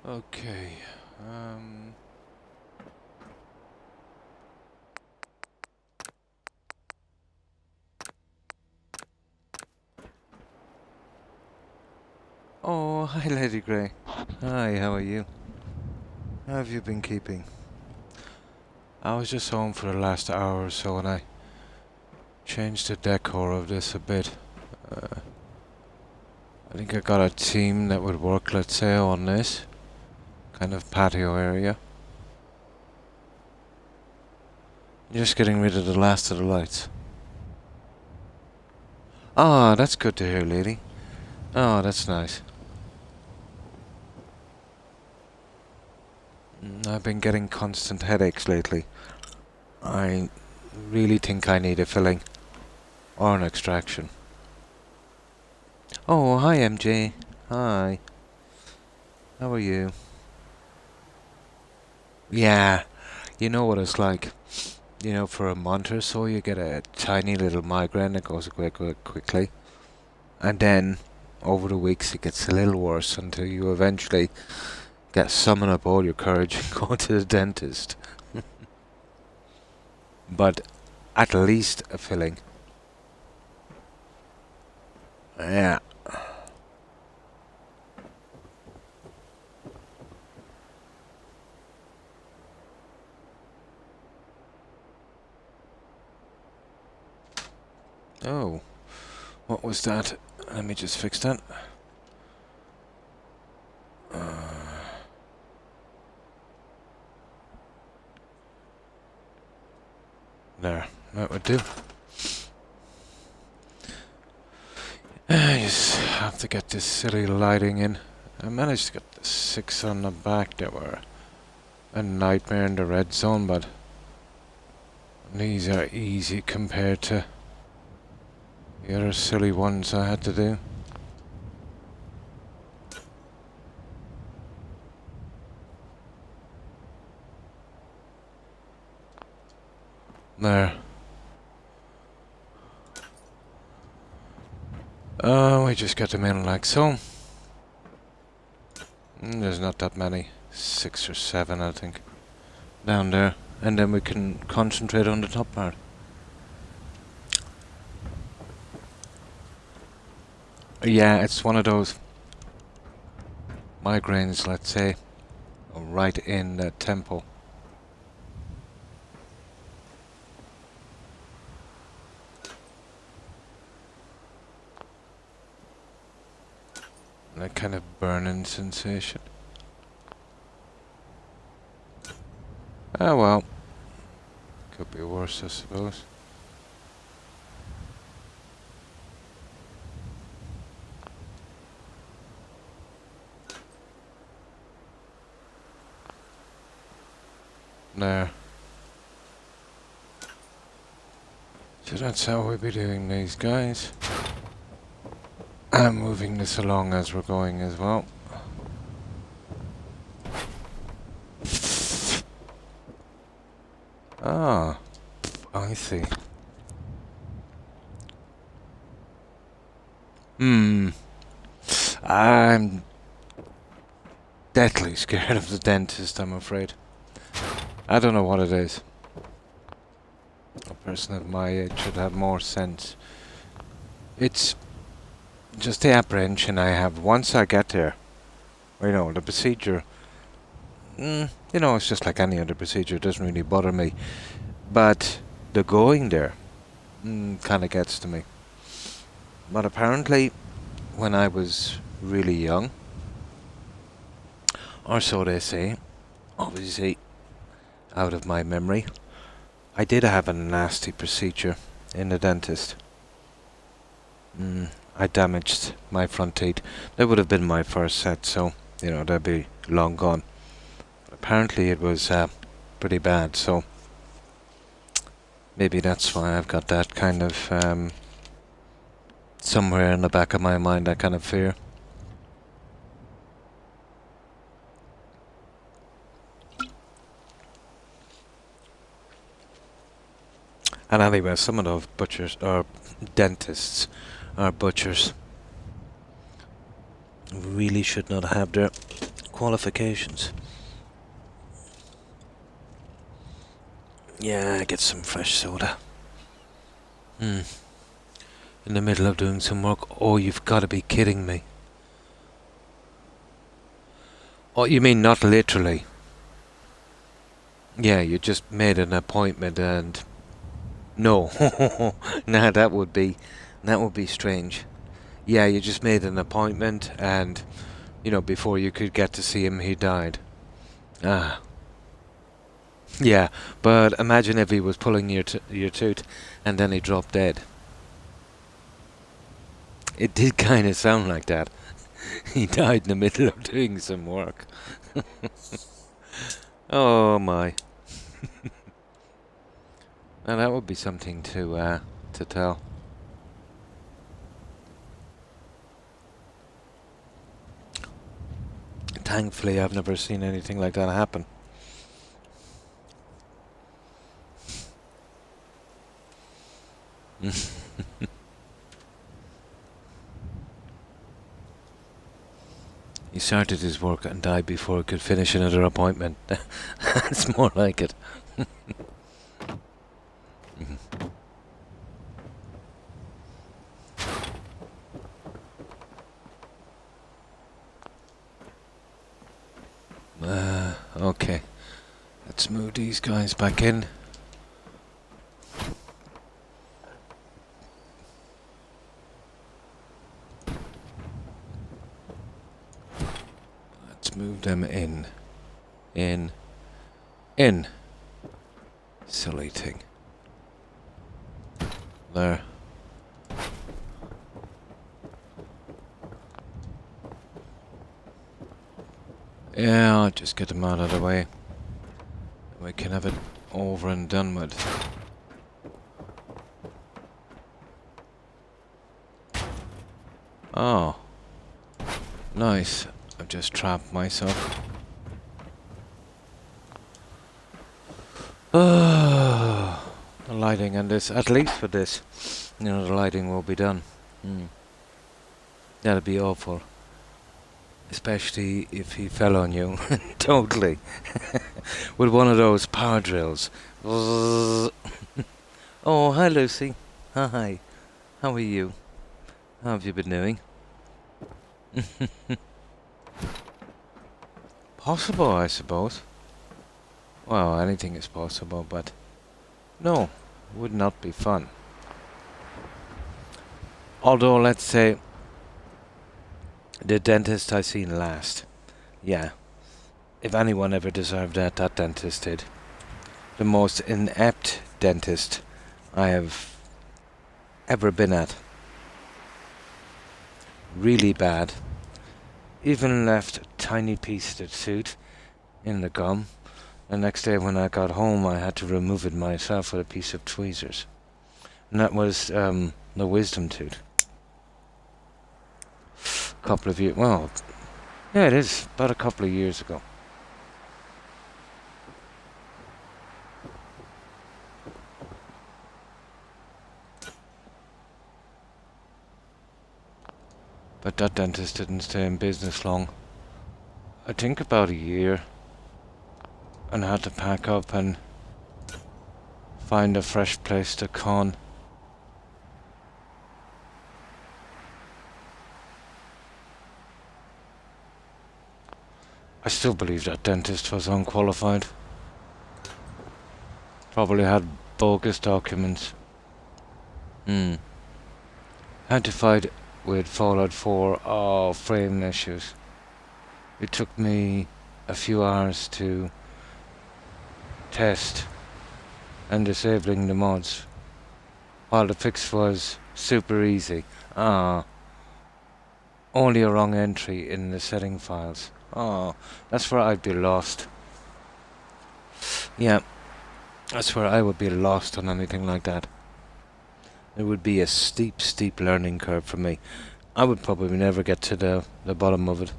Okay. Oh, hi, Lady Grey. Hi, how are you? How have you been keeping? I was just home for the last hour or so and I changed the decor of this a bit. I think I got a team that would work, let's say, on this kind of patio area. Just getting rid of the last of the lights. Ah, that's good to hear, lady. Oh, that's nice. I've been getting constant headaches lately. I really think I need a filling or an extraction. Oh, hi, MJ. Hi. How are you? Yeah, you know what it's like. You know, for a month or so, you get a tiny little migraine that goes away quite quickly. And then, over the weeks, it gets a little worse until you eventually summon up all your courage and go to the dentist. But at least a filling. Yeah. Oh, what was that? Let me just fix that. There, that would do. I just have to get this silly lighting in. I managed to get the 6 on the back that were a nightmare in the red zone, but these are easy compared to the other silly ones I had to do. There. We just get them in like so. There's not that many. 6 or 7, I think. Down there. And then we can concentrate on the top part. Yeah, it's one of those migraines, let's say, right in the temple. That kind of burning sensation. Oh well. Could be worse, I suppose. There. So that's how we'll be doing these guys. I'm moving this along as we're going as well. Ah, I see. I'm deathly scared of the dentist, I'm afraid. I don't know what it is. A person of my age should have more sense. It's just the apprehension I have once I get there. You know, the procedure. You know, it's just like any other procedure. It doesn't really bother me. But the going there kind of gets to me. But apparently, when I was really young, or so they say, obviously out of my memory, I did have a nasty procedure in the dentist. I damaged my front teeth. That would have been my first set, so, you know, they'd be long gone. But apparently it was pretty bad, so maybe that's why I've got that kind of somewhere in the back of my mind, that kind of fear. And anyway, some of those butchers, or dentists, are butchers. Really should not have their qualifications. Yeah, get some fresh soda. In the middle of doing some work. Oh, you've got to be kidding me. Oh, you mean not literally? Yeah, you just made an appointment and... No. Nah, that would be strange. Yeah, you just made an appointment and, you know, before you could get to see him, he died. Ah. Yeah, but imagine if he was pulling your tooth and then he dropped dead. It did kind of sound like that. He died in the middle of doing some work. Oh my. Now that would be something to tell. Thankfully, I've never seen anything like that happen. He started his work and died before he could finish another appointment. That's more like it. Okay. Let's move these guys back in. Let's move them in. In. Silly thing. There. Yeah, I'll just get them out of the way. We can have it over and done with. Oh. Nice. I've just trapped myself. The lighting and this, at least for this, you know, the lighting will be done. That'd be awful. Especially if he fell on you. Totally. With one of those power drills. Oh, hi Lucy. Hi. How are you? How have you been doing? Possible, I suppose. Well, anything is possible, but... No, would not be fun. Although, let's say... The dentist I seen last. Yeah. If anyone ever deserved that, that dentist did. The most inept dentist I have ever been at. Really bad. Even left a tiny piece of the tooth in the gum. The next day when I got home I had to remove it myself with a piece of tweezers. And that was the wisdom tooth. Couple of years, well, yeah, it is about a couple of years ago. But that dentist didn't stay in business long. I think about a year. And I had to pack up and find a fresh place to con. I still believe that dentist was unqualified. Probably had bogus documents. Had to fight with Fallout 4 frame issues. It took me a few hours to test and disabling the mods, while the fix was super easy. Only a wrong entry in the setting files. That's where I'd be lost. Yeah, that's where I would be lost on anything like that. It would be a steep learning curve for me. I would probably never get to the bottom of it.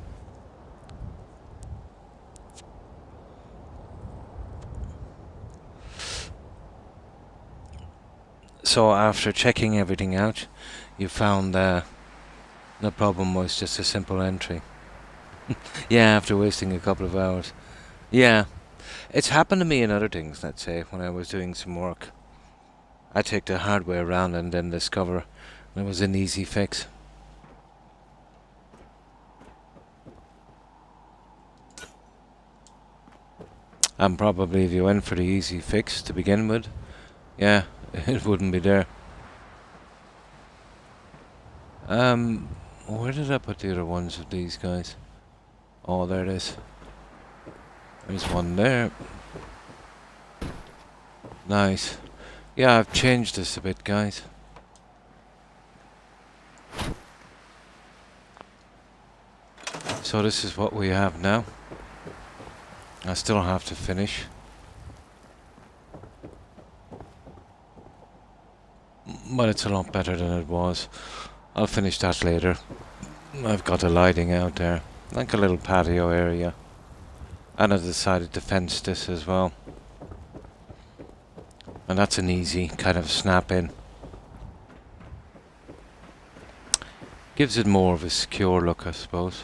So after checking everything out, you found the problem was just a simple entry. Yeah, after wasting a couple of hours. Yeah, it's happened to me in other things, let's say, when I was doing some work. I take the hard way around and then discover it was an easy fix. And probably if you went for the easy fix to begin with, yeah, it wouldn't be there. Where did I put the other ones of these guys? Oh, there it is. There's one there. Nice. Yeah, I've changed this a bit, guys. So this is what we have now. I still have to finish. But it's a lot better than it was. I'll finish that later. I've got the lighting out there. Like a little patio area. And I decided to fence this as well. And that's an easy kind of snap in. Gives it more of a secure look, I suppose.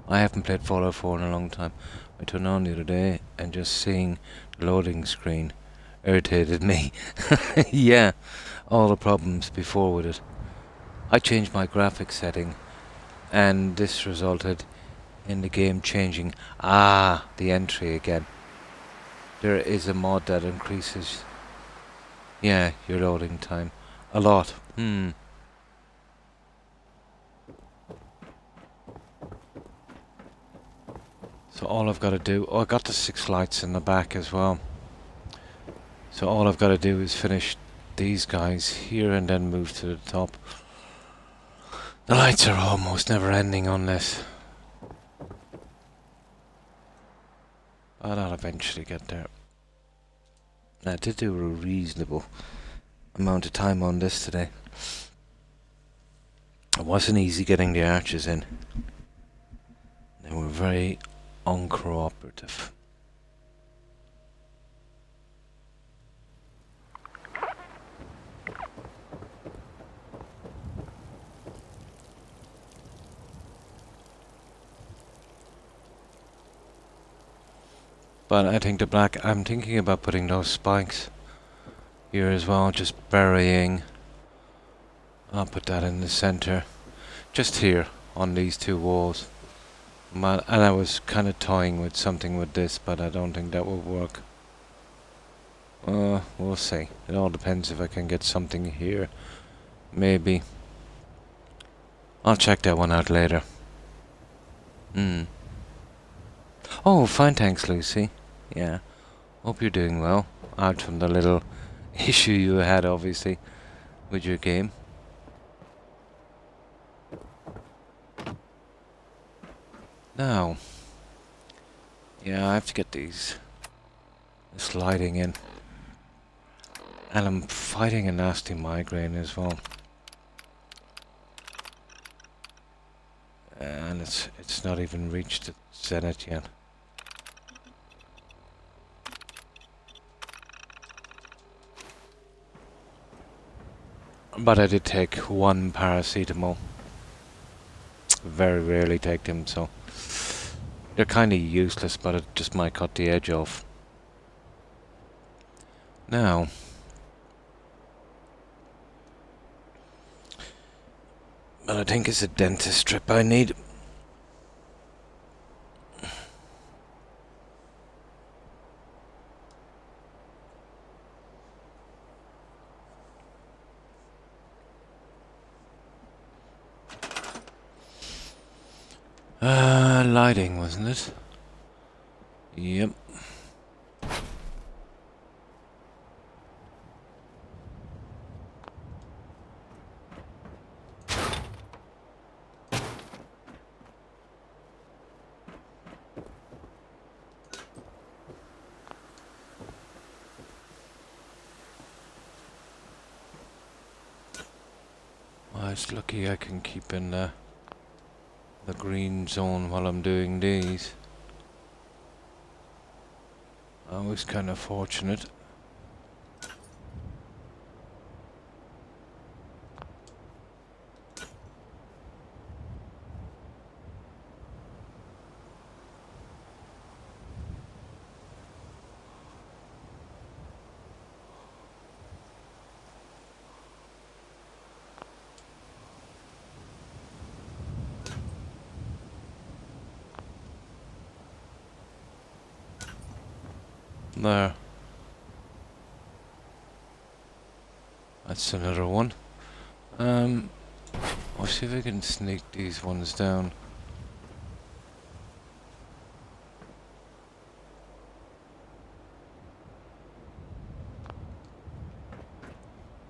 I haven't played Fallout 4 in a long time. I turned on the other day and just seeing the loading screen irritated me. Yeah, all the problems before with it. I changed my graphics setting and this resulted in the game changing. The entry again. There is a mod that increases, yeah, your loading time a lot. So all I've got to do, I got the 6 lights in the back as well. So all I've got to do is finish these guys here and then move to the top. The lights are almost never ending on this. But I'll eventually get there. I did do a reasonable amount of time on this today. It wasn't easy getting the arches in. They were very uncooperative. But I think the black, I'm thinking about putting those spikes here as well, just burying. I'll put that in the center, just here on these 2 walls. And I was kind of toying with something with this, but I don't think that will work. We'll see. It all depends if I can get something here. Maybe. I'll check that one out later. Oh, fine, thanks, Lucy. Yeah. Hope you're doing well. Out from the little issue you had, obviously, with your game. Now. Yeah, I have to get this lighting in. And I'm fighting a nasty migraine as well. And it's not even reached its zenith yet. But I did take 1 paracetamol. Very rarely take them, so they're kind of useless, but it just might cut the edge off. Now, but I think it's a dentist strip I need. Lighting, wasn't it? Yep. Well, it's lucky I can keep in the green zone while I'm doing these. I was kind of fortunate. There. That's another one. I'll see if I can sneak these ones down.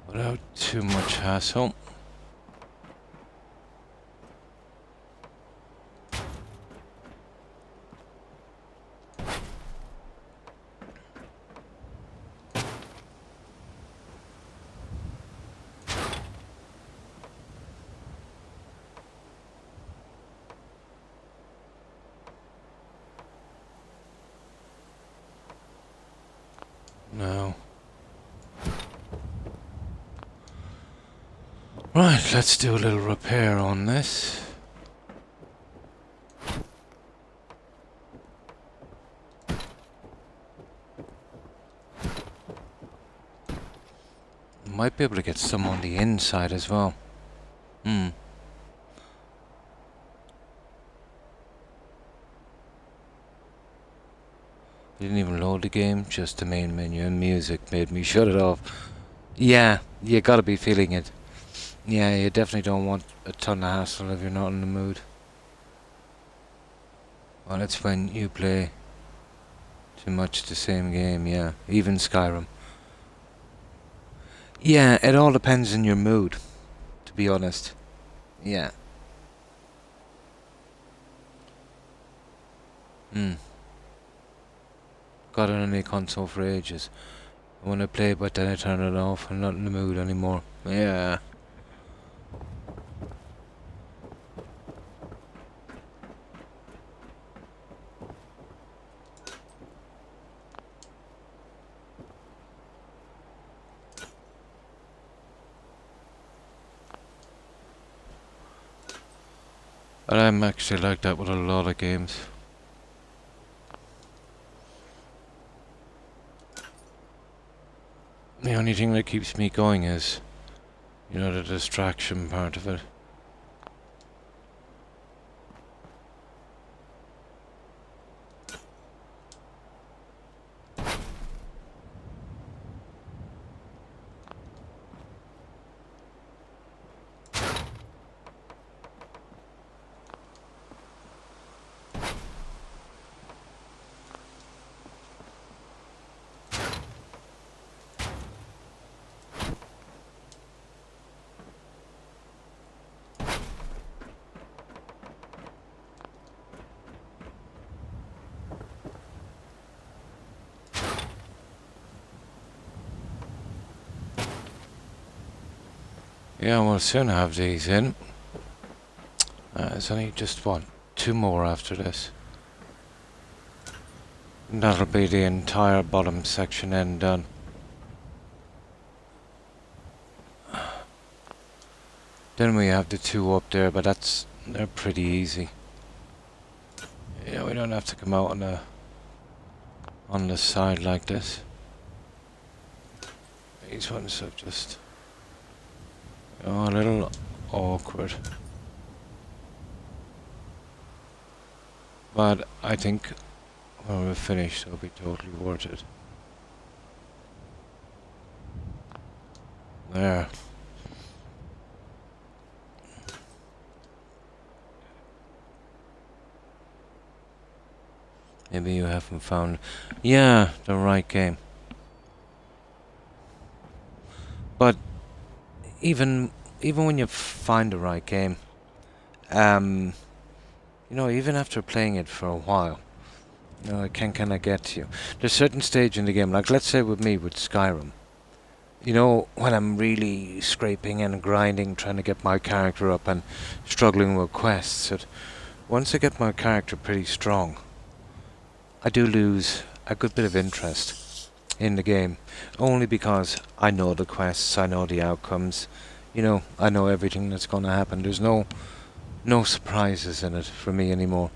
Without too much hassle. No. Right, let's do a little repair on this. Might be able to get some on the inside as well. Didn't even load the game, just the main menu and music made me shut it off. Yeah, you gotta be feeling it. Yeah, you definitely don't want a ton of hassle if you're not in the mood. Well, it's when you play too much the same game, yeah. Even Skyrim. Yeah, it all depends on your mood, to be honest. Yeah. Got it on a console for ages. When I play, but then I turn it off. I'm not in the mood anymore. Yeah. But I'm actually like that with a lot of games. The only thing that keeps me going is, you know, the distraction part of it. Yeah, we'll soon have these in. It's only just, what, 2 more after this. And that'll be the entire bottom section end done. Then we have the 2 up there, but they're pretty easy. Yeah, we don't have to come out on the side like this. These ones are just a little awkward. But I think when we're finished, it'll be totally worth it. There. Maybe you haven't found, yeah, the right game. But even when you find the right game, you know, even after playing it for a while, you know, it can kind of get to you. There's a certain stage in the game, like let's say with me with Skyrim. You know, when I'm really scraping and grinding, trying to get my character up and struggling with quests, once I get my character pretty strong, I do lose a good bit of interest in the game, only because I know the quests, I know the outcomes, you know, I know everything that's going to happen. There's no surprises in it for me anymore.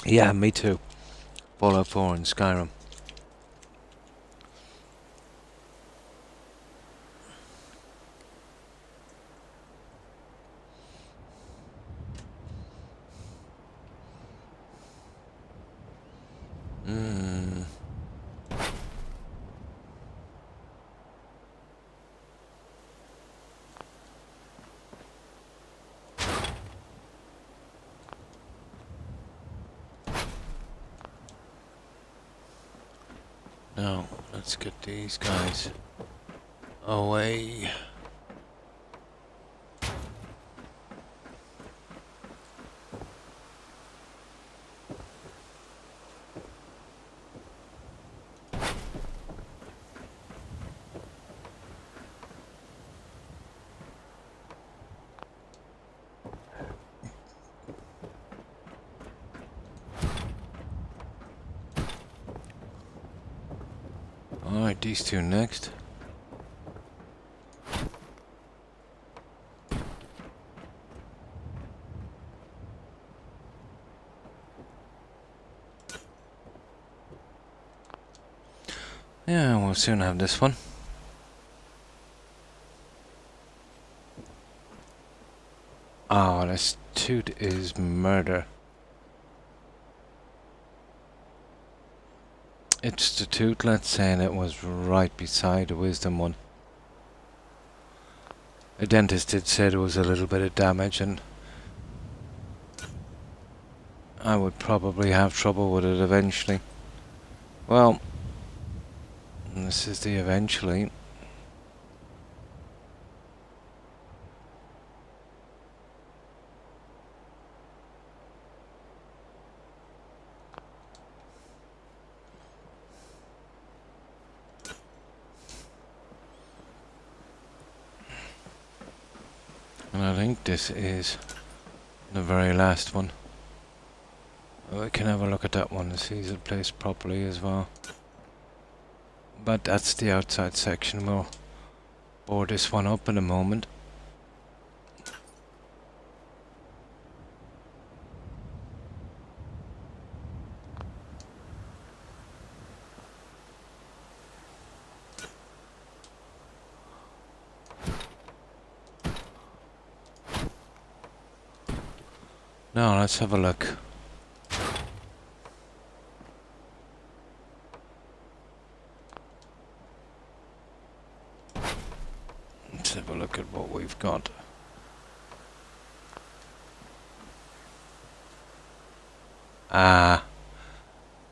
Yeah, me too. Fallout 4 and Skyrim. Now, let's get these guys away. Alright, these two next. Yeah, we'll soon have this one. Oh, this toot is murder. It's the tootlet saying it was right beside the wisdom one. A dentist did say there was a little bit of damage, and I would probably have trouble with it eventually. Well, this is the eventually. And I think this is the very last one. We can have a look at that one and see it placed properly as well. But that's the outside section. We'll board this one up in a moment. Now let's have a look. Let's have a look at what we've got. Ah,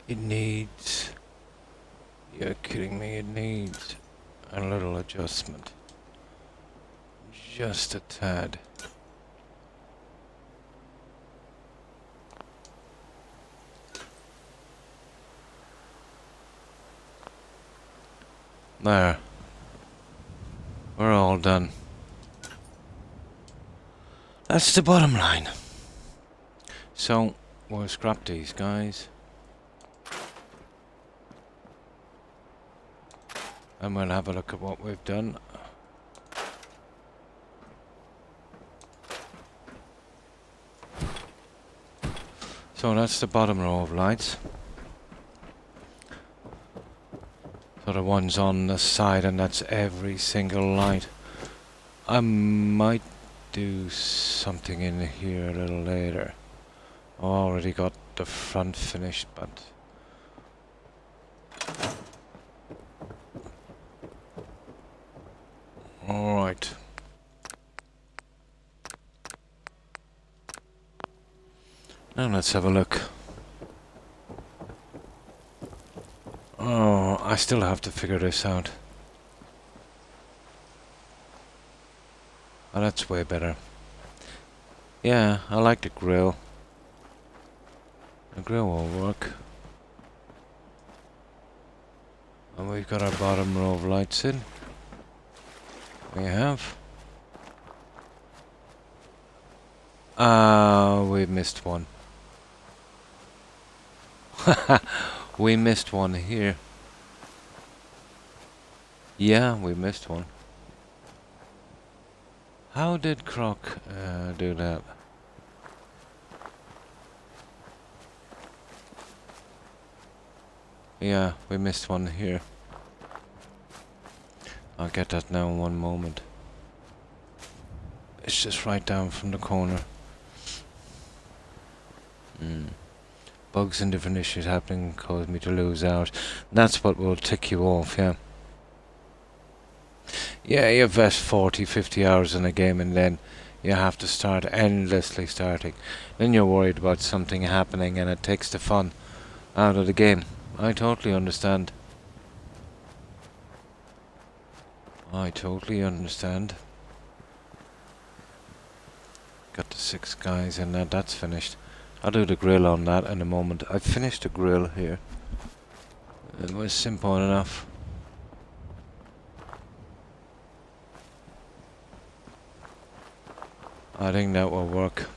it needs... You're kidding me, it needs a little adjustment. Just a tad. There. We're all done. That's the bottom line. So, we'll scrap these guys. And we'll have a look at what we've done. So that's the bottom row of lights. So the ones on the side, and that's every single light. I might do something in here a little later. I've already got the front finished, but... Alright. Now let's have a look. Oh, I still have to figure this out. Oh, that's way better. Yeah, I like the grill. The grill will work. And we've got our bottom row of lights in. We have. We missed one. We missed one here. Yeah, we missed one. How did Croc do that? Yeah, we missed one here. I'll get that now in one moment. It's just right down from the corner. Bugs and different issues happening cause me to lose out. That's what will tick you off, yeah. Yeah, you invest 40, 50 hours in a game and then you have to start endlessly starting. Then you're worried about something happening and it takes the fun out of the game. I totally understand. I totally understand. Got the 6 guys in there, that's finished. I'll do the grill on that in a moment. I've finished the grill here. It was simple enough. I think that will work.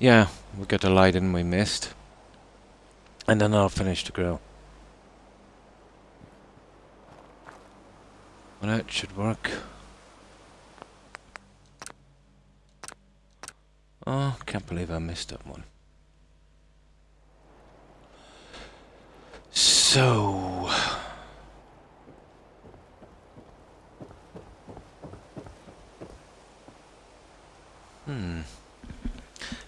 Yeah, we got the light in we missed. And then I'll finish the grill. Well, that should work. Oh, can't believe I missed that one. So...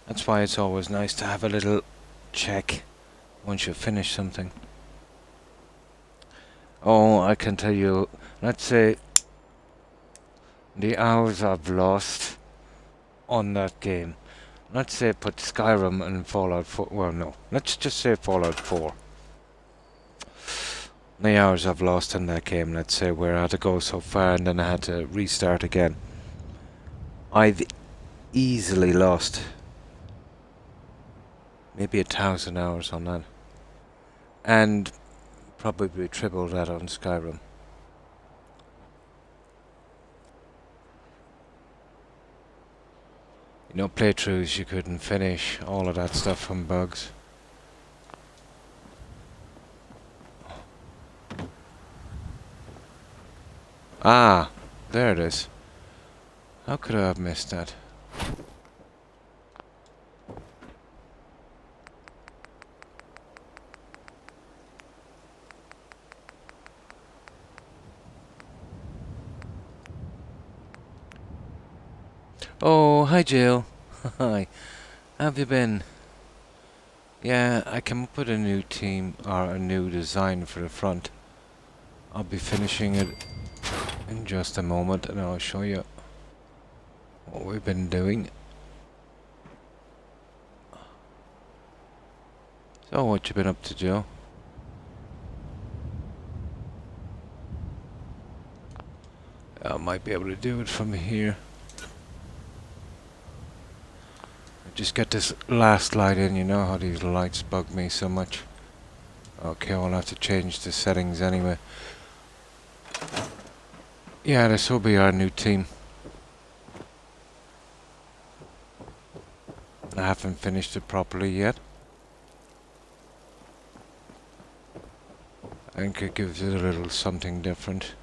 That's why it's always nice to have a little check once you finish something. Oh, I can tell you, let's say the hours I've lost on that game. Let's say put Skyrim and Fallout 4, well no, let's just say Fallout 4. The hours I've lost in that game, let's say, where I had to go so far and then I had to restart again. I've easily lost maybe 1,000 hours on that. And probably triple that on Skyrim. You know, playthroughs you couldn't finish, all of that stuff from bugs. Ah, there it is. How could I have missed that? Oh, hi Jill. Hi. How have you been? Yeah, I came up with a new team, or a new design for the front. I'll be finishing it in just a moment and I'll show you what we've been doing. So, what you been up to, Jill? I might be able to do it from here. Just get this last light in, you know how these lights bug me so much. Okay, I'll have to change the settings anyway. Yeah, this will be our new team. I haven't finished it properly yet. I think it gives it a little something different.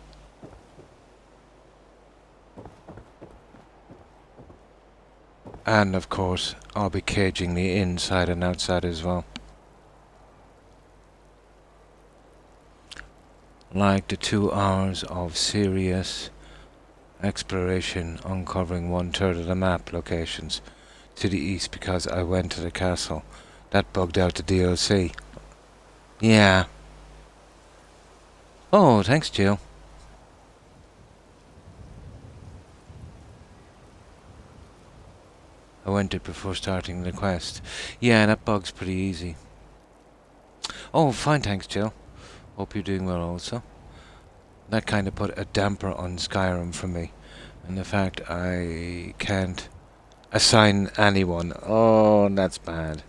And of course, I'll be caging the inside and outside as well. Like the 2 hours of serious exploration, uncovering 1/3 of the map locations to the east because I went to the castle. That bugged out the DLC. Yeah. Oh, thanks, Jill. I went it before starting the quest. Yeah, that bug's pretty easy. Oh, fine, thanks, Jill. Hope you're doing well also. That kind of put a damper on Skyrim for me. And the fact I can't assign anyone. Oh, that's bad.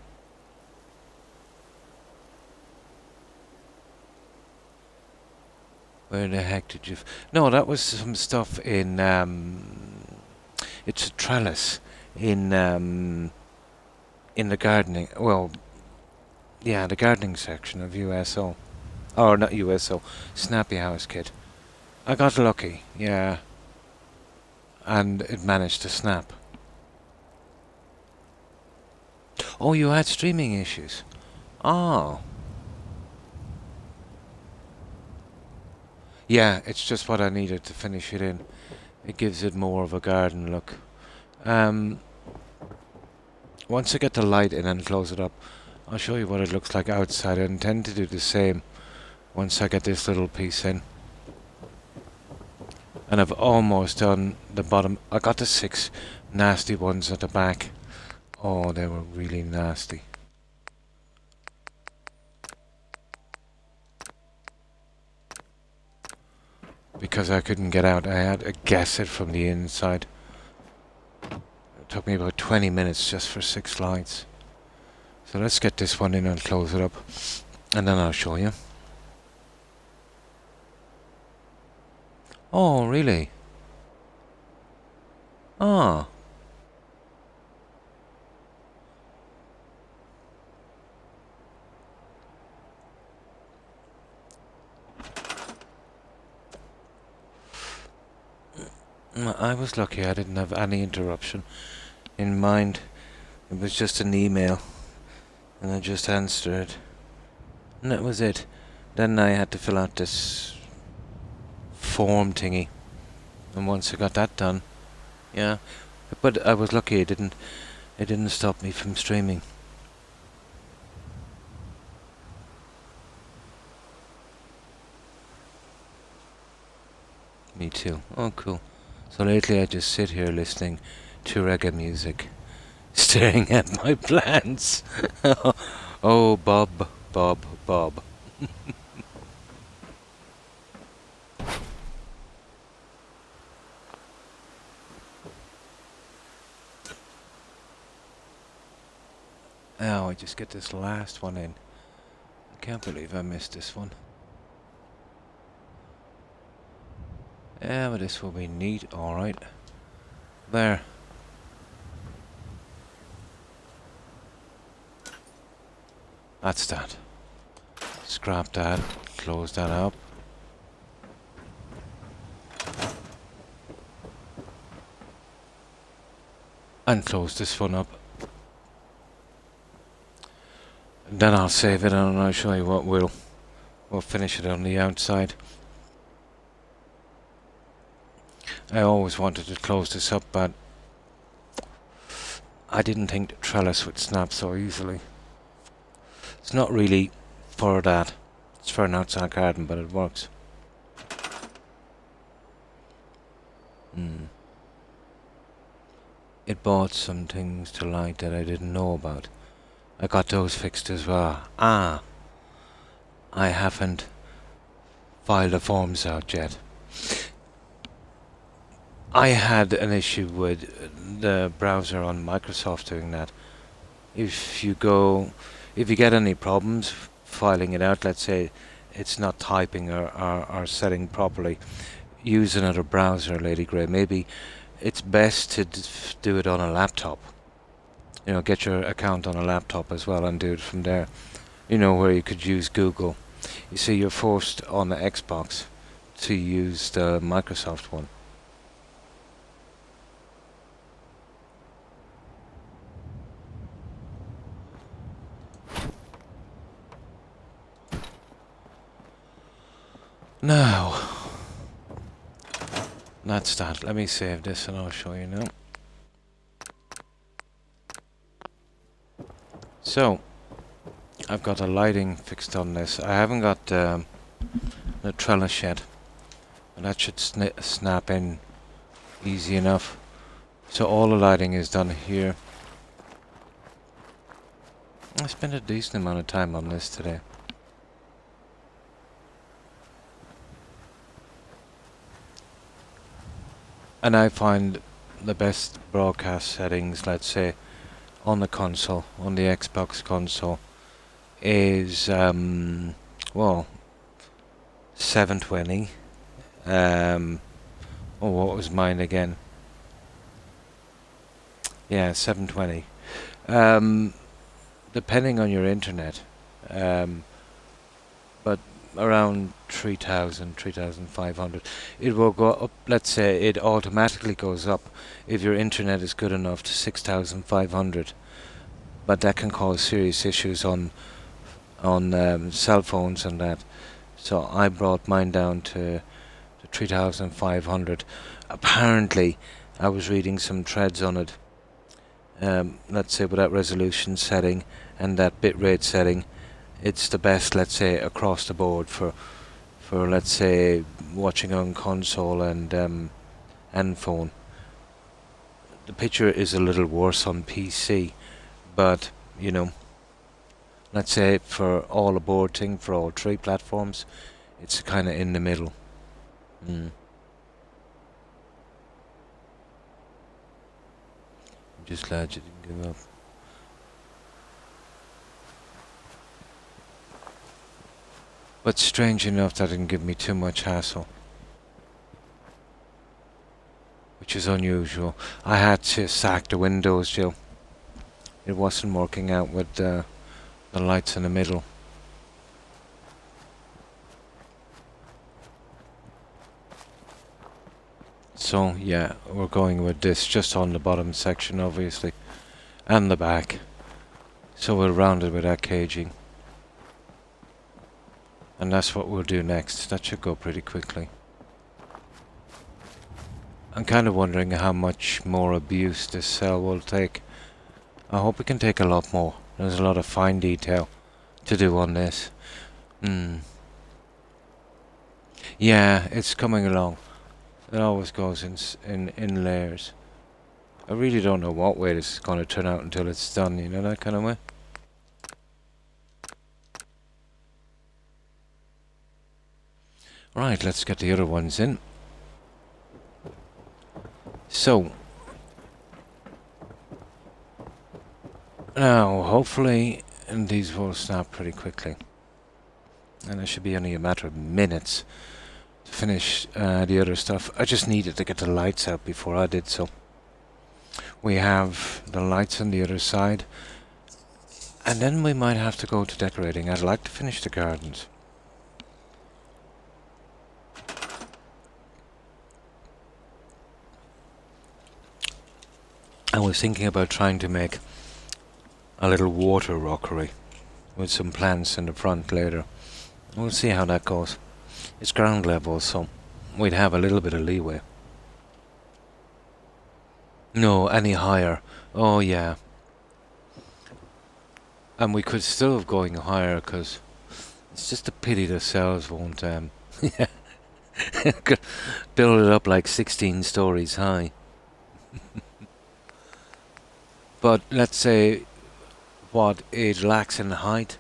Where the heck did you... No, that was some stuff in... It's a trellis in the gardening... Well, yeah, the gardening section of USO. Or not USO. Snappy House Kit. I got lucky, yeah. And it managed to snap. Oh, you had streaming issues. Oh. Yeah, it's just what I needed to finish it in. It gives it more of a garden look. Once I get the light in and close it up, I'll show you what it looks like outside. I intend to do the same once I get this little piece in. And I've almost done the bottom. I got the 6 nasty ones at the back. Oh, they were really nasty. because I couldn't get out. I had to guess it from the inside. It took me about 20 minutes just for 6 lights. So let's get this one in and close it up, and then I'll show you. Oh, really? Ah. I was lucky I didn't have any interruption in mind. It was just an email, and I just answered it. And that was it. Then I had to fill out this form thingy. And once I got that done, yeah. But I was lucky it didn't stop me from streaming. Me too. Oh, cool. So lately I just sit here listening to reggae music, staring at my plants. Oh, Bob, Bob, Bob. Oh, I just get this last one in. I can't believe I missed this one. Yeah, but this will be neat, alright. There. That's that. Scrap that, close that up. And close this one up. And then I'll save it and I'll show you what we'll finish it on the outside. I always wanted to close this up, but I didn't think the trellis would snap so easily. It's not really for that. It's for an outside garden, but it works. It bought some things to light that I didn't know about. I got those fixed as well. I haven't filed the forms out yet. I had an issue with the browser on Microsoft doing that. If you get any problems filing it out, let's say it's not typing or setting properly, use another browser, Lady Grey. Maybe it's best to do it on a laptop. You know, get your account on a laptop as well and do it from there. You know, where you could use Google. You see, you're forced on the Xbox to use the Microsoft one. Now, that's that. Let me save this and I'll show you now. So, I've got the lighting fixed on this. I haven't got the trellis yet, but that should snap in easy enough. So all the lighting is done here. I spent a decent amount of time on this today. And I find the best broadcast settings, let's say, on the console, on the Xbox console, is, well, 720. What was mine again? Yeah, 720. Depending on your internet, but around 3,000, 3,500. It will go up, let's say it automatically goes up if your internet is good enough to 6,500. But that can cause serious issues on cell phones and that. So I brought mine down to 3,500. Apparently, I was reading some threads on it. Let's say with that resolution setting and that bitrate setting, it's the best, let's say, across the board for let's say watching on console and phone. The picture is a little worse on PC, but you know, let's say for all aboard thing, for all three platforms, it's kind of in the middle. I'm just glad you didn't give up. But strange enough, that didn't give me too much hassle. Which is unusual. I had to sack the windows, Jill. It wasn't working out with the lights in the middle. So, yeah, we're going with this just on the bottom section, obviously. And the back. So we'll round it with that caging. And that's what we'll do next. That should go pretty quickly. I'm kind of wondering how much more abuse this cell will take. I hope it can take a lot more. There's a lot of fine detail to do on this. Yeah, it's coming along. It always goes in layers. I really don't know what way this is going to turn out until it's done, you know, that kind of way. Right, let's get the other ones in. So, now hopefully these will snap pretty quickly. And it should be only a matter of minutes to finish the other stuff. I just needed to get the lights out before I did so. We have the lights on the other side. And then we might have to go to decorating. I'd like to finish the gardens. I was thinking about trying to make a little water rockery with some plants in the front later. We'll see how that goes. It's ground level, so we'd have a little bit of leeway. No, any higher. Oh, yeah. And we could still have going higher, because it's just a pity the cells won't, yeah. Build it up like 16 stories high. But let's say what it lacks in height,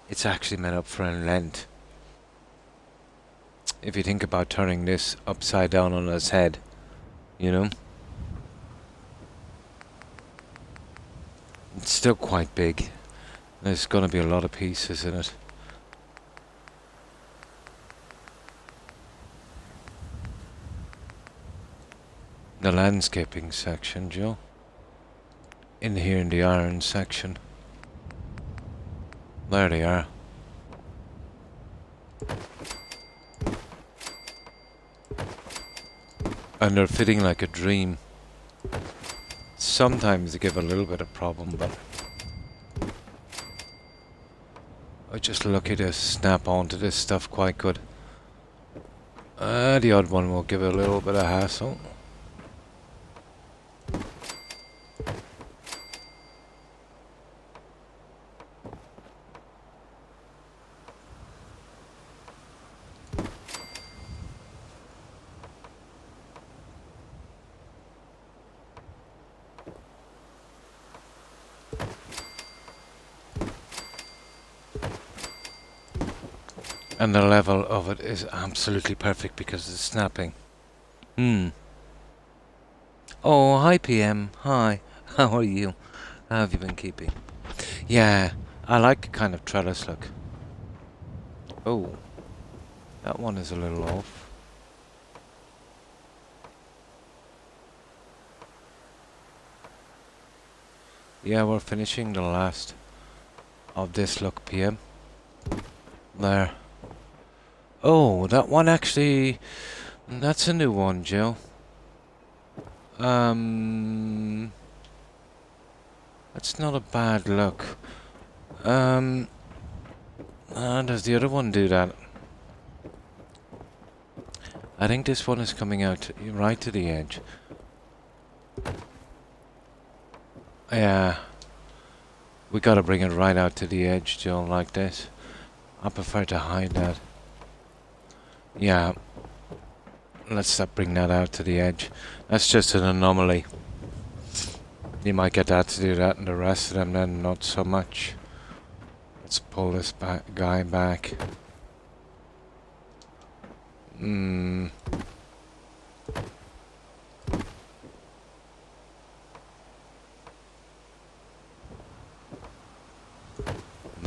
it's actually made up for in length. If you think about turning this upside down on its head, you know? It's still quite big. There's going to be a lot of pieces in it. The landscaping section, Joe. In here in the iron section. There they are. And they're fitting like a dream. Sometimes they give a little bit of problem, but I'm just lucky to snap onto this stuff quite good. The odd one will give a little bit of hassle. And the level of it is absolutely perfect because it's snapping. Oh, hi PM. Hi. How are you? How have you been keeping? Yeah, I like the kind of trellis look. Oh, that one is a little off. Yeah, we're finishing the last of this look, PM. There. Oh, that one actually... That's a new one, Joe. That's not a bad look. Does the other one do that? I think this one is coming out right to the edge. Yeah. We gotta bring it right out to the edge, Joe, like this. I prefer to hide that. Yeah. Let's bring that out to the edge. That's just an anomaly. You might get that to do that and the rest of them then not so much. Let's pull this guy back.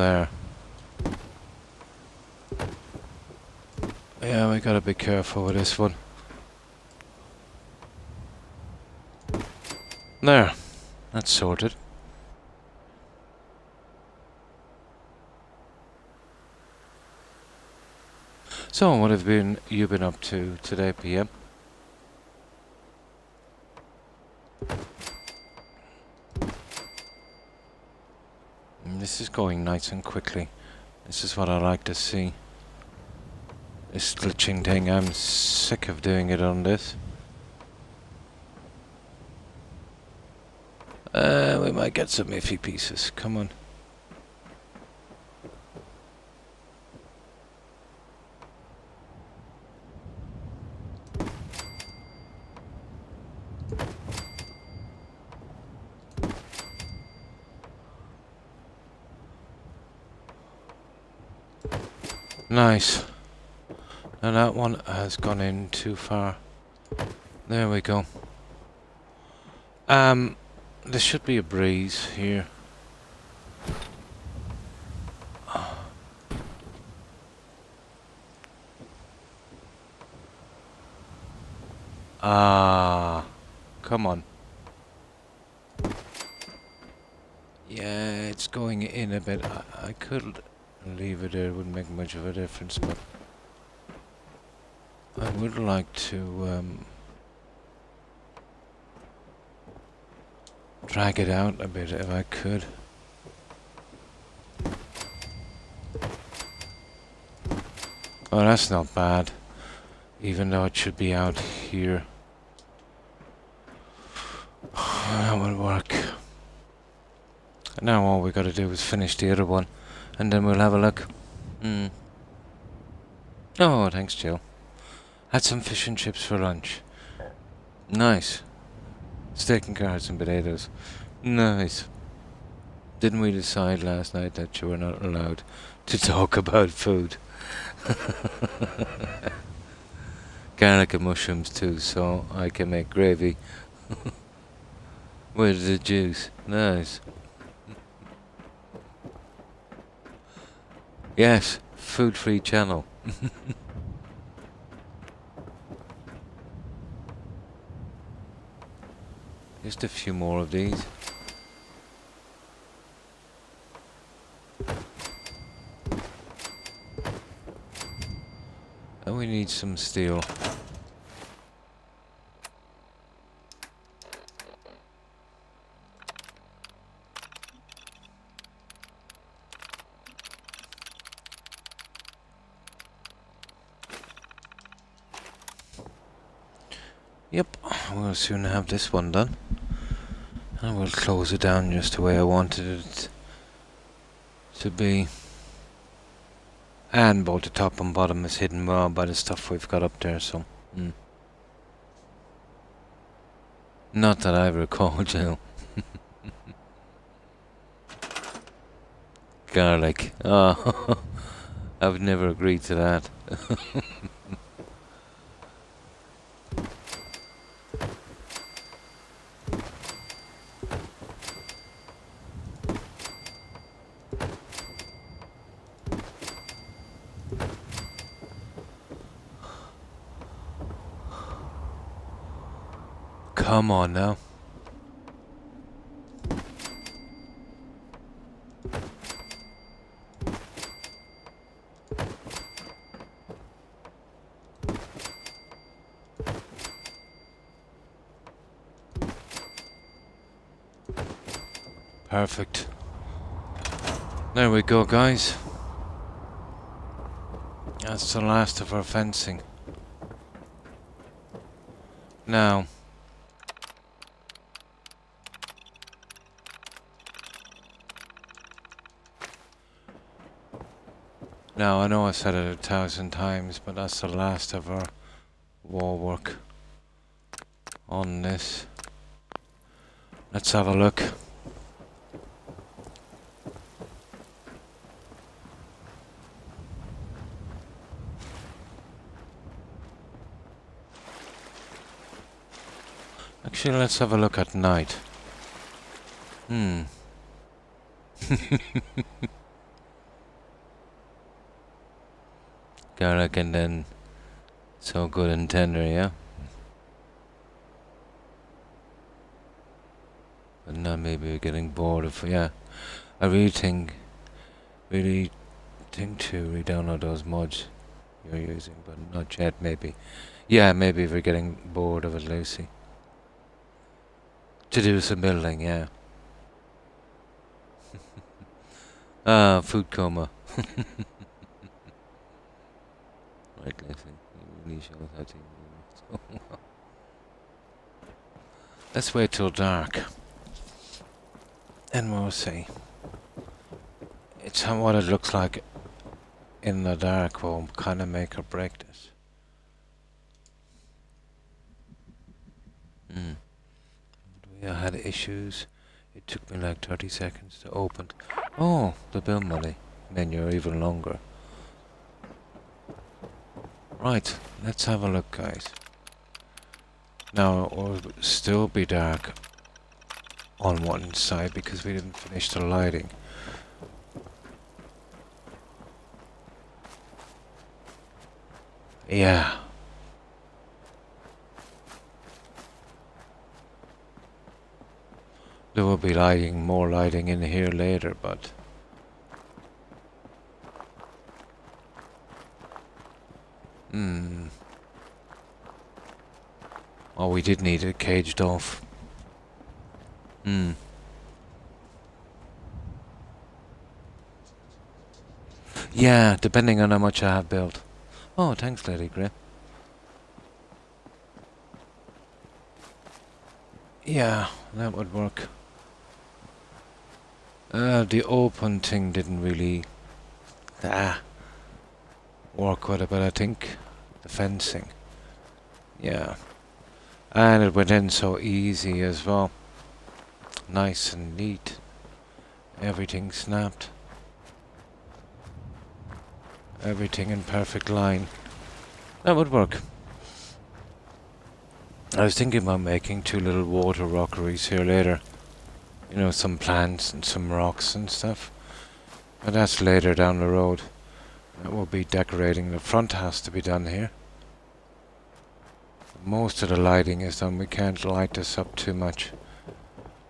there. Yeah, we gotta be careful with this one. There. That's sorted. So, what have you been up to today, PM? This is going nice and quickly. This is what I like to see. This glitching thing, I'm sick of doing it on this. We might get some iffy pieces. Come on. Nice. And that one has gone in too far. There we go. There should be a breeze here. Ah, come on. Yeah, it's going in a bit. I could leave it there, it wouldn't make much of a difference, but I would like to drag it out a bit if I could. Oh, that's not bad, even though it should be out here. That would work. Now all we gotta do is finish the other one, and then we'll have a look. Oh, thanks, Jill. Had some fish and chips for lunch. Nice. Steak and carrots and potatoes. Nice. Didn't we decide last night that you were not allowed to talk about food? Garlic and mushrooms too, so I can make gravy with the juice. Nice. Yes, food-free channel. Just a few more of these. And we need some steel. Yep, we'll soon have this one done. And we'll close it down just the way I wanted it to be. And both the top and bottom is hidden well by the stuff we've got up there, so... Not that I recall, Jill. Garlic. Oh, I would never agree to that. Come on now. Perfect. There we go, guys. That's the last of our fencing. Now, I know I said it 1,000 times, but that's the last of our wall work on this. Let's have a look. Actually, let's have a look at night. garlic and then so good and tender, yeah? But now maybe we're getting bored of, yeah. I really think to re-download those mods you're using, but not yet, maybe. Yeah, maybe we're getting bored of it, Lucy. To do some building, yeah. Food coma. Right, listen, you really shows how to use it. Let's wait till dark. And we'll see. It's what it looks like in the dark will kind of make or break this. We had issues. It took me like 30 seconds to open. Oh, the bill money menu even longer. Right, let's have a look, guys. Now, it will still be dark on one side because we didn't finish the lighting. Yeah. There will be more lighting in here later, but... Oh, we did need it caged off. Yeah, depending on how much I have built. Oh, thanks, Lady Grey. Yeah, that would work. The open thing didn't really work with it, but I think the fencing. Yeah. And it went in so easy as well. Nice and neat. Everything snapped. Everything in perfect line. That would work. I was thinking about making 2 little water rockeries here later. You know, some plants and some rocks and stuff. But that's later down the road. That will be decorating. The front has to be done here. Most of the lighting is done. We can't light this up too much.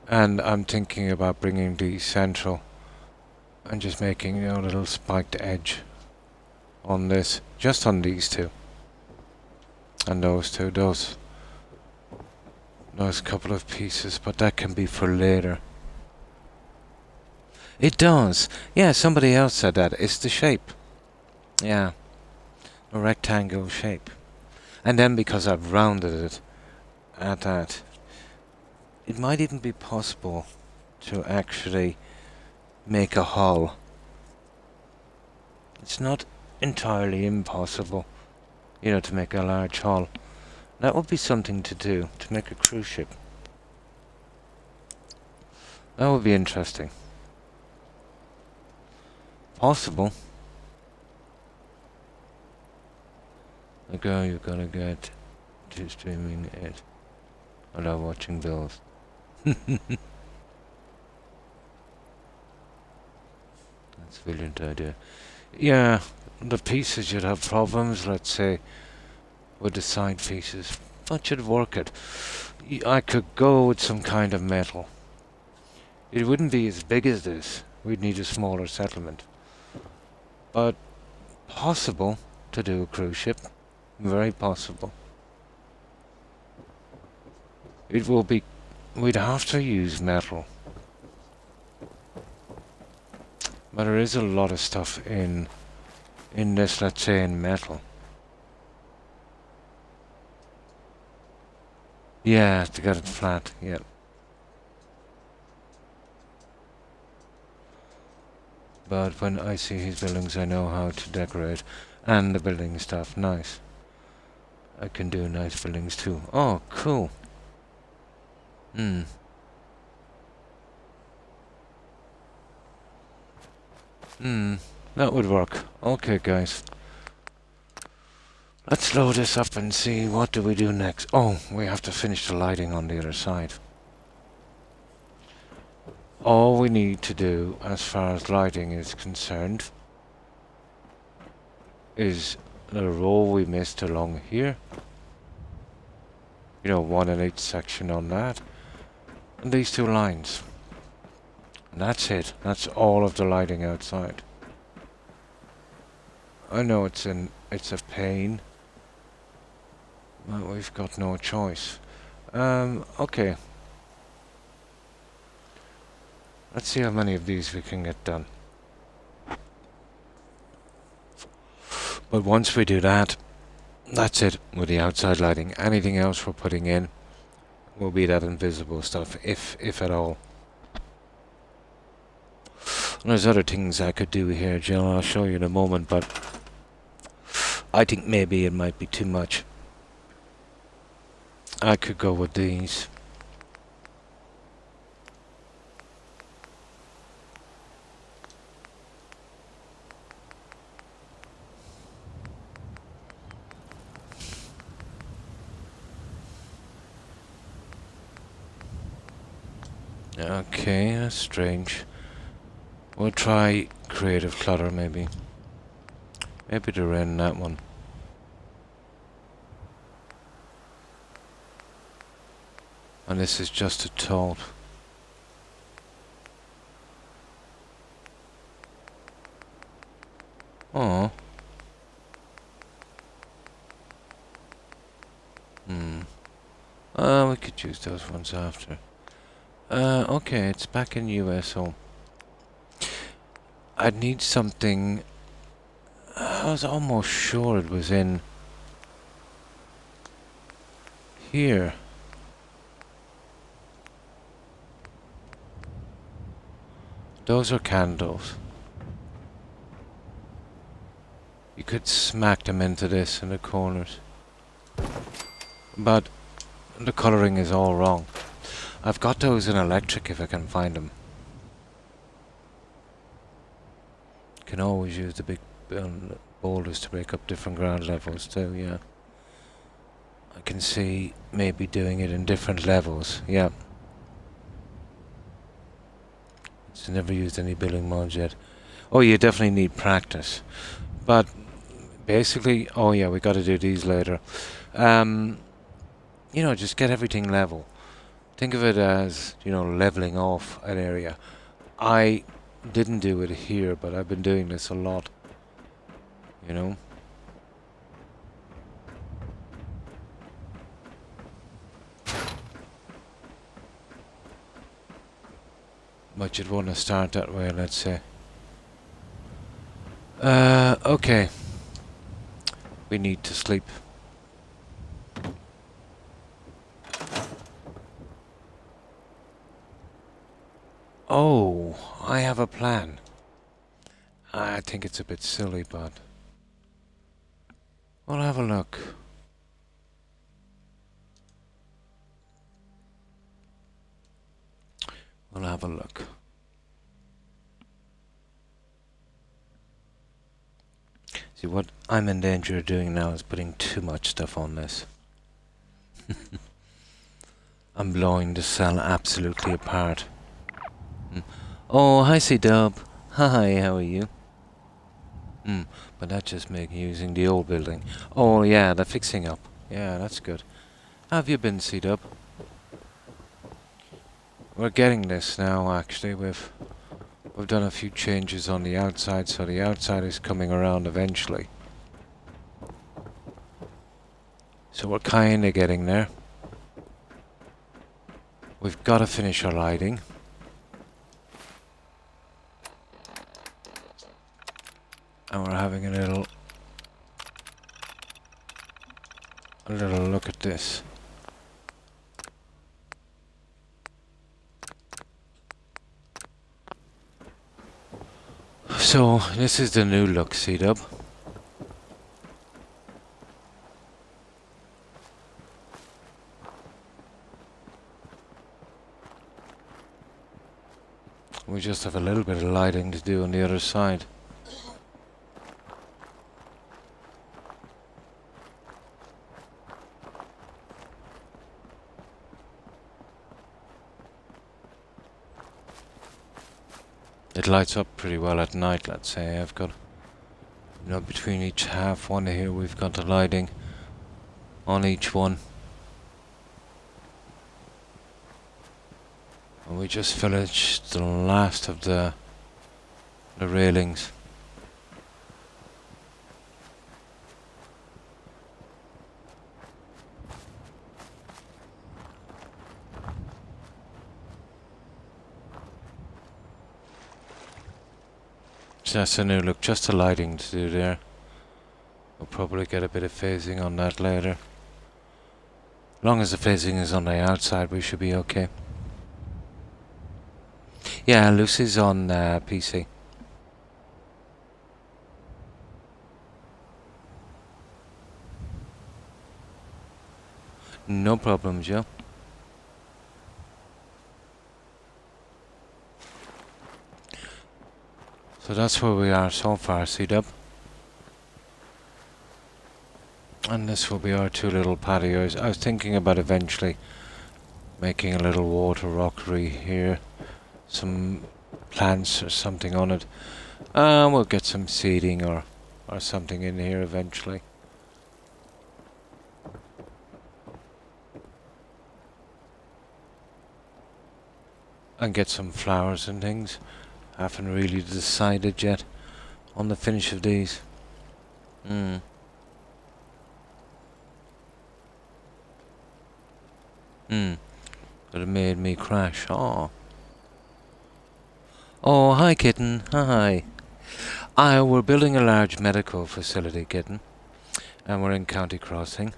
And I'm thinking about bringing the central and just making, you know, a little spiked edge on this. Just on these two. And those two. Those couple of pieces. But that can be for later. It does. Yeah, somebody else said that. It's the shape. Yeah. A rectangle shape. And then because I've rounded it at that, it might even be possible to actually make a hull. It's not entirely impossible, you know, to make a large hull. That would be something to do, to make a cruise ship. That would be interesting. Possible. The girl you're gonna get to streaming it without watching bills. That's a brilliant idea. Yeah, the pieces you'd have problems, let's say, with the side pieces. But you'd work it. I could go with some kind of metal. It wouldn't be as big as this. We'd need a smaller settlement. But possible to do a cruise ship. Very possible. It will be... We'd have to use metal. But there is a lot of stuff in this, let's say, in metal. Yeah, to get it flat, yeah. But when I see his buildings, I know how to decorate. And the building stuff, nice. I can do nice buildings too. Oh, cool. That would work. Okay, guys. Let's load this up and see what do we do next. Oh, we have to finish the lighting on the other side. All we need to do, as far as lighting is concerned, is a row we missed along here. You know, one in each section on that. And these two lines. And that's it. That's all of the lighting outside. I know it's a pain. But we've got no choice. Okay. Let's see how many of these we can get done. But once we do that, that's it with the outside lighting. Anything else we're putting in will be that invisible stuff, if at all. And there's other things I could do here, Jill. I'll show you in a moment, but I think maybe it might be too much. I could go with these. Okay, that's strange. We'll try creative clutter, maybe. Maybe they're in that one. And this is just a thought. Oh. We could use those ones after. Okay, it's back in USO. I'd need something. I was almost sure it was in here. Those are candles. You could smack them into this in the corners. But the colouring is all wrong. I've got those in electric if I can find them. Can always use the big boulders to break up different ground levels too, yeah. I can see maybe doing it in different levels, yeah. It's never used any building mods yet. Oh, you definitely need practice. But basically, oh yeah, we got to do these later. You know, just get everything level. Think of it as, you know, leveling off an area. I didn't do it here, but I've been doing this a lot. You know? But you'd want to start that way, let's say. Okay. We need to sleep. Oh, I have a plan. I think it's a bit silly, but we'll have a look. We'll have a look. See, what I'm in danger of doing now is putting too much stuff on this. I'm blowing the cell absolutely apart. Oh, hi, C-Dub. Hi, how are you? But that just makes using the old building. Oh, yeah, the fixing up. Yeah, that's good. How have you been, C-Dub? We're getting this now, actually. We've done a few changes on the outside, so the outside is coming around eventually. So we're kinda getting there. We've got to finish our lighting. And we're having a little look at this. So this is the new look, C-Dub. We just have a little bit of lighting to do on the other side. It lights up pretty well at night, let's say. I've got You know, between each half one here we've got the lighting on each one. And we just finished the last of the railings. Just a new look, just the lighting to do there. We'll probably get a bit of phasing on that later. As long as the phasing is on the outside, we should be okay. Yeah, Lucy's on PC. No problem, Joe. So that's where we are so far, C-Dub. And this will be our two little patios. I was thinking about eventually making a little water rockery here. Some plants or something on it. We'll get some seeding or something in here eventually. And get some flowers and things. Haven't really decided yet on the finish of these. But it made me crash. Oh, hi kitten. Hi. We're building a large medical facility, kitten. And we're in County Crossing.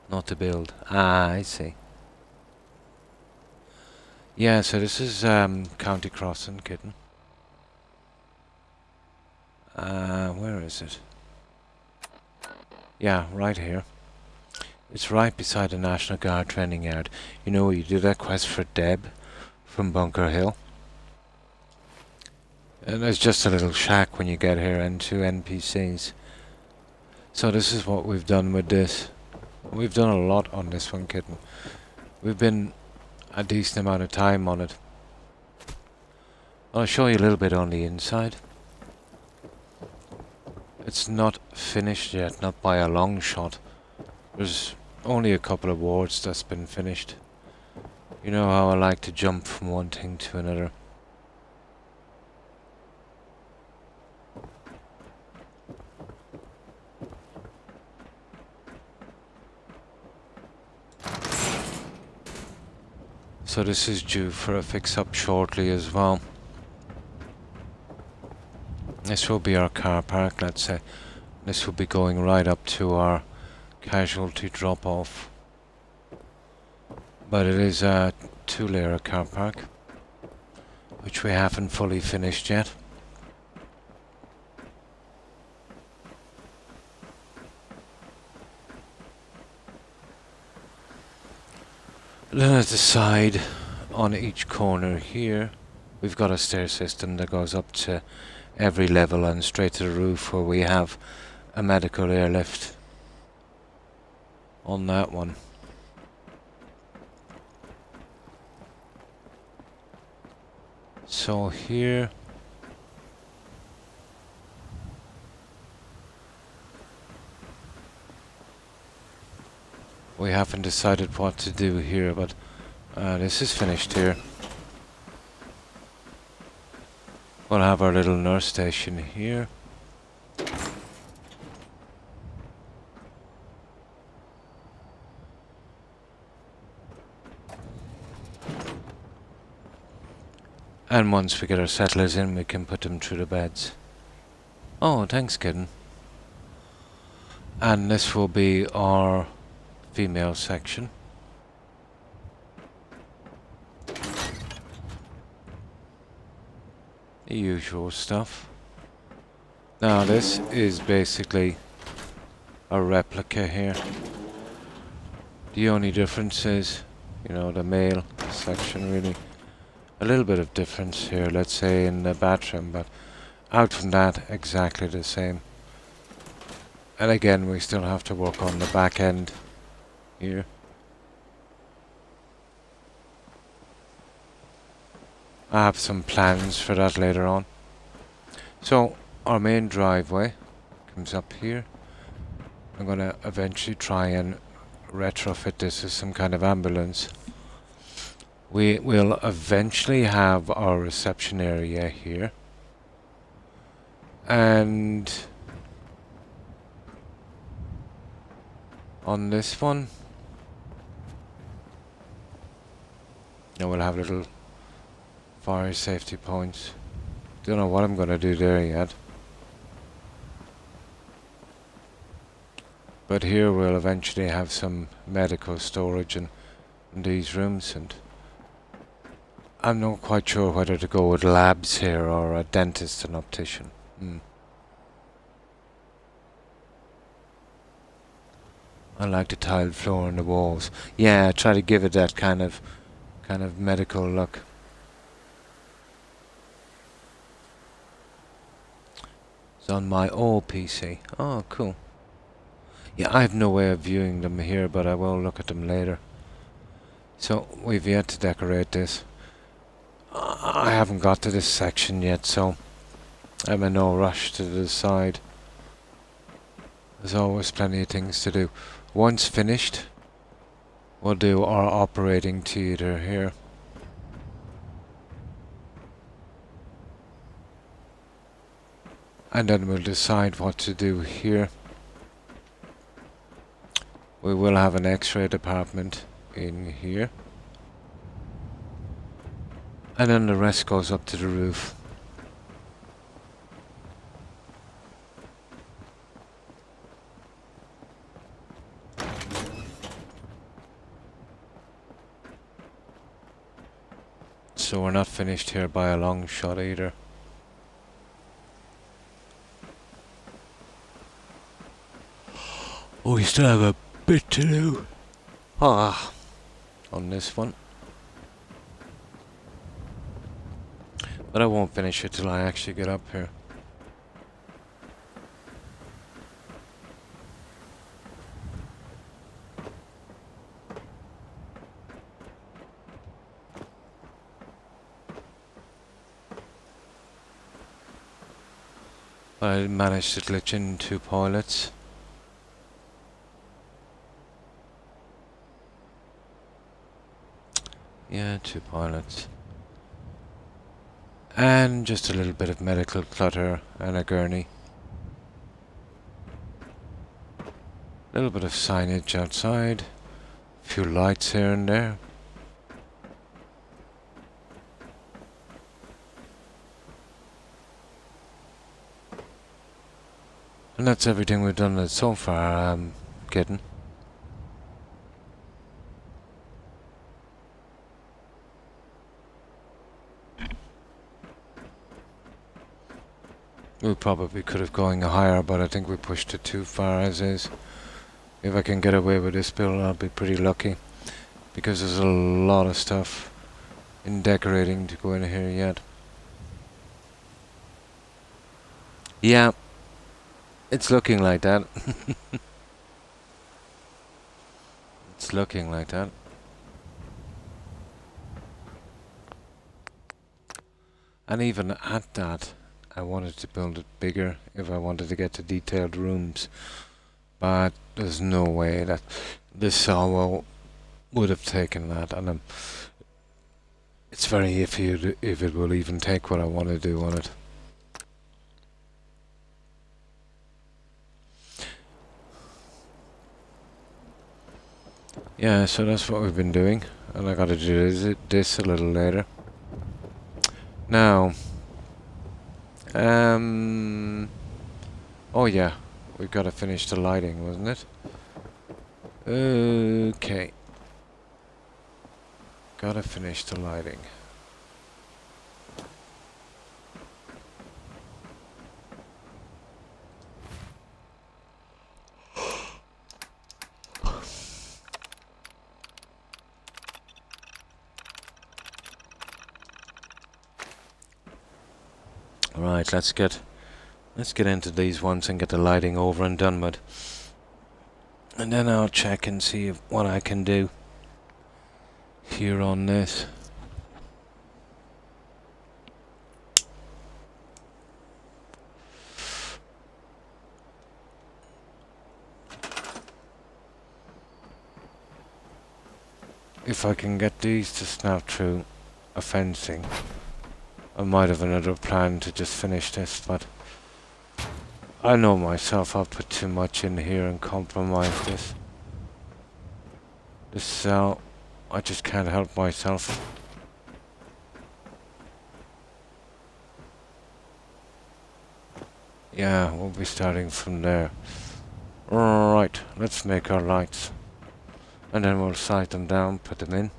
Not to build. I see. Yeah, so this is County Crossing, kitten. Where is it? Yeah, right here. It's right beside the National Guard training yard. You know where you do that quest for Deb from Bunker Hill? And there's just a little shack when you get here and two NPCs. So this is what we've done with this. We've done a lot on this one, kitten. We've been a decent amount of time on it. I'll show you a little bit on the inside. It's not finished yet, not by a long shot. There's only a couple of wards that's been finished. You know how I like to jump from one thing to another. So this is due for a fix-up shortly as well. This will be our car park, let's say. This will be going right up to our casualty drop-off. But it is a two-layer car park, which we haven't fully finished yet. Then at the side, on each corner here, we've got a stair system that goes up to every level and straight to the roof where we have a medical airlift on that one. So here we haven't decided what to do here, but this is finished here. We'll have our little nurse station here. And once we get our settlers in, we can put them through the beds. Oh, thanks, kitten. And this will be our female section. The usual stuff. Now this is basically a replica here. The only difference is, you know, the male section really. A little bit of difference here, let's say in the bathroom, but out from that, exactly the same. And again, we still have to work on the back end here. I have some plans for that later on. So, our main driveway comes up here. I'm gonna eventually try and retrofit this as some kind of ambulance. We will eventually have our reception area here. And on this one, now we'll have little fire safety points. Don't know what I'm gonna do there yet. But here we'll eventually have some medical storage in these rooms, and I'm not quite sure whether to go with labs here or a dentist and optician. I like the tiled floor and the walls. Yeah, try to give it that kind of medical look. It's on my old PC. Oh, cool. Yeah, I have no way of viewing them here, but I will look at them later. So, we've yet to decorate this. I haven't got to this section yet, so I'm in no rush to decide. There's always plenty of things to do. Once finished, we'll do our operating theatre here. And then we'll decide what to do here. We will have an X-ray department in here. And then the rest goes up to the roof. So we're not finished here by a long shot either. Oh, we still have a bit to do. On this one. But I won't finish it till I actually get up here. I managed to glitch in 2 pilots. Yeah, 2 pilots. And just a little bit of medical clutter and a gurney. A little bit of signage outside. A few lights here and there. And that's everything we've done so far, kitten. We probably could have gone higher, but I think we pushed it too far as is. If I can get away with this build, I'll be pretty lucky. Because there's a lot of stuff in decorating to go in here yet. Yeah, it's looking like that. It's looking like that. And even at that, I wanted to build it bigger if I wanted to get to detailed rooms. But there's no way that this saw would have taken that, and it's very iffy if it will even take what I want to do on it. Yeah, so that's what we've been doing, and I gotta do this a little later. Now, oh yeah, we've got to finish the lighting, wasn't it? Okay. Gotta finish the lighting. Right, let's get into these ones and get the lighting over and done with. And then I'll check and see what I can do here on this. if I can get these to snap through a fencing, I might have another plan to just finish this, but I know myself, I'll put too much in here and compromise this. This cell, I just can't help myself. Yeah, we'll be starting from there. Right, let's make our lights. And then we'll sight them down, put them in.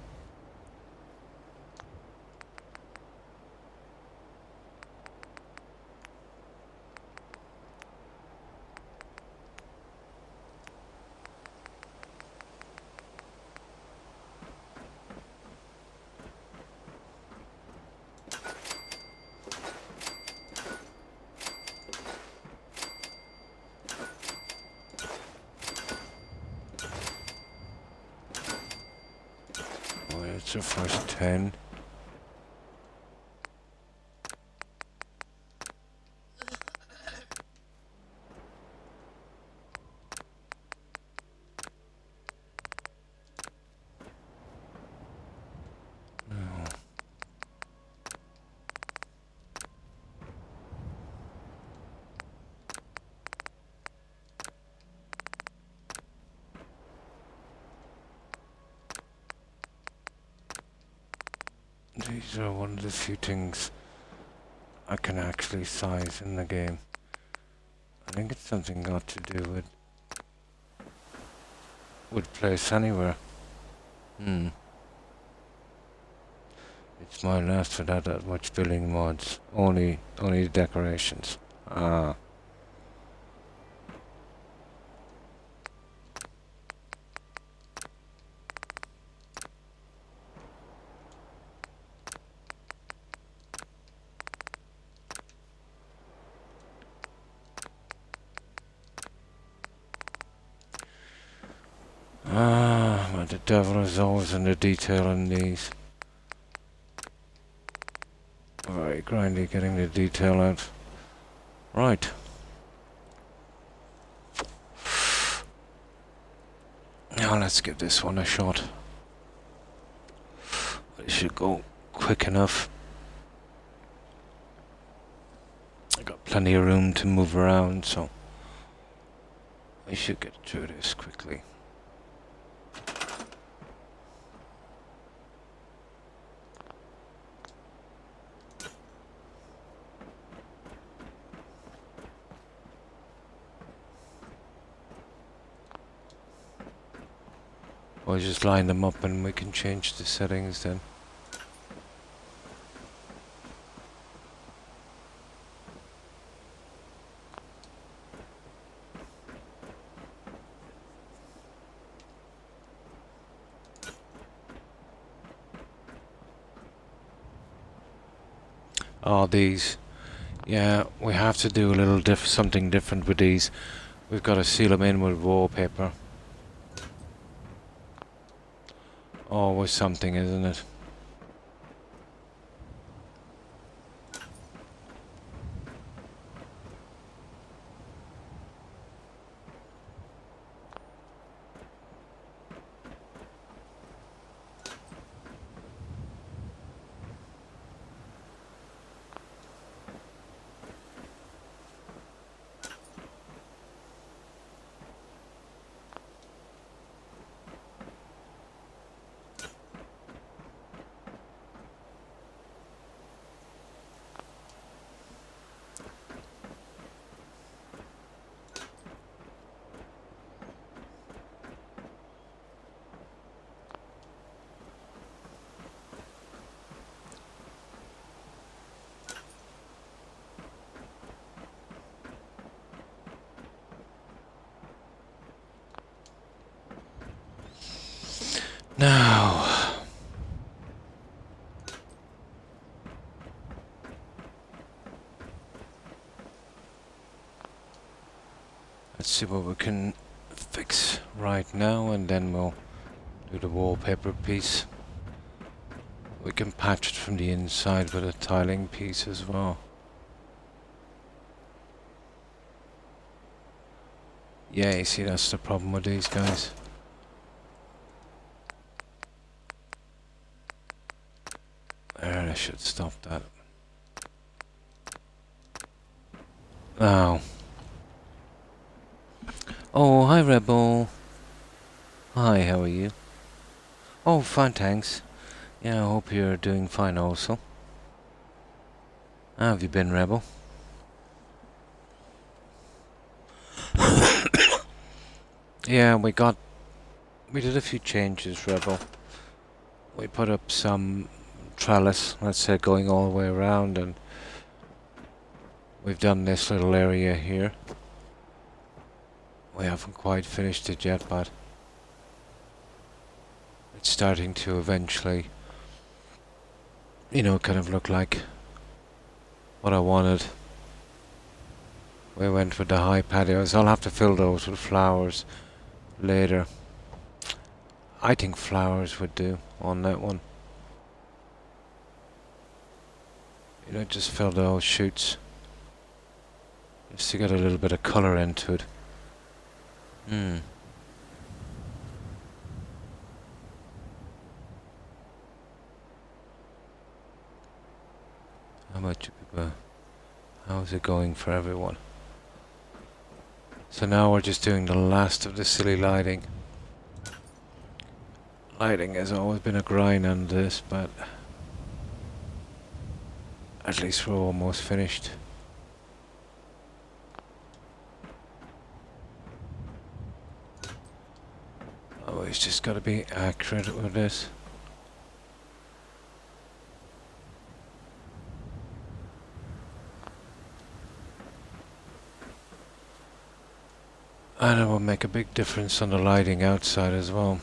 It's the first 10. These are one of the few things I can actually size in the game. I think it's something got to do with place anywhere. It's my last without that much building mods. Only decorations. Ah. But the devil is always in the detail in these. Very grindy getting the detail out. Right. Now let's give this one a shot. It should go quick enough. I got plenty of room to move around, so I should get through this quickly. Or just line them up and we can change the settings then. Oh, these. Yeah, we have to do a little something different with these. We've got to seal them in with wallpaper. Always something, isn't it? Now, let's see what we can fix right now, and then we'll do the wallpaper piece. We can patch it from the inside with a tiling piece as well. Yeah, you see, that's the problem with these guys. I should stop that. Now. Oh, hi Rebel. Hi, how are you? Oh, fine, thanks. Yeah, I hope you're doing fine also. How have you been, Rebel? Yeah, we did a few changes, Rebel. We put up some trellis, let's say, going all the way around, and we've done this little area here. We haven't quite finished it yet, but it's starting to eventually, you know, kind of look like what I wanted. We went with the high patios. I'll have to fill those with flowers later. I think flowers would do on that one. You know, just fill those shoots. Just to get a little bit of colour into it. How about you people? How's it going for everyone? So now we're just doing the last of the silly lighting. Lighting has always been a grind on this, but at least we're almost finished. Always just gotta be accurate with this. And it will make a big difference on the lighting outside as well.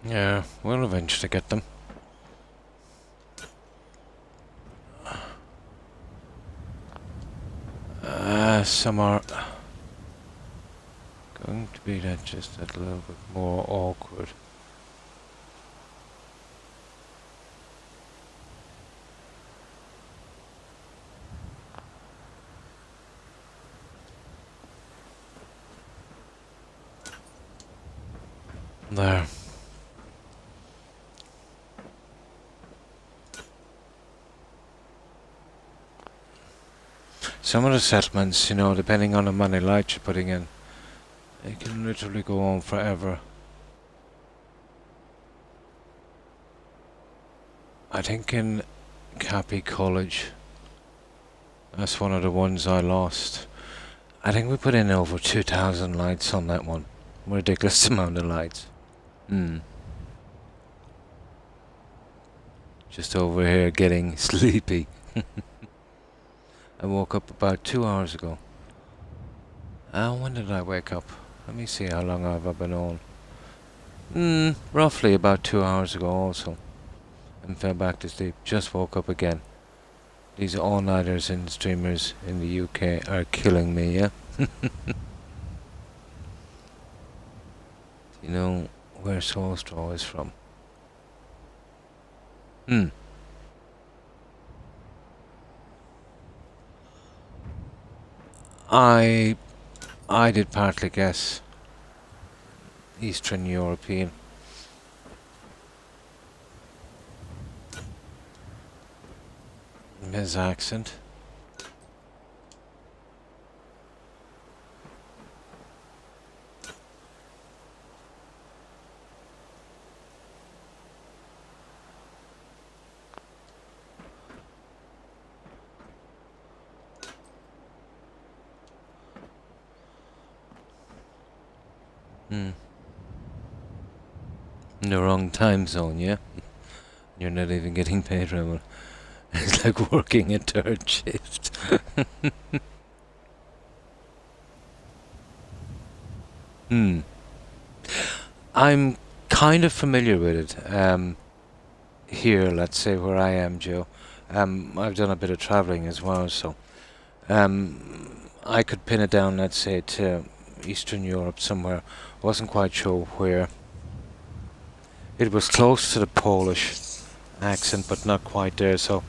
Yeah, we'll eventually get them. Some are going to be just a little bit more awkward. There. Some of the settlements, you know, depending on the many lights you're putting in, they can literally go on forever. I think in Cappy College, that's one of the ones I lost. I think we put in over 2,000 lights on that one. Ridiculous amount of lights. Just over here getting sleepy. I woke up about 2 hours ago. When did I wake up? Let me see how long I've been on. Roughly about 2 hours ago also. And fell back to sleep. Just woke up again. These all-nighters and streamers in the UK are killing me, yeah? You know where Soul Straw is from? I did partly guess Eastern European. His accent. In the wrong time zone, yeah? You're not even getting paid, Rebel. It's like working a third shift. I'm kind of familiar with it. Here, let's say where I am, Joe. I've done a bit of travelling as well, so I could pin it down, let's say, to Eastern Europe somewhere. Wasn't quite sure where. It was close to the Polish accent, but not quite there, so,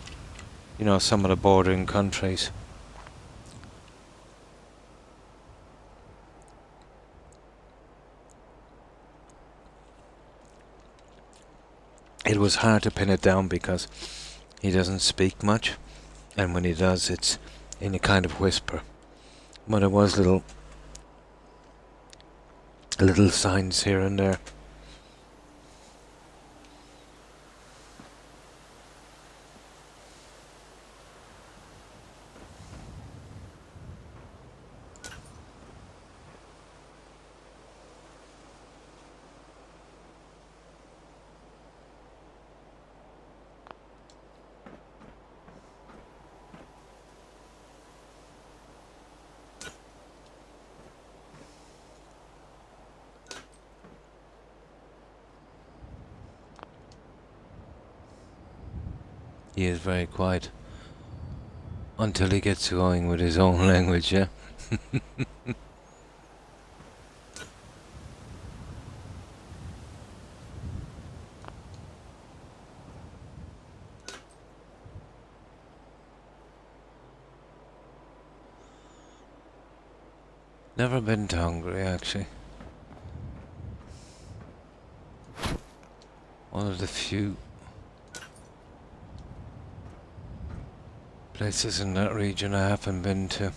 you know, some of the bordering countries. It was hard to pin it down because he doesn't speak much, and when he does, it's in a kind of whisper. But there was little signs here and there. He is very quiet. Until he gets going with his own language, yeah? Never been to Hungary, actually. One of the few places in that region I haven't been to.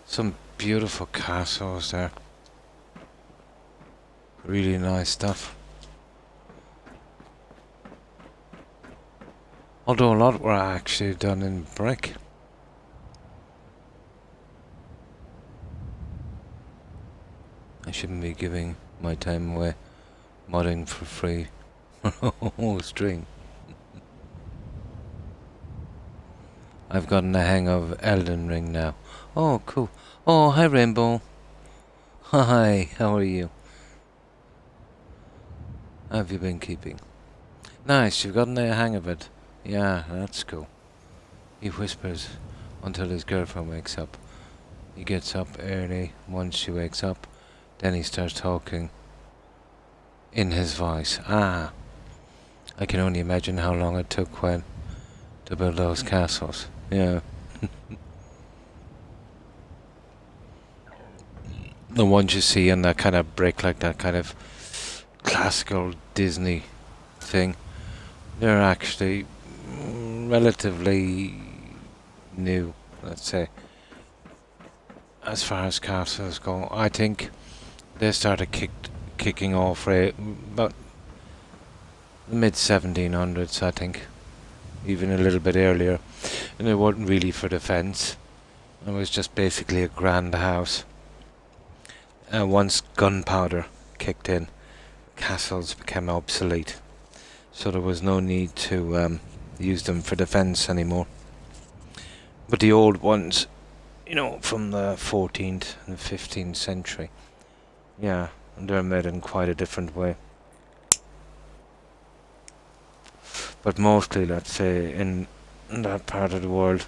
Some beautiful castles there. Really nice stuff. Although a lot were actually done in brick. I shouldn't be giving my time away modding for free for a whole stream. I've gotten the hang of Elden Ring now. Oh, cool. Oh, hi Rainbow. Hi, how are you? How have you been keeping? Nice, you've gotten the hang of it. Yeah, that's cool. He whispers until his girlfriend wakes up. He gets up early. Once she wakes up, then he starts talking in his voice. Ah, I can only imagine how long it took when to build those castles. Yeah. The ones you see in that kind of brick, like that kind of classical Disney thing, they're actually relatively new, let's say, as far as castles go. I think they started kicking off right about the mid 1700s, I think, even a little bit earlier, and it wasn't really for defence. It was just basically a grand house. Once gunpowder kicked in, castles became obsolete, so there was no need to use them for defence anymore. But the old ones, you know, from the 14th and 15th century, yeah, they're made in quite a different way. But mostly, let's say, in that part of the world,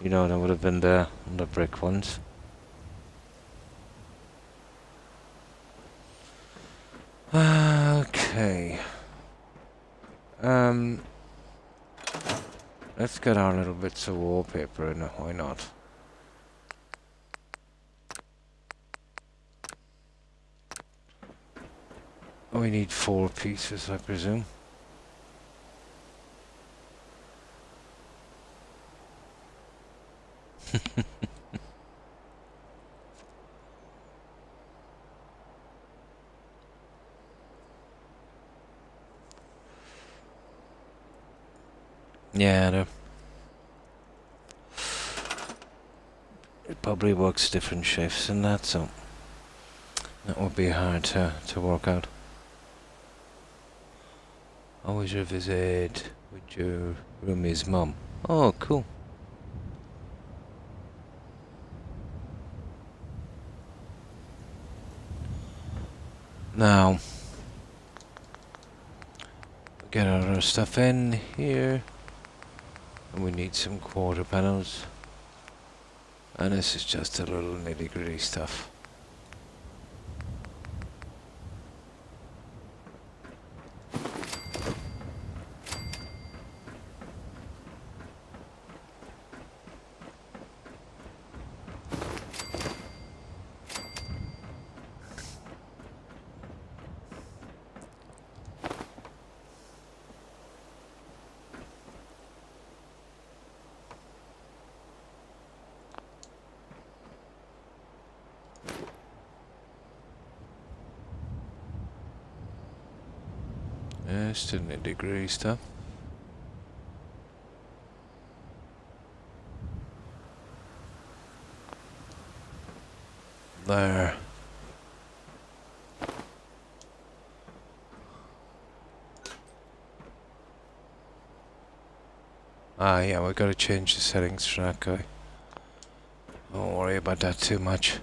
you know, there would have been the brick ones. Okay. Let's get our little bits of wallpaper in, why not? We need 4 pieces, I presume. Yeah, it probably works different shifts and that, so that would be hard to work out. How was your visit with your roomie's mum? Oh, cool. Now, get all our stuff in here. And we need some quarter panels. And this is just a little nitty-gritty stuff. Still nitty-gritty stuff. There. Ah, yeah, we gotta change the settings for that guy. Don't worry about that too much.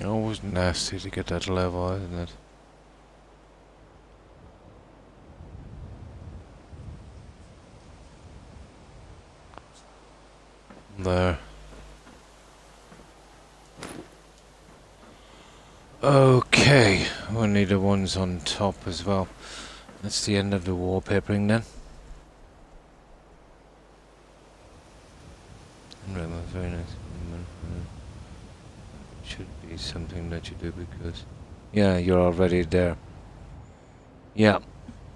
Always nasty to get that level, isn't it? There. Okay, we'll need the ones on top as well. That's the end of the wallpapering then. Very nice. Should be something that you do because... Yeah, you're already there. Yeah.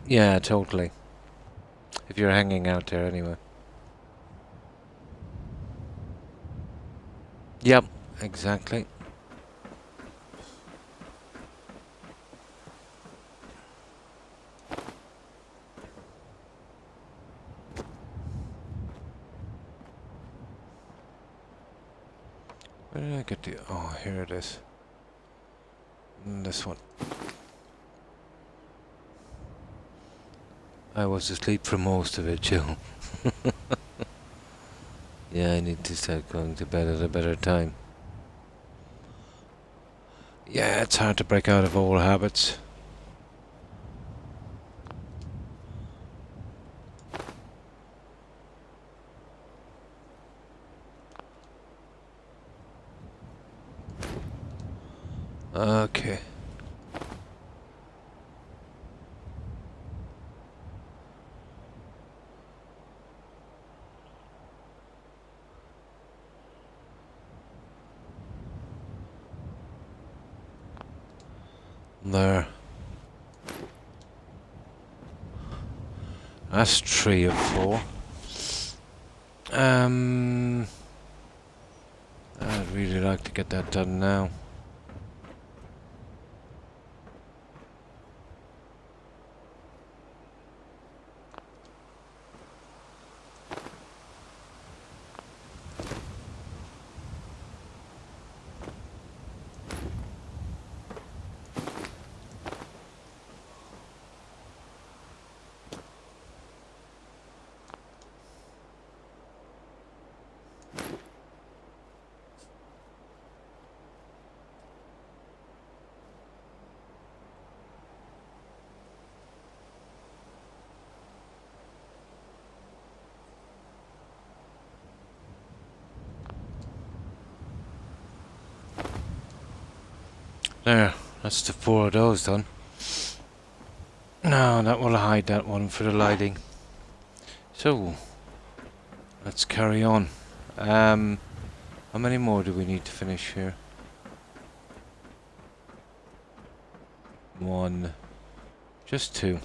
Yeah, totally. If you're hanging out there anyway. Yep, exactly. Where did I get the... Oh, here it is. This one. I was asleep for most of it, Joe. Yeah, I need to start going to bed at a better time. Yeah, it's hard to break out of old habits. Okay. There. That's 3 of 4. I'd really like to get that done now. There, that's the 4 of those done. Now that will hide that one for the lighting. So, let's carry on. How many more do we need to finish here? 1. Just 2.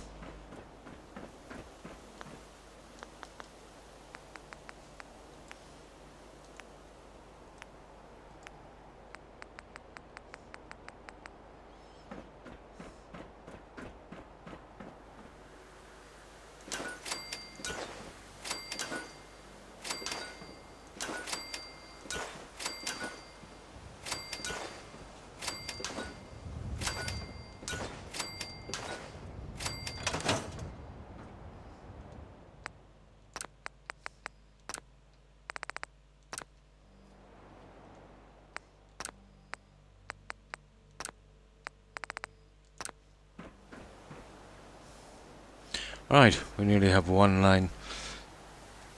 Right, we nearly have one line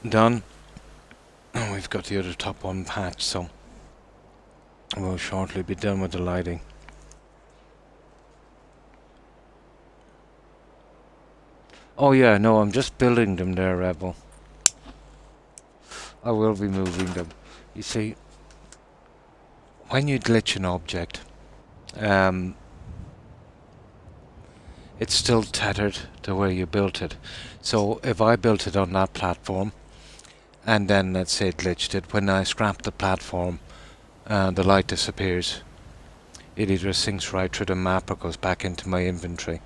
done. And we've got the other top one patched, so we'll shortly be done with the lighting. Oh yeah, no, I'm just building them there, Rebel. I will be moving them. You see, when you glitch an object, it's still tethered to where you built it. So if I built it on that platform, and then let's say it glitched it, when I scrap the platform, the light disappears. It either sinks right through the map or goes back into my inventory.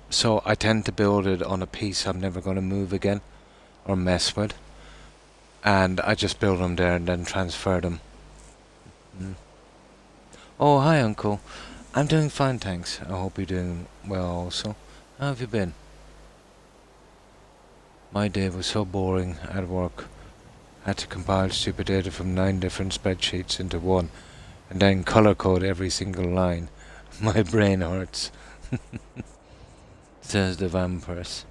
So I tend to build it on a piece I'm never going to move again or mess with, and I just build them there and then transfer them. Oh, hi, Uncle. I'm doing fine, thanks. I hope you're doing well also. How have you been? My day was so boring at work. I had to compile stupid data from 9 different spreadsheets into one, and then color code every single line. My brain hurts, says the vampires.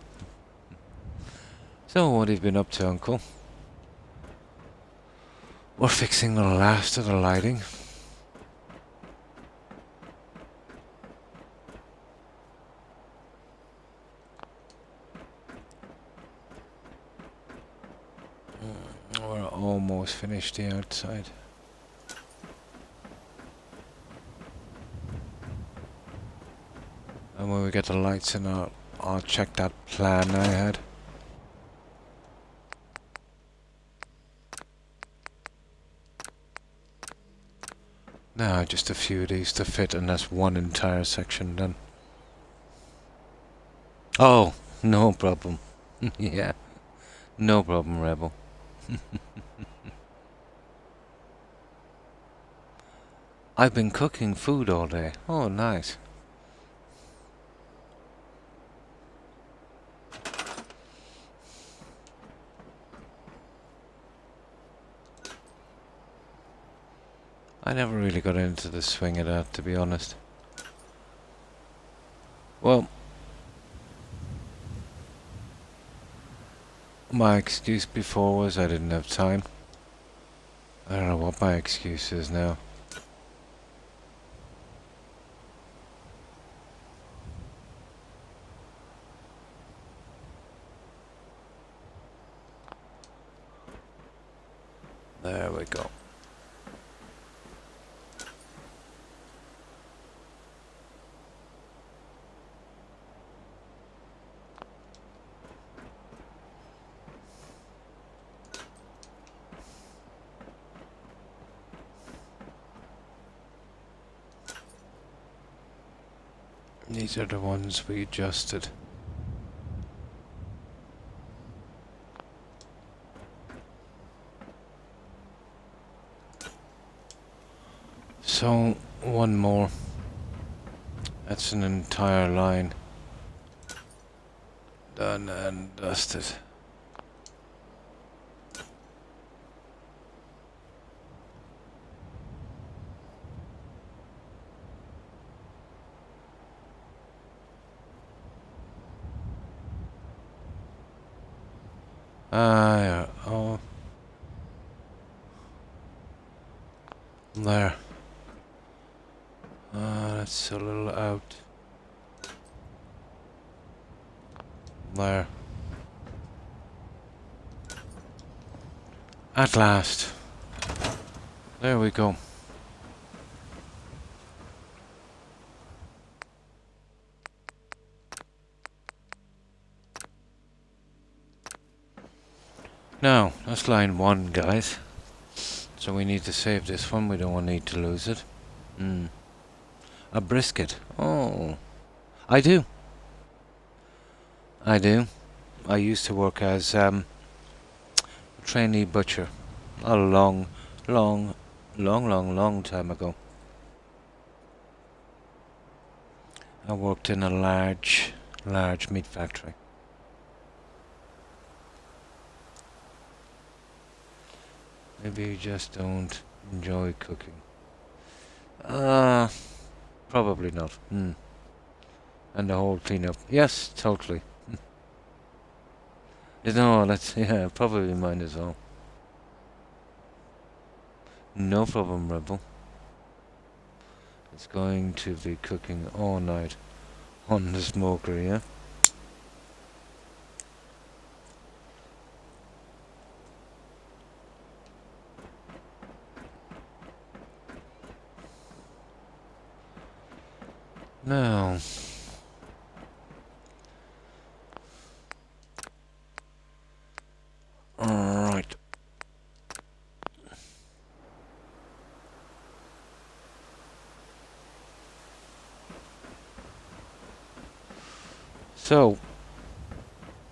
So, what have you been up to, Uncle? We're fixing the last of the lighting. We're almost finished the outside. And when we get the lights in, I'll check that plan I had. Now, just a few of these to fit, and that's one entire section done. Oh, no problem. Yeah, no problem, Rebel. I've been cooking food all day. Oh, nice. I never really got into the swing of that, to be honest. Well, my excuse before was I didn't have time. I don't know what my excuse is now. There we go. These are the ones we adjusted. So, one more. That's an entire line. Done and dusted. Yeah. Oh. There. That's a little out. There. At last. There we go. Now, that's line 1, guys. So we need to save this one. We don't need to lose it. A brisket. Oh. I do. I do. I used to work as a trainee butcher. A long time ago. I worked in a large meat factory. Maybe you just don't enjoy cooking. Probably not. And the whole cleanup. Yes, totally. No, that's, yeah, probably mine as well. No problem, Rebel. It's going to be cooking all night on the smoker, yeah? Now... Alright. So,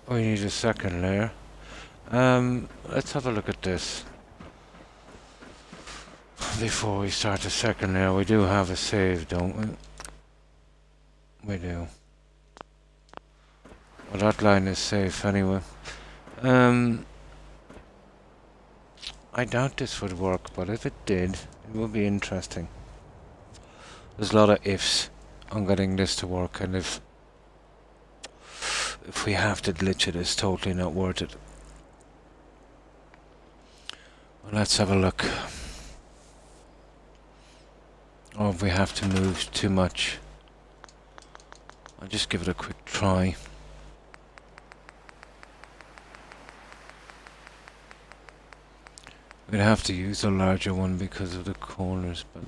we need a second layer. Let's have a look at this. Before we start the second layer, we do have a save, don't we? We do. Well, that line is safe anyway. I doubt this would work, but if it did, it would be interesting. There's a lot of ifs on getting this to work, and if we have to glitch it, it's totally not worth it. Well, let's have a look. Or if we have to move too much, I'll just give it a quick try. We'd have to use a larger one because of the corners, but...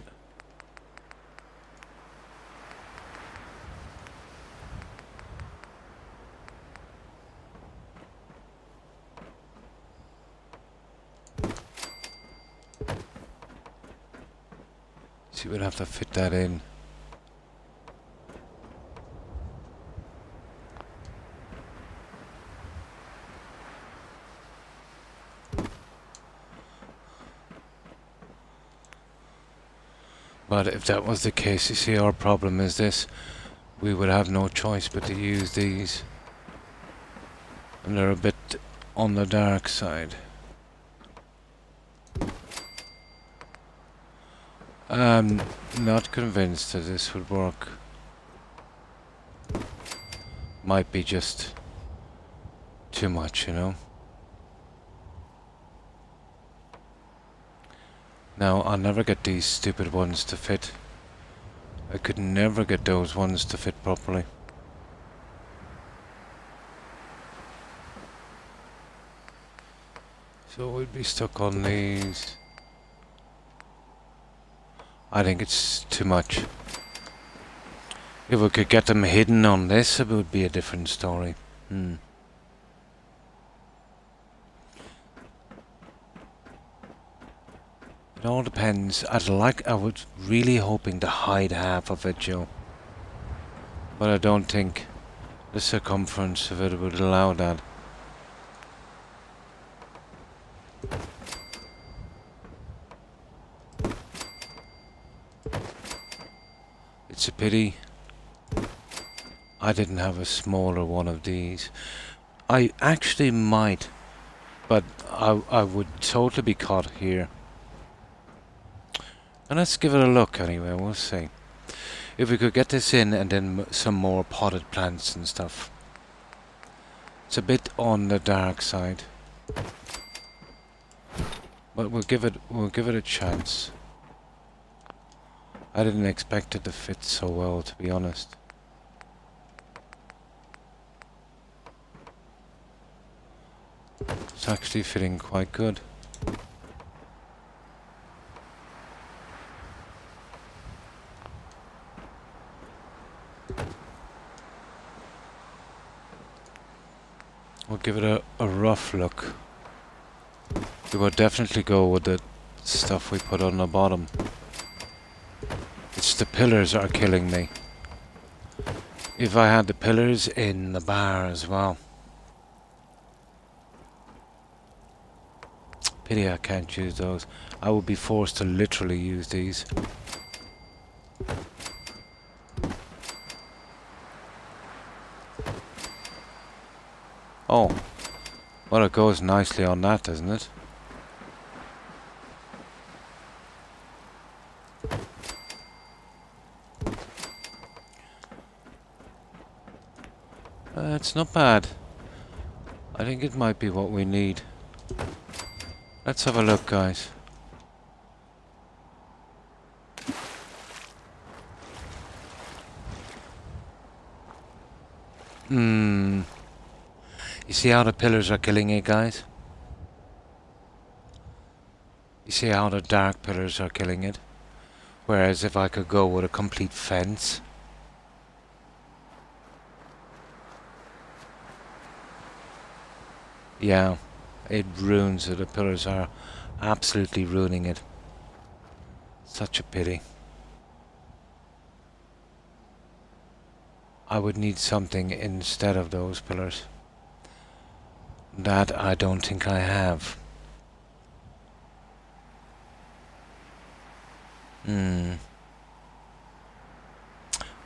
See, we'd have to fit that in. But if that was the case, you see, our problem is this. We would have no choice but to use these. And they're a bit on the dark side. I'm not convinced that this would work. Might be just too much, you know. Now, I'll never get these stupid ones to fit. I could never get those ones to fit properly. So we'd be stuck on these. I think it's too much. If we could get them hidden on this, it would be a different story. It all depends. I was really hoping to hide half of it, Joe. But I don't think the circumference of it would allow that. It's a pity I didn't have a smaller one of these. I actually might, but I would totally be caught here. And let's give it a look anyway, we'll see. If we could get this in and then some more potted plants and stuff. It's a bit on the dark side. But we'll give it a chance. I didn't expect it to fit so well, to be honest. It's actually fitting quite good. We'll give it a rough look. We will definitely go with the stuff we put on the bottom. It's the pillars are killing me. If I had the pillars in the bar as well. Pity I can't use those. I would be forced to literally use these. Oh, well, it goes nicely on that, doesn't it? It's not bad. I think it might be what we need. Let's have a look, guys. You see how the pillars are killing it, guys? You see how the dark pillars are killing it? Whereas if I could go with a complete fence... Yeah, it ruins it. The pillars are absolutely ruining it. Such a pity. I would need something instead of those pillars. That I don't think I have.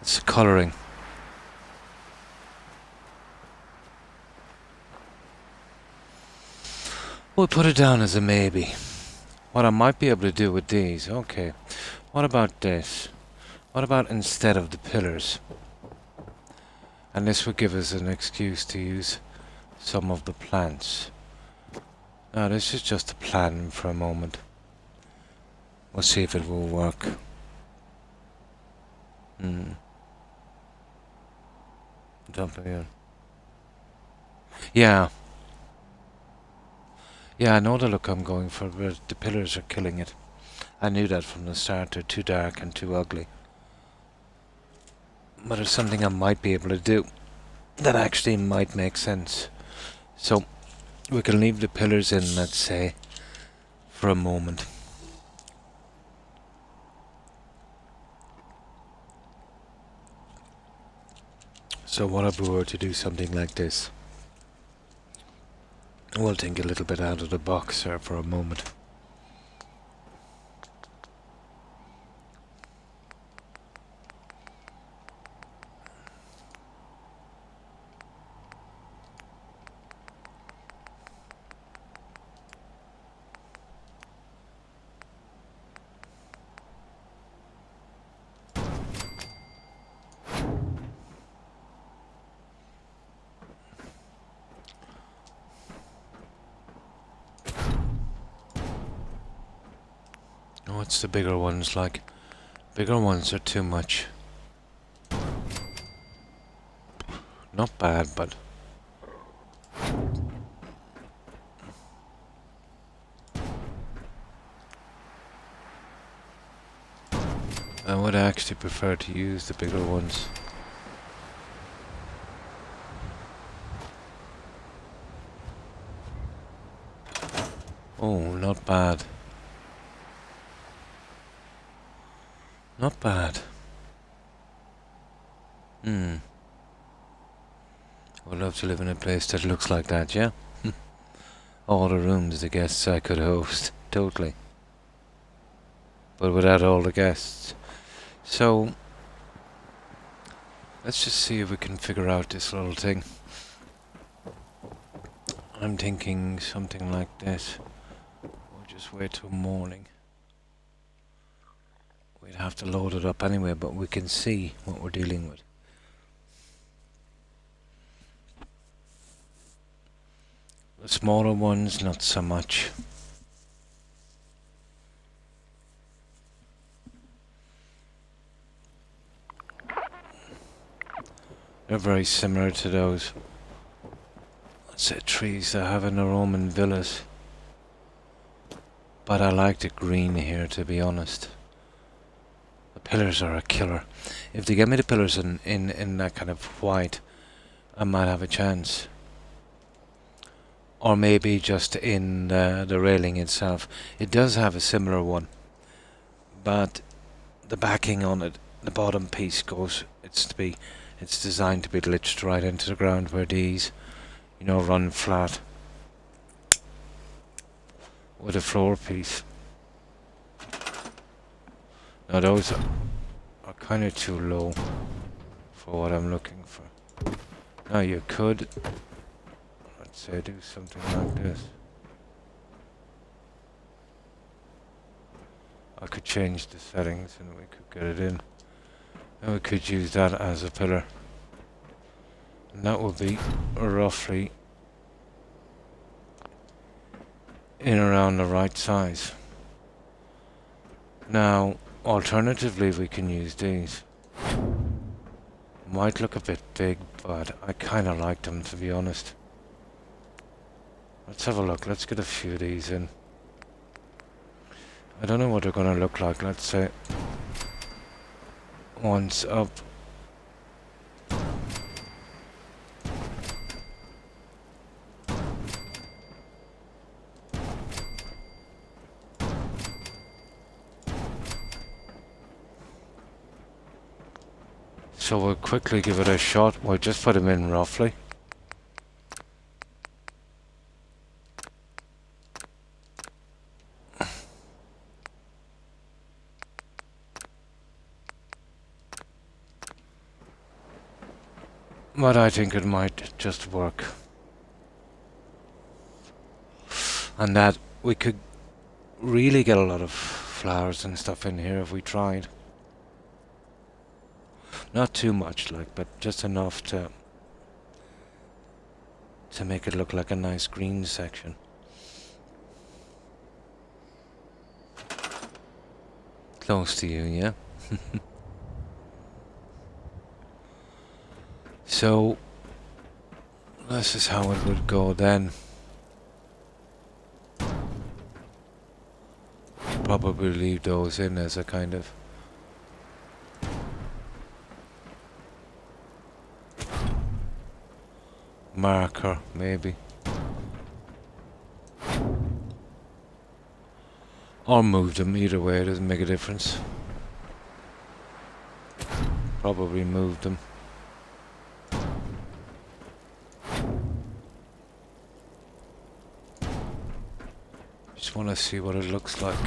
It's colouring. We'll put it down as a maybe. What I might be able to do with these, okay. What about this? What about instead of the pillars? And this would give us an excuse to use some of the plants. Now this is just a plan for a moment. We'll see if it will work. Dump it in. Yeah. Yeah, I know the look I'm going for, but the pillars are killing it. I knew that from the start. They're too dark and too ugly. But there's something I might be able to do that actually might make sense. So, we can leave the pillars in, let's say, for a moment. So what if we were to do something like this? We'll think a little bit out of the box here for a moment. Oh, it's the bigger ones, like. Bigger ones are too much. Not bad, but... I would actually prefer to use the bigger ones. Oh, not bad. Not bad. Would love to live in a place that looks like that, yeah? All the rooms, the guests I could host. Totally. But without all the guests. So, let's just see if we can figure out this little thing. I'm thinking something like this. We'll just wait till morning. We'd have to load it up anyway, but we can see what we're dealing with. The smaller ones, not so much. They're very similar to those, let's say, trees they have in the Roman villas. But I like the green here, to be honest. The pillars are a killer. If they get me the pillars in that kind of white, I might have a chance. Or maybe just in the railing itself. It does have a similar one, but the backing on it, the bottom piece goes, it's designed to be glitched right into the ground, where these, you know, run flat with a floor piece. Now those are kind of too low for what I'm looking for. Now you could, let's say, do something like this. I could change the settings and we could get it in. And we could use that as a pillar. And that will be roughly in around the right size. Now, alternatively, we can use these. Might look a bit big, but I kind of like them, to be honest. Let's have a look. Let's get a few of these in. I don't know what they're going to look like. Let's say one's up. So we'll quickly give it a shot. We'll just put them in roughly. But I think it might just work. And that we could really get a lot of flowers and stuff in here if we tried. Not too much, like, but just enough to make it look like a nice green section. Close to you, yeah? So, this is how it would go then. Probably leave those in as a kind of marker, maybe. Or move them, either way, it doesn't make a difference. Probably move them. Just want to see what it looks like.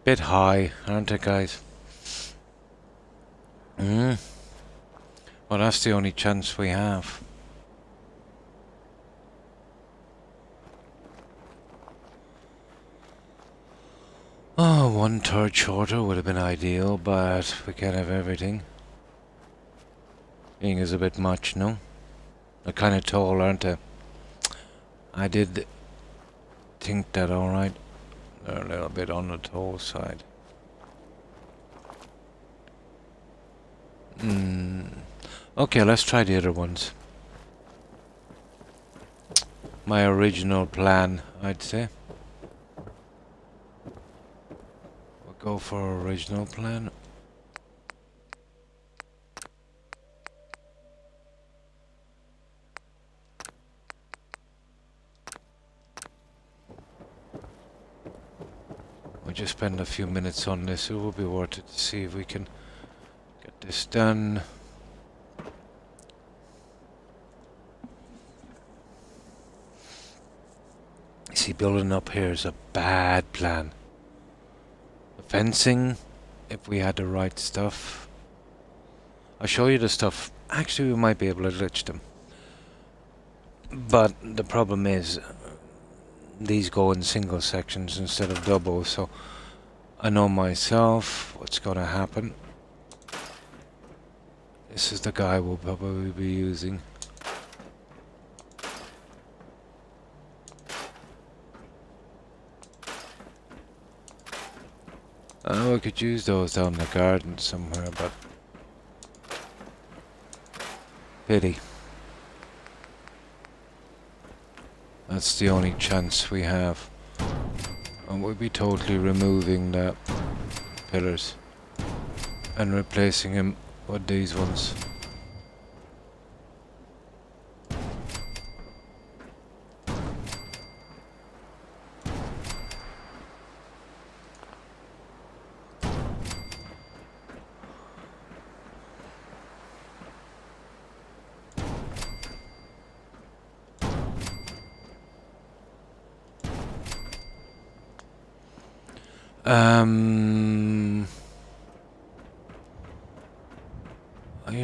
Bit high, aren't they, guys? Well, that's the only chance we have. Oh, 1/3 shorter would have been ideal, but we can't have everything. Being is a bit much, no? They're kind of tall, aren't they? I did think that, alright. They're a little bit on the tall side. Okay, let's try the other ones. My original plan, I'd say. We'll go for original plan. We'll just spend a few minutes on this. It will be worth it to see if we can get this done. See, building up here is a bad plan. The fencing, if we had the right stuff. I'll show you the stuff. Actually, we might be able to glitch them. But the problem is, these go in single sections instead of double, so I know myself what's going to happen. This is the guy we'll probably be using. I know I could use those down in the garden somewhere, but pity. That's the only chance we have. And we'll be totally removing the pillars and replacing them with these ones. You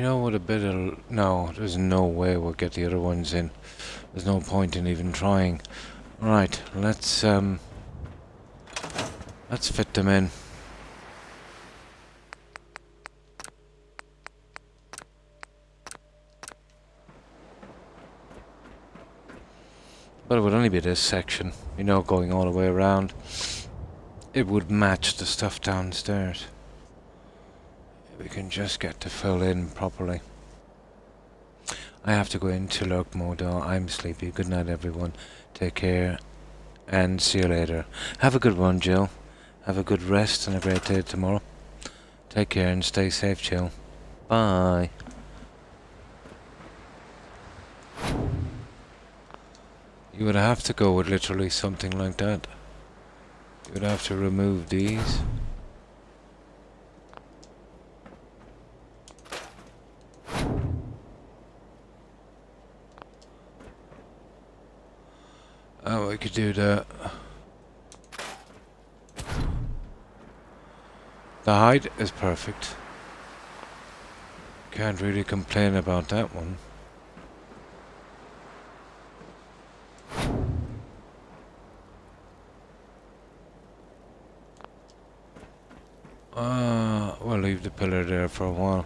know what, a bit of... No, there's no way we'll get the other ones in. There's no point in even trying. Right, let's fit them in. But it would only be this section, you know, going all the way around. It would match the stuff downstairs. We can just get to fill in properly. I have to go into lurk mode though. I'm sleepy. Good night, everyone. Take care, and see you later. Have a good one, Jill. Have a good rest and a great day tomorrow. Take care and stay safe, Jill. Bye. You would have to go with literally something like that. You would have to remove these. Oh, we could do that. The height is perfect. Can't really complain about that one. We'll leave the pillar there for a while.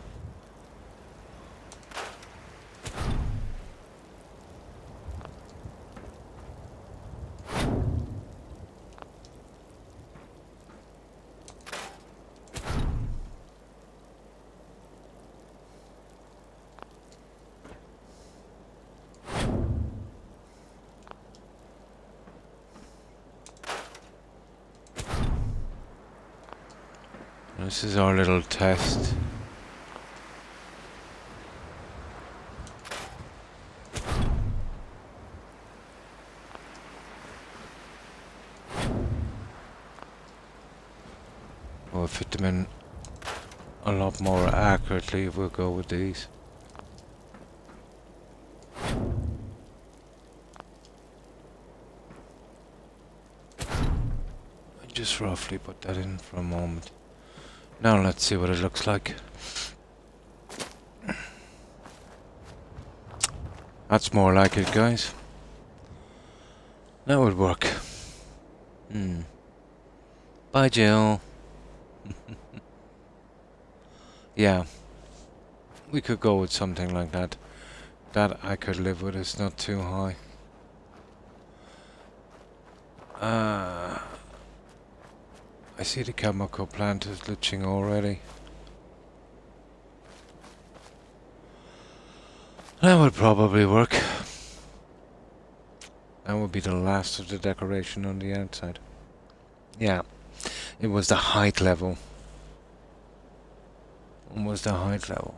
This is our little test. We'll fit them in a lot more accurately if we'll go with these. Just roughly put that in for a moment. Now let's see what it looks like. That's more like it, guys. That would work. Bye, Jill. Yeah. We could go with something like that. That I could live with. It's not too high. I see the chemical plant is glitching already. That would probably work. That would be the last of the decoration on the outside. Yeah, it was the height level. It was the height level.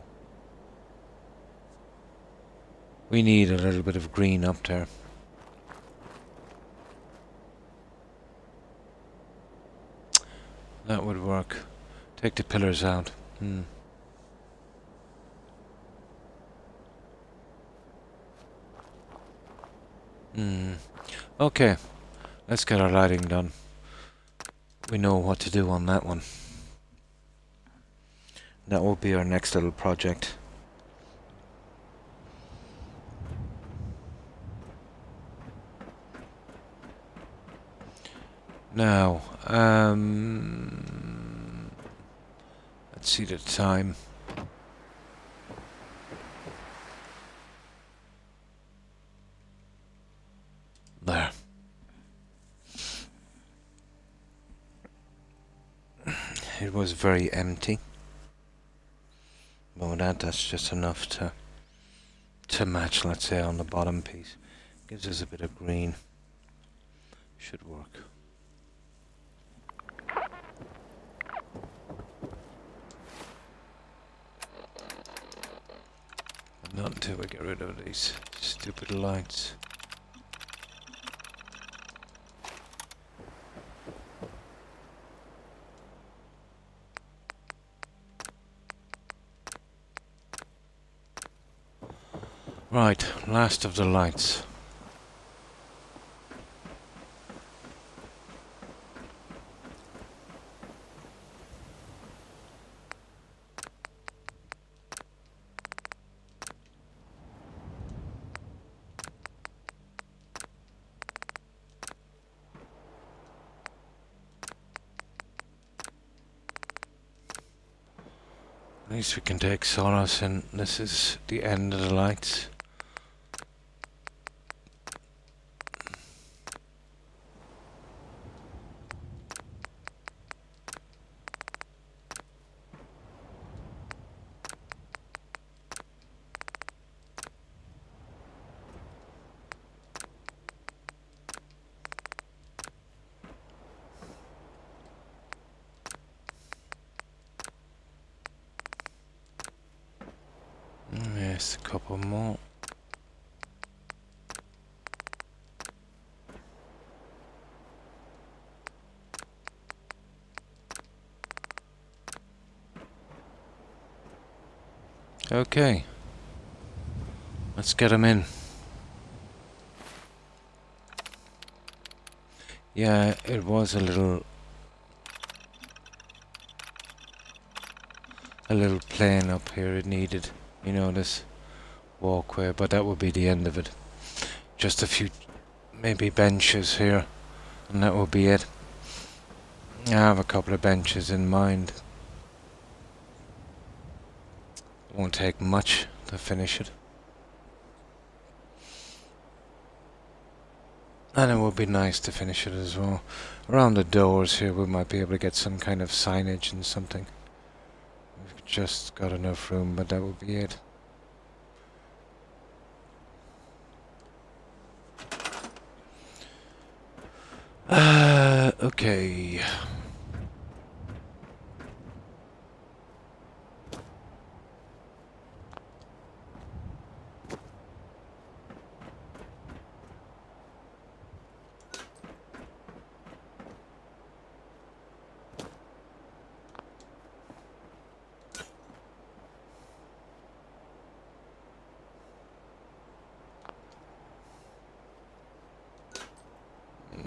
We need a little bit of green up there. That would work. Take the pillars out. Okay. Let's get our lighting done. We know what to do on that one. That will be our next little project. Now, let's see the time. There. It was very empty. But with that's just enough to match, let's say, on the bottom piece. Gives us a bit of green. Should work. But not until we get rid of these stupid lights. Right, last of the lights. At least we can take solace in this is the end of the lights. Yes, a couple more. Okay. Let's get them in. Yeah, it was a little plane up here. It needed, you know, this walkway, but that would be the end of it. Just a few, maybe benches here, and that will be it. I have a couple of benches in mind. Won't take much to finish it. And it would be nice to finish it as well. Around the doors here we might be able to get some kind of signage and something. We've just got enough room, but that would be it. Okay.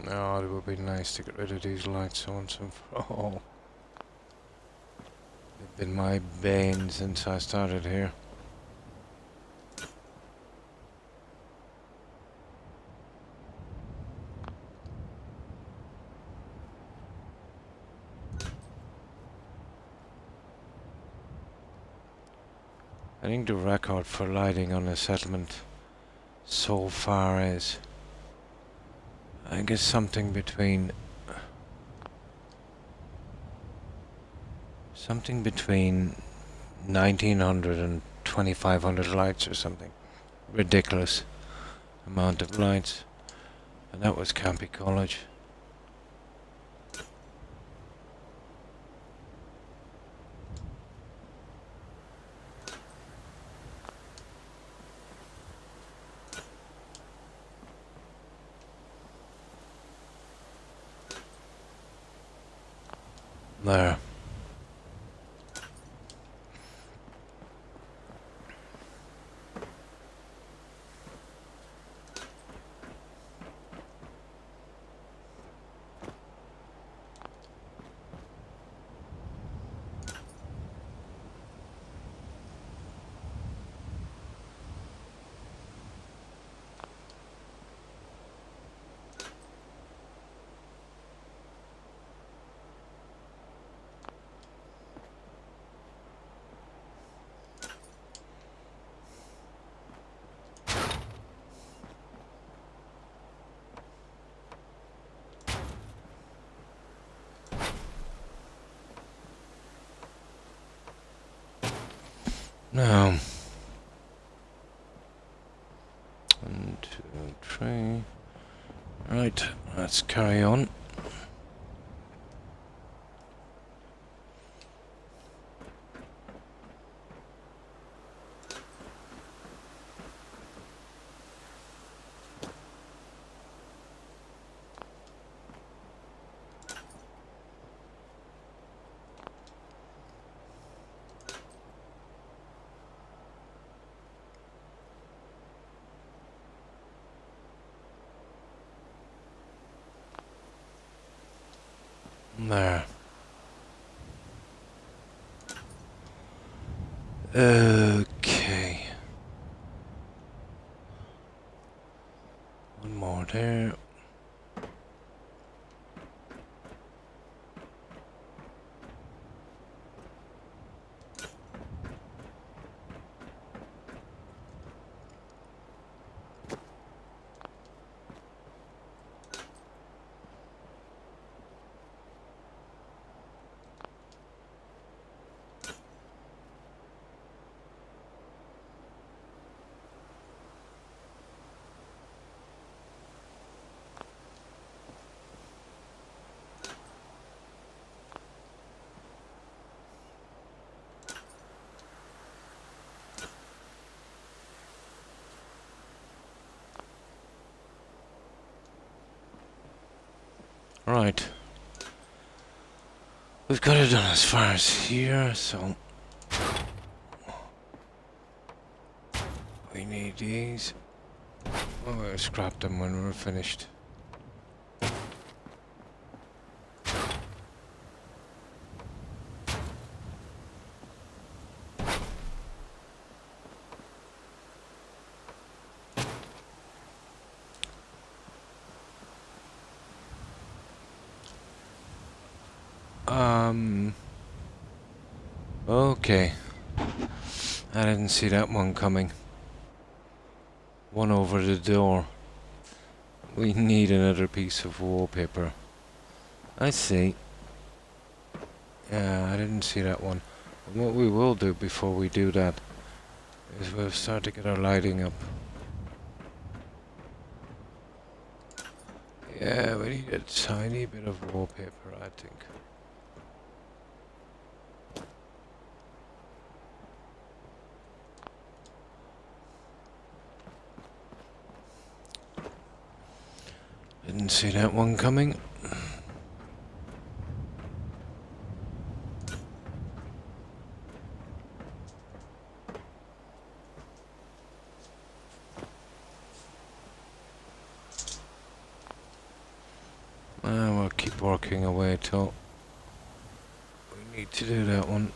No, it would be nice to get rid of these lights once and for all. They've been my bane since I started here. I think the record for lighting on a settlement so far is, I think it's something between 1900 and 2500 lights or something. Ridiculous amount of lights. And that was Campy College. There. Now, 1, 2, 3. Right, let's carry on. There. Okay. One more there. Alright. We've got it done as far as here, so... We need these. Oh, we'll scrap them when we're finished. Okay. I didn't see that one coming. One over the door. We need another piece of wallpaper. I see. Yeah, I didn't see that one. And what we will do before we do that is we'll start to get our lighting up. Yeah, we need a tiny bit of wallpaper, I think. Didn't see that one coming. We'll keep working away till we need to do that one.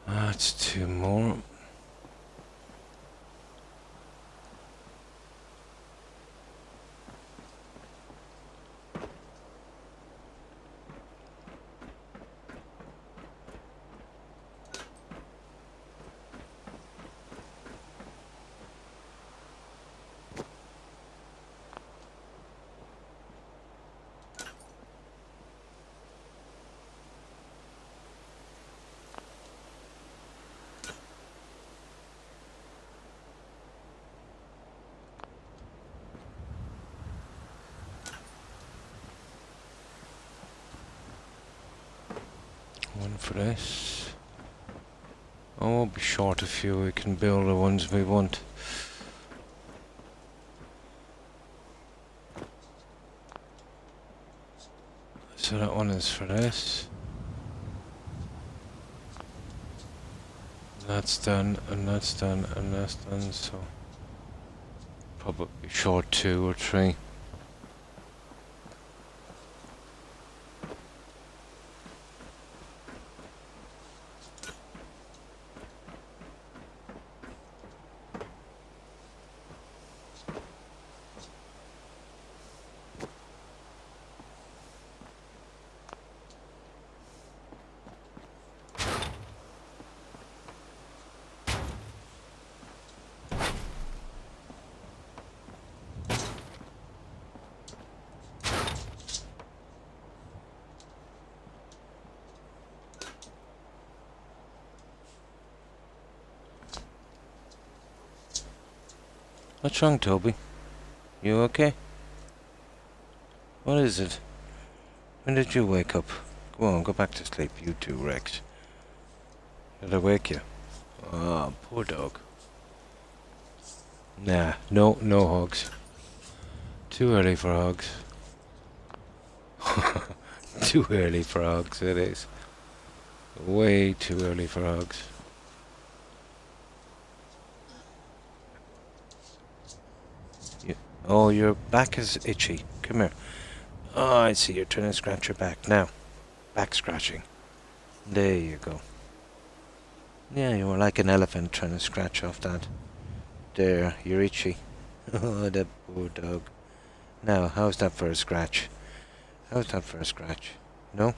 That's two more. One for this. Oh, we'll be short a few. We can build the ones we want. So that one is for this. That's done, and that's done, and that's done, so... Probably short 2 or 3. What's wrong, Toby? You okay? What is it? When did you wake up? Go on, go back to sleep, you two, Rex. Did I wake you? Ah, poor dog. Nah, no hugs. Too early for hugs. Too early for hugs, it is. Way too early for hugs. Oh, your back is itchy. Come here. Oh, I see you're trying to scratch your back. Now, back scratching. There you go. Yeah, you were like an elephant trying to scratch off that. There, you're itchy. Oh, that poor dog. Now, how's that for a scratch? How's that for a scratch? No?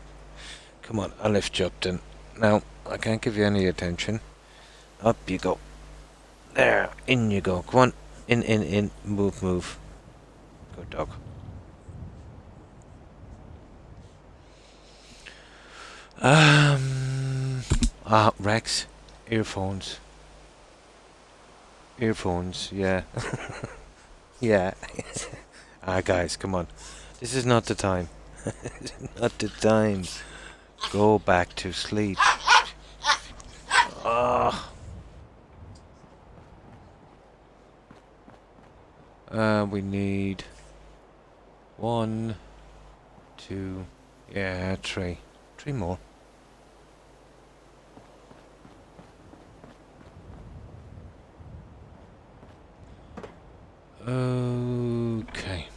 Come on, I'll lift you up then. Now, I can't give you any attention. Up you go. There, in you go. Come on. In. Move. Good dog. Rex. Earphones. Earphones, yeah. Yeah. Guys, come on. This is not the time. Not the time. Go back to sleep. Oh. We need 1, 2, yeah, 3. 3 more. Okay.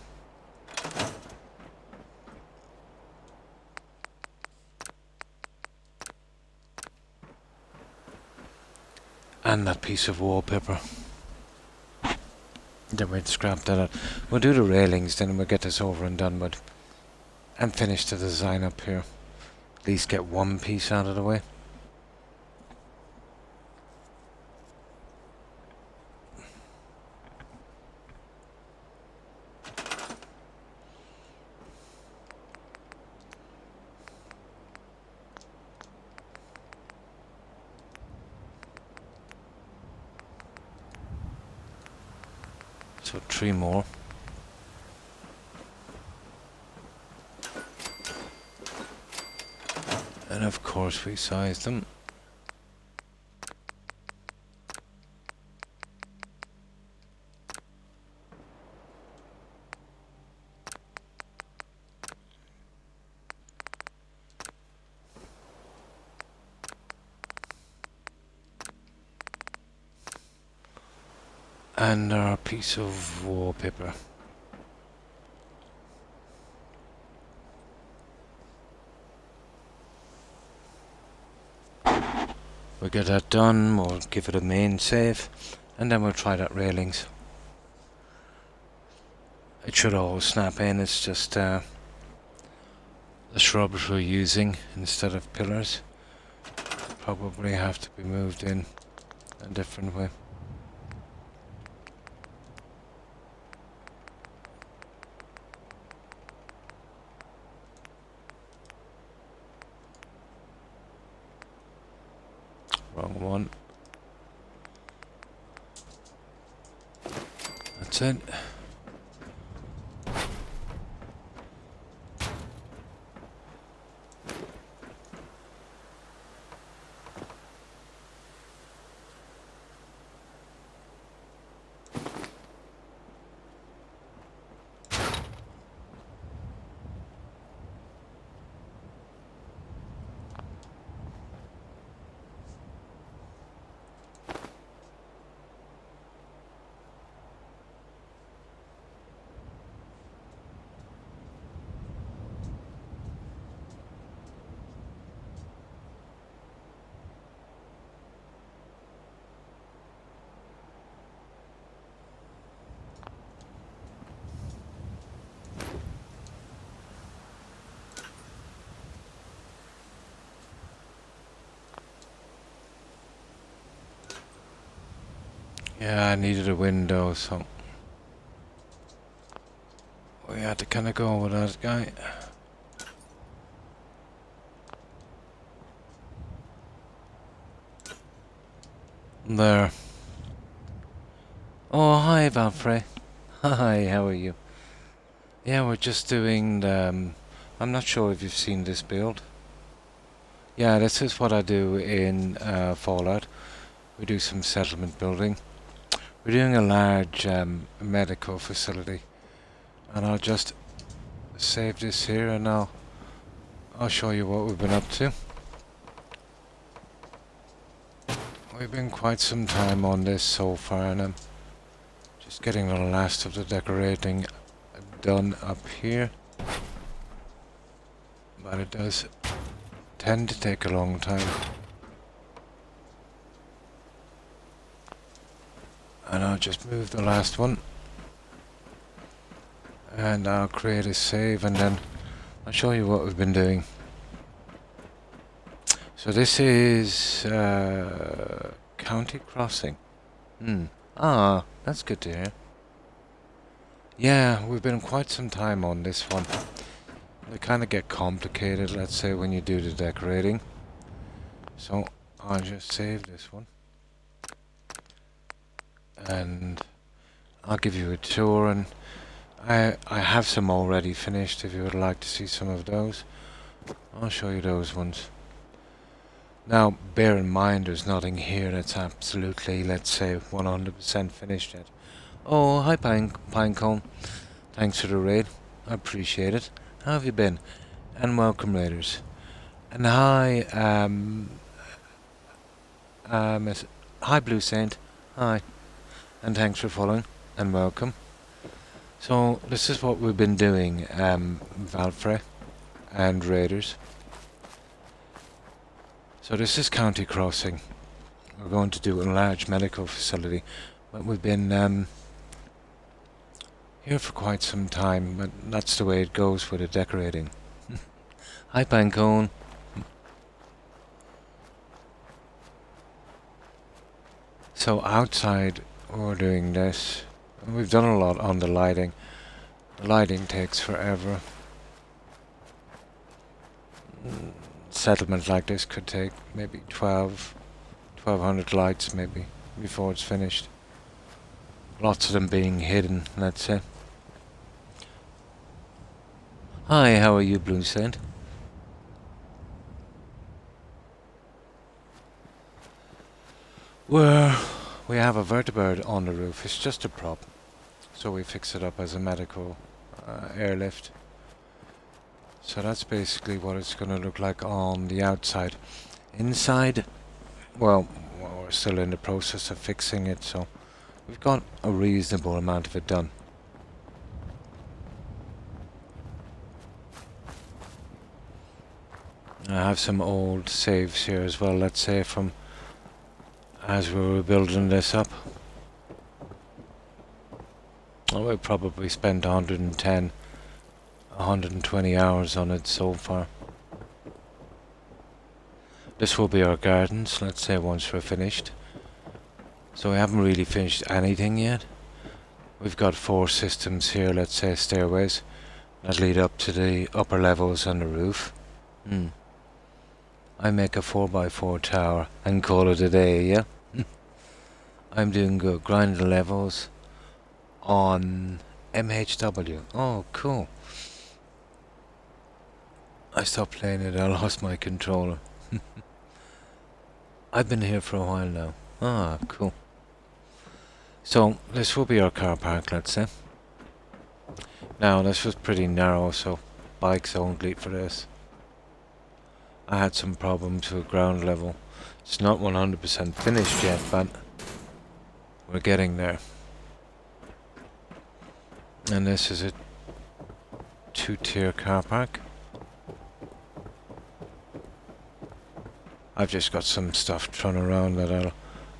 And that piece of wallpaper. Then we'd scrap that out. We'll do the railings, then we'll get this over and done with. And finish the design up here. At least get one piece out of the way. So 3 more. And of course we size them. And our piece of wallpaper. We'll get that done, we'll give it a main save, and then we'll try that railings. It should all snap in, it's just the shrubs we're using instead of pillars. Probably have to be moved in a different way. Wrong one. That's it. Yeah, I needed a window, so we had to kind of go with that guy. There. Oh, hi, Valfrey. Hi, how are you? Yeah, we're just doing the... I'm not sure if you've seen this build. Yeah, this is what I do in Fallout. We do some settlement building. We're doing a large medical facility. And I'll just save this here and I'll show you what we've been up to. We've been quite some time on this so far, and I'm just getting the last of the decorating done up here. But it does tend to take a long time. And I'll just move the last one. And I'll create a save and then I'll show you what we've been doing. So this is County Crossing. Ah, that's good to hear. Yeah, we've been quite some time on this one. They kind of get complicated, let's say, when you do the decorating. So I'll just save this one. And I'll give you a tour, and I have some already finished if you would like to see some of those. I'll show you those ones. Now, bear in mind there's nothing here that's absolutely, let's say, 100% finished yet. Oh, hi Pinecone. Thanks for the raid. I appreciate it. How have you been? And welcome, raiders. And hi, hi Blue Saint. Hi. And thanks for following. And welcome. So, this is what we've been doing, Valfrey and raiders. So this is County Crossing. We're going to do a large medical facility, but we've been here for quite some time, but that's the way it goes with the decorating. Hi Pancone. So outside we're doing this. We've done a lot on the lighting. The lighting takes forever. Settlement like this could take maybe 1200 lights maybe before it's finished. Lots of them being hidden, let's say. Hi, how are you, Blue Saint? We have a vertibird on the roof. It's just a prop, so we fix it up as a medical airlift. So that's basically what it's going to look like on the outside. Inside, well, we're still in the process of fixing it, so we've got a reasonable amount of it done. I have some old saves here as well, let's say, from as we were building this up. Oh, we probably spent 110, 120 hours on it so far. This will be our gardens, let's say, once we're finished. So we haven't really finished anything yet. We've got 4 systems here, let's say, stairways that lead up to the upper levels on the roof. I make a 4x4 tower and call it a day, yeah? I'm doing good. Grind the levels on MHW. Oh, cool. I stopped playing it, I lost my controller. I've been here for a while now. Ah, cool. So, this will be our car park, let's say. Now, this was pretty narrow, so bikes only for this. I had some problems with ground level. It's not 100% finished yet, but we're getting there. And this is a 2-tier car park. I've just got some stuff thrown around that I'll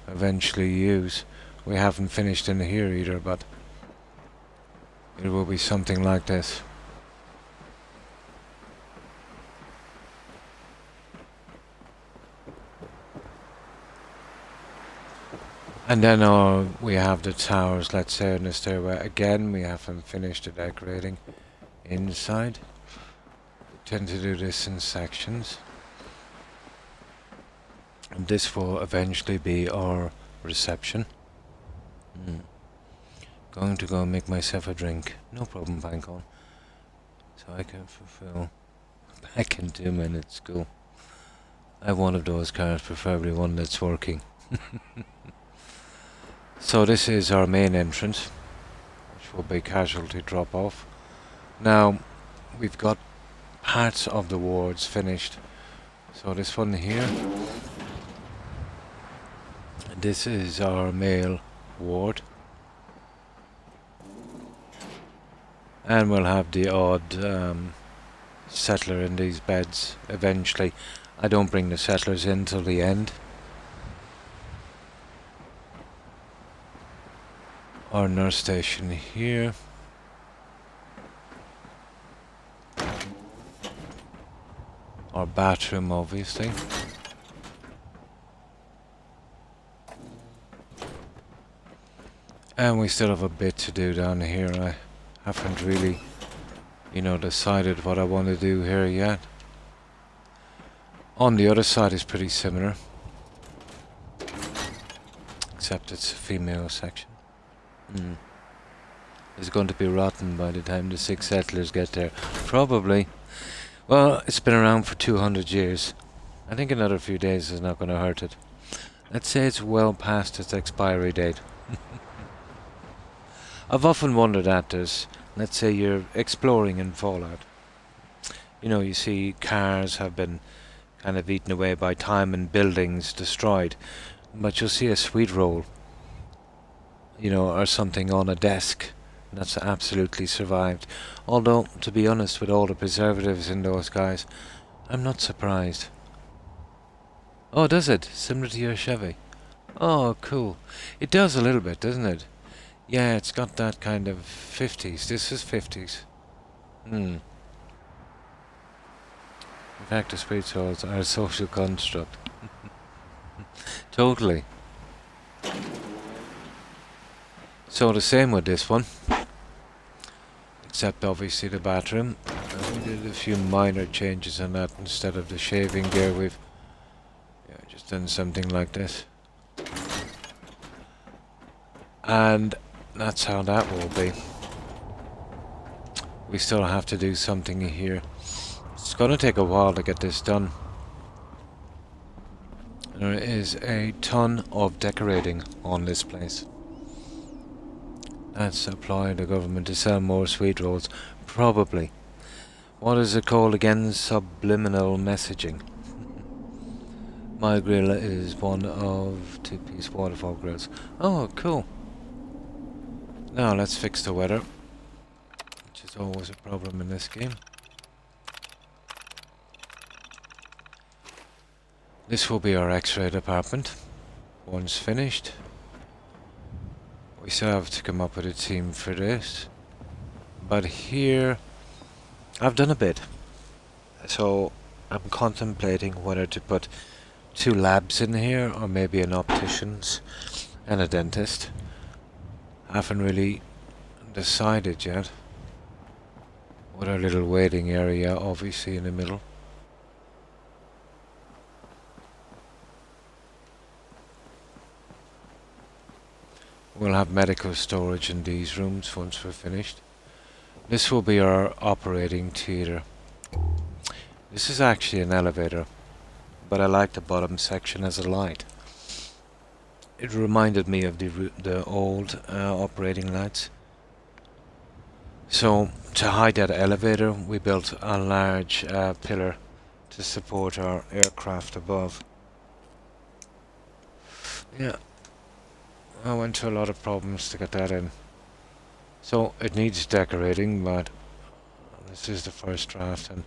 eventually use. We haven't finished in here either, but it will be something like this. And then we have the towers, let's say, in the stairway. Again, we haven't finished the decorating inside. We tend to do this in sections. And this will eventually be our reception. Going to go make myself a drink. No problem, Pancone. So I can fulfill back in 2 minutes. Cool. I have one of those cars, preferably one that's working. So this is our main entrance, which will be casualty drop off. Now, we've got parts of the wards finished. So this one here, this is our male ward. And we'll have the odd settler in these beds eventually. I don't bring the settlers in till the end. Our nurse station here. Our bathroom, obviously. And we still have a bit to do down here. Haven't really, decided what I want to do here yet. On the other side is pretty similar, except it's a female section. It's going to be rotten by the time the 6 settlers get there. Probably. Well, it's been around for 200 years. I think another few days is not going to hurt it. Let's say it's well past its expiry date. I've often wondered at this. Let's say you're exploring in Fallout. You see cars have been kind of eaten away by time and buildings destroyed. But you'll see a sweet roll, or something on a desk that's absolutely survived. Although, to be honest, with all the preservatives in those guys, I'm not surprised. Oh, does it? Similar to your Chevy? Oh, cool. It does a little bit, doesn't it? Yeah, it's got that kind of 50s. This is 50s. In fact, the street souls are a social construct. Totally. So the same with this one. Except obviously the bathroom. We did a few minor changes on that. Instead of the shaving gear, we've just done something like this. And that's how that will be. We still have to do something here. It's going to take a while to get this done. There is a ton of decorating on this place. That's applying the government to sell more sweet rolls. Probably. What is it called again? Subliminal messaging. My grill is one of 2-piece waterfall grills. Oh, cool. Now let's fix the weather, which is always a problem in this game. This will be our X-ray department. Once finished. We still have to come up with a team for this. But here, I've done a bit. So, I'm contemplating whether to put 2 labs in here, or maybe an optician's and a dentist. I haven't really decided yet. With our little waiting area, obviously, in the middle. We'll have medical storage in these rooms once we're finished. This will be our operating theatre. This is actually an elevator, but I like the bottom section as a light. It reminded me of the old operating lights. So, to hide that elevator, we built a large pillar to support our aircraft above. Yeah. I went to a lot of problems to get that in. So it needs decorating, but this is the first draft and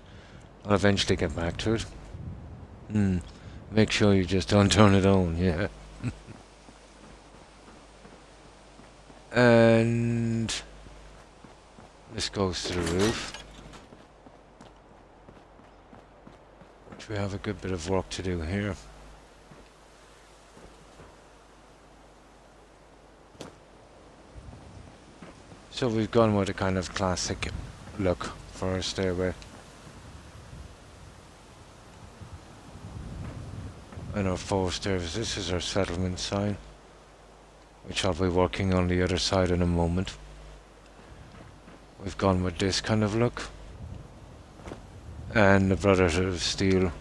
I'll eventually get back to it. Make sure you just don't turn it on, yeah. And this goes to the roof, which we have a good bit of work to do here. So we've gone with a kind of classic look for our stairway. And our 4 stairs. This is our settlement sign, which I'll be working on the other side in a moment. We've gone with this kind of look. And the Brothers of Steel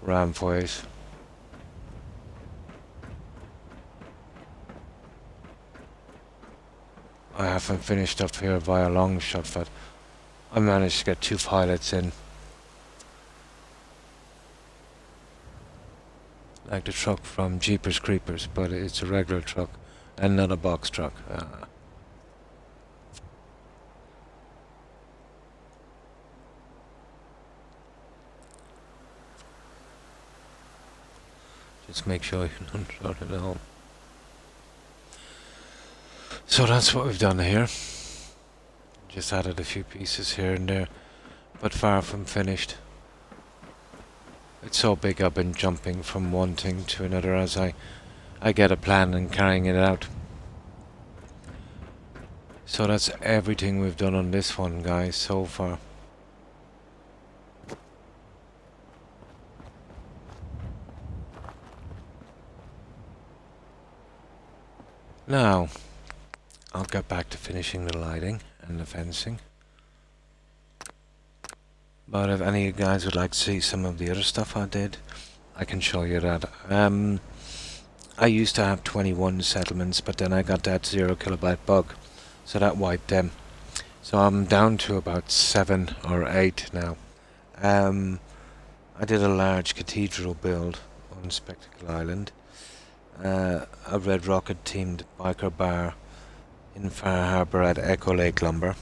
rampways. I haven't finished up here by a long shot, but I managed to get 2 pilots in. Like the truck from Jeepers Creepers, but it's a regular truck and not a box truck. Just make sure you don't shut it on. So that's what we've done here. Just added a few pieces here and there, but far from finished. It's so big I've been jumping from one thing to another as I get a plan and carrying it out. So that's everything we've done on this one, guys, so far. Now, I'll get back to finishing the lighting and the fencing. But if any of you guys would like to see some of the other stuff I did, I can show you that. I used to have 21 settlements, but then I got that 0 kilobyte bug, so that wiped them. So I'm down to about 7 or 8 now. I did a large cathedral build on Spectacle Island. A Red Rocket themed biker bar in Far Harbour at Echo Lake Lumber.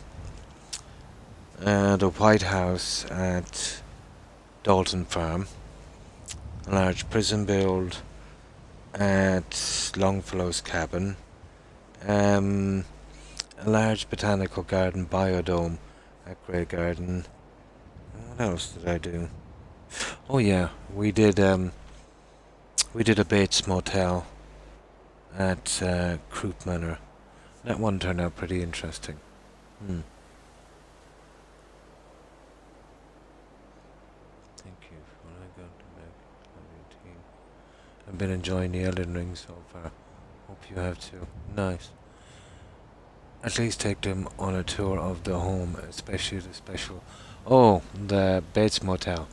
The White House at Dalton Farm. A large prison build at Longfellow's Cabin. A large botanical garden biodome at Grey Garden. What else did I do? Oh yeah, we did a Bates Motel at Croup Manor. That one turned out pretty interesting. Thank you for what I got to make. I've been enjoying the Elden Ring so far. Hope you have too. Nice. At least take them on a tour of the home, especially the special. Oh, the Bates Motel.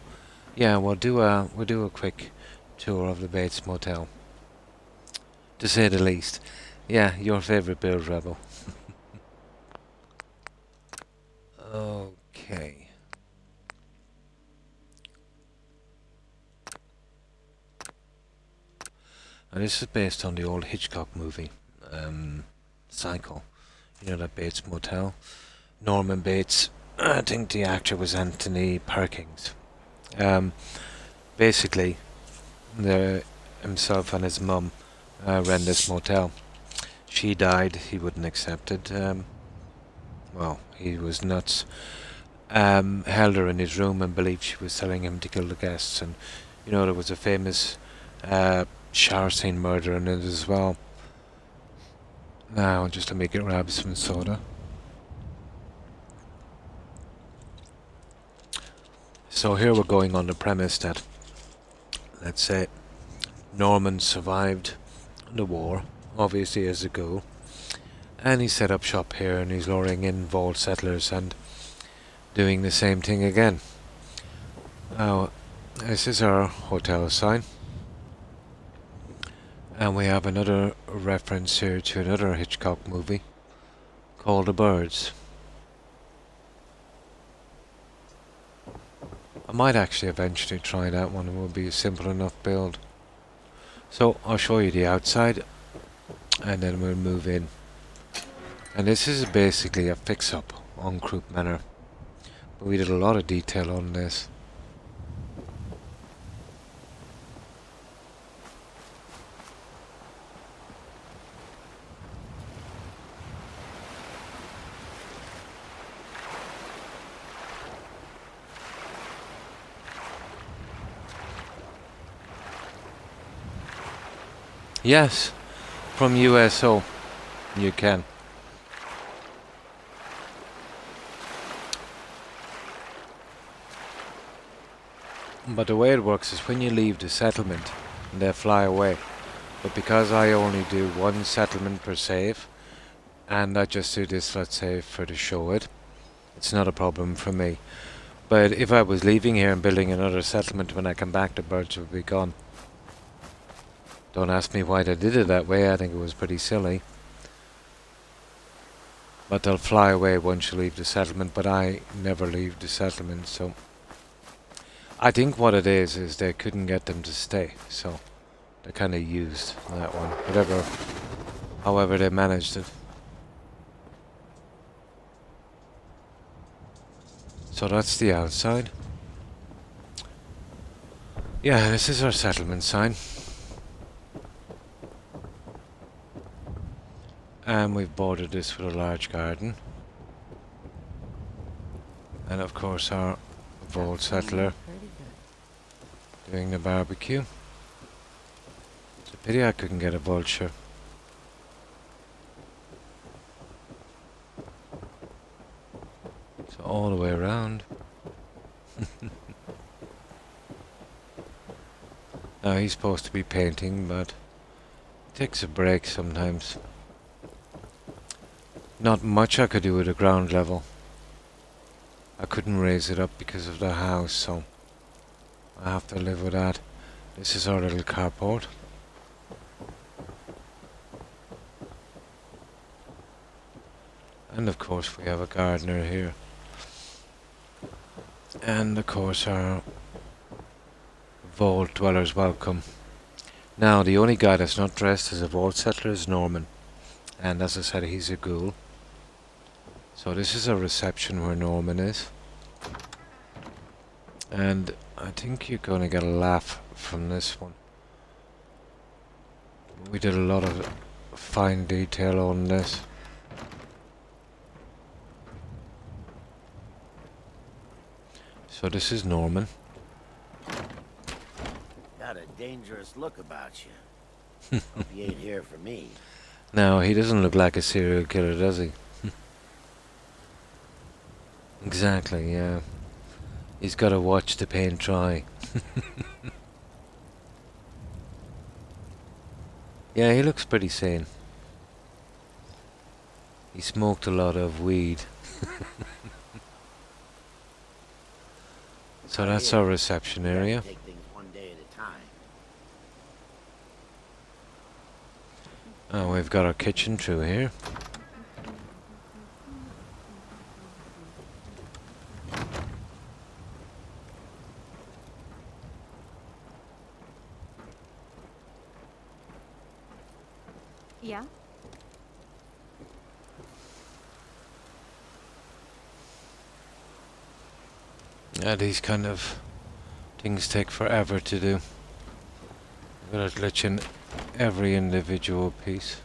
Yeah, we'll do a quick tour of the Bates Motel, to say the least. Yeah, your favorite build, Rebel. Okay. Now this is based on the old Hitchcock movie, Cycle. You know, that Bates Motel. Norman Bates. I think the actor was Anthony Perkins. Basically, himself and his mum ran this motel. She died. He wouldn't accept it. Well, he was nuts. Held her in his room and believed she was telling him to kill the guests. And you know, there was a famous shower scene murder in it as well. Now, just to make it grab some soda. So here we're going on the premise that, let's say, Norman survived the war, obviously as a ghoul, and he set up shop here and he's luring in vault settlers and doing the same thing again. Now, this is our hotel sign. And we have another reference here to another Hitchcock movie called The Birds. I might actually eventually try that one. It will be a simple enough build. So I'll show you the outside and then we'll move in. And this is basically a fix-up on Croup Manor. But we did a lot of detail on this. Yes, from USO, you can. But the way it works is when you leave the settlement, they fly away. But because I only do one settlement per save, and I just do this, let's say, for the show it's not a problem for me. But if I was leaving here and building another settlement, when I come back, the birds would be gone. Don't ask me why they did it that way. I think it was pretty silly. But they'll fly away once you leave the settlement, but I never leave the settlement, so... I think what it is they couldn't get them to stay, so they kind of used that one. However they managed it. So that's the outside. Yeah, this is our settlement sign. And we've bordered this with a large garden. And of course our vault settler doing the barbecue. It's a pity I couldn't get a vulture. So all the way around. Now he's supposed to be painting, but he takes a break sometimes. Not much I could do with the ground level. I couldn't raise it up because of the house, so I have to live with that. This is our little carport. And of course we have a gardener here. And of course our vault dwellers welcome. Now the only guy that's not dressed as a vault settler is Norman. And as I said, he's a ghoul. So this is a reception where Norman is. And I think you're going to get a laugh from this one. We did a lot of fine detail on this. So this is Norman. Got a dangerous look about you. Hope you ain't here for me. Now, he doesn't look like a serial killer, does he? Exactly, yeah. He's got to watch the paint dry. Yeah, he looks pretty sane. He smoked a lot of weed. So that's our reception area. Take things one day at a time. Oh, we've got our kitchen through here. Yeah? Yeah, these kind of things take forever to do. I've got to glitch in every individual piece.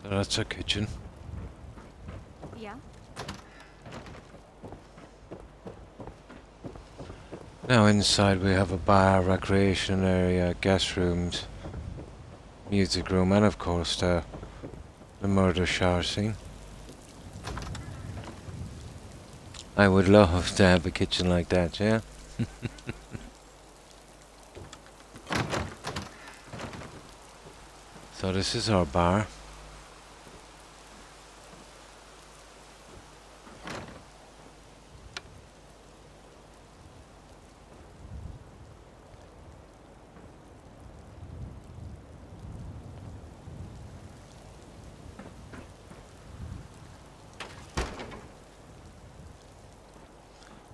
So that's our kitchen. Yeah? Now inside we have a bar, recreation area, guest rooms, music room, and of course the murder shower scene. I would love to have a kitchen like that, yeah? So this is our bar.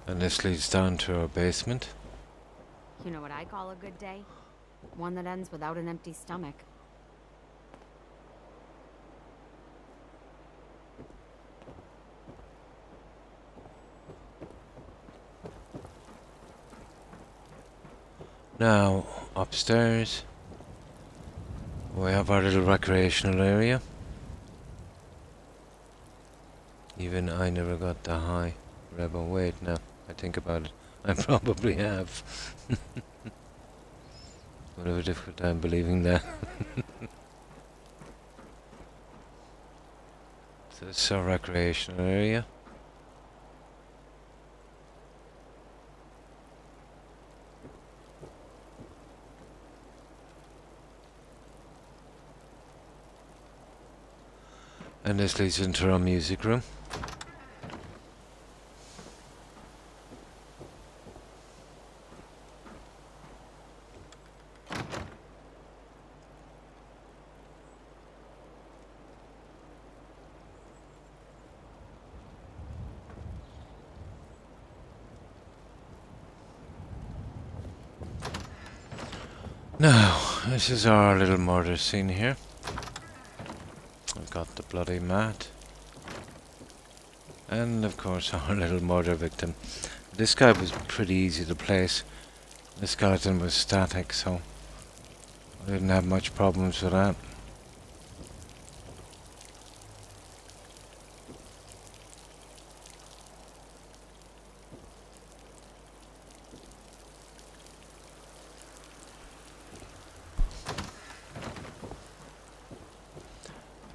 And this leads down to our basement. You know what I call a good day? One that ends without an empty stomach. Now, upstairs, we have our little recreational area. Even I never got the high rebel. Wait, now, I think about it. I probably have. Would have a difficult time believing that. So this is our recreational area. And this leads into our music room. Now, this is our little murder scene here. We've got the bloody mat. And of course our little murder victim. This guy was pretty easy to place. The skeleton was static, so I didn't have much problems with that.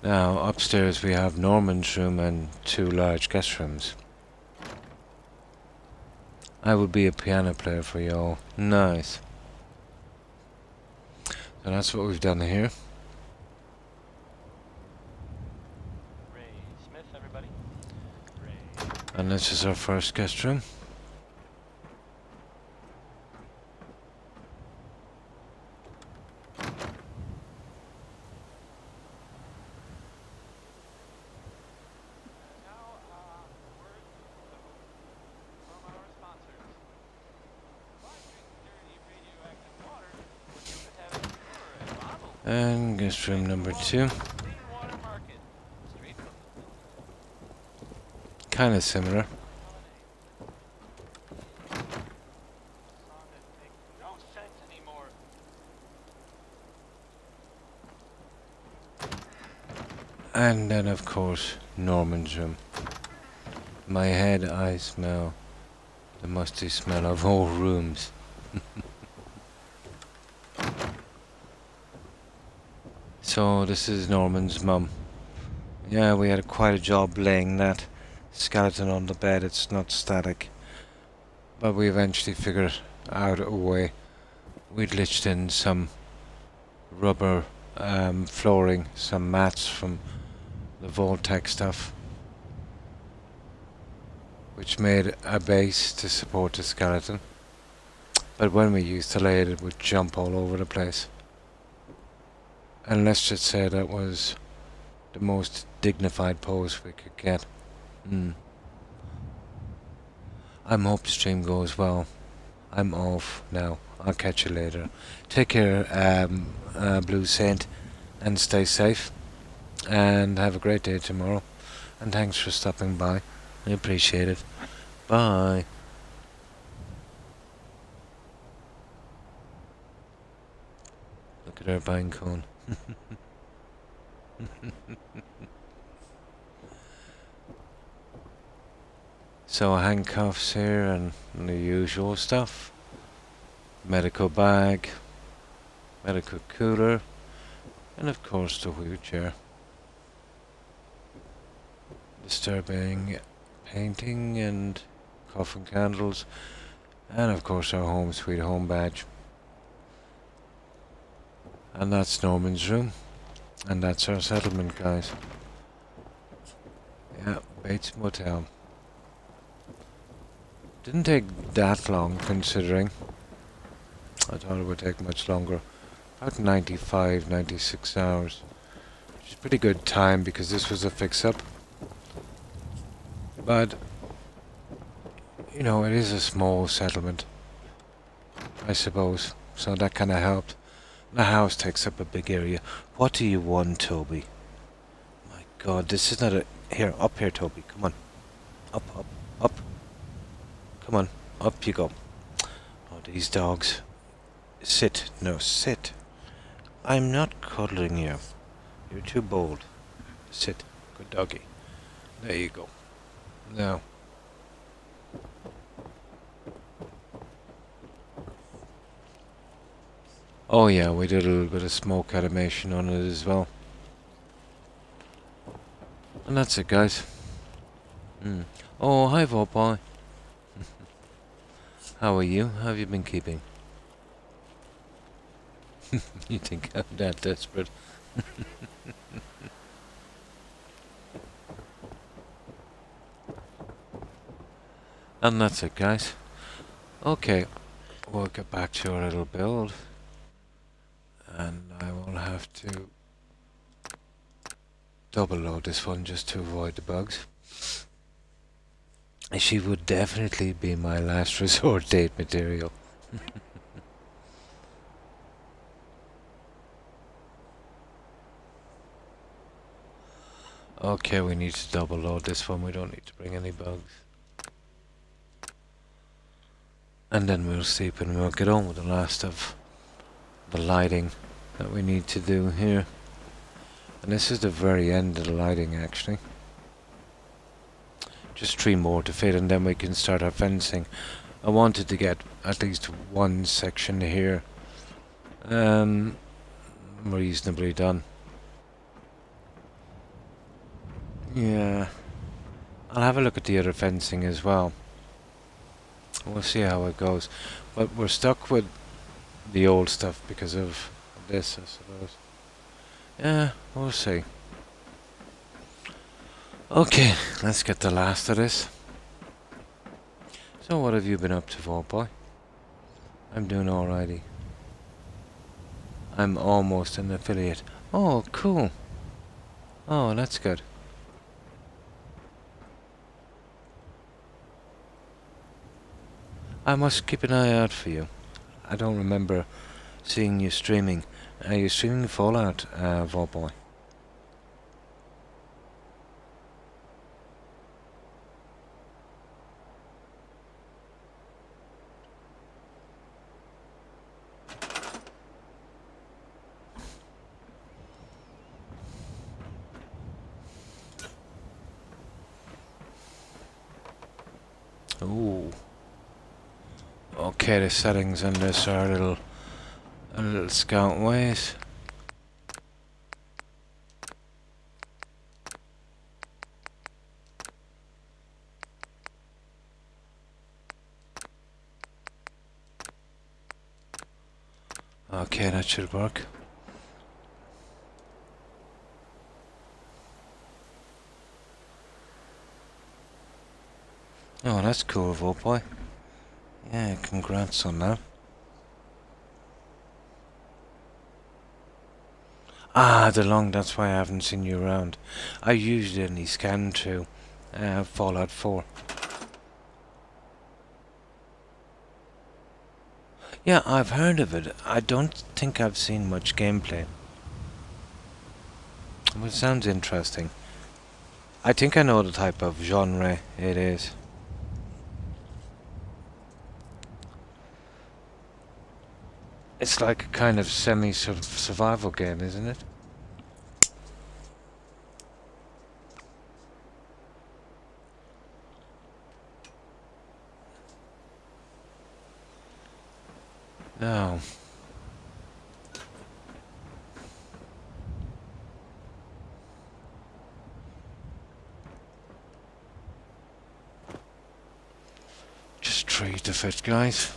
Now, upstairs we have Norman's room and 2 large guest rooms. I will be a piano player for you all. Nice. So that's what we've done here. Ray Smith, everybody. Ray. And this is our first guest room. Now, words from our sponsors. Why drink dirty radioactive water when you could have it pure and bottled? And guest room number 2. Clean Water Market, straight from the Kind of similar. song that makes no sense anymore. And then, of course, Norman's room. My head, I smell the musty smell of all rooms. So, this is Norman's mum. Yeah, we had quite a job laying that skeleton on the bed. It's not static. But we eventually figured out a way. We glitched in some rubber flooring, some mats from the Voltec stuff, which made a base to support the skeleton. But when we used to lay it, it would jump all over the place. And let's just say that was the most dignified pose we could get. I hope the stream goes well. I'm off now. I'll catch you later. Take care, Blue Saint, and stay safe. And have a great day tomorrow. And thanks for stopping by. I appreciate it. Bye. Look at our pine cone. So handcuffs here and the usual stuff. Medical bag, medical cooler, and of course the wheelchair. Disturbing painting and coffin candles, and of course our home sweet home badge. And that's Norman's room, and that's our settlement, guys. Yeah, Bates Motel. Didn't take that long, considering. I thought it would take much longer. About 95, 96 hours. Which is pretty good time because this was a fix-up. But, you know, it is a small settlement, I suppose. So that kind of helped. The house takes up a big area. What do you want, Toby? My God, this is not a... Here, up here, Toby. Come on. Up, up, up. Come on, up you go. Oh, these dogs. Sit. No, sit. I'm not cuddling you. You're too bold. Sit. Good doggy. There you go. Now. Oh yeah, we did a little bit of smoke animation on it as well. And that's it, guys. Oh, hi, Boy. How are you? How have you been keeping? You think I'm that desperate? And that's it, guys. Okay, we'll get back to our little build. And I will have to double load this one just to avoid the bugs. She would definitely be my last resort date material. Okay, we need to double load this one. We don't need to bring any bugs. And then we'll sleep and we'll get on with the last of the lighting that we need to do here. And this is the very end of the lighting, actually. Just 3 more to fit and then we can start our fencing. I wanted to get at least one section here reasonably done. Yeah. I'll have a look at the other fencing as well. We'll see how it goes. But we're stuck with the old stuff because of this, I suppose. Yeah, we'll see. Okay, let's get the last of this. So what have you been up to, Vault Boy? I'm doing alrighty. I'm almost an affiliate. Oh, cool. Oh, that's good. I must keep an eye out for you. I don't remember seeing you streaming. Are you streaming Fallout, Vault Boy? Ooh. Okay, the settings on this are a little scout ways. Okay, that should work. Oh, that's cool, Vault Boy. Yeah, congrats on that. Ah, that's why I haven't seen you around. I usually only scan through Fallout 4. Yeah, I've heard of it. I don't think I've seen much gameplay. Well, it sounds interesting. I think I know the type of genre it is. It's like a kind of semi-survival game, isn't it? No. Just treat the fit, guys.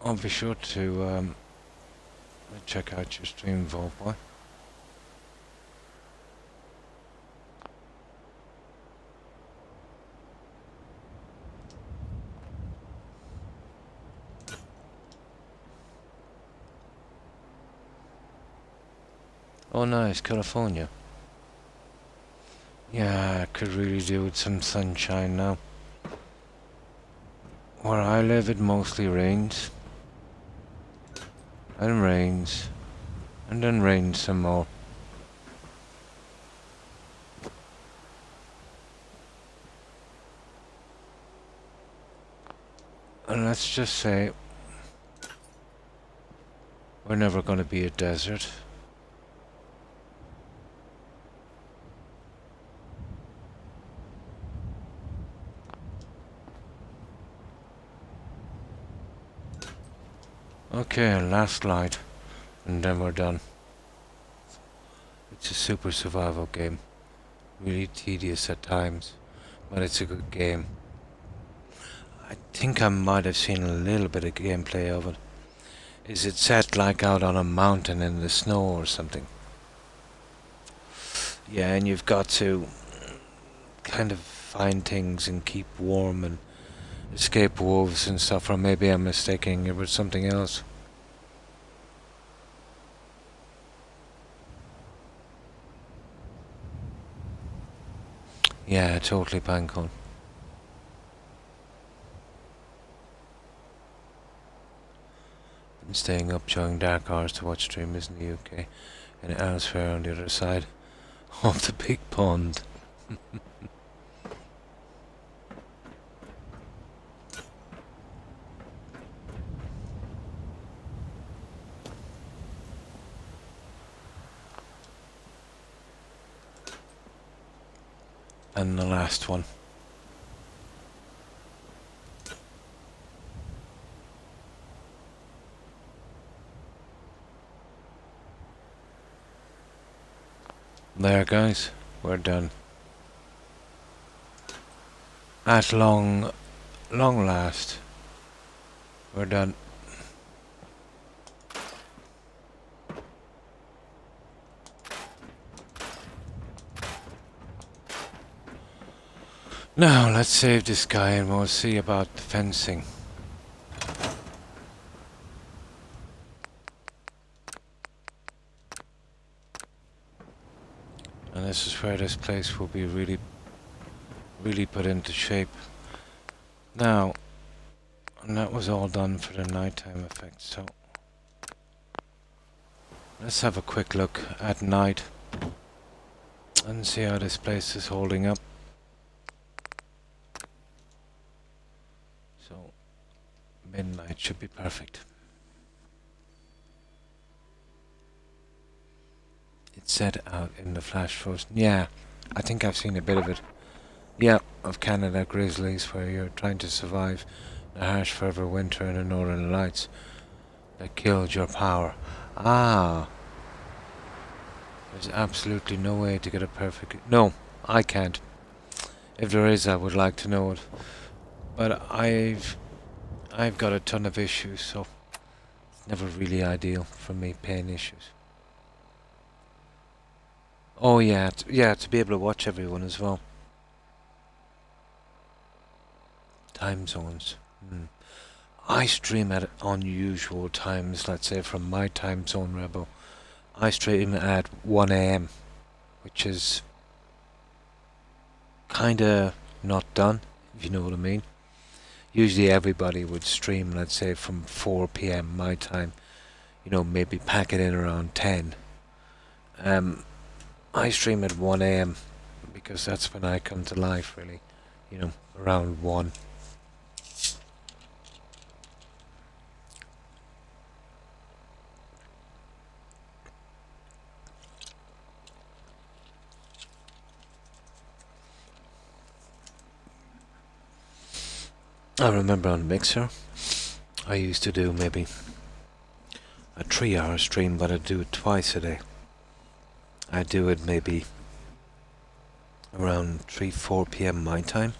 I'll be sure to check out your stream, Vault Boy. Oh nice, California. Yeah, I could really do with some sunshine now. Where I live it mostly rains. And rains. And then rains some more. And let's just say we're never going to be a desert. Okay, last light, and then we're done. It's a super survival game. Really tedious at times, but it's a good game. I think I might have seen a little bit of gameplay of it. Is it set like out on a mountain in the snow or something? Yeah, and you've got to kind of find things and keep warm and escape wolves and stuff, or maybe I'm mistaking it with something else. Yeah, totally bang on. Been staying up during dark hours to watch streamers in the UK and elsewhere on the other side of the big pond. And the last one. There, guys. We're done. At long last, we're done. Now, let's save this guy and we'll see about the fencing. And this is where this place will be really put into shape. Now, and that was all done for the nighttime effect, so let's have a quick look at night and see how this place is holding up. So, midnight should be perfect. It's set out in the flash frozen. Yeah, I think I've seen a bit of it. Yeah, of Canada grizzlies, where you're trying to survive the harsh forever winter in the northern lights that killed your power. Ah, there's absolutely no way to get a perfect... No, I can't. If there is, I would like to know it. But I've got a ton of issues, so it's never really ideal for me, pain issues. Oh yeah, to be able to watch everyone as well. Time zones. I stream at unusual times, let's say from my time zone, Rebel. I stream at 1 AM, which is kinda not done, if you know what I mean. Usually everybody would stream, let's say, from 4 PM my time. You know, maybe pack it in around 10. I stream at 1 AM because that's when I come to life, really. You know, around 1. I remember on Mixer, I used to do maybe a 3-hour stream, but I'd do it twice a day. I'd do it maybe around 3-4 PM my time,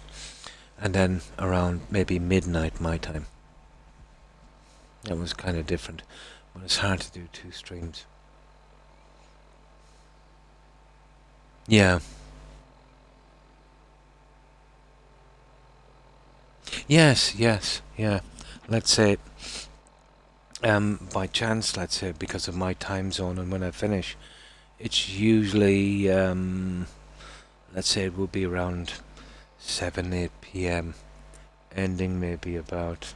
and then around maybe midnight my time. That was kind of different, but it's hard to do 2 streams. Yeah. Yes, yeah. Let's say, by chance, let's say, because of my time zone and when I finish, it's usually, let's say it will be around 7-8 PM, ending maybe about,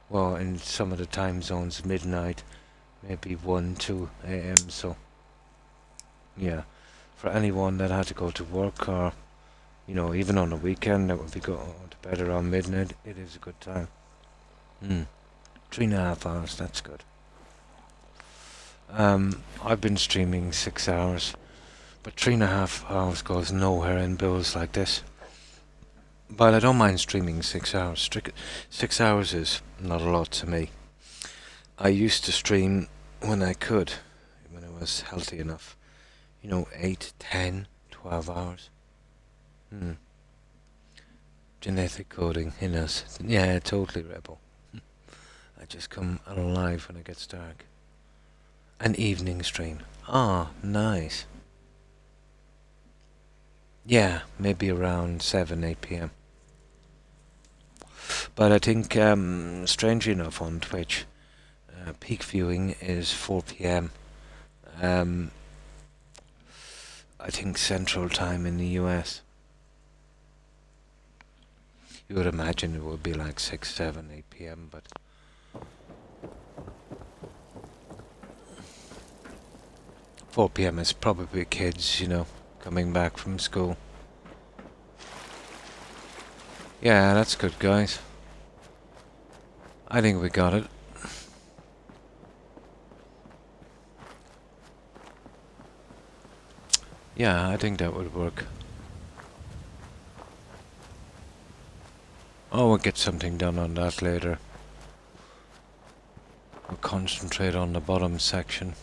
well, in some of the time zones, midnight, maybe 1-2 AM, so, yeah. For anyone that had to go to work or, you know, even on a weekend that would be going to bed around midnight, it is a good time. 3.5 hours, that's good. I've been streaming 6 hours, but 3.5 hours goes nowhere in bills like this. But I don't mind streaming 6 hours. 6 hours is not a lot to me. I used to stream when I could, when I was healthy enough. You know, 8, 10, 12 hours. Genetic coding in us. Yeah, totally rebel. I just come alive when it gets dark. An evening stream. Ah, nice. Yeah, maybe around 7-8 PM. But I think, strangely enough, on Twitch, peak viewing is 4 PM. I think Central Time in the US. You would imagine it would be like 6, 7, 8 PM, but... 4 PM is probably kids, you know, coming back from school. Yeah, that's good, guys. I think we got it. Yeah, I think that would work. Oh, we'll get something done on that later. We'll concentrate on the bottom section.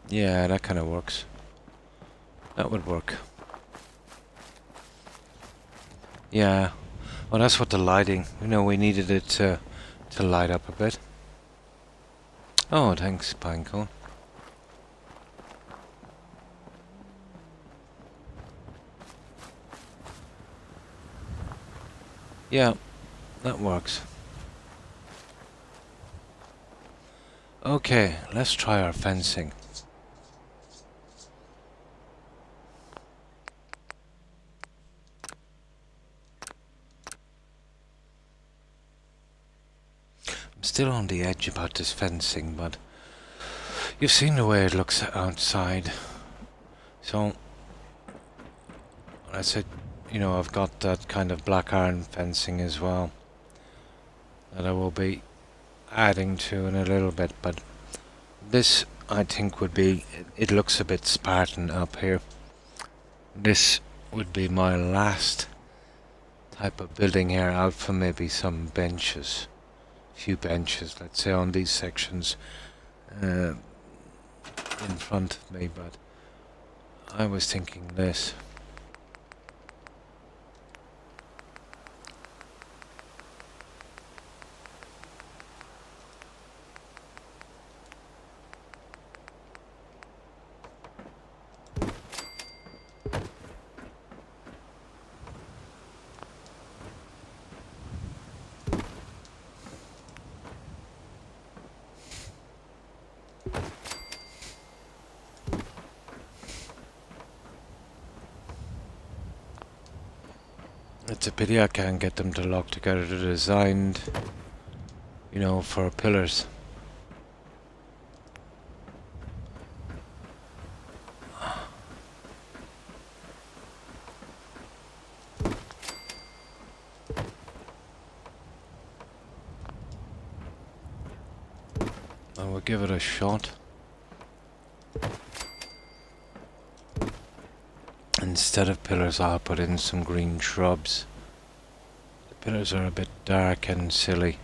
Yeah, that kind of works. That would work. Yeah. Well, that's what the lighting. You know, we needed it to light up a bit. Oh, thanks, Pinecone. Yeah, that works. Okay, let's try our fencing. I'm still on the edge about this fencing, but you've seen the way it looks outside. So, I said, you know, I've got that kind of black iron fencing as well that I will be adding to in a little bit, but this I think would be, it looks a bit Spartan up here. This would be my last type of building here, out for maybe some benches, few benches, let's say on these sections in front of me, but I was thinking this. It's a pity I can't get them to lock together. They're designed, you know, for pillars. I will give it a shot. Instead of pillars, I'll put in some green shrubs. The pillars are a bit dark and silly.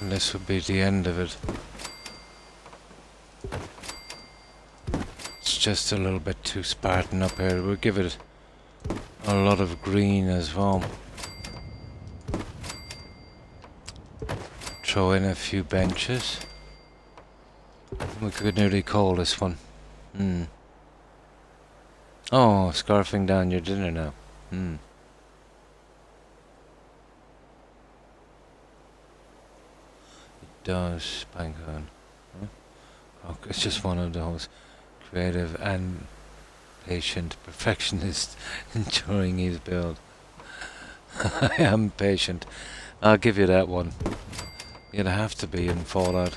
And this would be the end of it. It's just a little bit too Spartan up here. We'll give it a lot of green as well. Throw in a few benches. We could nearly call this one. Oh, scarfing down your dinner now. It does, Pinecone. Huh? Oh, it's just one of those creative and patient perfectionist enjoying his build. I am patient. I'll give you that one. You'd have to be in Fallout.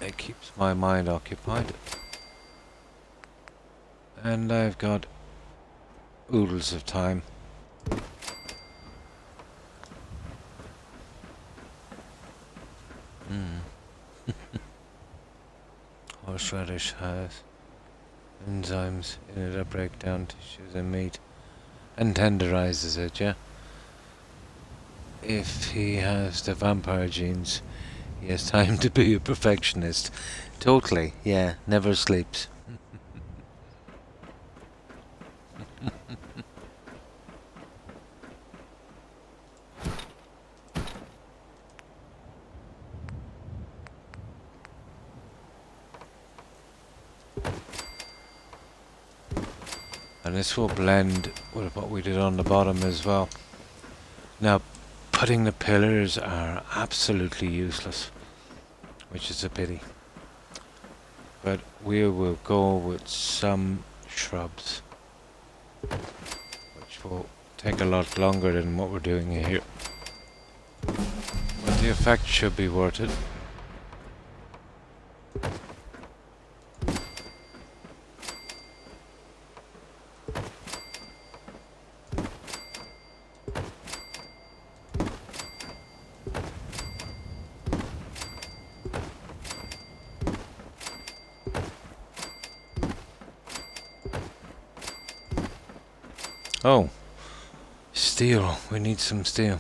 It keeps my mind occupied. And I've got oodles of time. Horseradish has enzymes in it that break down tissues and meat and tenderizes it, yeah? If he has the vampire genes, he has time to be a perfectionist. Totally, yeah, never sleeps. And this will blend with what we did on the bottom as well. Now, putting the pillars are absolutely useless, which is a pity. but we will go with some shrubs, which will take a lot longer than what we're doing here. But the effect should be worth it. Oh, steel. We need some steel.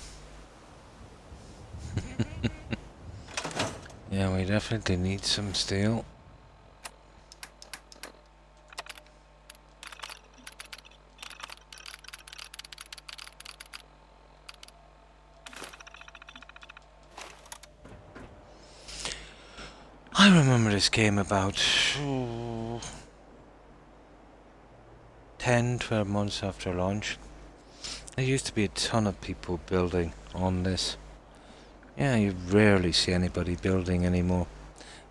Yeah, we definitely need some steel. I remember this game about 10, 12 months after launch. There used to be a ton of people building on this. Yeah, you rarely see anybody building anymore.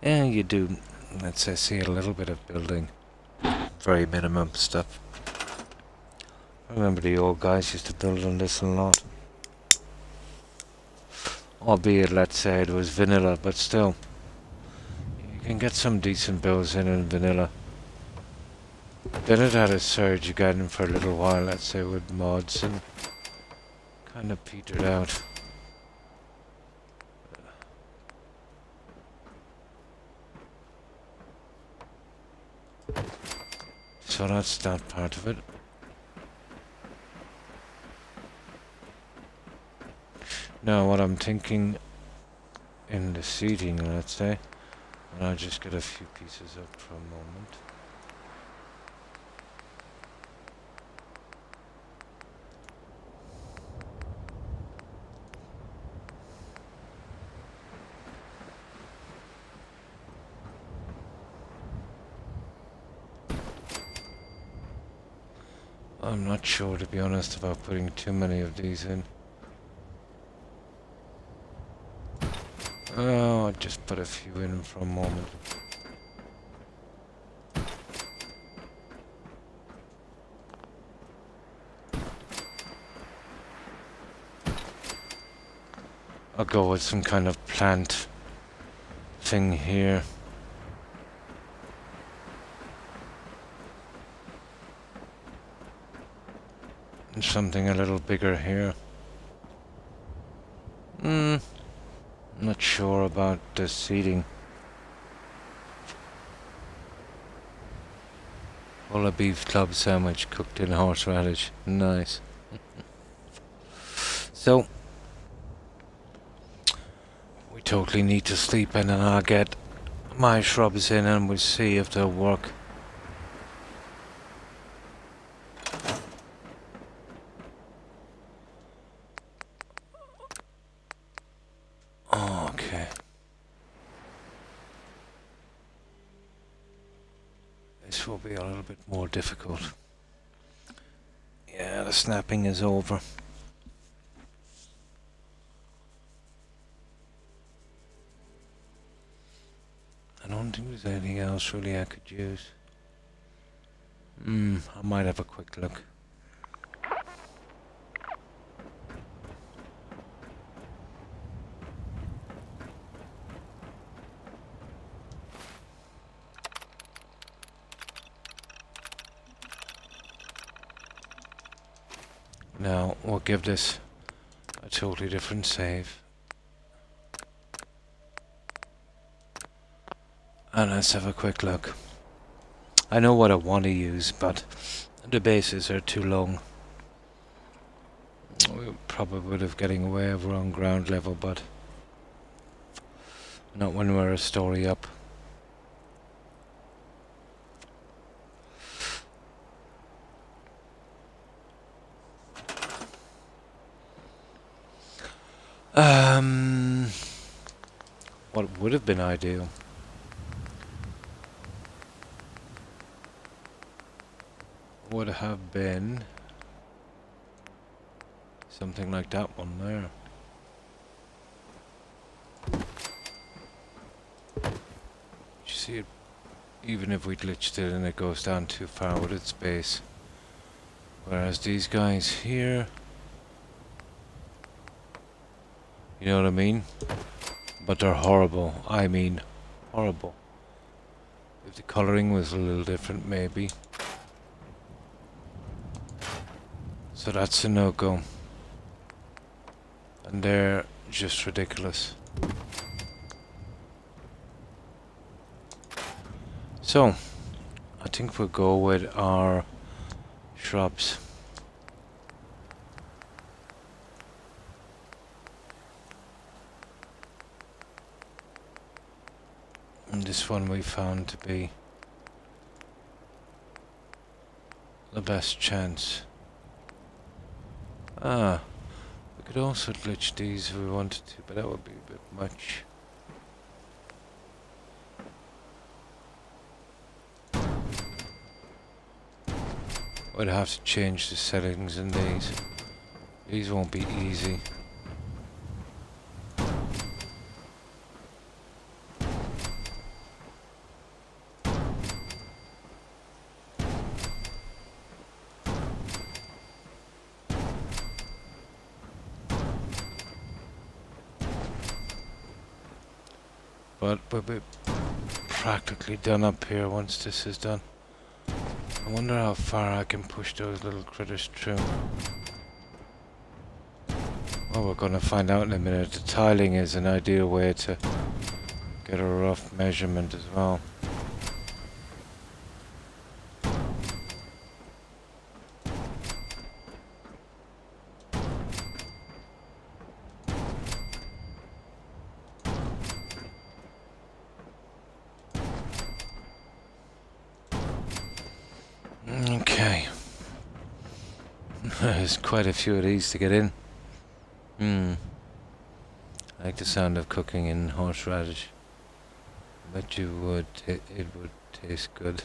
Yeah, you do, let's say, see a little bit of building. Very minimum stuff. I remember the old guys used to build on this a lot. Albeit, let's say, it was vanilla, but still. You can get some decent builds in vanilla. Then it had a surge again for a little while, let's say, with mods, and kind of petered out. So that's that part of it. Now what I'm thinking in the seating, let's say, and I'll just get a few pieces up for a moment. I'm not sure, to be honest, about putting too many of these in. Oh, I'll just put a few in for a moment. I'll go with some kind of plant thing here. And something a little bigger here. Not sure about the seating. Well, a beef club sandwich cooked in horseradish. Nice. So, we totally need to sleep in, and I'll get my shrubs in and we'll see if they'll work. Okay. This will be a little bit more difficult. Yeah, the snapping is over. I don't think there's anything else really I could use. I might have a quick look. Now, we'll give this a totally different save. And let's have a quick look. I know what I want to use, but the bases are too long. We probably would have getting away over on ground level, but not when we're a story up. What would have been ideal? Would have been something like that one there. You see it Even if we glitched it and it goes down too far with its base. Whereas these guys here, you know what I mean? But they're horrible. I mean, horrible. If the colouring was a little different, maybe. So that's a no-go. And they're just ridiculous. So, I think we'll go with our shrubs. And this one we found to be the best chance. Ah, we could also glitch these if we wanted to, but that would be a bit much. I'd have to change the settings in these. These won't be easy. But we'll be practically done up here once this is done. I wonder how far I can push those little critters through. Well, we're going to find out in a minute. The tiling is an ideal way to get a rough measurement as well. Okay. There's quite a few of these to get in. I like the sound of cooking in horseradish. I bet you would. It would taste good.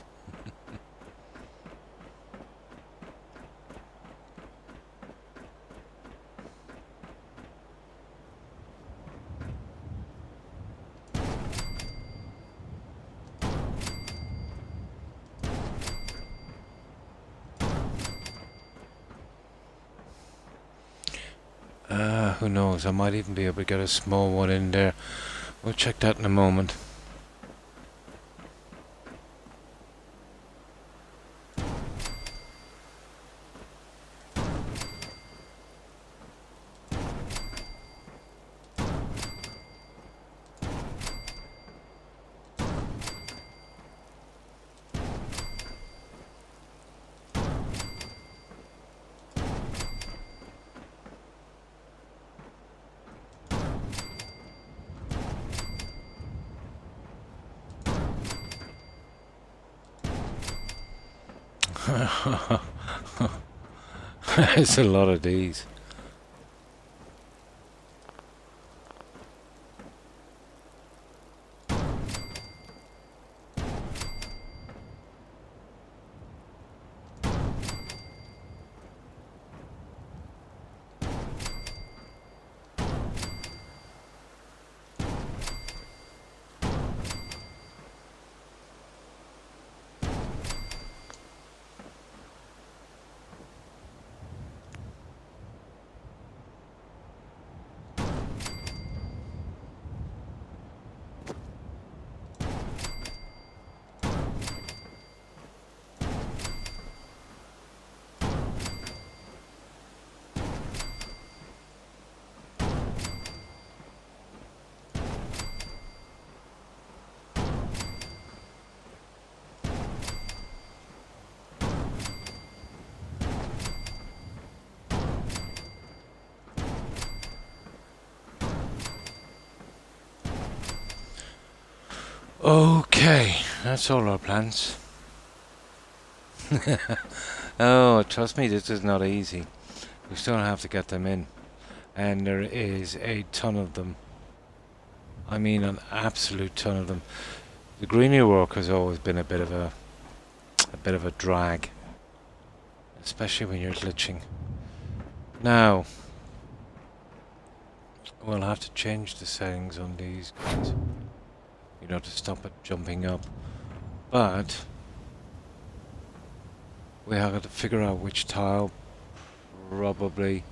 Who knows, I might even be able to get a small one in there. We'll check that in a moment. There's a lot of these. Okay, that's all our plans. Oh, trust me, this is not easy. We still have to get them in. And there is a ton of them. I mean, an absolute ton of them. The greenery work has always been a bit of a drag. Especially when you're glitching. Now, we'll have to change the settings on these guys. You know, to stop it jumping up. But we have to figure out which tile. Probably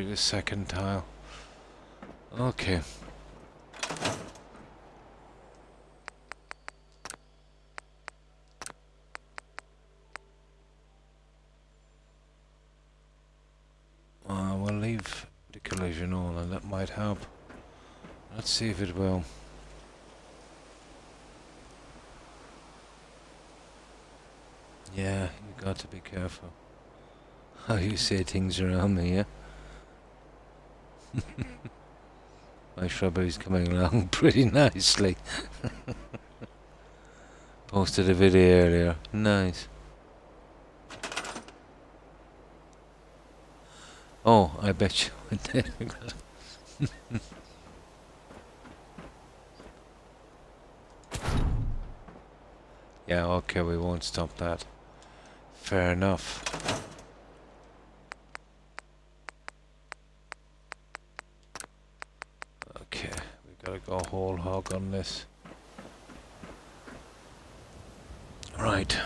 the second tile. Okay. We'll leave the collision on, and that might help. Let's see if it will. Yeah, you got to be careful how you say things around me, yeah? My shrubbery's coming along pretty nicely. Posted a video earlier. Nice. Oh, I bet you went there. Yeah, okay, we won't stop that. Fair enough. Okay, we gotta go whole hog on this. Right.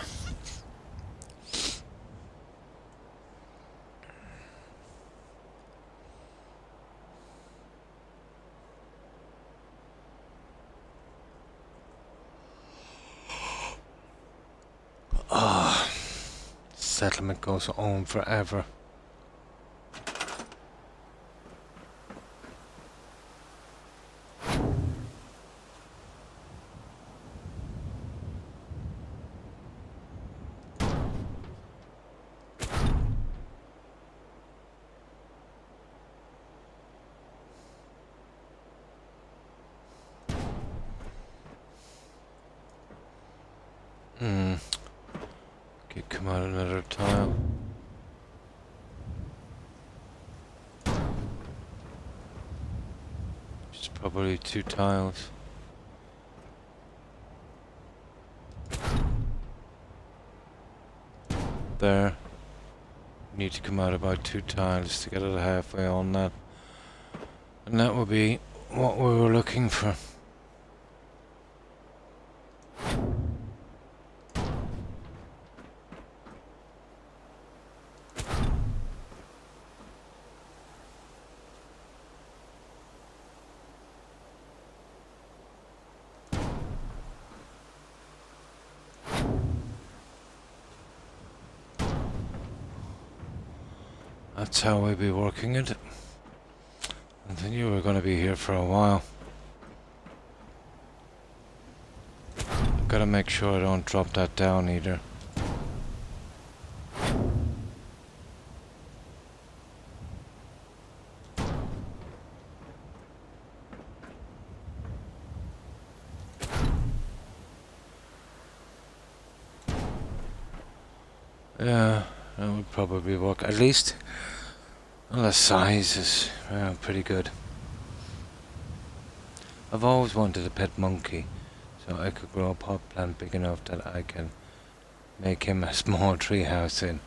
Ah, settlement goes on forever. Okay, come out another tile. It's probably 2 tiles. There. Need to come out about 2 tiles to get it halfway on that. And that would be what we were looking for. That's how we'll be working it. I knew we were going to be here for a while. I've got to make sure I don't drop that down either. Yeah, that would probably work. At least, well, the size is pretty good. I've always wanted a pet monkey, so I could grow a pot plant big enough that I can make him a small tree house in.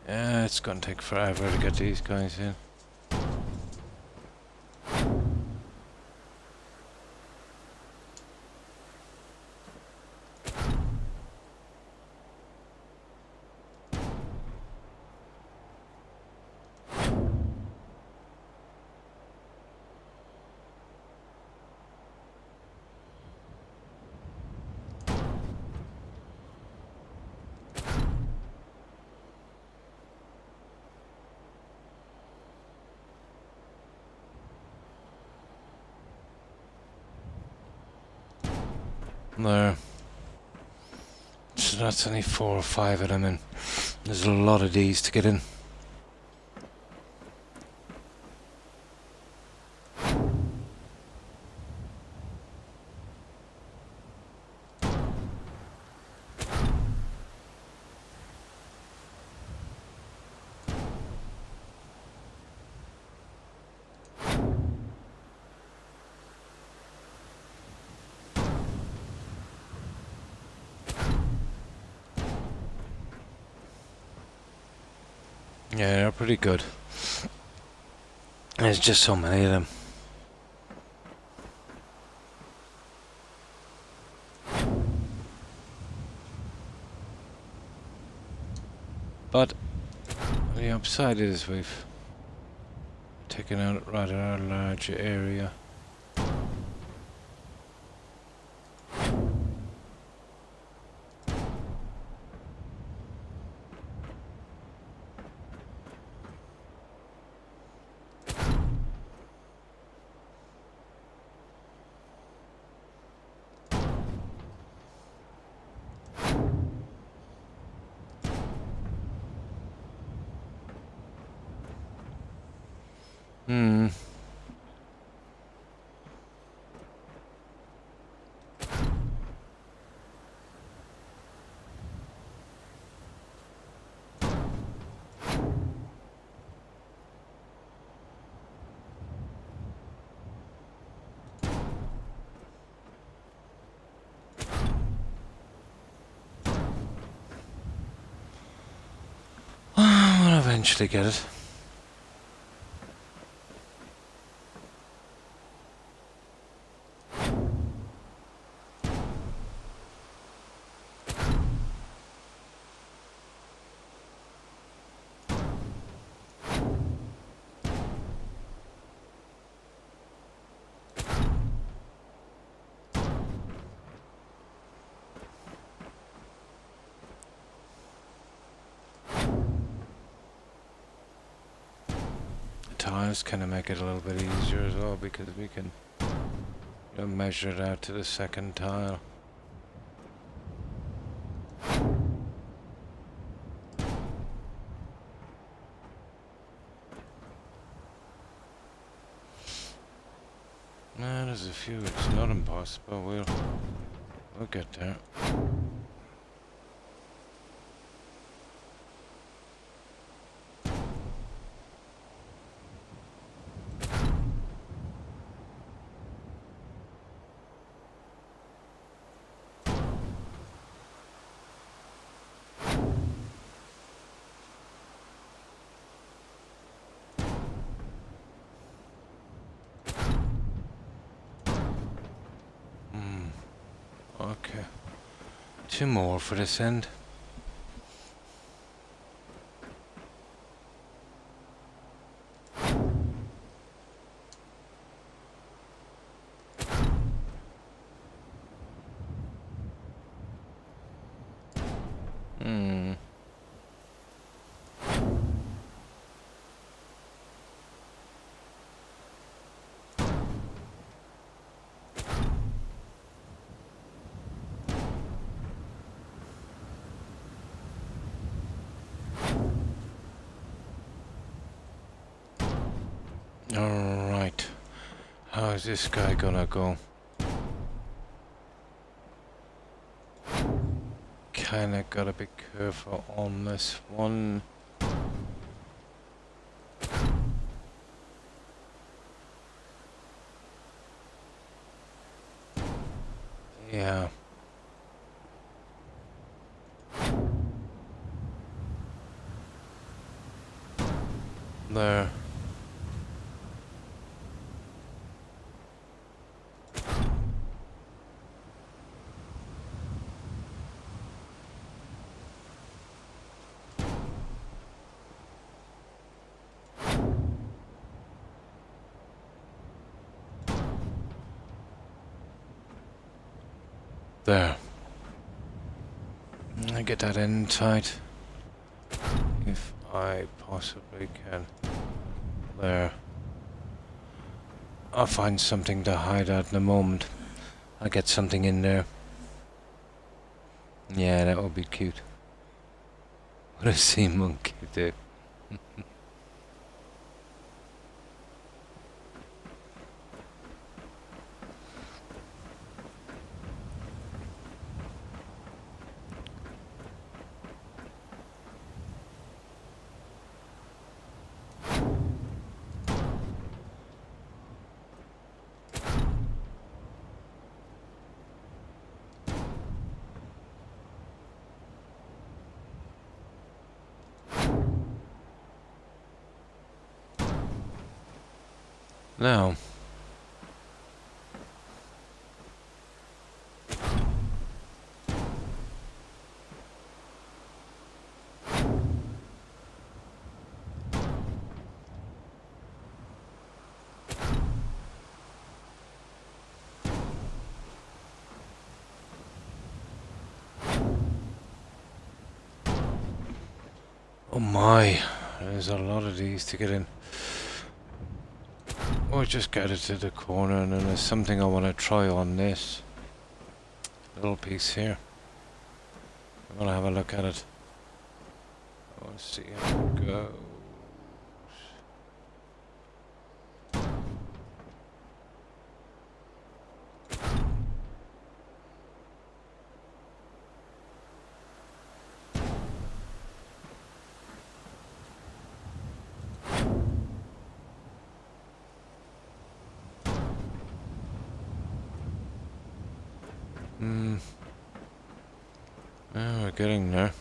Yeah, it's gonna take forever to get these guys in. There. So that's only 4 or 5 of them in. There's a lot of these to get in. Yeah, they're pretty good. There's just so many of them. But the upside is we've taken out rather a large area. Hmm. We'll eventually get it. Tiles kind of make it a little bit easier as well because we can measure it out to the second tile. Nah, there's a few. It's not impossible. We'll get there. Okay. 2 more for this end. Alright. How is this guy gonna go? Kinda gotta be careful on this one. Yeah. There. There. I get that in tight. If I possibly can. There. I'll find something to hide out in a moment. I'll get something in there. Yeah, that would be cute. What a sea monkey do. Now, oh my, there's a lot of these to get in. Or just get it to the corner, and then there's something I want to try on this little piece here. I'm gonna have a look at it. I want to see how it goes. Oh, we're getting there.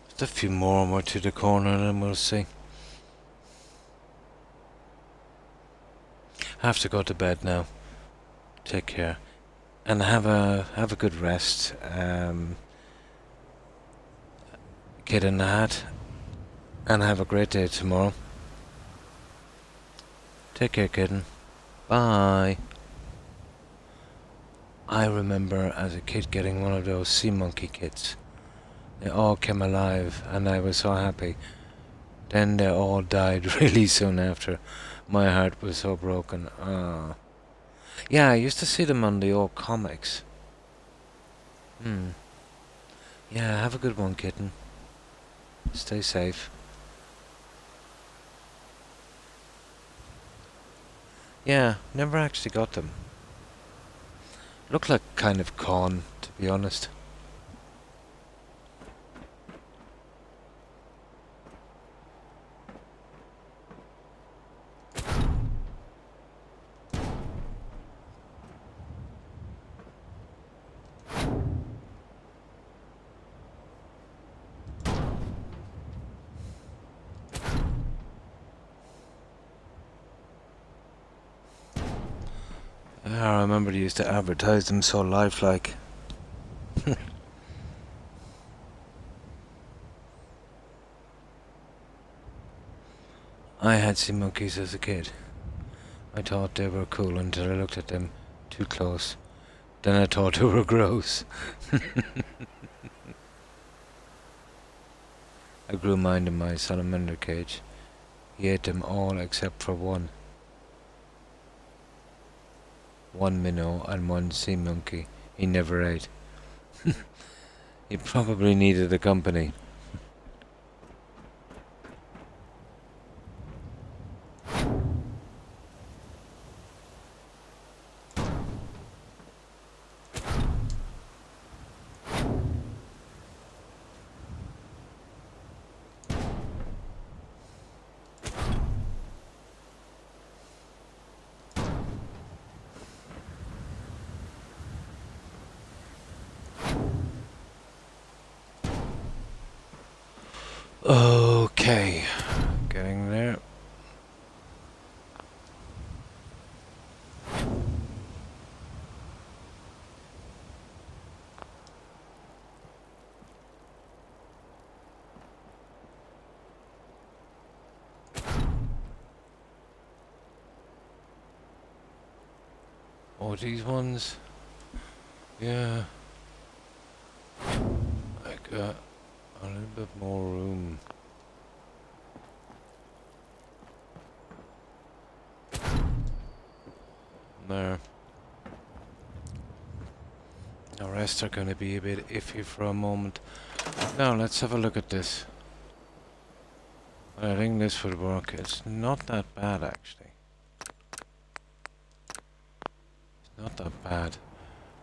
Just a few more and we're to the corner, and then we'll see. I have to go to bed now. Take care, and have a good rest, kid in the hat, and have a great day tomorrow. Take care, kitten. Bye. I remember as a kid getting one of those sea monkey kits. They all came alive, and I was so happy. Then they all died really soon after. My heart was so broken. Ah. Yeah, I used to see them on the old comics. Yeah, have a good one, kitten. Stay safe. Yeah, never actually got them. Look like kind of corn, to be honest. I remember they used to advertise them so lifelike. I had sea monkeys as a kid. I thought they were cool until I looked at them too close. Then I thought they were gross. I grew mine in my salamander cage. He ate them all except for one. One minnow and one sea monkey he never ate. He probably needed the company. Okay, getting there. Oh, these ones. Yeah. I got a little bit more room. There. The rest are going to be a bit iffy for a moment. Now let's have a look at this. I think this would work. It's not that bad actually. It's not that bad.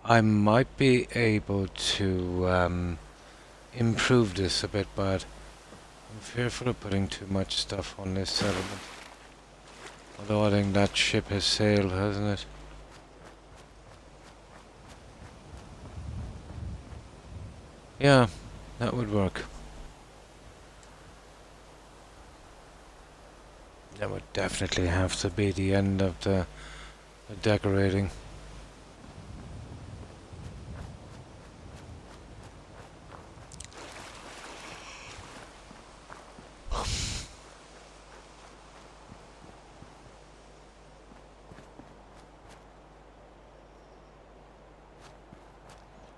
I might be able to improve this a bit, but I'm fearful of putting too much stuff on this settlement. Although I think that ship has sailed, hasn't it? Yeah, that would work. That would definitely have to be the end of the decorating.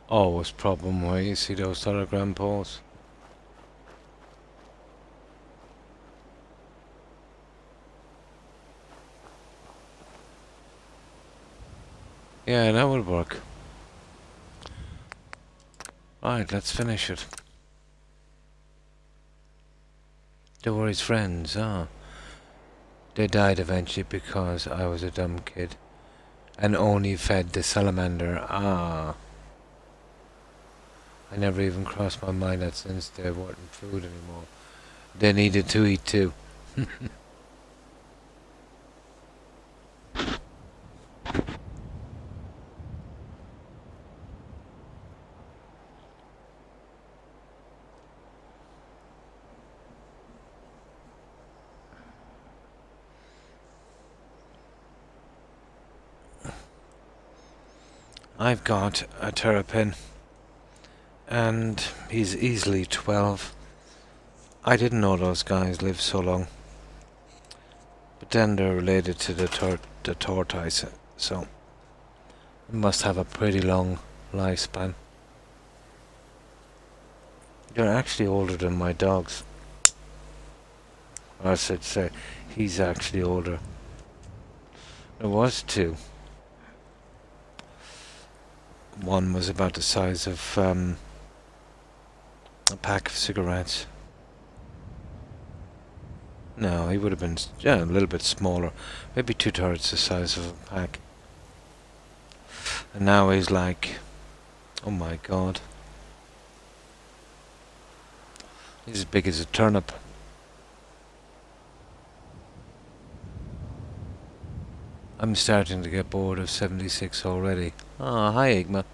Always problem where you see those telegram poles. Yeah, that would work. Right, let's finish it. They were his friends, ah. They died eventually because I was a dumb kid and only fed the salamander, ah. I never even crossed my mind that since they weren't food anymore, they needed to eat too. I've got a terrapin, and he's easily 12. I didn't know those guys lived so long. But then they're related to the tortoise, so they must have a pretty long lifespan. They're actually older than my dogs. Or I should say, he's actually older. There was two. One was about the size of a pack of cigarettes. No, he would have been a little bit smaller. Maybe 2/3 the size of a pack. And now he's like, oh my god. He's as big as a turnip. I'm starting to get bored of 76 already. Ah, hi Igma.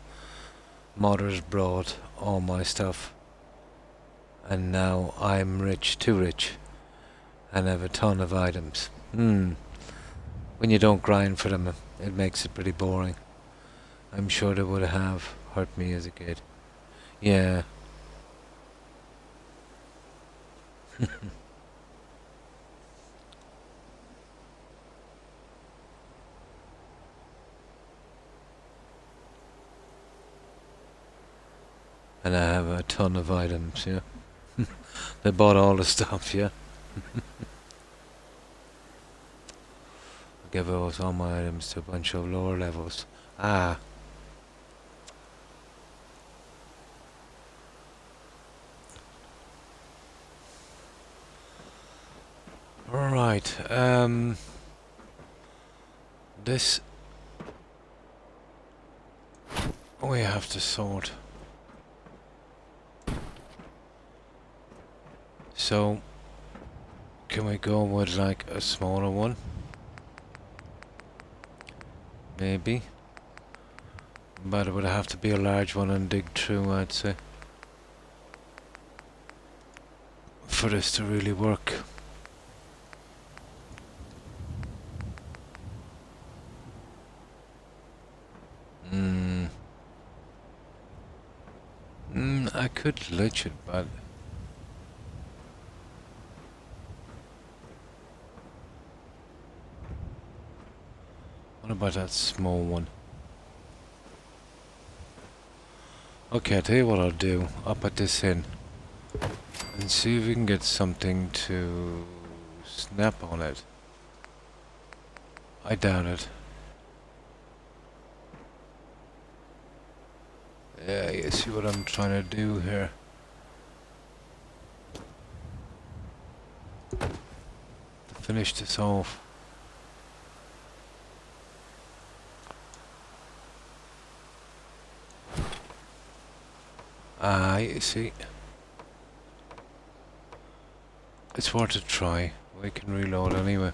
Mother's brought all my stuff. And now I'm rich, too rich. And have a ton of items. When you don't grind for them, it makes it pretty boring. I'm sure they would have hurt me as a kid. Yeah. And I have a ton of items, yeah. They bought all the stuff, yeah. I gave out all my items to a bunch of lower levels. Ah. Right, this we have to sort. So, can we go with like a smaller one? Maybe. But it would have to be a large one and dig through, I'd say. For this to really work. I could glitch it, but what about that small one? Okay, I'll tell you what I'll do. I'll put this in and see if we can get something to snap on it. I doubt it. Yeah, you see what I'm trying to do here. To finish this off. you see. It's worth a try. We can reload anyway.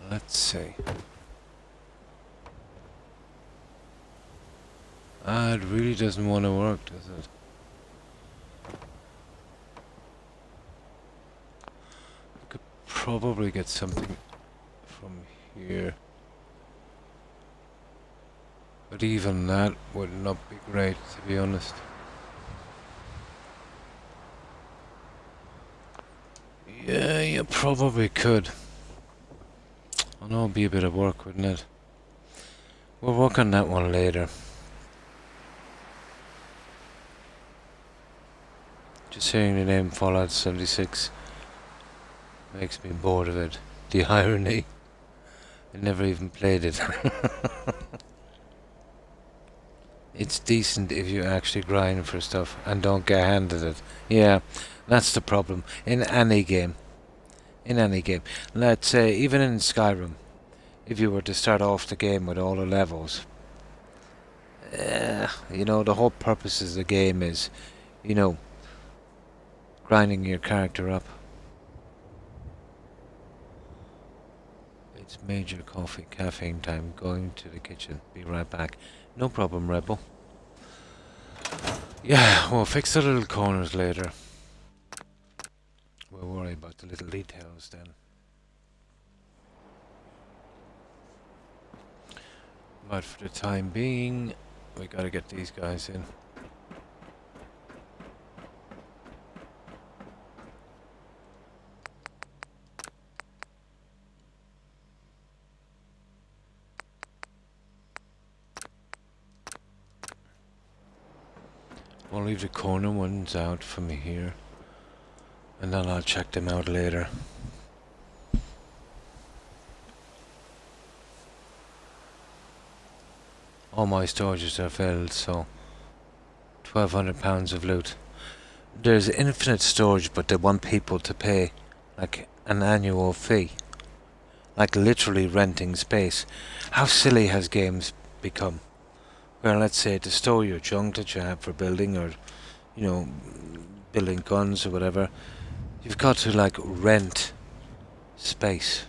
Let's see. It really doesn't want to work, does it? I could probably get something from here. But even that would not be great, to be honest. Yeah, you probably could. I know it'd be a bit of work, wouldn't it? We'll work on that one later. Just hearing the name Fallout 76 makes me bored of it. The irony. I never even played it. It's decent if you actually grind for stuff and don't get handed it. Yeah, that's the problem. In any game. In any game. Let's say, even in Skyrim, if you were to start off the game with all the levels, you know, the whole purpose of the game is, you know, grinding your character up. It's major caffeine time. Going to the kitchen. Be right back. No problem, Rebel. Yeah, we'll fix the little corners later. We'll worry about the little details then. But for the time being, we gotta get these guys in. We'll leave the corner ones out from here, and then I'll check them out later. All my storages are filled, so 1,200 pounds of loot. There's infinite storage, but they want people to pay like an annual fee, like literally renting space. How silly has games become? Where, let's say, to store your junk that you have for building, or, you know, building guns or whatever, you've got to like rent space.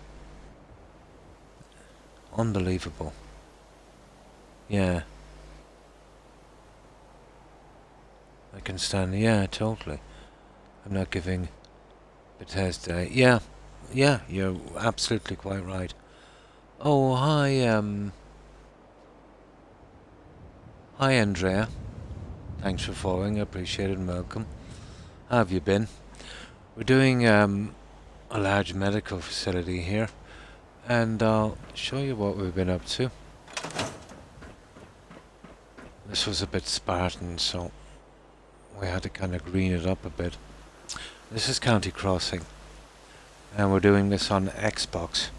Unbelievable. Yeah. I can stand, yeah, totally. I'm not giving Bethesda, yeah, you're absolutely quite right. Oh, hi Andrea. Thanks for following, I appreciate it and welcome. How have you been? We're doing a large medical facility here, and I'll show you what we've been up to. This was a bit Spartan, so we had to kind of green it up a bit. This is County Crossing, and we're doing this on Xbox.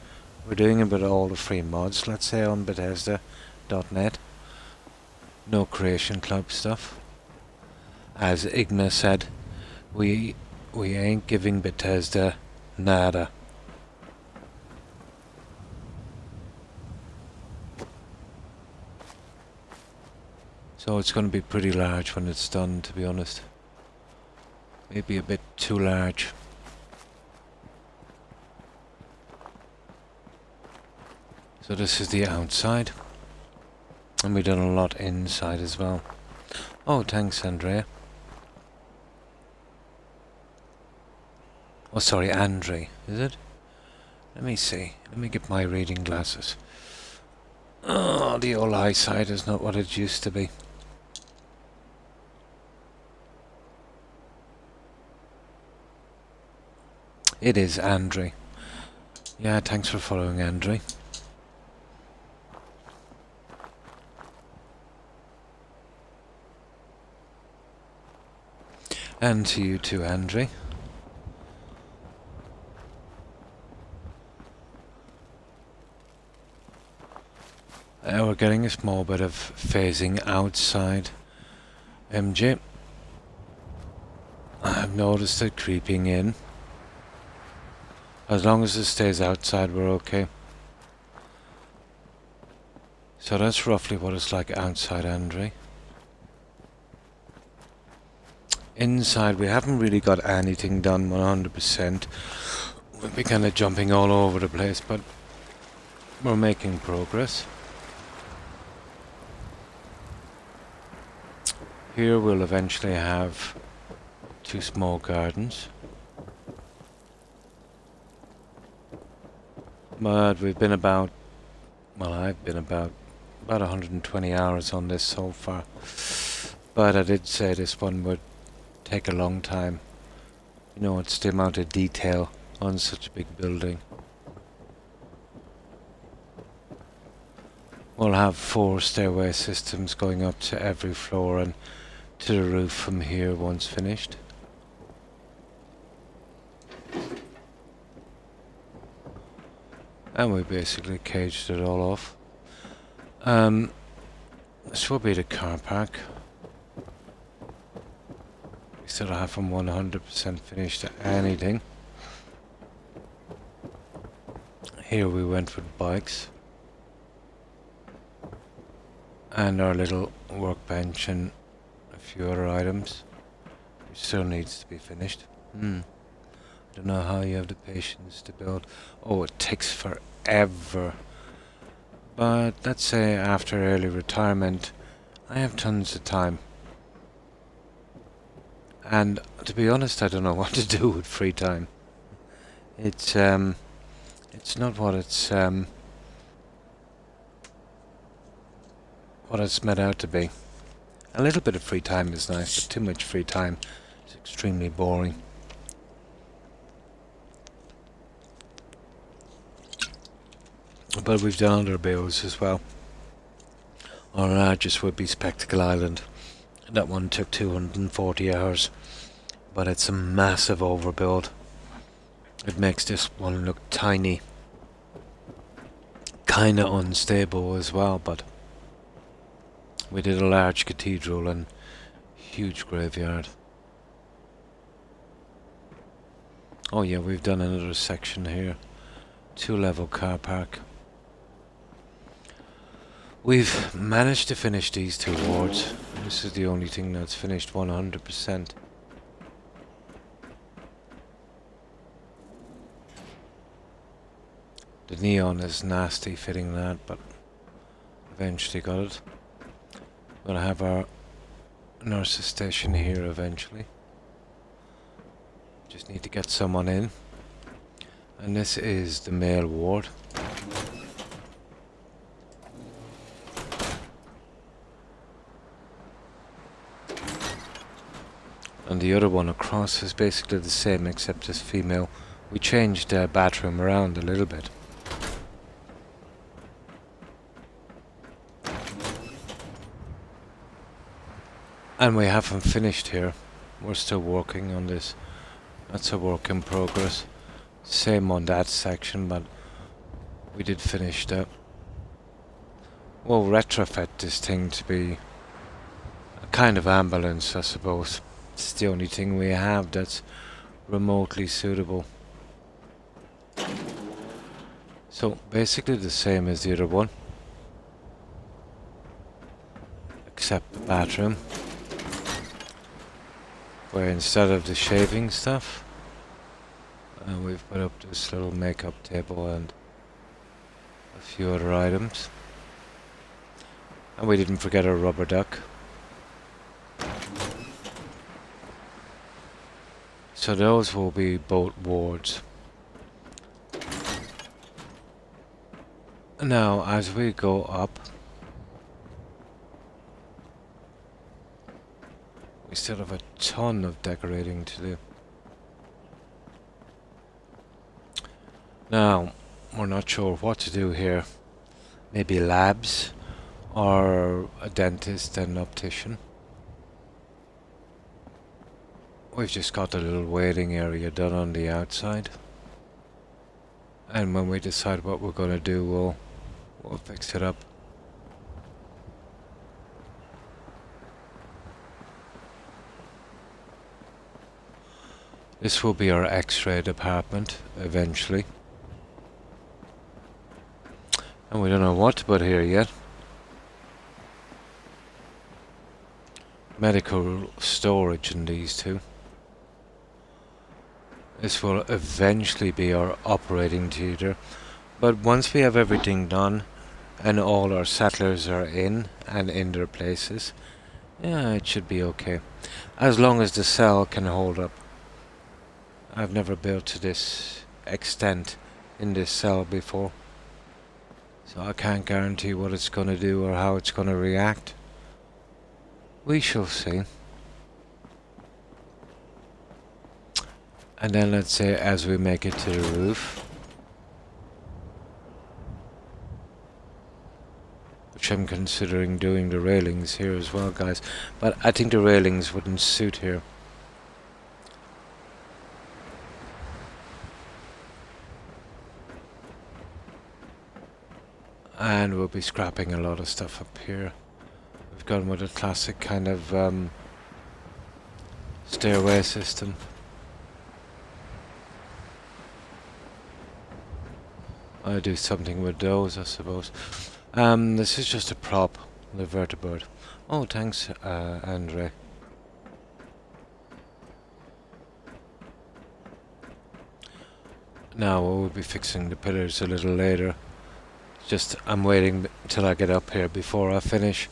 We're doing it with all the free mods, let's say on Bethesda.net. No Creation Club stuff. As Igna said, we ain't giving Bethesda nada. So it's going to be pretty large when it's done, to be honest. Maybe a bit too large. So this is the outside. And we've done a lot inside as well. Oh, thanks, Andrea. Oh, sorry, Andre, is it? Let me see. Let me get my reading glasses. Oh, the old eyesight is not what it used to be. It is Andre. Yeah, thanks for following, Andre. And to you too, Andre. We're getting a small bit of phasing outside. MJ. I've noticed it creeping in. As long as it stays outside, we're okay. So that's roughly what it's like outside Andre. Inside we haven't really got anything done 100%. We'll be kind of jumping all over the place, but we're making progress. Here we'll eventually have 2 small gardens. But we've been about, well, I've been about 120 hours on this so far. But I did say this one would take a long time. You know, it's the amount of detail on such a big building. We'll have 4 stairway systems going up to every floor and to the roof from here once finished. And we basically caged it all off. This will be the car park. We still haven't 100% finished anything. Here we went with bikes. And our little workbench and a few other items. Which still needs to be finished. I don't know how you have the patience to build. Oh, it takes forever. But let's say after early retirement, I have tons of time. And to be honest, I don't know what to do with free time. It's not what it's made out to be. A little bit of free time is nice, but too much free time is extremely boring. But we've done other builds as well. Our largest would be Spectacle Island. That one took 240 hours. But it's a massive overbuild. It makes this one look tiny. Kinda unstable as well, but we did a large cathedral and huge graveyard. Oh yeah, we've done another section here. 2-level car park. We've managed to finish these 2 wards. This is the only thing that's finished 100%. The neon is nasty fitting that, but eventually got it. We're gonna have our nurse's station here eventually. Just need to get someone in. And this is the male ward. And the other one across is basically the same except it's female. We changed the bathroom around a little bit. And we haven't finished here. We're still working on this. That's a work in progress. Same on that section, but we did finish that. We'll retrofit this thing to be a kind of ambulance, I suppose. It's the only thing we have that's remotely suitable. So basically the same as the other one, except the bathroom, where instead of the shaving stuff, we've put up this little makeup table and a few other items. And we didn't forget our rubber duck. So those will be both wards. Now, as we go up, we still have a ton of decorating to do. Now, we're not sure what to do here. Maybe labs, or a dentist and optician. We've just got a little waiting area done on the outside. And when we decide what we're going to do, we'll fix it up. This will be our X-ray department eventually. And we don't know what to put here yet. medical storage in these two. This will eventually be our operating theatre, but once we have everything done and all our settlers are in and in their places, yeah, it should be okay. As long as the cell can hold up. I've never built to this extent in this cell before, so I can't guarantee what it's going to do or how it's going to react. We shall see. And then let's say as we make it to the roof, which I'm considering doing the railings here as well, guys, but I think the railings wouldn't suit here. And we'll be scrapping a lot of stuff up here. We've gone with a classic kind of stairway system. I'll do something with those, I suppose. This is just a prop, the vertibird. Oh, thanks, Andre. Now we'll be fixing the pillars a little later. Just, I'm waiting till I get up here before I finish.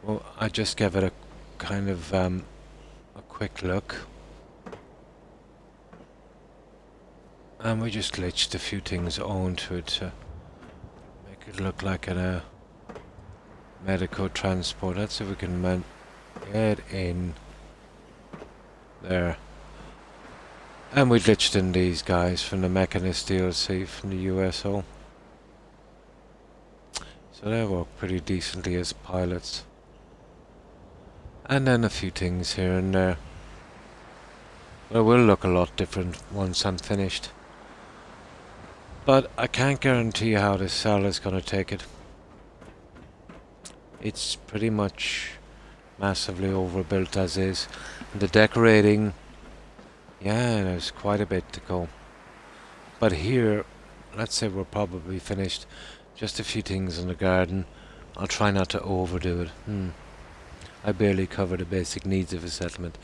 Well, I just gave it a kind of a quick look. And we just glitched a few things onto it to make it look like a medical transport. Let's see if we can get in there. And we glitched in these guys from the Mechanist DLC from the USO. So they work pretty decently as pilots. And then a few things here and there. But it will look a lot different once I'm finished. But I can't guarantee how this cell is going to take it. It's pretty much massively overbuilt as is. And the decorating, yeah, there's quite a bit to go. But here, let's say we're probably finished. Just a few things in the garden. I'll try not to overdo it. I barely cover the basic needs of a settlement.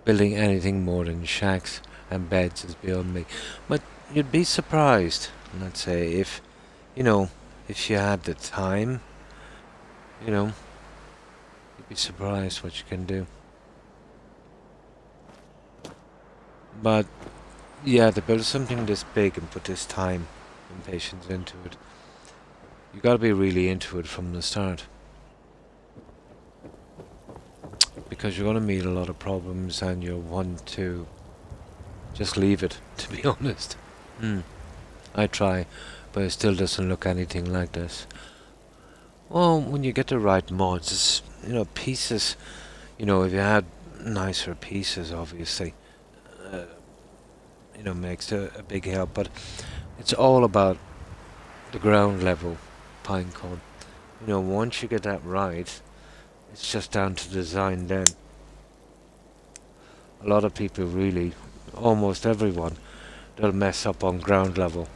Building anything more than shacks and beds is beyond me. But you'd be surprised, let's say, if, if you had the time, you'd be surprised what you can do. But, yeah, to build something this big and put this time and patience into it, you gotta be really into it from the start. Because you're gonna meet a lot of problems and you'll want to just leave it, to be honest. I try, but it still doesn't look anything like this. Well, when you get the right mods, pieces, if you had nicer pieces, obviously, makes a big help, but it's all about the ground level pinecone. Once you get that right, it's just down to design then. A lot of people really, almost everyone, they'll mess up on ground level.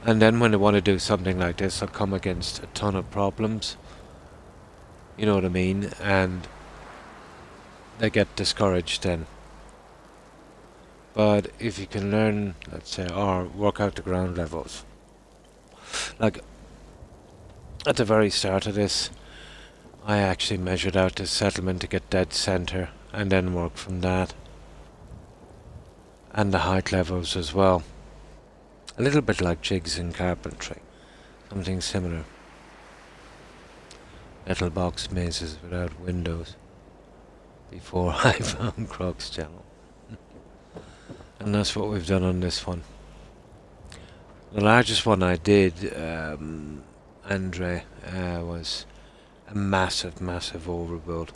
And then when they want to do something like this, they'll come against a ton of problems. You know what I mean? And they get discouraged then. But if you can learn, let's say, or work out the ground levels. Like, at the very start of this, I actually measured out this settlement to get dead center, and then work from that. And the height levels as well. A little bit like jigs in carpentry. Something similar. Metal box mazes without windows. Before I found Croc's channel. And that's what we've done on this one. The largest one I did, Andre, was a massive overbuild.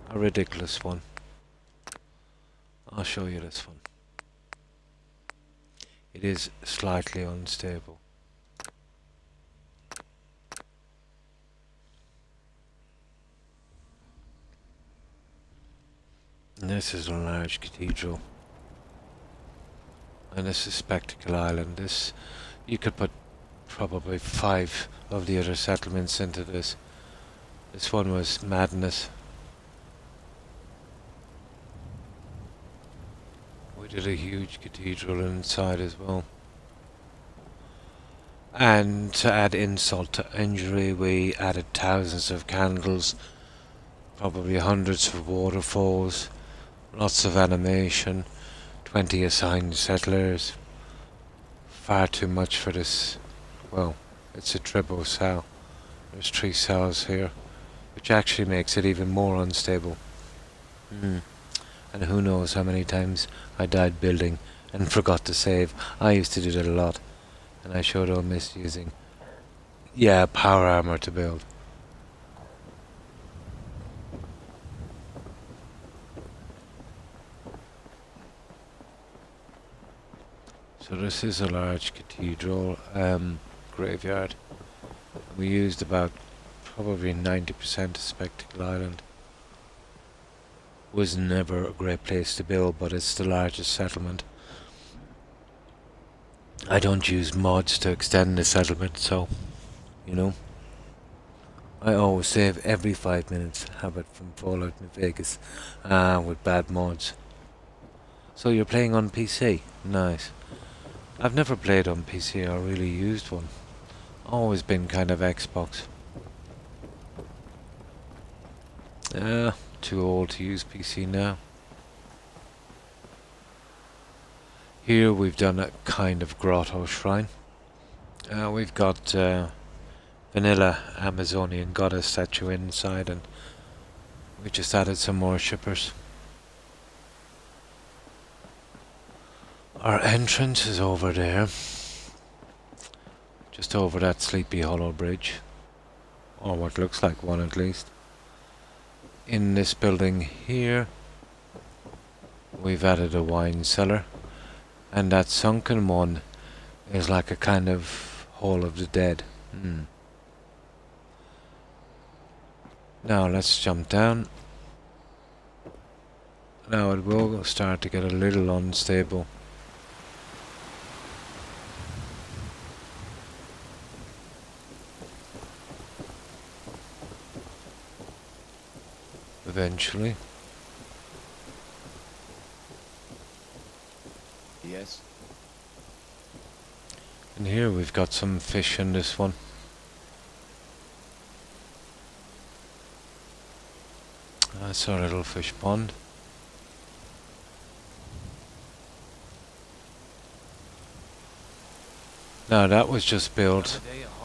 A ridiculous one. I'll show you this one. It is slightly unstable. And this is a large cathedral. And this is Spectacle Island. This, you could put probably 5 of the other settlements into this. This one was madness. did a huge cathedral inside as well. And to add insult to injury, we added thousands of candles, probably hundreds of waterfalls, lots of animation, 20 assigned settlers. Far too much for this. Well, it's a triple cell. There's 3 cells here, which actually makes it even more unstable. And who knows how many times I died building and forgot to save. I used to do that a lot, and I showed all misusing. Yeah, power armor to build. So this is a large cathedral graveyard. We used about probably 90% of Spectacle Island. Was never a great place to build, but it's the largest settlement. I don't use mods to extend the settlement, so, you know. I always save every 5 minutes, have it from Fallout New Vegas, with bad mods. So you're playing on PC? Nice. I've never played on PC or really used one. Always been kind of Xbox. Too old to use PC now. Here we've done a kind of grotto shrine. We've got vanilla Amazonian goddess statue inside, and we just added some worshippers. Our entrance is over there, just over that Sleepy Hollow bridge, or what looks like one at least. In this building here, we've added a wine cellar, and that sunken one is like a kind of Hall of the Dead. Now let's jump down. Now it will start to get a little unstable. Eventually. Yes? And here we've got some fish in this one. That's our little fish pond. Now that was just built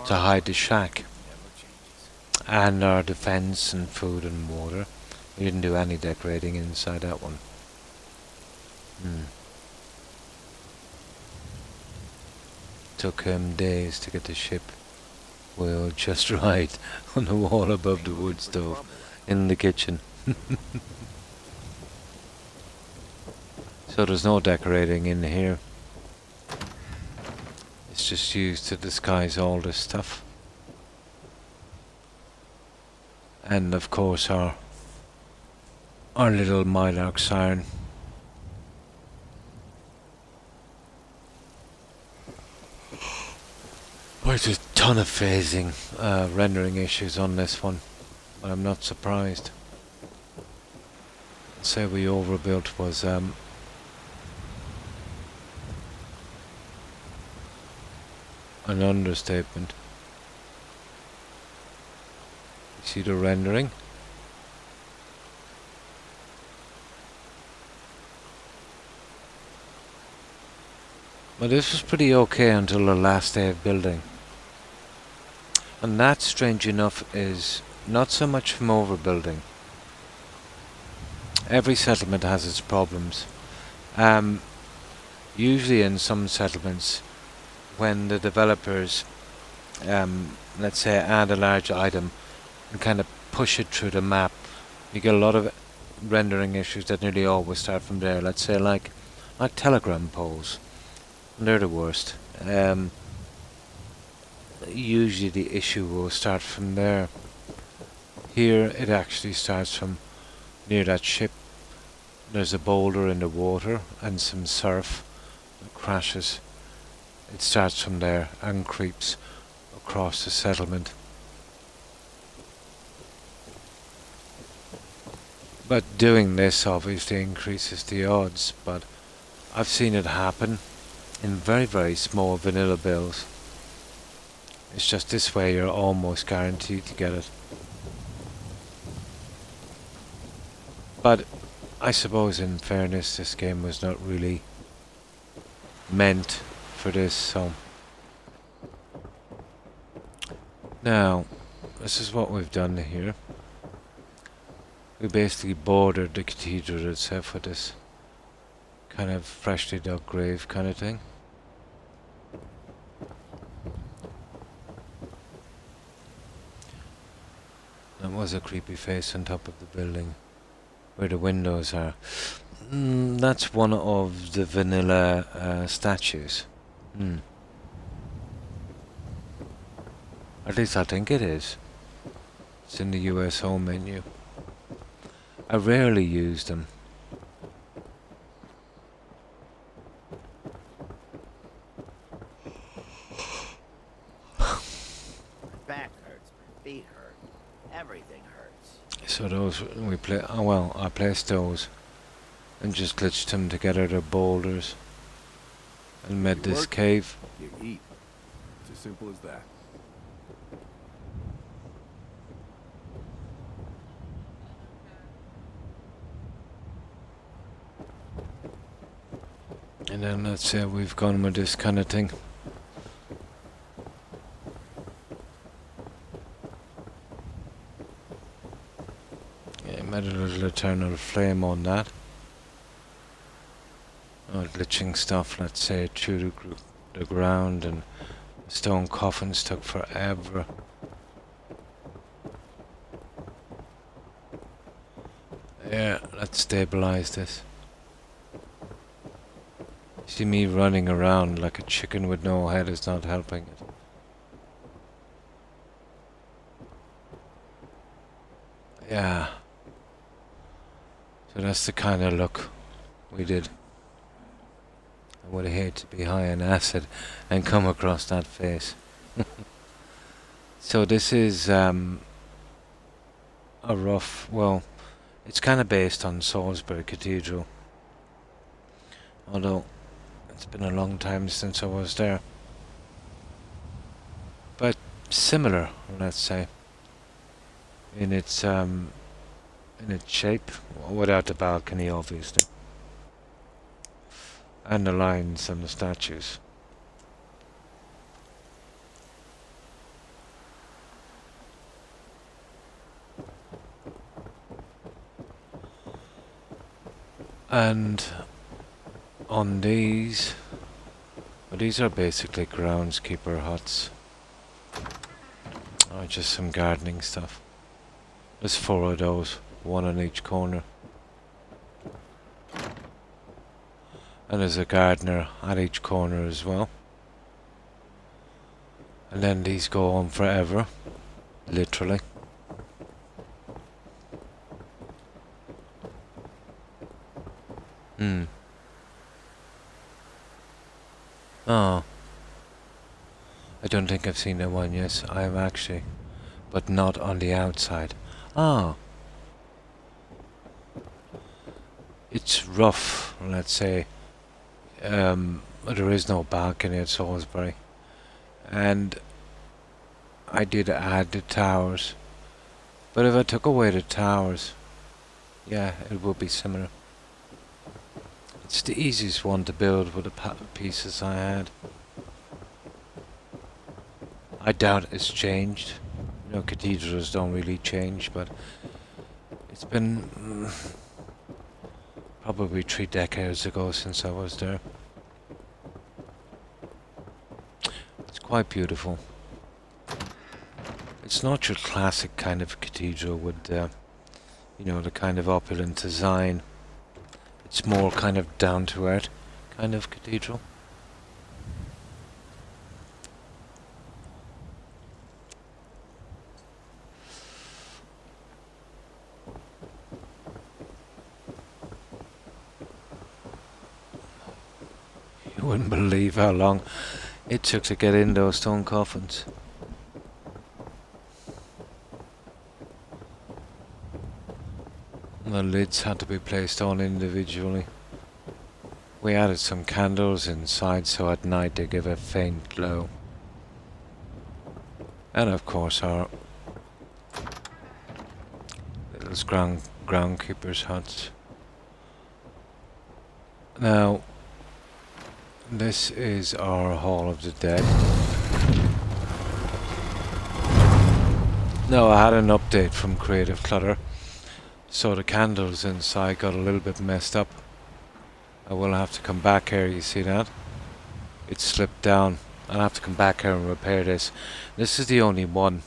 to hide the shack and our defense and food and water. We didn't do any decorating inside that one. Took him days to get the ship wheel just right on the wall above the wood stove in the kitchen. So there's no decorating in here. It's just used to disguise all this stuff. And of course our little Mylark siren. There's a ton of phasing, rendering issues on this one, but I'm not surprised. Say we overbuilt was an understatement. You see the rendering? But this was pretty okay until the last day of building. And that, strange enough, is not so much from overbuilding. Every settlement has its problems. Usually in some settlements, when the developers, let's say, add a large item and kind of push it through the map, you get a lot of rendering issues that nearly always start from there. Let's say like telegram poles. They're the worst. Usually the issue will start from there. Here it actually starts from near that ship. There's a boulder in the water and some surf that crashes. It starts from there and creeps across the settlement. But doing this obviously increases the odds, but I've seen it happen in very, very small vanilla bills. It's just this way you're almost guaranteed to get it. But I suppose in fairness this game was not really meant for this, so... Now, this is what we've done here. We basically bordered the cathedral itself with this kind of freshly dug grave kind of thing. That was a creepy face on top of the building, where the windows are. That's one of the vanilla statues. At least I think it is. It's in the US home menu. I rarely use them. My back hurts, my feet hurt. Everything hurts. So those we play. Oh well, I placed those and just glitched them together. They're boulders and made You this work, cave. you eat. It's as simple as that. And then let's say we've gone with this kind of thing. Yeah, made a little eternal flame on that. Oh, glitching stuff, let's say, through the ground, and stone coffins took forever. Yeah, let's stabilize this. See, me running around like a chicken with no head is not helping it. Yeah. So that's the kind of look we did. I would hate to be high on acid and come across that face. So this is a rough, well, it's kind of based on Salisbury Cathedral. Although it's been a long time since I was there. But similar, let's say, in its shape, without the balcony, obviously, and the lines and the statues. And on these, well, these are basically groundskeeper huts. Oh, just some gardening stuff. There's 4 of those, 1 on each corner. And there's a gardener at each corner as well. And then these go on forever, literally. Oh. I don't think I've seen that one, yes, I have actually. But not on the outside. Oh. It's rough, let's say. There is no balcony at Salisbury. And I did add the towers. But if I took away the towers, yeah, it would be similar. It's the easiest one to build with the pieces I had. I doubt it's changed. You know, cathedrals don't really change, but it's been probably 3 decades ago since I was there. It's quite beautiful. It's not your classic kind of cathedral with, you know, the kind of opulent design. It's more kind of down-to-earth kind of cathedral. You wouldn't believe how long it took to get in those stone coffins. The lids had to be placed on individually We added some candles inside so at night they give a faint glow. And of course our little groundkeepers' huts. Now, this is our Hall of the Dead. Now, I had an update from Creative Clutter, so the candles inside got a little bit messed up. I will have to come back here, you see that? It slipped down. I'll have to come back here and repair this. This is the only one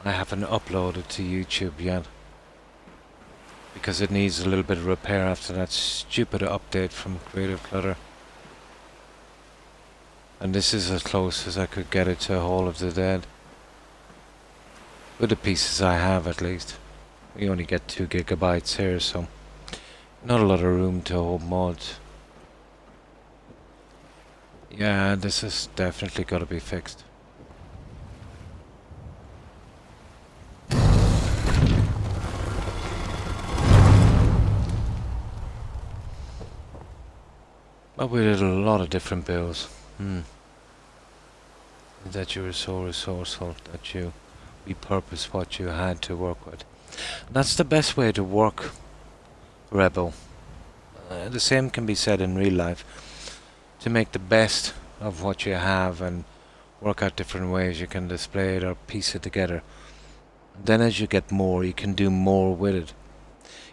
I haven't uploaded to YouTube yet, because it needs a little bit of repair after that stupid update from Creative Clutter. And this is as close as I could get it to Hall of the Dead. With the pieces I have, at least. We only get 2 gigabytes here, so not a lot of room to hold mods. Yeah, this has definitely got to be fixed. But we did a lot of different builds. That you were so resourceful that you repurposed what you had to work with. That's the best way to work, Rebel. The same can be said in real life. To make the best of what you have and work out different ways you can display it or piece it together. Then as you get more, you can do more with it.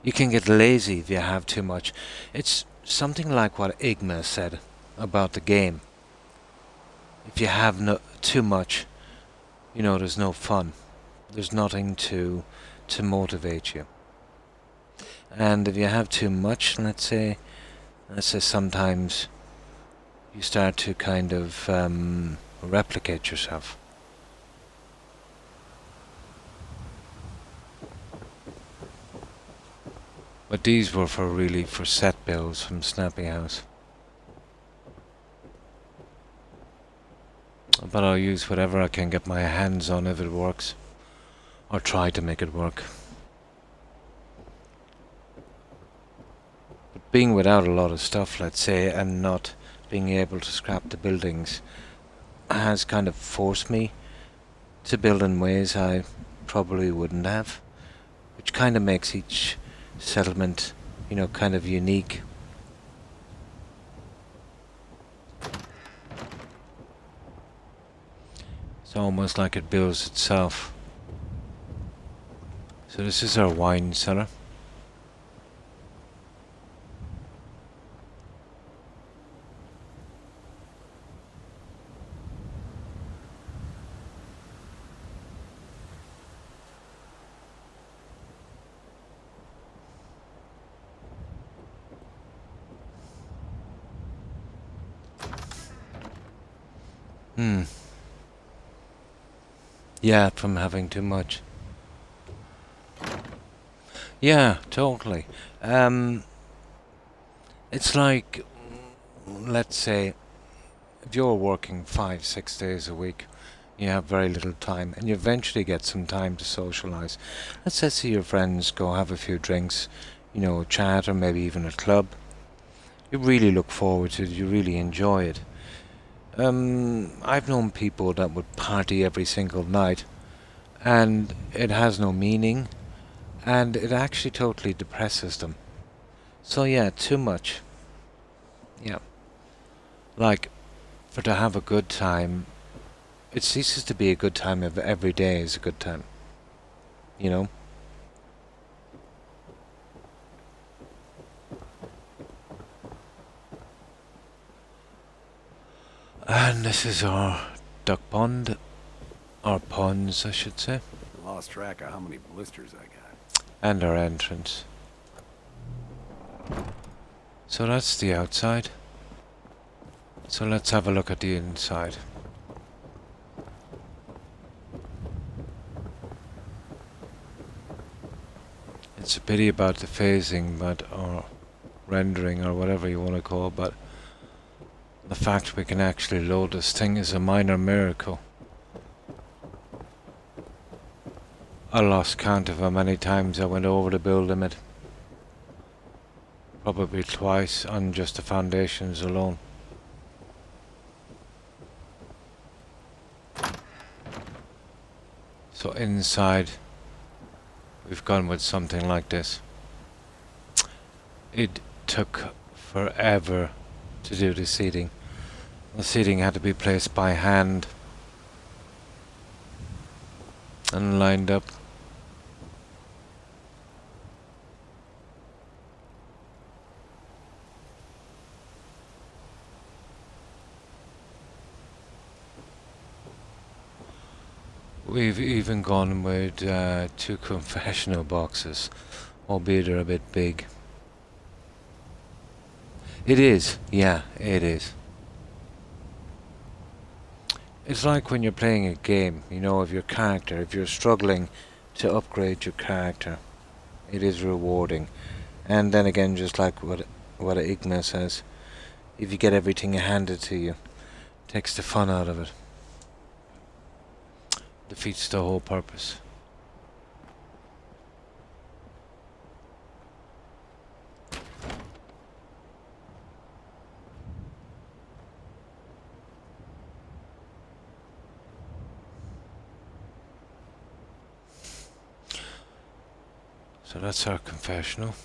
You can get lazy if you have too much. It's something like what Igma said about the game. If you have too much, you know, there's no fun. There's nothing to motivate you. And if you have too much, let's say sometimes you start to kind of replicate yourself. But these were for set builds from Snappy House. But I'll use whatever I can get my hands on if it works. Or try to make it work. But being without a lot of stuff, let's say, and not being able to scrap the buildings has kind of forced me to build in ways I probably wouldn't have. Which kind of makes each settlement, you know, kind of unique. It's almost like it builds itself. So this is our wine cellar. Yeah, from having too much. Yeah, totally. It's like, let's say, if you're working 5-6 days a week, you have very little time, and you eventually get some time to socialize. Let's say see your friends, go have a few drinks, you know, chat, or maybe even a club. You really look forward to it, you really enjoy it. I've known people that would party every single night, and it has no meaning, and it actually totally depresses them. So yeah, too much. Yeah. Like, for to have a good time, it ceases to be a good time if every day is a good time. You know? And this is our duck pond. Our ponds, I should say. Lost track of how many blisters I got. And our entrance. So that's the outside. So let's have a look at the inside. It's a pity about the phasing, or rendering, or whatever you want to call it, but the fact we can actually load this thing is a minor miracle. I lost count of how many times I went over the build limit. Probably twice on just the foundations alone. So inside, we've gone with something like this. It took forever to do the seating. The seating had to be placed by hand and lined up. We've even gone with 2 confessional boxes, albeit they're a bit big. It is, yeah, it is. It's like when you're playing a game, you know, of your character. If you're struggling to upgrade your character, it is rewarding. And then again, just like what Igna says, if you get everything handed to you, it takes the fun out of it. Defeats the whole purpose. So that's our confessional.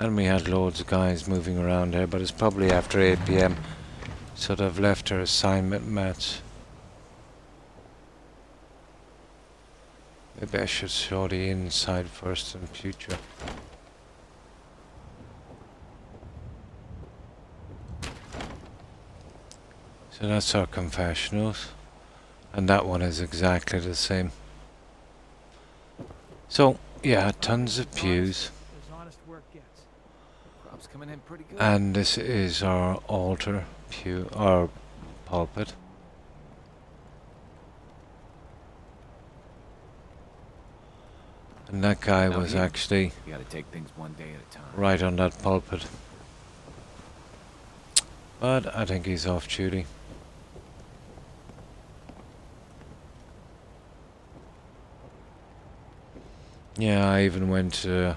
And we had loads of guys moving around here, but it's probably after 8 PM. So they've left their assignment mats. Maybe I should show the inside first in future. So that's our confessionals. And that one is exactly the same. So, yeah, tons of pews. Coming in pretty good. And this is our altar pew, our pulpit. And that guy was actually You gotta take things one day at a time. right on that pulpit. But I think he's off duty. Yeah, I even went to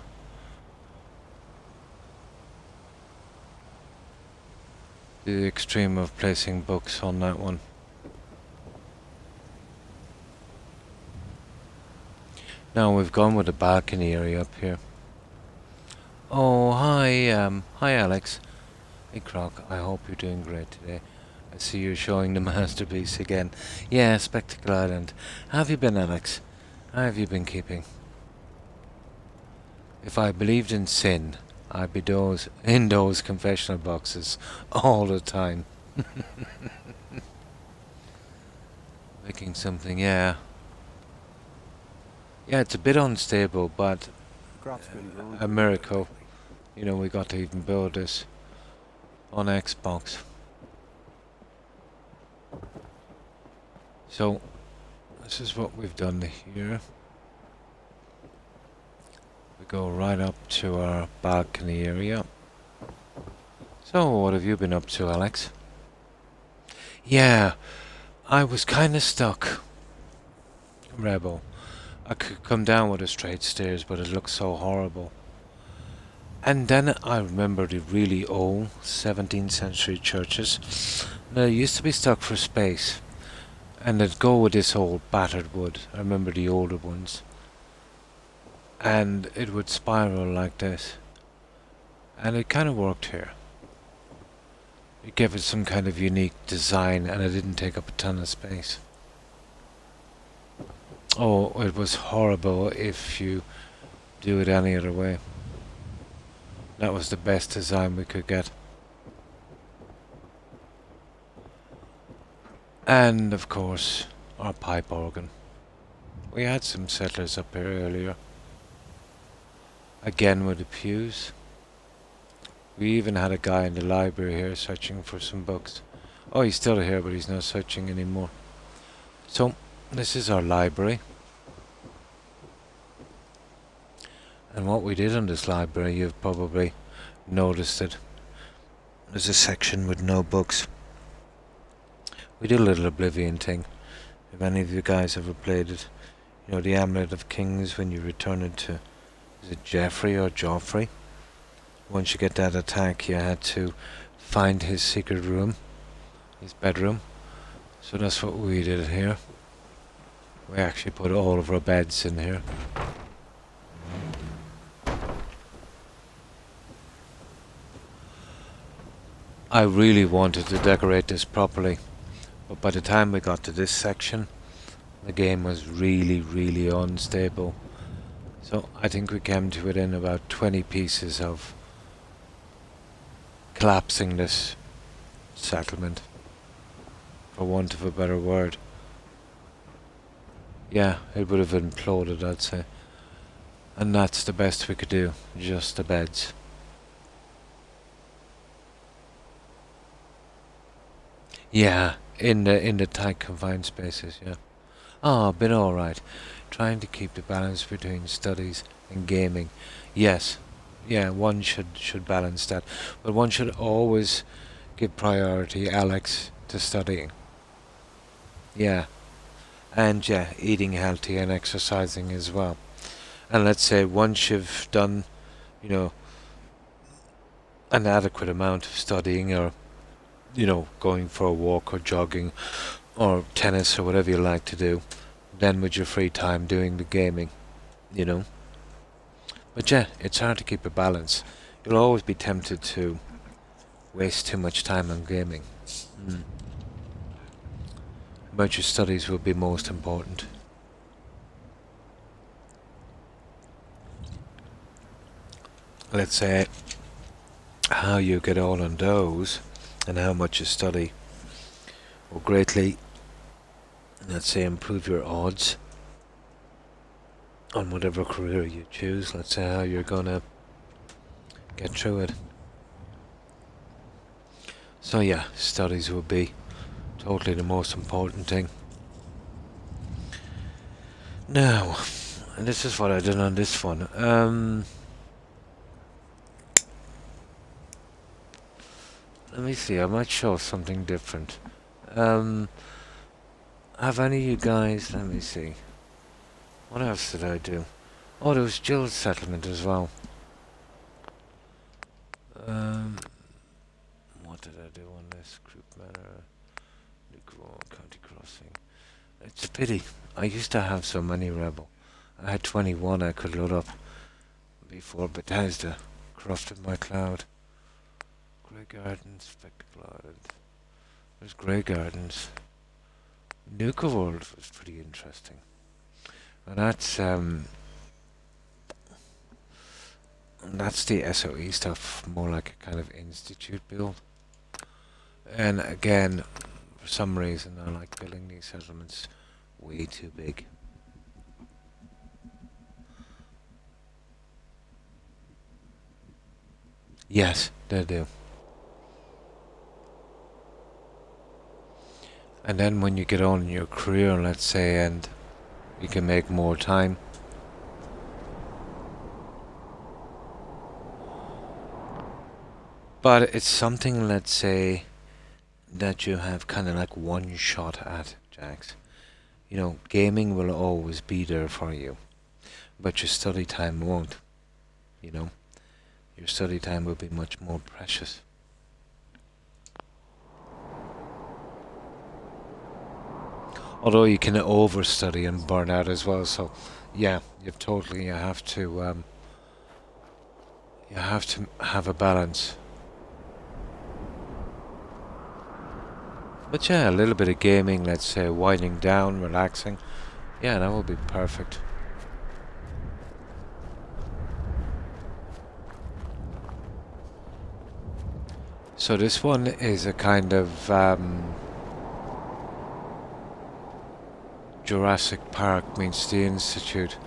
the extreme of placing books on that one. Now we've gone with the balcony area up here. Oh, hi Alex. Hey Croc, I hope you're doing great today. I see you're showing the masterpiece again. Yeah, Spectacle Island. How have you been, Alex? How have you been keeping? If I believed in sin, I'd be in those confessional boxes all the time. Making something, yeah. Yeah, it's a bit unstable, but a miracle. You know, we got to even build this on Xbox. So, this is what we've done here. We go right up to our balcony area. So, what have you been up to, Alex? Yeah, I was kinda stuck. Rebel. I could come down with the straight stairs, but it looked so horrible. And then I remember the really old 17th century churches. They used to be stuck for space. And they'd go with this old battered wood. I remember the older ones. And it would spiral like this. And it kind of worked here. It gave it some kind of unique design, and it didn't take up a ton of space. Oh, it was horrible if you do it any other way. That was the best design we could get. And of course, our pipe organ. We had some settlers up here earlier. Again with the pews. We even had a guy in the library here searching for some books. Oh, he's still here, but he's not searching anymore. So, this is our library. And what we did in this library, you've probably noticed it. There's a section with no books. We did a little Oblivion thing. If any of you guys ever played it, You know, the Amulet of Kings when you return it to, is it Jeffrey or Joffrey? Once you get that attack, you had to find his secret room, his bedroom. So that's what we did here. We actually put all of our beds in here. I really wanted to decorate this properly, but by the time we got to this section, the game was really unstable. So I think we came to within about 20 pieces of collapsing this settlement, for want of a better word. Yeah, it would have imploded, I'd say. And that's the best we could do, just the beds. Yeah, in the tight confined spaces, yeah. Oh, been alright. Trying to keep the balance between studies and gaming. Yes. Yeah, one should balance that. But one should always give priority, Alex, to studying. Yeah. And yeah, eating healthy and exercising as well. And let's say once you've done, you know, an adequate amount of studying, or, you know, going for a walk or jogging or tennis or whatever you like to do, then with your free time doing the gaming, you know. But yeah, it's hard to keep a balance. You'll always be tempted to waste too much time on gaming. But your studies will be most important. Let's say how you get on those and how much you study will greatly, let's say, improve your odds on whatever career you choose. Let's say how you're gonna get through it. So yeah, studies will be totally the most important thing. Now, and this is what I did on this one. Let me see, I might show something different. Have any of you guys, let me see. What else did I do? Oh, there was Jill's settlement as well. What did I do on this? Group Manor, Newcastle, County Crossing. It's a pity. I used to have so many rebel. I had 21 I could load up before Bethesda corrupted my cloud. Grey Gardens, Spectacle Island. There's Grey Gardens. Nuka World was pretty interesting. And that's the SOE stuff, more like a kind of institute build. And again, for some reason I like building these settlements way too big. Yes, they do. And then when you get on in your career, let's say, and you can make more time, but it's something, let's say, that you have kind of like one shot at, Jax. You know, gaming will always be there for you, but your study time won't. You know, your study time will be much more precious. Although you can overstudy and burn out as well, so yeah, you have to have a balance. But yeah, a little bit of gaming, let's say, winding down, relaxing. Yeah, that would be perfect. So this one is a kind of Jurassic Park meets the Institute.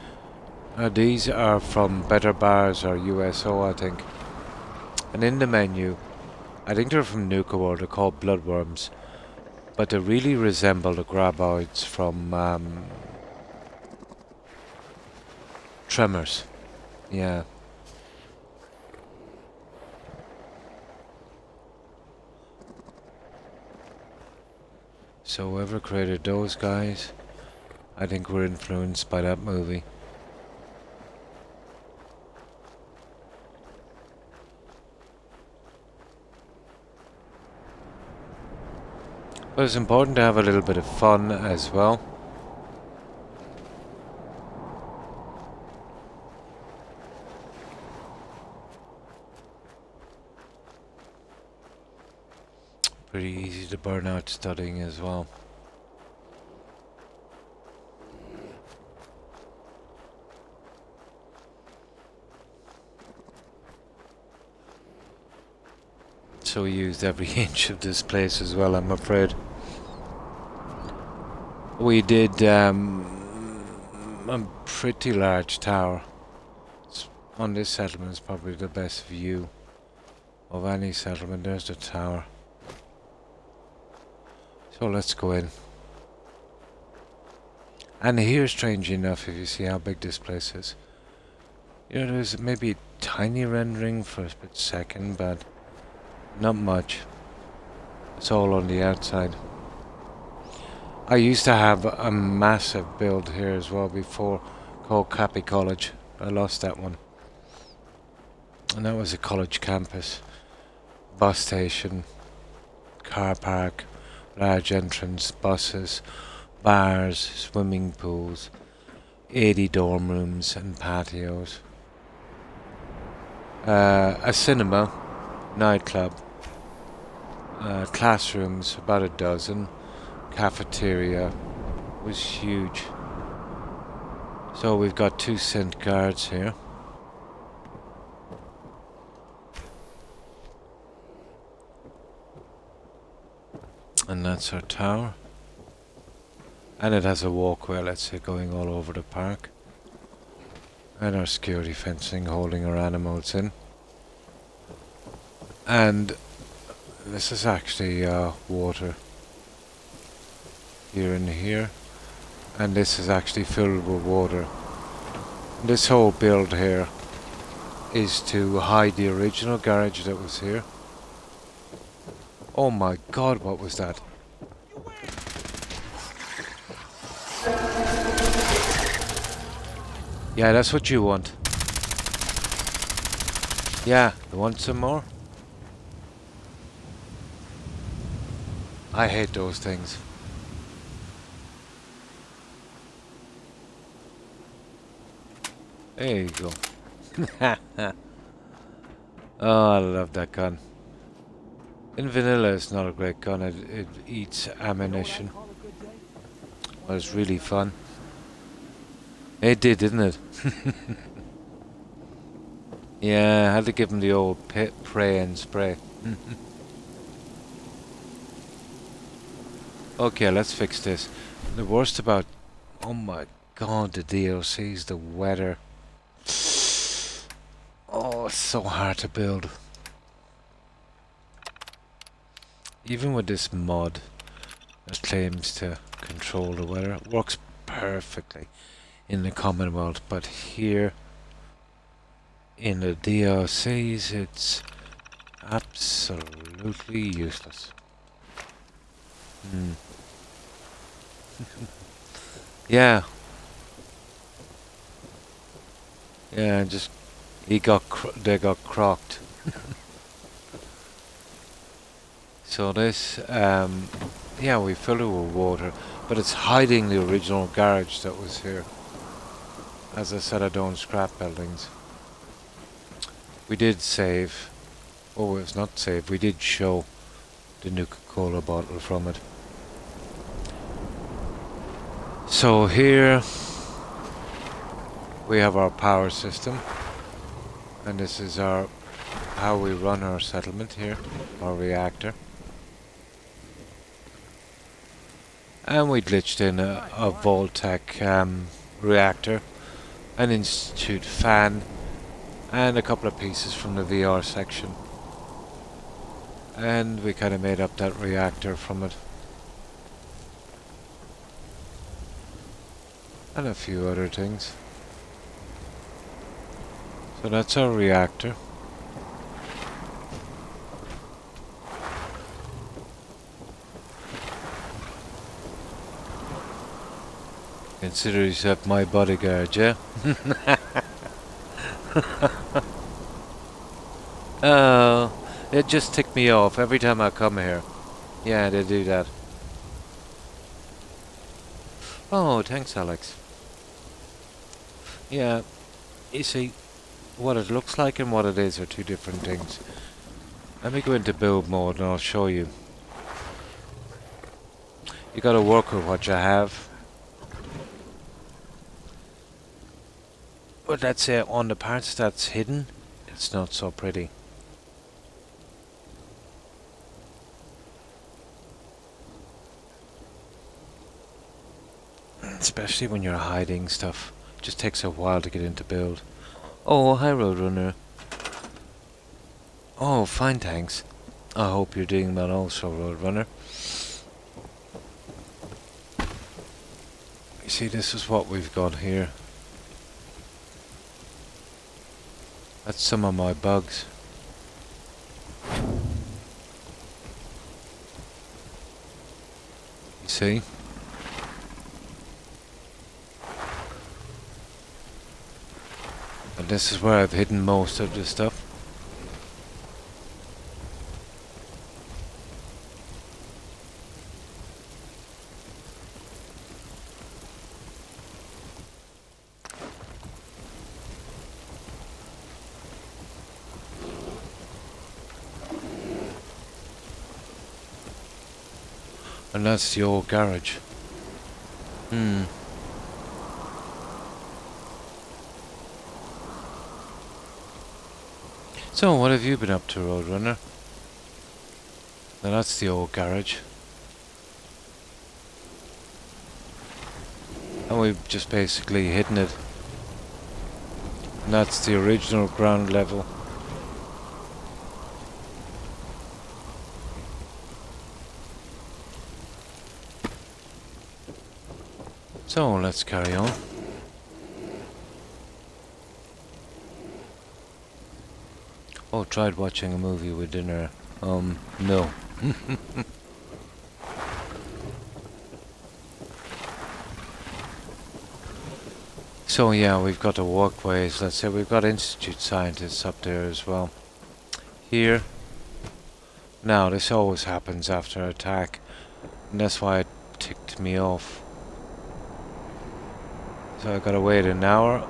These are from Better Bars or USO, I think. And in the menu, I think they're from Nuka World, they're called Bloodworms. But they really resemble the graboids from Tremors. Yeah. So whoever created those guys I think we're influenced by that movie. But it's important to have a little bit of fun as well. Pretty easy to burn out studying as well. So we used every inch of this place as well, I'm afraid. We did a pretty large tower. On this settlement is probably the best view of any settlement. There's the tower. So let's go in. And here, strangely enough, if you see how big this place is, you know, there's maybe a tiny rendering for a split second, but not much. It's all on the outside. I used to have a massive build here as well before, called Cappy College. I lost that one. And that was a college campus, bus station, car park, large entrance, buses, bars, swimming pools, 80 dorm rooms and patios, a cinema, nightclub, classrooms, about a dozen, cafeteria, was huge. So we've got 2 scent guards here. And that's our tower. And it has a walkway, let's say, going all over the park. And our security fencing holding our animals in. And this is actually water here and here. And this is actually filled with water. This whole build here is to hide the original garage that was here. Oh my god, what was that? Yeah, that's what you want. Yeah, you want some more? I hate those things. There you go. Oh, I love that gun. In vanilla, it's not a great gun. It eats ammunition. But it's really fun. It did, didn't it? Yeah, I had to give him the old pray and spray. Okay, let's fix this. The worst about... Oh my god, the DLCs, the weather. Oh, it's so hard to build. Even with this mod that claims to control the weather, it works perfectly in the Commonwealth, but here in the DLCs it's absolutely useless. Yeah. Yeah, just they got crocked. So this, yeah, we filled it with water, but it's hiding the original garage that was here. As I said, I don't scrap buildings. We did save. Oh, it's not save. We did show the Nuka-Cola bottle from it. So here we have our power system, and this is our how we run our settlement here, our reactor. And we glitched in a Voltec reactor, an Institute fan, and a couple of pieces from the VR section. And we kind of made up that reactor from it. And a few other things. So that's our reactor. Consider yourself my bodyguard, yeah? Oh, they just tick me off every time I come here. Yeah, they do that. Oh, thanks, Alex. Yeah, you see, what it looks like and what it is are two different things. Let me go into build mode and I'll show you. You gotta work with what you have. But let's say on the parts that's hidden, it's not so pretty. Especially when you're hiding stuff. It just takes a while to get into build. Oh, hi Roadrunner. Oh, fine, thanks. I hope you're doing well also, Roadrunner. You see, this is what we've got here. That's some of my bugs. You see? And this is where I've hidden most of the stuff. And that's the old garage. So, what have you been up to, Roadrunner? Now that's the old garage. And we've just basically hidden it. And that's the original ground level. So, let's carry on. Oh, tried watching a movie with dinner. No. So yeah, we've got the walkways. Let's say we've got institute scientists up there as well. Here. Now, this always happens after an attack. And that's why it ticked me off. So I gotta wait an hour.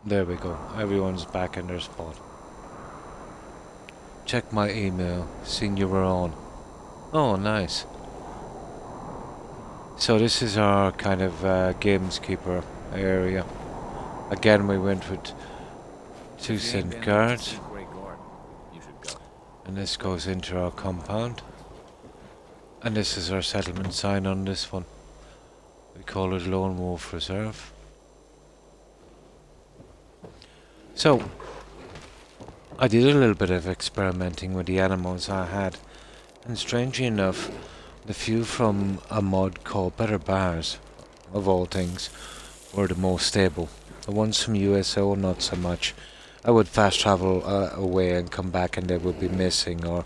There we go. Everyone's back in their spot. Check my email. Seen you were on. Oh, nice. So this is our kind of gameskeeper area. Again, we went with 2 cent guards. And this goes into our compound. And this is our settlement sign on this one. We call it Lone Wolf Reserve. So, I did a little bit of experimenting with the animals I had. And strangely enough, the few from a mod called Better Bars, of all things, were the most stable. The ones from USO, not so much. I would fast travel away and come back and they would be missing, or,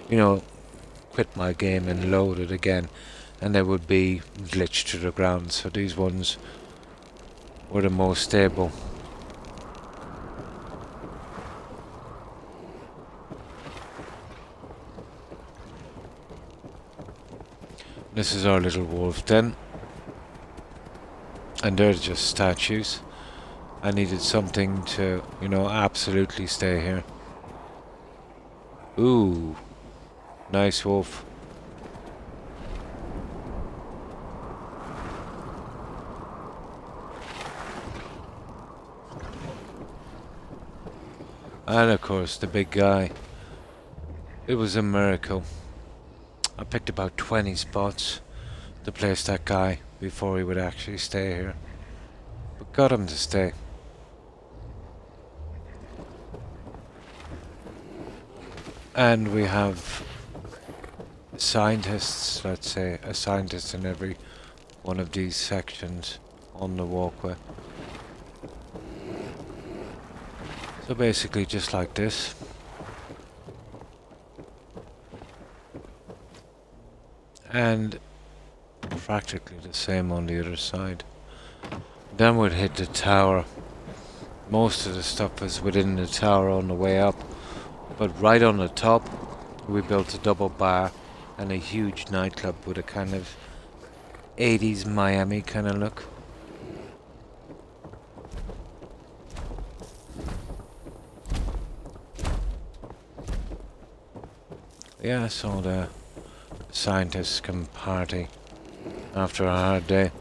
you know, quit my game and load it again, and they would be glitched to the ground. So these ones were the most stable. This is our little wolf den. And they're just statues. I needed something to, you know, absolutely stay here. Ooh. Nice wolf. And of course, the big guy. It was a miracle. I picked about 20 spots to place that guy before he would actually stay here. But got him to stay. And we have scientists, let's say, a scientist in every one of these sections on the walkway. So basically just like this. And practically the same on the other side. Then we'd hit the tower. Most of the stuff is within the tower on the way up. But right on the top, we built a double bar and a huge nightclub with a kind of 80s Miami kind of look. Yeah, so the scientists can party after a hard day.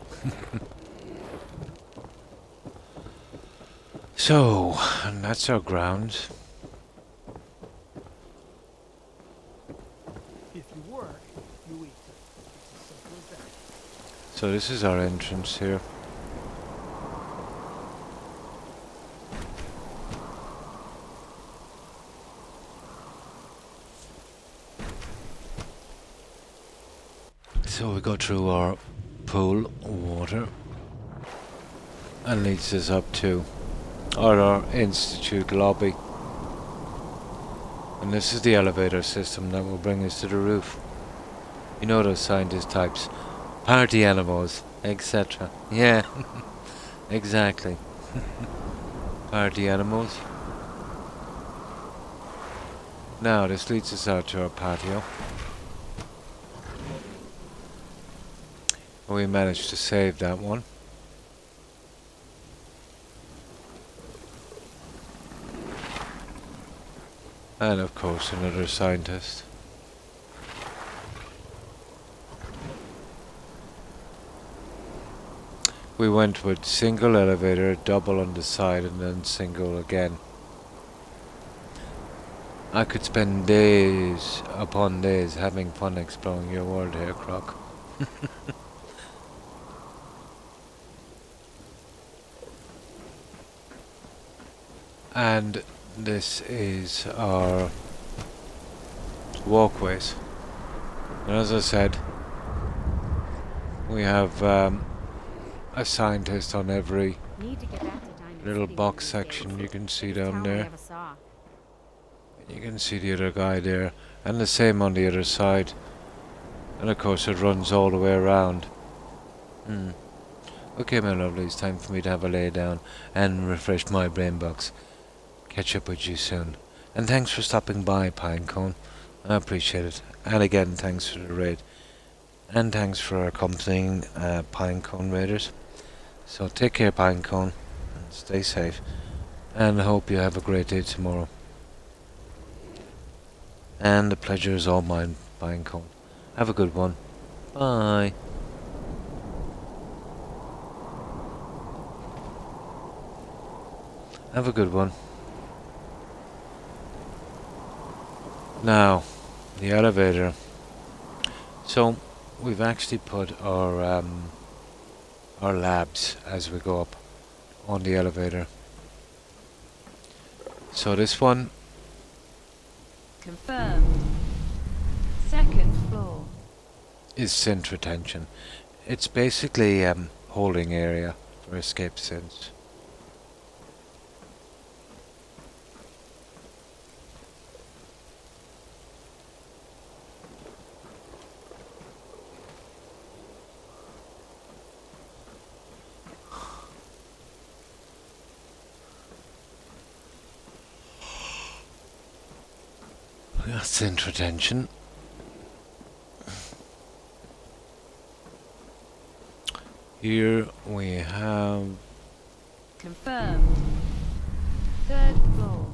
So, and that's our grounds. If you work, you eat. It's as simple as that. So this is our entrance here. So we go through our pool water and leads us up to our institute lobby. And this is the elevator system that will bring us to the roof. You know those scientist types. Party animals, etc. Yeah, exactly. Party animals. Now this leads us out to our patio. We managed to save that one. And of course another scientist. We went with single elevator, double on the side and then single again. I could spend days upon days having fun exploring your world here, Croc. And this is our walkways. And as I said, we have a scientist on every Need to get back to Diamond little City box one of these section days. you can see Biggest down town I there. ever saw. You can see the other guy there, and the same on the other side. And of course it runs all the way around. Okay, my lovely, it's time for me to have a lay down and refresh my brain box. Catch up with you soon. And thanks for stopping by, Pinecone. I appreciate it. And again, thanks for the raid. And thanks for accompanying Pinecone Raiders. So take care, Pinecone, and stay safe. And I hope you have a great day tomorrow. And the pleasure is all mine, Pinecone. Have a good one. Bye. Have a good one. Now, the elevator. So, we've actually put our labs as we go up on the elevator. So this one Confirmed. Second floor. is synth retention. It's basically holding area for escape synths. That's synth retention. Here we have Confirmed. Third floor.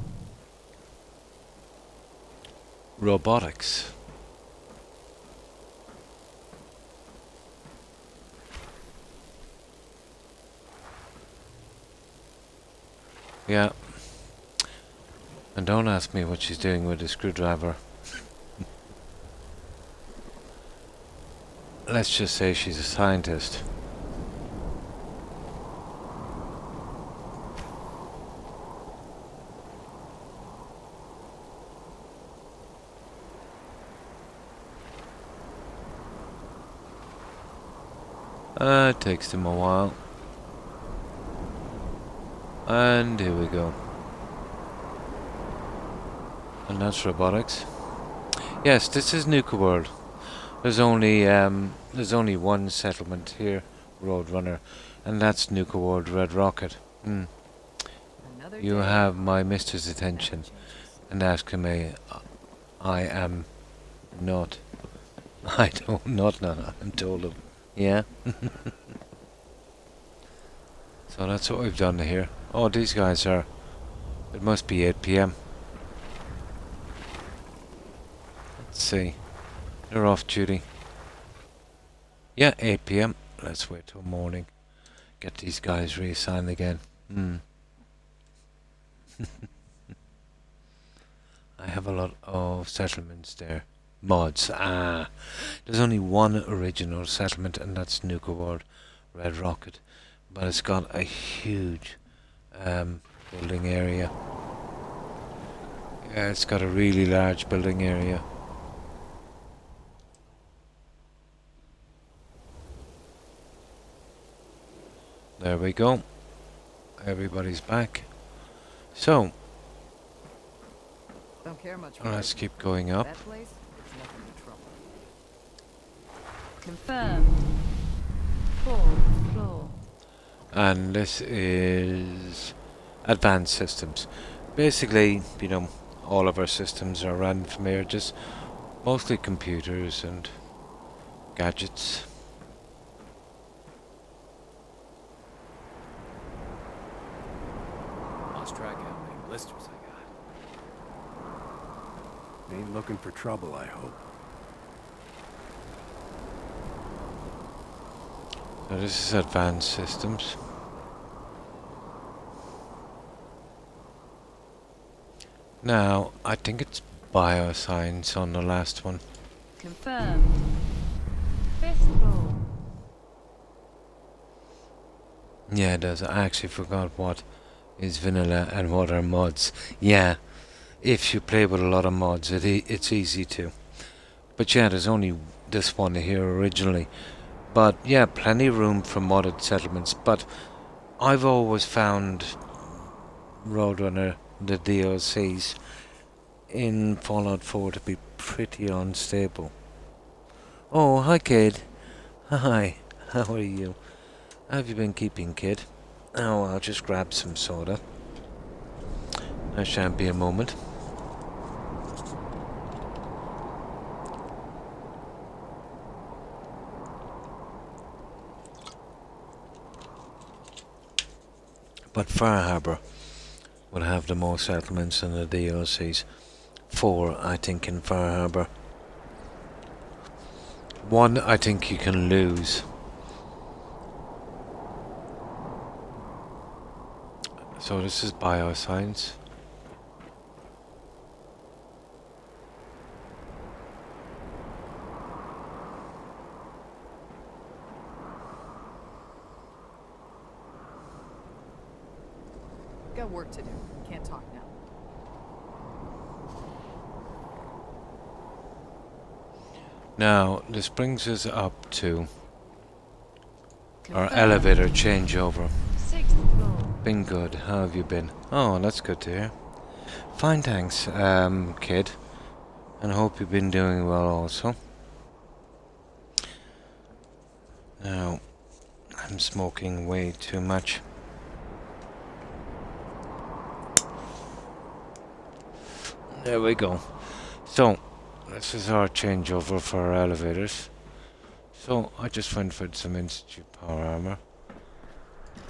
robotics. Yeah. And don't ask me what she's doing with the screwdriver. Let's just say she's a scientist. It takes them a while. And here we go. And that's robotics. Yes, this is Nuka World. There's only there's only one settlement here, Roadrunner, and that's Nuka World Red Rocket. Another You day. have my mister's Nothing attention, changes. and asking me, I am not. I don't, not, I'm told him. Yeah? So that's what we've done here. Oh, these guys are, it must be 8 PM. Let's see. They're off duty. Yeah, 8 PM. Let's wait till morning. Get these guys reassigned again. I have a lot of settlements there. Mods. There's only one original settlement, and that's Nuka World Red Rocket. But it's got a huge building area. Yeah, it's got a really large building area. There we go. Everybody's back. So, Don't care much. let's keep going up. That place, it's nothing but trouble. Confirmed. 4th floor. And this is advanced systems. Basically, you know, all of our systems are run from here, just mostly computers and gadgets. Lost track of how many blisters I got. Ain't looking for trouble, I hope. So this is advanced systems. Now, I think it's bioscience on the last one. Confirmed. 5th floor. Yeah, it does. I actually forgot what is vanilla and what are mods. Yeah, if you play with a lot of mods, it's easy to. But yeah, there's only this one here originally. But yeah, plenty of room for modded settlements. But I've always found Roadrunner, the DLCs, in Fallout 4 to be pretty unstable. Oh, hi kid. Hi, how are you? How have you been keeping, kid? Oh, I'll just grab some soda. There shan't be a moment. But Far Harbor will have the most settlements in the DLCs. 4, I think, in Far Harbor. 1, I think you can lose. So this is bioscience. Got work to do. Can't talk now. Now, this brings us up to our Confirmed. elevator changeover. 6th floor. Been good. How have you been? Oh, that's good to hear. Fine, thanks, kid. And I hope you've been doing well also. Now, I'm smoking way too much. There we go. So, this is our changeover for our elevators. So, I just went for some Institute Power Armor.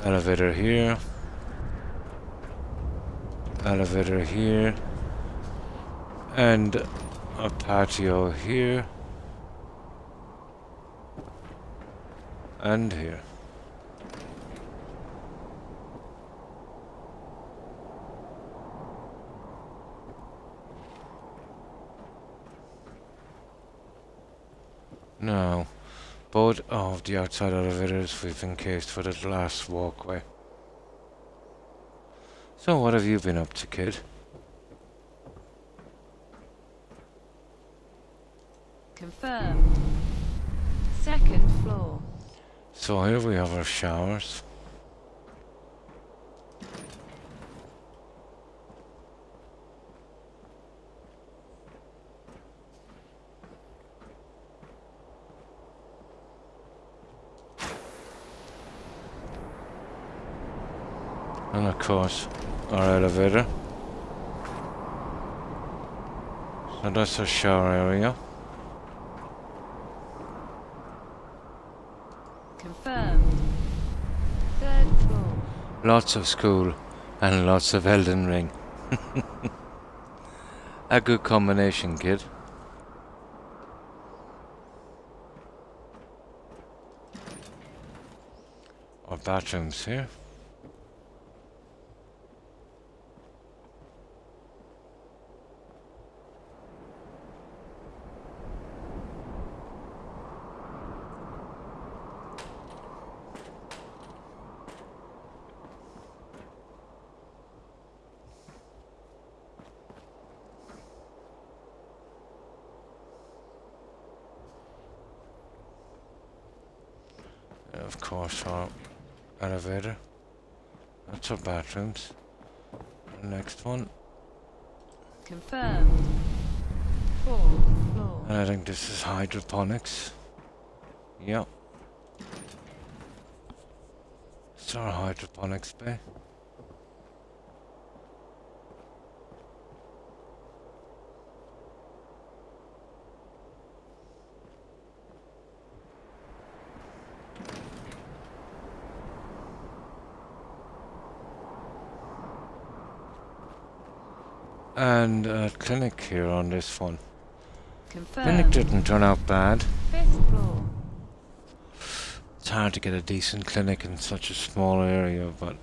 Elevator here. Elevator here. And a patio here. And here. Now, both of the outside elevators we've encased for the last walkway. So what have you been up to, kid? Confirmed. 2nd floor. So here we have our showers. And of course, our elevator. So that's our shower area. Confirmed. Third floor. Lots of school and lots of Elden Ring. A good combination, kid. Our bathrooms here. Of course, our elevator. That's our bathrooms. The next one. Confirmed. Fourth floor. And I think this is hydroponics. Yep. It's our hydroponics bay. And a clinic here on this one. Clinic Confirmed. didn't turn out bad. Fifth floor. It's hard to get a decent clinic in such a small area, but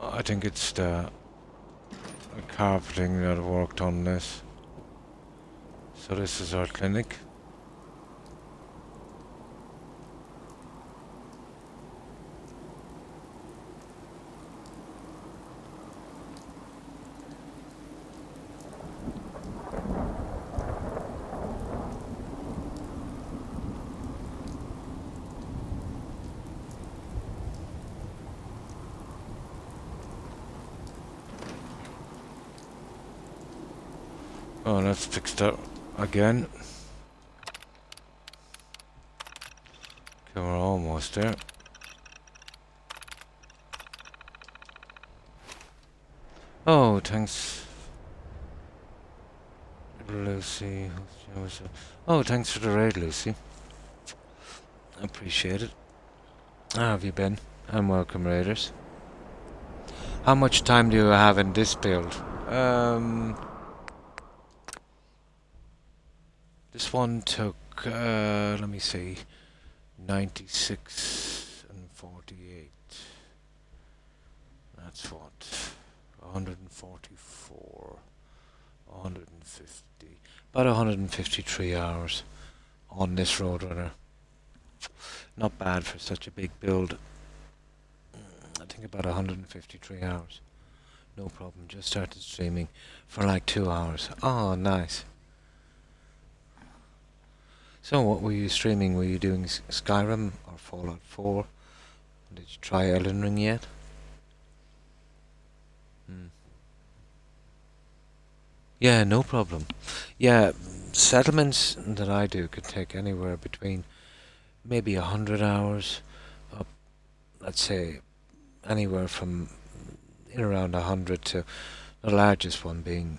I think it's the carpeting that worked on this. So this is our clinic. Oh, that's fixed up again. Okay, we're almost there. Oh, thanks, Lucy. Oh, thanks for the raid, Lucy. Appreciate it. How have you been? And welcome, raiders. How much time do you have in this build? This one took, let me see, 96 and 48. That's what? 144, 150, about 153 hours on this Roadrunner. Not bad for such a big build. I think about 153 hours. No problem, just started streaming for like 2 hours. Oh, nice. So what were you streaming? Were you doing Skyrim or Fallout 4? Did you try Elden Ring yet? Yeah, no problem. Yeah, settlements that I do could take anywhere between maybe 100 hours up, let's say, anywhere from in around 100 to the largest one being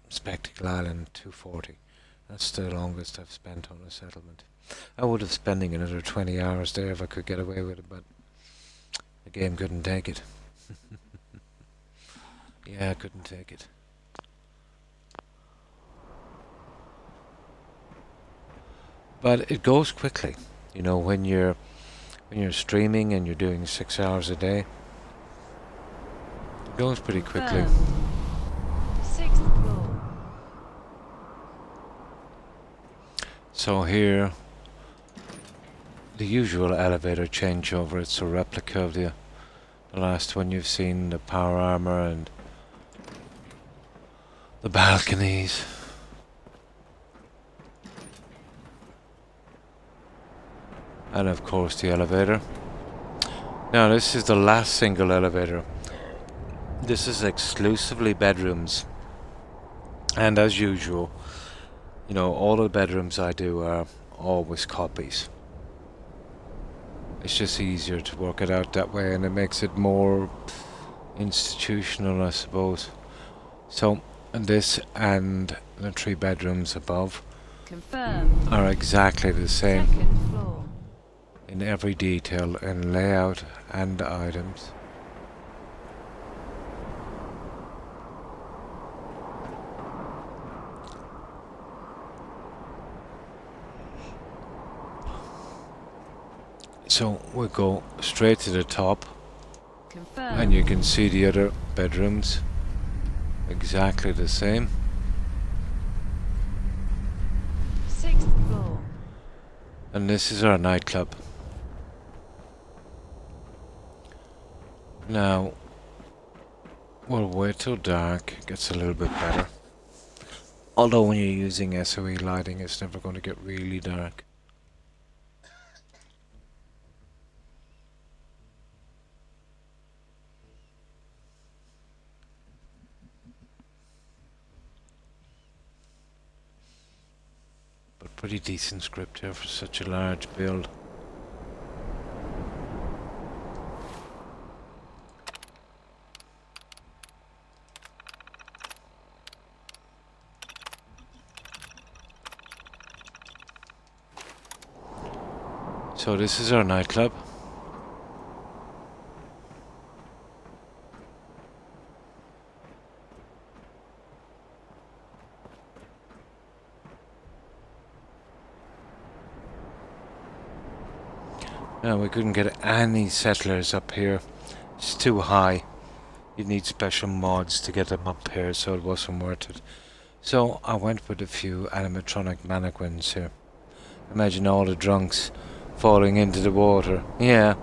Spectacle Island, 240. That's the longest I've spent on a settlement. I would have spending another 20 hours there if I could get away with it, but the game couldn't take it. Yeah, I couldn't take it. But it goes quickly, you know, when you're streaming and you're doing 6 hours a day. It goes pretty quickly. Confirmed. Sixth floor. So here, the usual elevator changeover. It's a replica of the last one you've seen, the power armor and the balconies. And of course the elevator. Now this is the last single elevator. This is exclusively bedrooms. And as usual, you know, all the bedrooms I do are always copies. It's just easier to work it out that way, and it makes it more institutional, I suppose. So, and this and the 3 bedrooms above Confirmed. are exactly the same Second floor. in every detail, in layout and items. So we'll go straight to the top, Confirmed. and you can see the other bedrooms exactly the same. 6th floor. And this is our nightclub. Now, we'll wait till dark, it gets a little bit better. Although when you're using SOE lighting, it's never going to get really dark. But pretty decent script here for such a large build. So this is our nightclub. Now we couldn't get any settlers up here. It's too high. You'd need special mods to get them up here, so it wasn't worth it. So I went with a few animatronic mannequins here. Imagine all the drunks falling into the water. Yeah.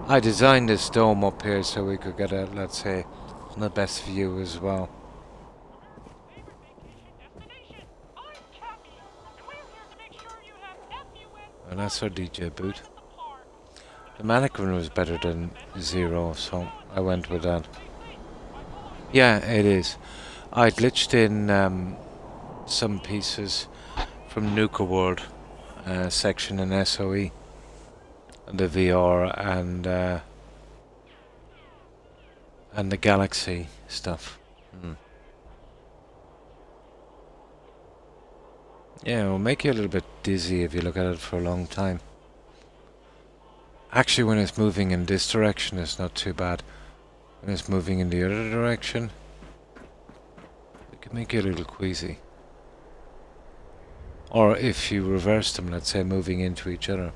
I designed this dome up here so we could get a, let's say, the best view as well. Favorite vacation destination? I'm Cappy, and we're here to make sure you have FUN And that's our DJ booth. at the park. The mannequin was better than Zero, so I went with that. Wait, my apologies. Yeah, it is. I glitched in some pieces from Nuka World section in SOE, and the VR and the Galaxy stuff. Yeah, it'll make you a little bit dizzy if you look at it for a long time. Actually, when it's moving in this direction, it's not too bad. When it's moving in the other direction, it can make you a little queasy. Or if you reverse them, let's say moving into each other.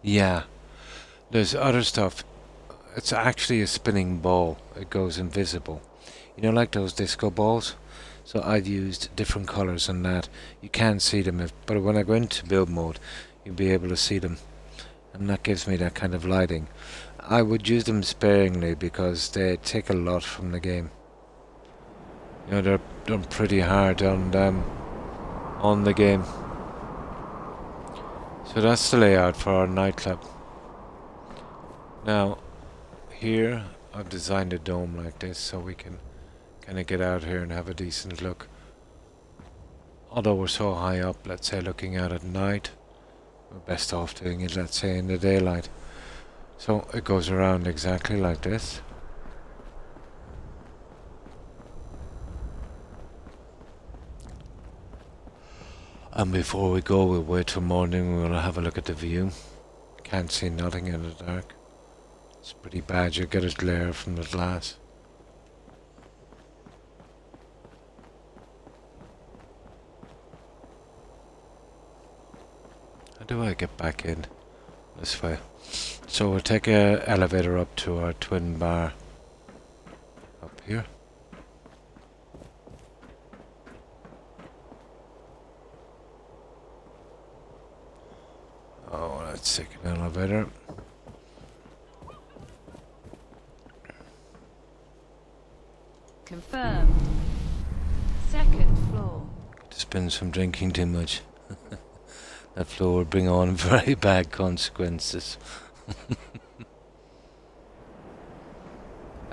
Yeah, there's other stuff. It's actually a spinning ball. It goes invisible. You know, like those disco balls? So I've used different colours on that. You can't see them, but when I go into build mode, you'll be able to see them. And that gives me that kind of lighting. I would use them sparingly because they take a lot from the game. You know, they're done pretty hard on the game. So that's the layout for our nightclub. Now, here I've designed a dome like this so we can kind of get out here and have a decent look. Although we're so high up, let's say looking out at night, we're best off doing it, let's say, in the daylight. So it goes around exactly like this. And before we go, we'll wait till morning. We'll have a look at the view. Can't see nothing in the dark. It's pretty bad. You'll get a glare from the glass. How do I get back in? This way. So we'll take an elevator up to our twin bar. Up here. Oh, let's take an elevator. Confirmed. 2nd floor. It's been some drinking too much. That floor will bring on very bad consequences.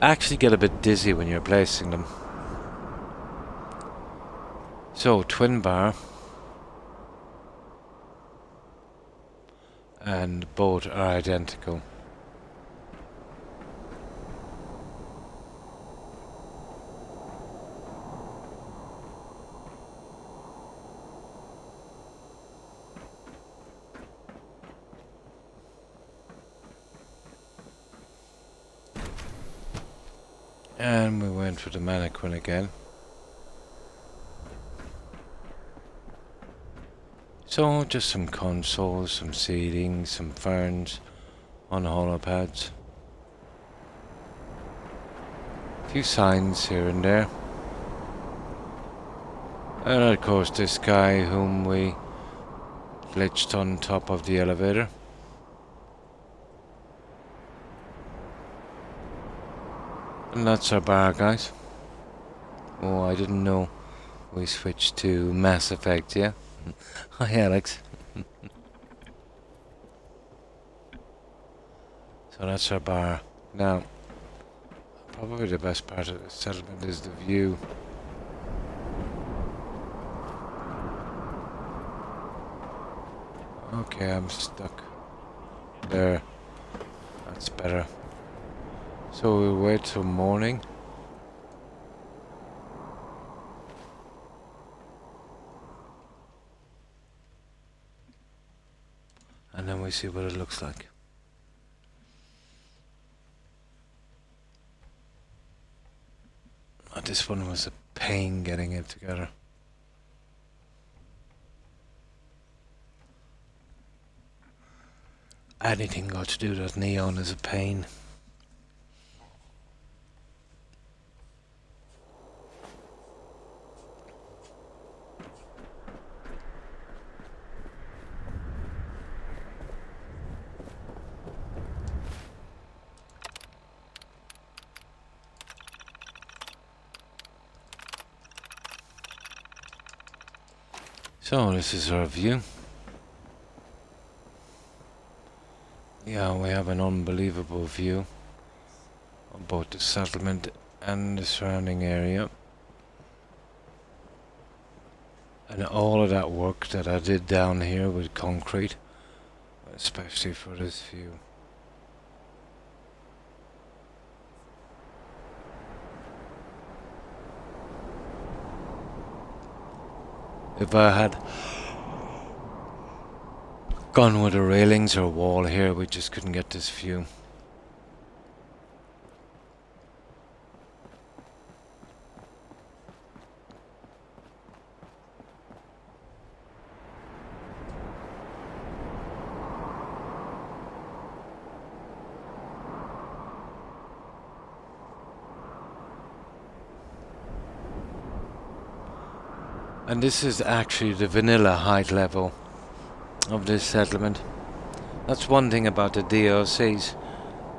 Actually get a bit dizzy when you're placing them. So, twin bar. and both are identical. And we went for the mannequin again. So just some consoles, some seating, some ferns on hollow pads. A few signs here and there. And of course this guy whom we glitched on top of the elevator. And that's our bar, guys. Oh, I didn't know we switched to Mass Effect, yeah? Hi, Alex. So that's our bar. Now, probably the best part of the settlement is the view. Okay, I'm stuck. There. That's better. So we'll wait till morning. And then we see what it looks like. Oh, this one was a pain getting it together. Anything got to do that neon is a pain. So this is our view. Yeah, we have an unbelievable view of both the settlement and the surrounding area. And all of that work that I did down here with concrete, especially for this view. If I had gone with the railings or wall here, we just couldn't get this view. And this is actually the vanilla height level of this settlement. That's one thing about the DLCs.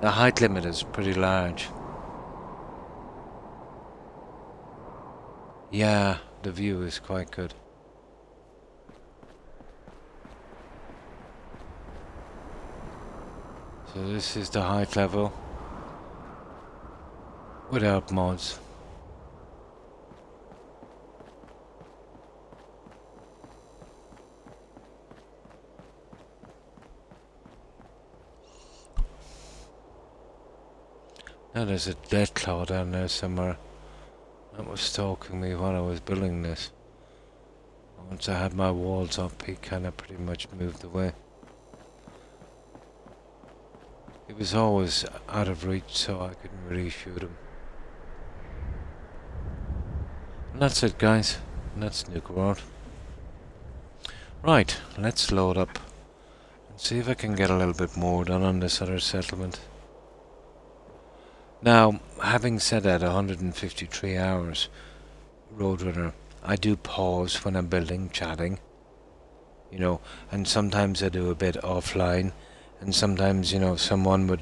The height limit is pretty large. Yeah, the view is quite good. So this is the height level without mods. Now there's a death claw down there somewhere that was stalking me while I was building this. Once I had my walls up, he kind of pretty much moved away. He was always out of reach, so I couldn't really shoot him. And that's it, guys. And that's Nuke World. Right, let's load up and see if I can get a little bit more done on this other settlement. Now, having said that, 153 hours, Roadrunner, I do pause when I'm building, chatting, you know, and sometimes I do a bit offline, and sometimes, you know, someone would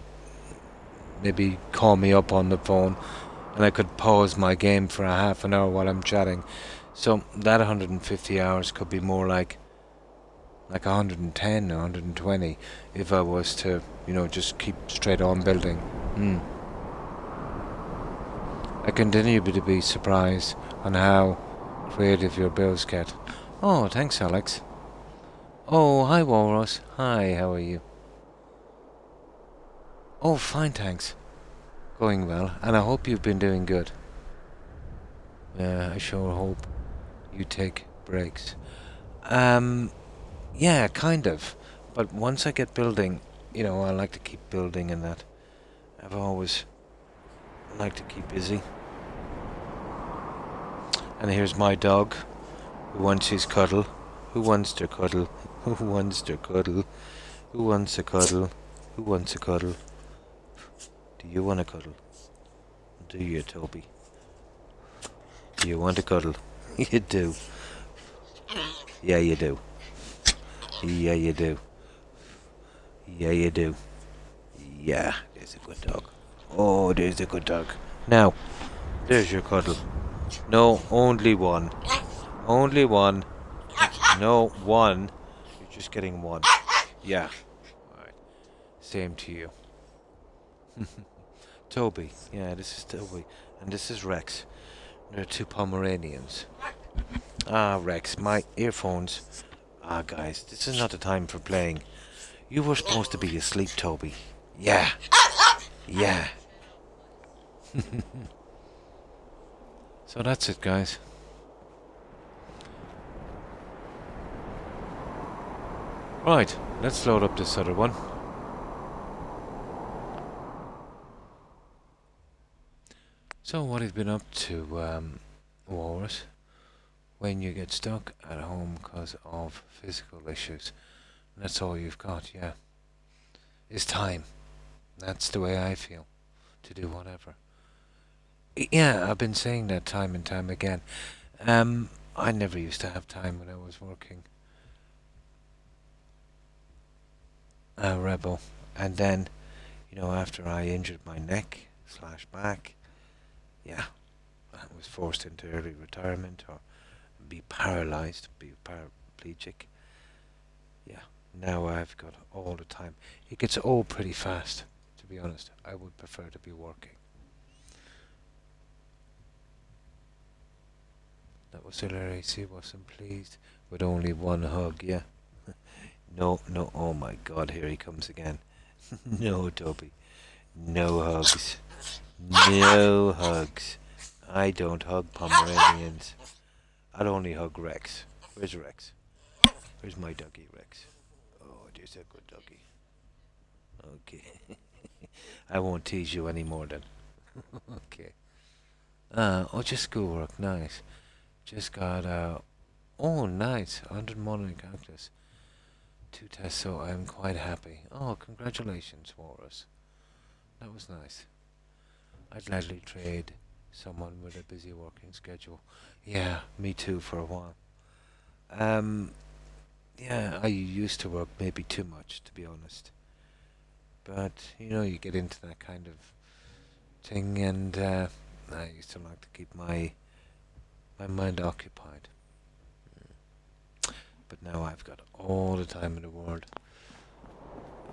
maybe call me up on the phone, and I could pause my game for a half an hour while I'm chatting. So that 150 hours could be more like 110 or 120 if I was to, you know, just keep straight on building. I continue to be surprised on how creative your builds get. Oh, thanks, Alex. Oh, hi, Walrus. Hi, how are you? Oh, fine, thanks. Going well, and I hope you've been doing good. I sure hope you take breaks. Yeah, kind of. But once I get building, you know, I like to keep building and that. I've always liked to keep busy. And here's my dog, who wants his cuddle. Who wants to cuddle? Who wants to cuddle? Who wants a cuddle? Who wants a cuddle? Do you want a cuddle? Do you, Toby? Do you want a cuddle? You do. Yeah, you do. Yeah, you do. Yeah, you do. Yeah, there's a good dog. Oh, there's a good dog. Now, there's your cuddle. No, only one. Only one. No, one. You're just getting one. Yeah. Alright. Same to you. Toby. Yeah, this is Toby. And this is Rex. They're two Pomeranians. Ah, Rex, my earphones. Ah, guys, this is not the time for playing. You were supposed to be asleep, Toby. Yeah. Yeah. So that's it, guys. Right, let's load up this other one. So what have you been up to, Walrus? When you get stuck at home because of physical issues. That's all you've got, yeah. Is time. That's the way I feel. To do whatever. Yeah, I've been saying that time and time again. I never used to have time when I was working. A rebel. And then, you know, after I injured my neck / back, yeah, I was forced into early retirement or be paralyzed, be paraplegic. Yeah, now I've got all the time. It gets old pretty fast, to be honest. I would prefer to be working. That was hilarious. He wasn't pleased with only one hug, yeah. No, oh my god, here he comes again. No, Toby. No hugs. No hugs. I don't hug Pomeranians. I'll only hug Rex. Where's Rex? Where's my doggy, Rex? Oh, there's a good doggy. Okay. I won't tease you anymore then. Okay. Oh, just schoolwork. Nice. Just got, oh, nice. 100 morning calculus. 2 tests, so I'm quite happy. Oh, congratulations, Walrus. That was nice. I'd gladly trade someone with a busy working schedule. Yeah, me too for a while. Yeah, I used to work maybe too much, to be honest. But, you know, you get into that kind of thing, and I used to like to keep my mind occupied. But now I've got all the time in the world.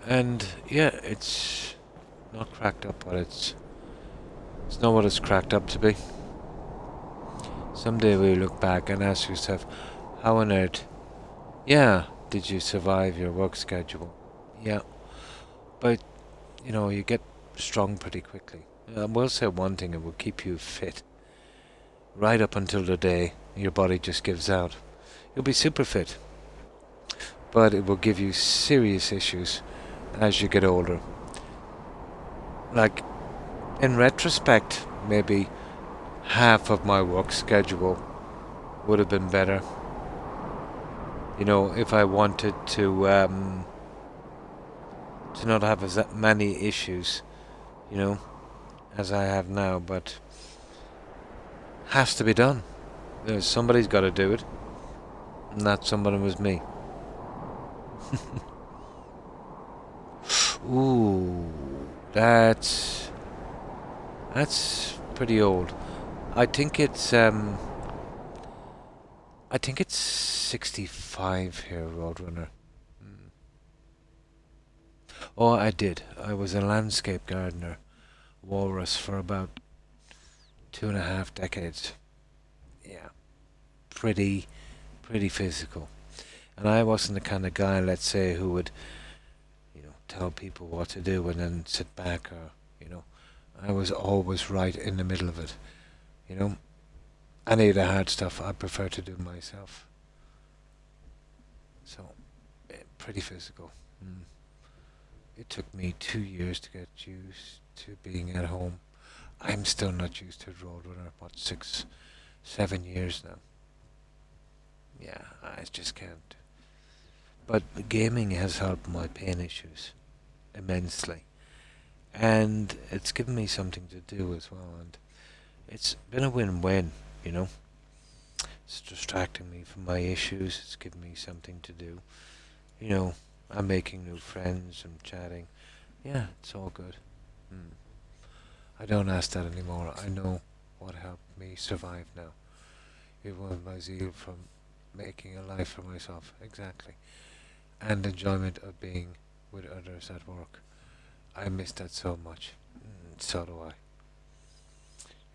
And, yeah, it's not cracked up, but it's not what it's cracked up to be. Someday we'll look back and ask yourself, how on earth, yeah, did you survive your work schedule? Yeah. But, you know, you get strong pretty quickly. I will say one thing, it will keep you fit. Right up until the day your body just gives out. You'll be super fit. But it will give you serious issues as you get older. Like, in retrospect, maybe half of my work schedule would have been better. You know, if I wanted to not have as many issues, you know, as I have now, but has to be done. Somebody's got to do it, and that somebody was me. Ooh, that's pretty old. I think it's 65 here, Roadrunner. Oh, I did. I was a landscape gardener, Walrus, for about 2.5 decades. Yeah, pretty physical. And I wasn't the kind of guy, let's say, who would, you know, tell people what to do and then sit back, or, you know, I was always right in the middle of it, you know. Any of the hard stuff I prefer to do myself. So, pretty physical. It took me 2 years to get used to being at home. I'm still not used to Roadrunner, what, 6, 7 years now. Yeah, I just can't. But gaming has helped my pain issues immensely. And it's given me something to do as well, and it's been a win-win, you know. It's distracting me from my issues, it's given me something to do. You know, I'm making new friends, I'm chatting. Yeah, it's all good. I don't ask that anymore. I know what helped me survive now. It was my zeal from making a life for myself, exactly. And enjoyment of being with others at work. I miss that so much. So do I.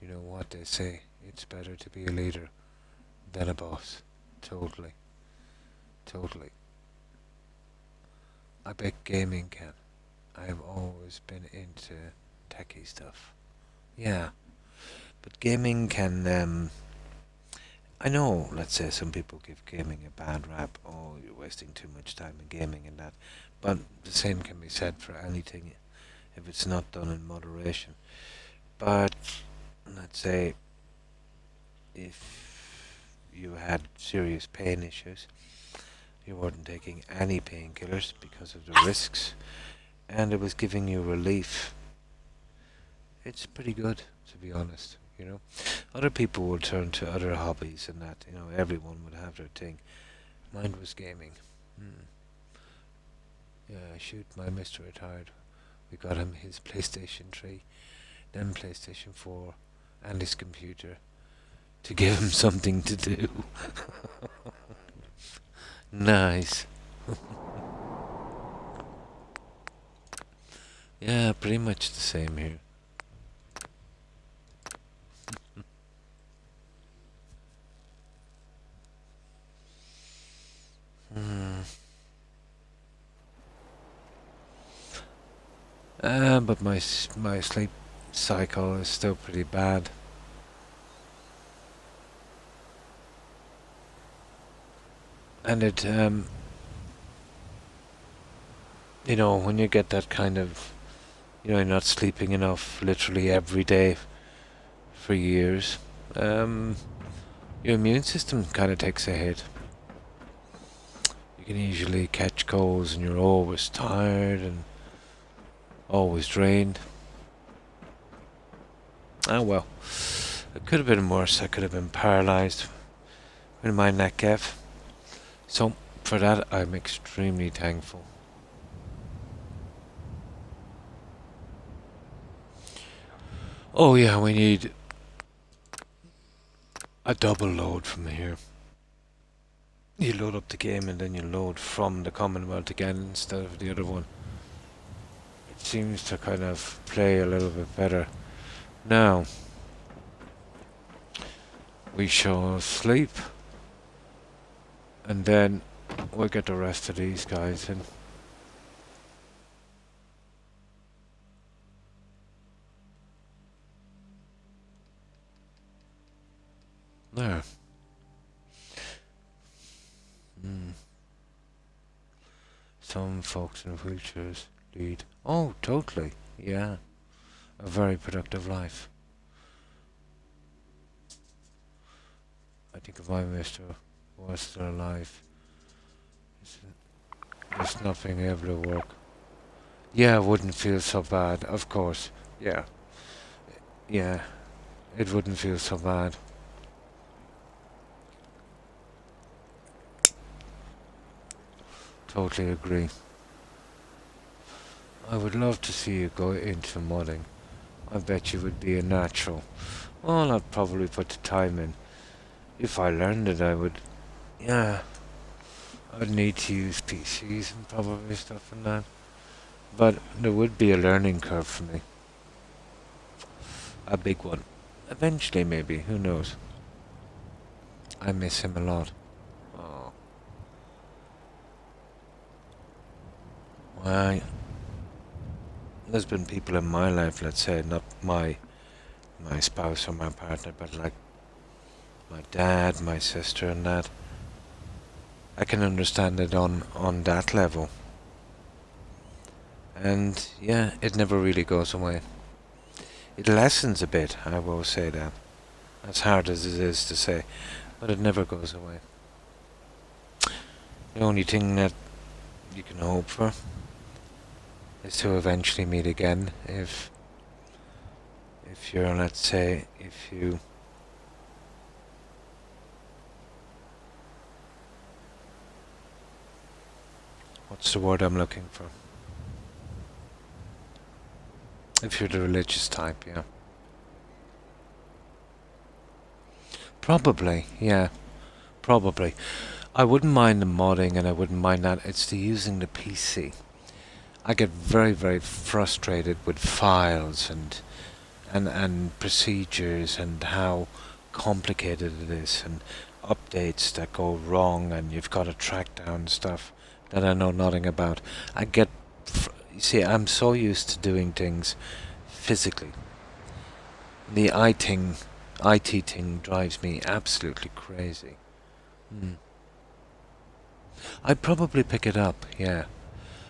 You know what they say, it's better to be a leader than a boss. Totally. Totally. I bet gaming can. I have always been into techie stuff. Yeah. But gaming can, I know, let's say some people give gaming a bad rap. Oh, you're wasting too much time in gaming and that. But the same can be said for anything if it's not done in moderation. But let's say if you had serious pain issues, you weren't taking any painkillers because of the risks, and it was giving you relief. It's pretty good, to be honest, you know. Other people would turn to other hobbies and that, you know, everyone would have their thing. Mine was gaming. Yeah, shoot, my Mr. Retired. We got him his PlayStation 3, then PlayStation 4, and his computer to give him something to do. Nice. Yeah, pretty much the same here. But my sleep cycle is still pretty bad. And it, you know, when you get that kind of, you know, you're not sleeping enough literally every day for years, your immune system kind of takes a hit. You can easily catch colds and you're always tired and always drained. Ah well, it could have been worse. I could have been paralyzed with my neck gave. So for that I'm extremely thankful. Oh yeah, we need a double load from here. You load up the game and then you load from the Commonwealth again instead of the other one. It seems to kind of play a little bit better. Now, we shall sleep, and then we'll get the rest of these guys in. There. Some folks in wheelchairs lead. Oh, totally. Yeah. A very productive life. I think if my mister was still alive, just not being able to work. Yeah, it wouldn't feel so bad, of course. Yeah. Yeah. It wouldn't feel so bad. Totally agree. I would love to see you go into modding. I bet you would be a natural. Well, I'd probably put the time in. If I learned it, I would... Yeah. I'd need to use PCs and probably stuff and that. But there would be a learning curve for me. A big one. Eventually, maybe. Who knows? I miss him a lot. Oh. Why? there's been people in my life, let's say, not my spouse or my partner, but like my dad, my sister and that. I can understand it on that level. And yeah, it never really goes away. It lessens a bit, I will say that. As hard as it is to say, but it never goes away. The only thing that you can hope for is to eventually meet again if you're, let's say, if you what's the word I'm looking for? If you're the religious type, yeah. Probably, yeah. Probably. I wouldn't mind the modding and I wouldn't mind that. It's the using the PC. I get very, very frustrated with files and procedures and how complicated it is and updates that go wrong and you've got to track down stuff that I know nothing about. You see, I'm so used to doing things physically. The IT thing drives me absolutely crazy. I'd probably pick it up, yeah.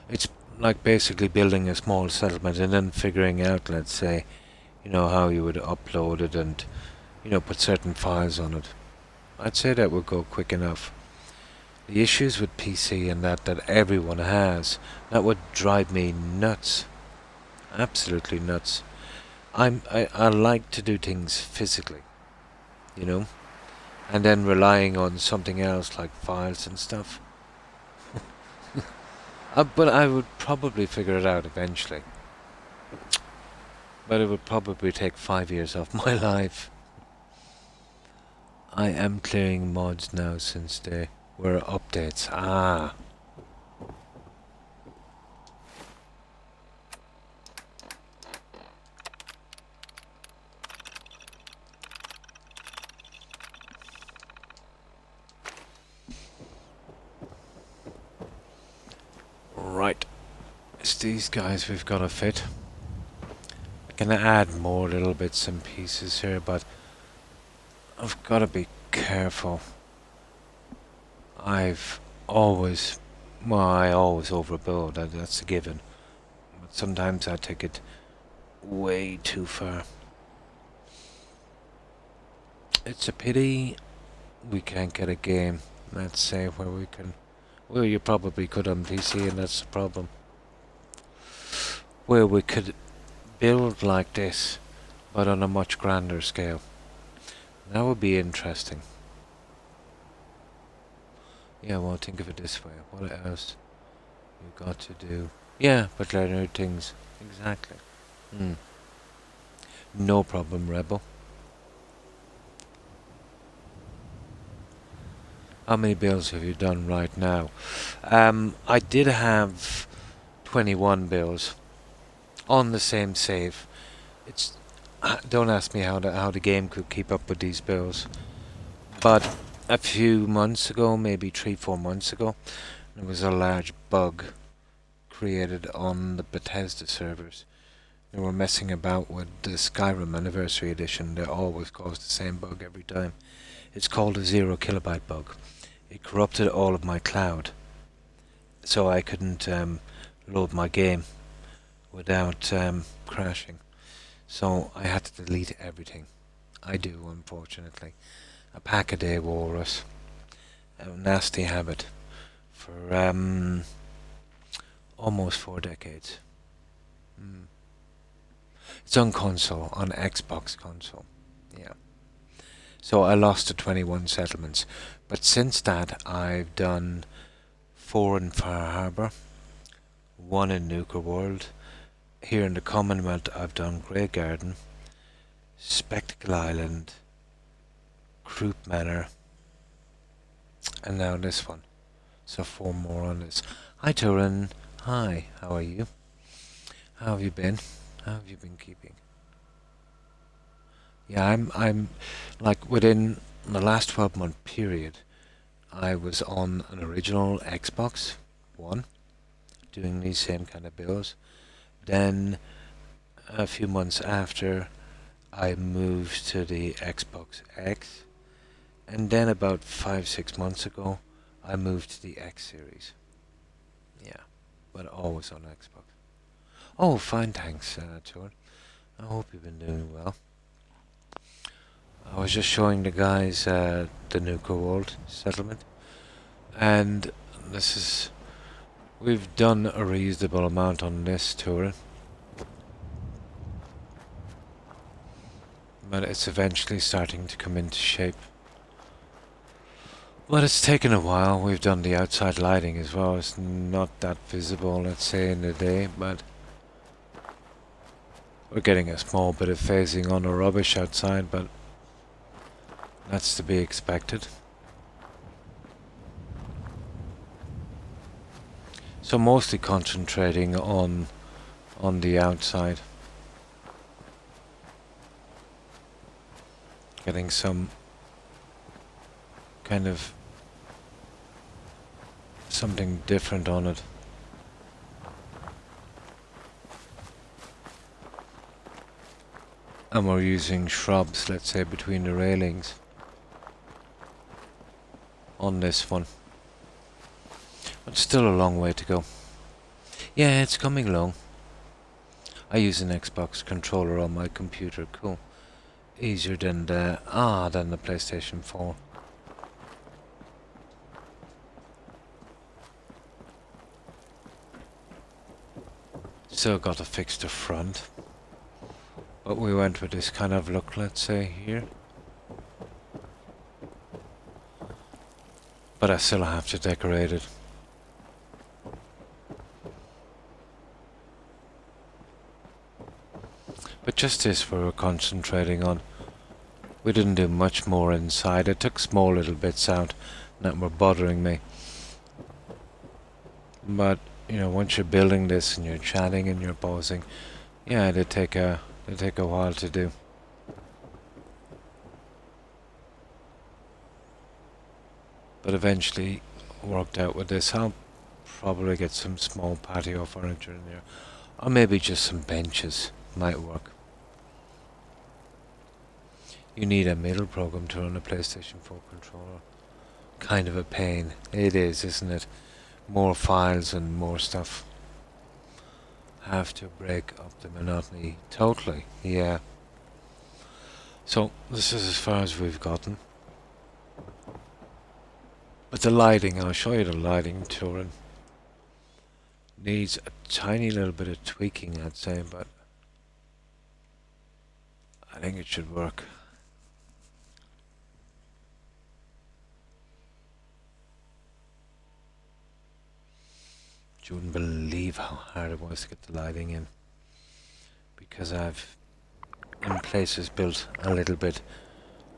It's like basically building a small settlement and then figuring out, let's say, how you would upload it and, put certain files on it. I'd say that would go quick enough. The issues with PC and that everyone has, that would drive me nuts. Absolutely nuts. I like to do things physically, and then relying on something else like files and stuff. But I would probably figure it out eventually. But it would probably take 5 years off my life. I am clearing mods now since there were updates. Right. It's these guys we've got to fit. I can add more little bits and pieces here, but I've got to be careful. I always overbuild, that's a given. But sometimes I take it way too far. It's a pity we can't get a game, let's say, where we can... Well, you probably could on PC, and that's the problem. Where we could build like this, but on a much grander scale. That would be interesting. Yeah, well, think of it this way. What else you got to do? Yeah, but learn new things. Exactly. No problem, Rebel. How many builds have you done right now? I did have 21 builds on the same save. Don't ask me how the game could keep up with these builds. But a few months ago, maybe 3-4 months ago, there was a large bug created on the Bethesda servers. They were messing about with the Skyrim Anniversary Edition. They always cause the same bug every time. It's called a 0 kilobyte bug. It corrupted all of my cloud, so I couldn't load my game without crashing. So I had to delete everything. I do, unfortunately. A pack a day wore us. A nasty habit for almost 4 decades. It's on console, on Xbox console. Yeah. So I lost the 21 settlements. But since that, I've done 4 in Far Harbour, 1 in Nuka World. Here in the Commonwealth, I've done Grey Garden, Spectacle Island, Croup Manor, and now this one. So 4 more on this. Hi Turin. Hi, how are you? How have you been? How have you been keeping? Yeah, I'm like within the last 12-month period, I was on an original Xbox One, doing these same kind of builds. Then a few months after I moved to the Xbox X, and then about 5-6 months ago I moved to the X series. Yeah, but always on Xbox. Oh, fine, thanks, Tor. I hope you've been doing well. I was just showing the guys the Nuka World settlement, and this is... We've done a reasonable amount on this tour, but it's eventually starting to come into shape. But it's taken a while. We've done the outside lighting as well. It's not that visible, let's say, in the day, but we're getting a small bit of phasing on the rubbish outside, but that's to be expected. So mostly concentrating on the outside. Getting some kind of something different on it. And we're using shrubs, let's say, between the railings on this one. But still a long way to go. Yeah, it's coming along. I use an Xbox controller on my computer. Cool. Easier than the PlayStation 4. Still got to fix the front. But we went with this kind of look, let's say, here. But I still have to decorate it. But just this we were concentrating on. We didn't do much more inside. I took small little bits out that were bothering me. But, you know, once you're building this and you're chatting and you're posing, yeah, they take a while to do. But eventually worked out with this. I'll probably get some small patio furniture in there. Or maybe just some benches. Might work. You need a middle program to run a PlayStation 4 controller. Kind of a pain. It is, isn't it? More files and more stuff. Have to break up the monotony. Totally, yeah. So, this is as far as we've gotten. But the lighting, I'll show you the lighting, Turin. Needs a tiny little bit of tweaking, I'd say, but I think it should work. You wouldn't believe how hard it was to get the lighting in, because I've in places built a little bit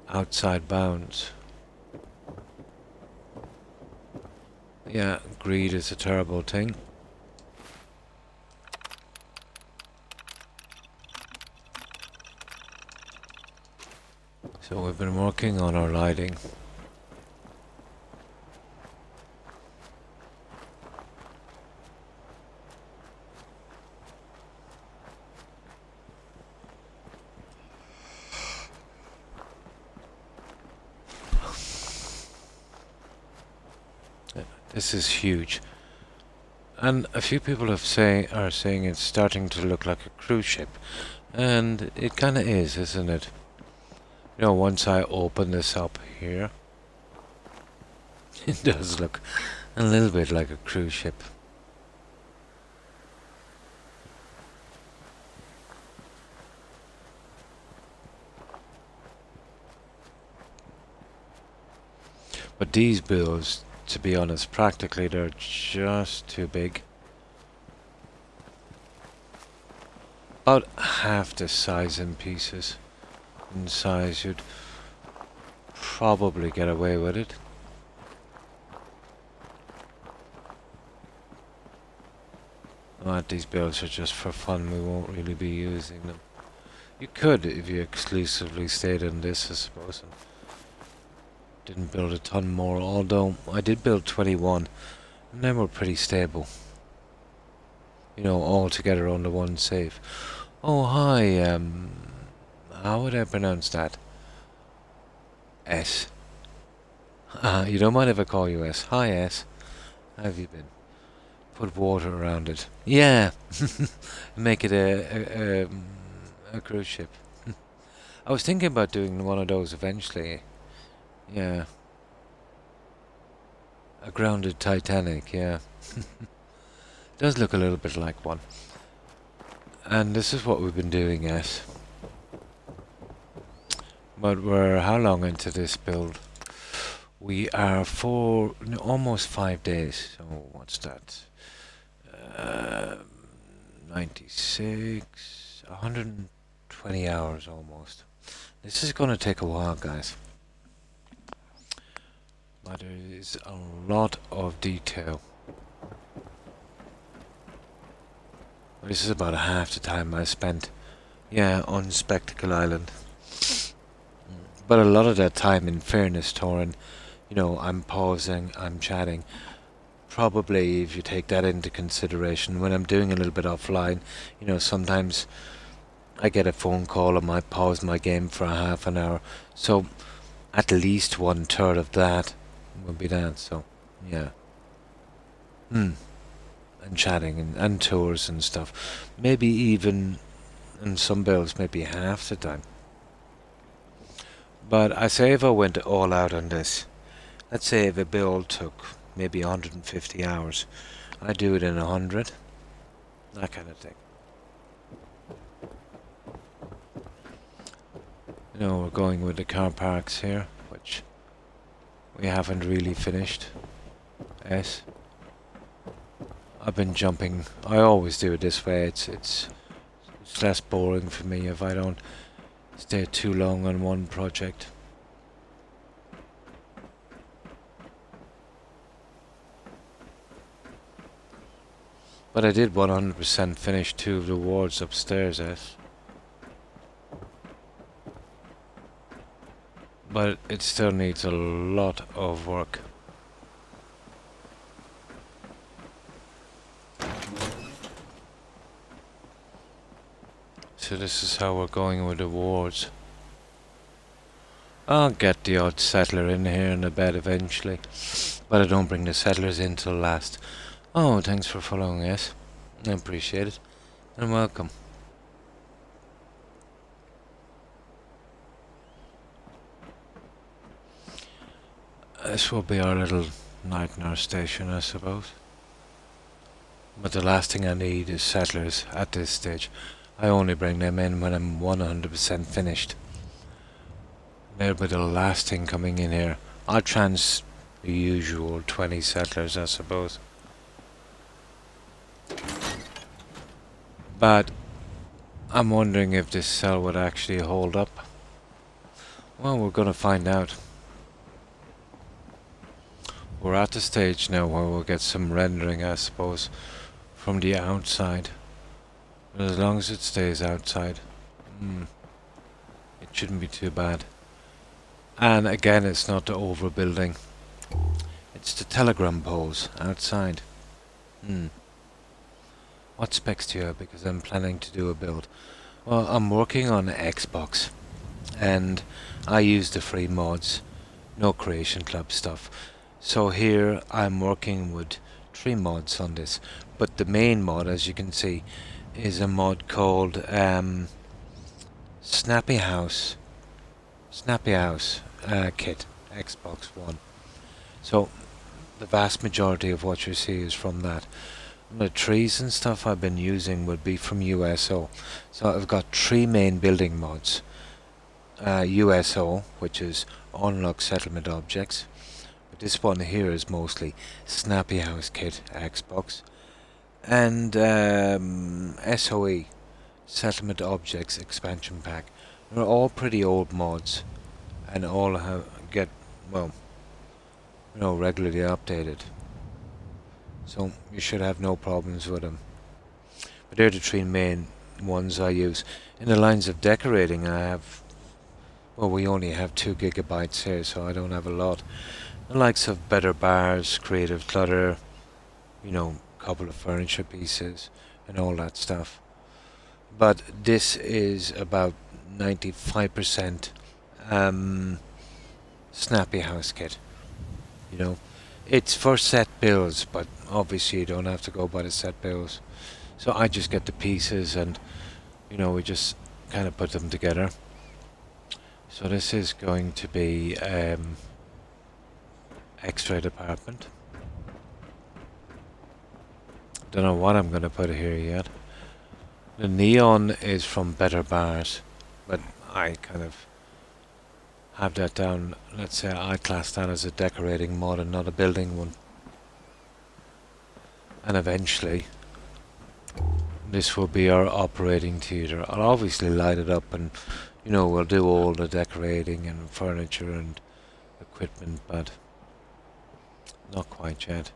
outside bounds. Yeah, greed is a terrible thing. So we've been working on our lighting. This is huge, and a few people are saying it's starting to look like a cruise ship, and it kind of is, isn't it? You know, once I open this up here, it does look a little bit like a cruise ship. But these builds, to be honest, practically they're just too big. About half the size in pieces. In size, you'd probably get away with it. But these builds are just for fun, we won't really be using them. You could if you exclusively stayed in this, I suppose. And didn't build a ton more, although I did build 21, and they were pretty stable. You know, all together under one save. Oh, hi, how would I pronounce that? S. You don't mind if I call you S. Hi, S. How have you been? Put water around it. Yeah! Make it a cruise ship. I was thinking about doing one of those eventually. Yeah. A grounded Titanic, yeah. Does look a little bit like one. And this is what we've been doing, yes. But we're how long into this build? We are almost 5 days. So what's that? 96, 120 hours almost. This is going to take a while, guys. But there is a lot of detail. This is about half the time I spent, yeah, on Spectacle Island. But a lot of that time, in fairness, Torin, you know, I'm pausing, I'm chatting. Probably, if you take that into consideration, when I'm doing a little bit offline, you know, sometimes I get a phone call, I might pause my game for a half an hour. So, at least 1/3 of that would be that, so, yeah. And chatting and tours and stuff. Maybe even, in some builds, maybe half the time. But I say if I went all out on this, let's say if a build took maybe 150 hours, I'd do it in 100. That kind of thing. You know, we're going with the car parks here, which we haven't really finished. Yes. I've been jumping. I always do it this way. It's less boring for me if I don't stay too long on one project. But I did 100% finish 2 of the wards upstairs, yes. But it still needs a lot of work. So this is how we're going with the wards. I'll get the odd settler in here in the bed eventually. But I don't bring the settlers in till last. Oh, thanks for following us. I appreciate it. And welcome. This will be our little night nurse station, I suppose. But the last thing I need is settlers at this stage. I only bring them in when I'm 100% finished. They'll be the last thing coming in here. I'll chance the usual 20 settlers, I suppose. But I'm wondering if this cell would actually hold up. Well, we're gonna find out. We're at the stage now where we'll get some rendering, I suppose, from the outside. But as long as it stays outside, it shouldn't be too bad. And again, it's not the overbuilding. It's the telegram poles outside. What specs do you have? Because I'm planning to do a build. Well, I'm working on Xbox. And I use the free mods. No Creation Club stuff. So here I'm working with 3 mods on this. But the main mod, as you can see, is a mod called Snappy House Kit, Xbox One. So the vast majority of what you see is from that. The trees and stuff I've been using would be from USO. So I've got 3 main building mods. USO, which is Unlock Settlement Objects. But this one here is mostly Snappy House Kit, Xbox. And SOE, Settlement Objects Expansion Pack. They're all pretty old mods. And all get, well, you know, regularly updated. So you should have no problems with them. But they're the 3 main ones I use. In the lines of decorating I have, well, we only have 2 gigabytes here, so I don't have a lot. The likes of better bars, creative clutter, you know, couple of furniture pieces and all that stuff. but this is about 95% snappy house kit. You know, it's for set builds, but obviously you don't have to go by the set builds. So I just get the pieces and, you know, we just kind of put them together. So this is going to be X-ray department. Don't know what I'm going to put here yet. The neon is from Better Bars, but I kind of have that down. Let's say I class that as a decorating mod and not a building one. And eventually this will be our operating theatre. I'll obviously light it up and, you know, we'll do all the decorating and furniture and equipment, but not quite yet.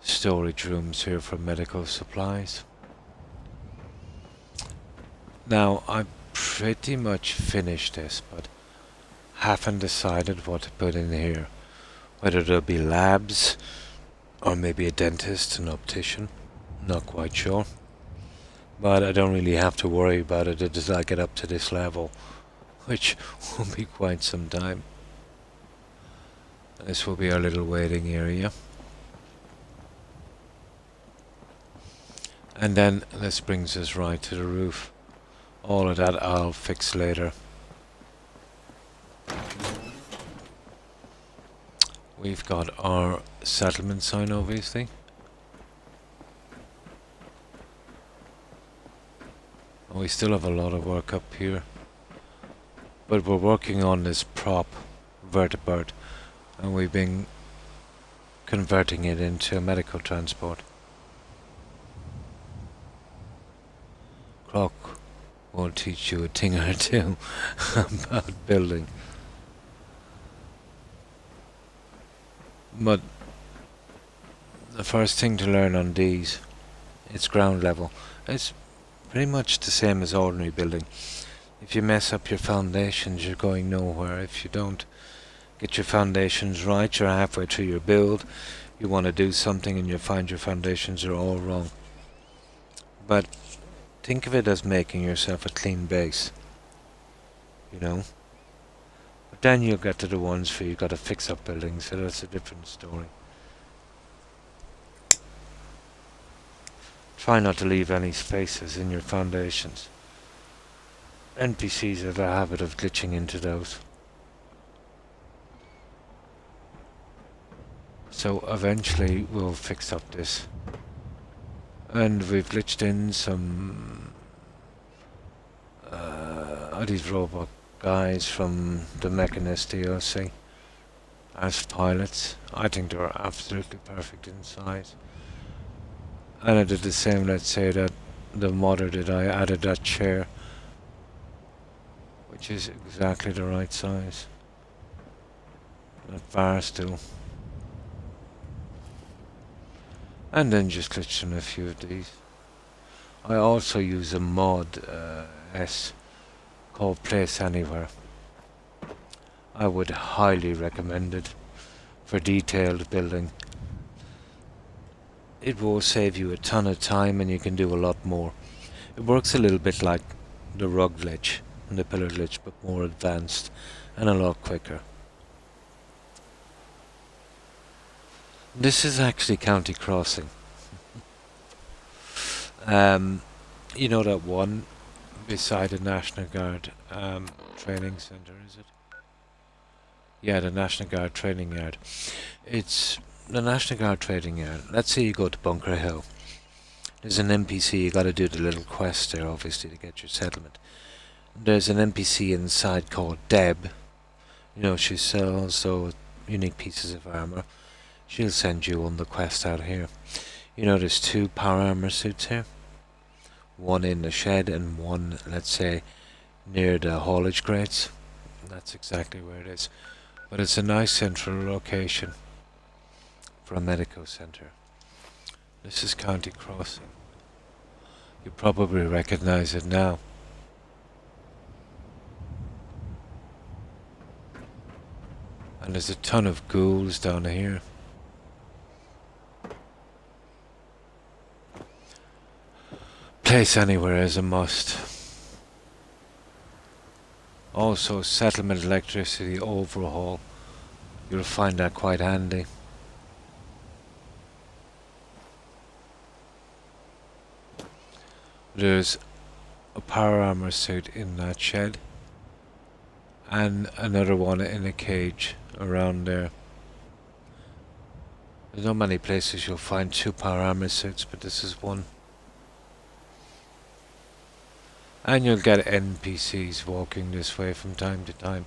Storage rooms here for medical supplies. Now, I pretty much finished this, but haven't decided what to put in here. Whether there'll be labs, or maybe a dentist, an optician. Not quite sure. But I don't really have to worry about it until I get up to this level, which will be quite some time. This will be our little waiting area. And then this brings us right to the roof. All of that I'll fix later. We've got our settlement sign, obviously. And we still have a lot of work up here. But we're working on this prop vertibird, and we've been converting it into medical transport. Croc will teach you a thing or two about building. But the first thing to learn on these, it's ground level. It's pretty much the same as ordinary building. If you mess up your foundations, you're going nowhere. If you don't get your foundations right, you're halfway through your build. You want to do something and you find your foundations are all wrong. But think of it as making yourself a clean base, you know. But then you'll get to the ones where you've got to fix up buildings, so that's a different story. Try not to leave any spaces in your foundations. NPCs have a habit of glitching into those. So eventually we'll fix up this. And we've glitched in some these robot guys from the Mechanist DLC as pilots. I think they're absolutely perfect in size. And I did the same, let's say that the modder did, I added that chair, which is exactly the right size. That bar stool. And then just glitched in a few of these. I also use a mod S called Place Anywhere. I would highly recommend it for detailed building. It will save you a ton of time and you can do a lot more. It works a little bit like the rug glitch and the pillar glitch, but more advanced and a lot quicker. This is actually County Crossing. You know that one beside the National Guard training centre, is it? Yeah, the National Guard training yard. It's the National Guard training yard. Let's say you go to Bunker Hill. There's an NPC, you gotta do the little quest there, obviously, to get your settlement. There's an NPC inside called Deb. You know, she sells those unique pieces of armour. She'll send you on the quest out here. You know, there's 2 power armor suits here. One in the shed and one, let's say, near the haulage crates. That's exactly where it is. But it's a nice central location for a medical centre. This is County Crossing. You probably recognize it now. And there's a ton of ghouls down here. Place anywhere is a must. Also, settlement electricity overhaul. You'll find that quite handy. There's a power armor suit in that shed. And another one in a cage around there. There's not many places you'll find 2 power armor suits, but this is one. And you'll get NPCs walking this way from time to time.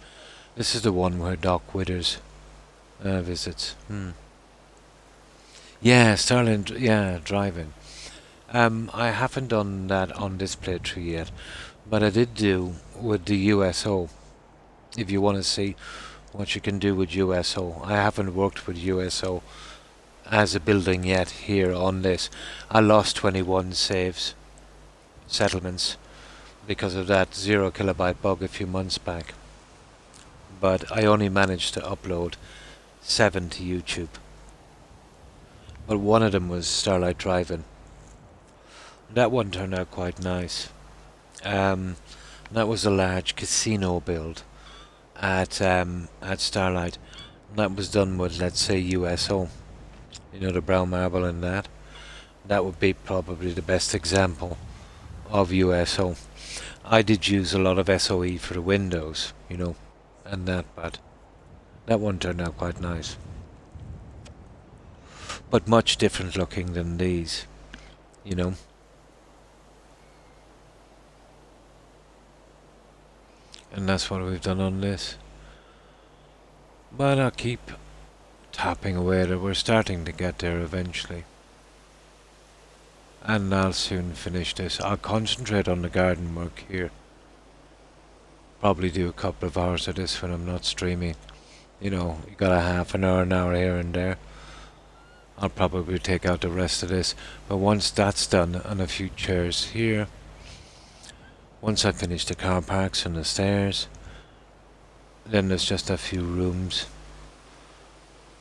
This is the one where Doc Withers visits. Yeah, Starling, yeah, driving. I haven't done that on this playthrough yet, but I did do with the USO. If you want to see what you can do with USO. I haven't worked with USO as a building yet here on this. I lost 21 saves, settlements, because of that 0 kilobyte bug a few months back. But I only managed to upload 7 to YouTube. But one of them was Starlight Driving. That one turned out quite nice. That was a large casino build at Starlight. That was done with, let's say, USO. You know, the brown marble and that. That would be probably the best example of USO. I did use a lot of SOE for the windows, you know, and that, but that one turned out quite nice. But much different looking than these, you know. And that's what we've done on this. But I'll keep tapping away that we're starting to get there eventually. And I'll soon finish this. I'll concentrate on the garden work here. Probably do a couple of hours of this when I'm not streaming. You know, you got a half an hour here and there. I'll probably take out the rest of this. But once that's done, and a few chairs here. Once I finish the car parks and the stairs, then there's just a few rooms.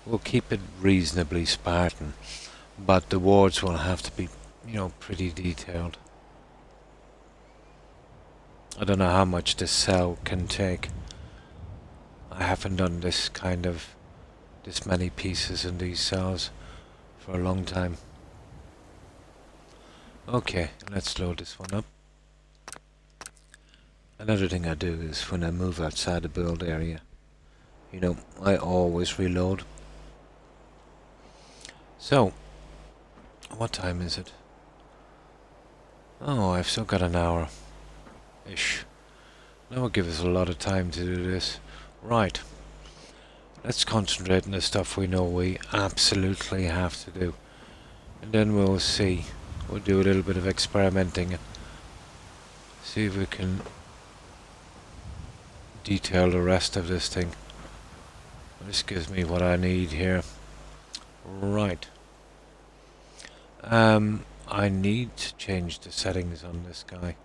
We'll keep it reasonably Spartan, but the wards will have to be, you know, pretty detailed. I don't know how much this cell can take. I haven't done this many pieces in these cells for a long time. Okay, let's load this one up. Another thing I do is when I move outside the build area, you know, I always reload. So, what time is it? Oh, I've still got an hour-ish. That will give us a lot of time to do this. Right. Let's concentrate on the stuff we know we absolutely have to do. And then we'll see. We'll do a little bit of experimenting. See if we can detail the rest of this thing. This gives me what I need here. Right. I need to change the settings on this guy.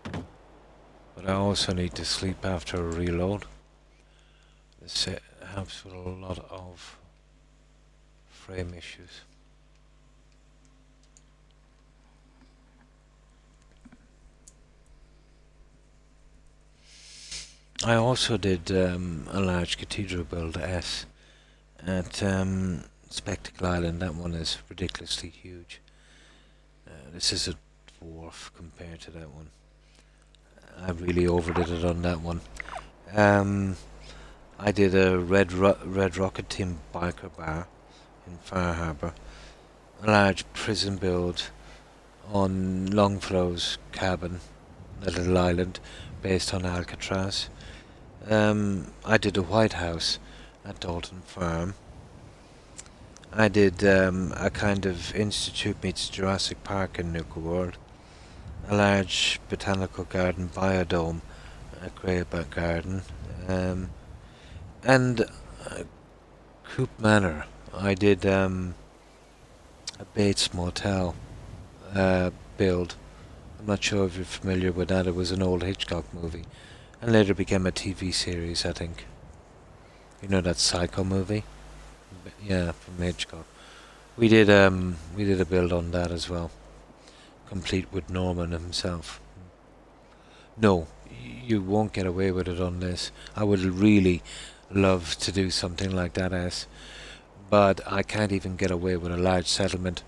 But I also need to sleep after a reload. This helps with a lot of frame issues. I also did a large Cathedral build S at Spectacle Island. That one is ridiculously huge. This is a dwarf compared to that one. I really overdid it on that one. I did a Red Rocket Team biker bar in Far Harbour. A large prison build on Longflow's cabin, a little island based on Alcatraz. I did a White House at Dalton Farm. I did a kind of Institute meets Jurassic Park in Nuka World. A large botanical garden biodome at Greyback Garden. And Coop Manor. I did a Bates Motel build. I'm not sure if you're familiar with that. It was an old Hitchcock movie. And later became a TV series, I think. You know that Psycho movie? Yeah, from Hitchcock. We did a build on that as well. complete with Norman himself. No, you won't get away with it on this. I would really love to do something like that, but I can't even get away with a large settlement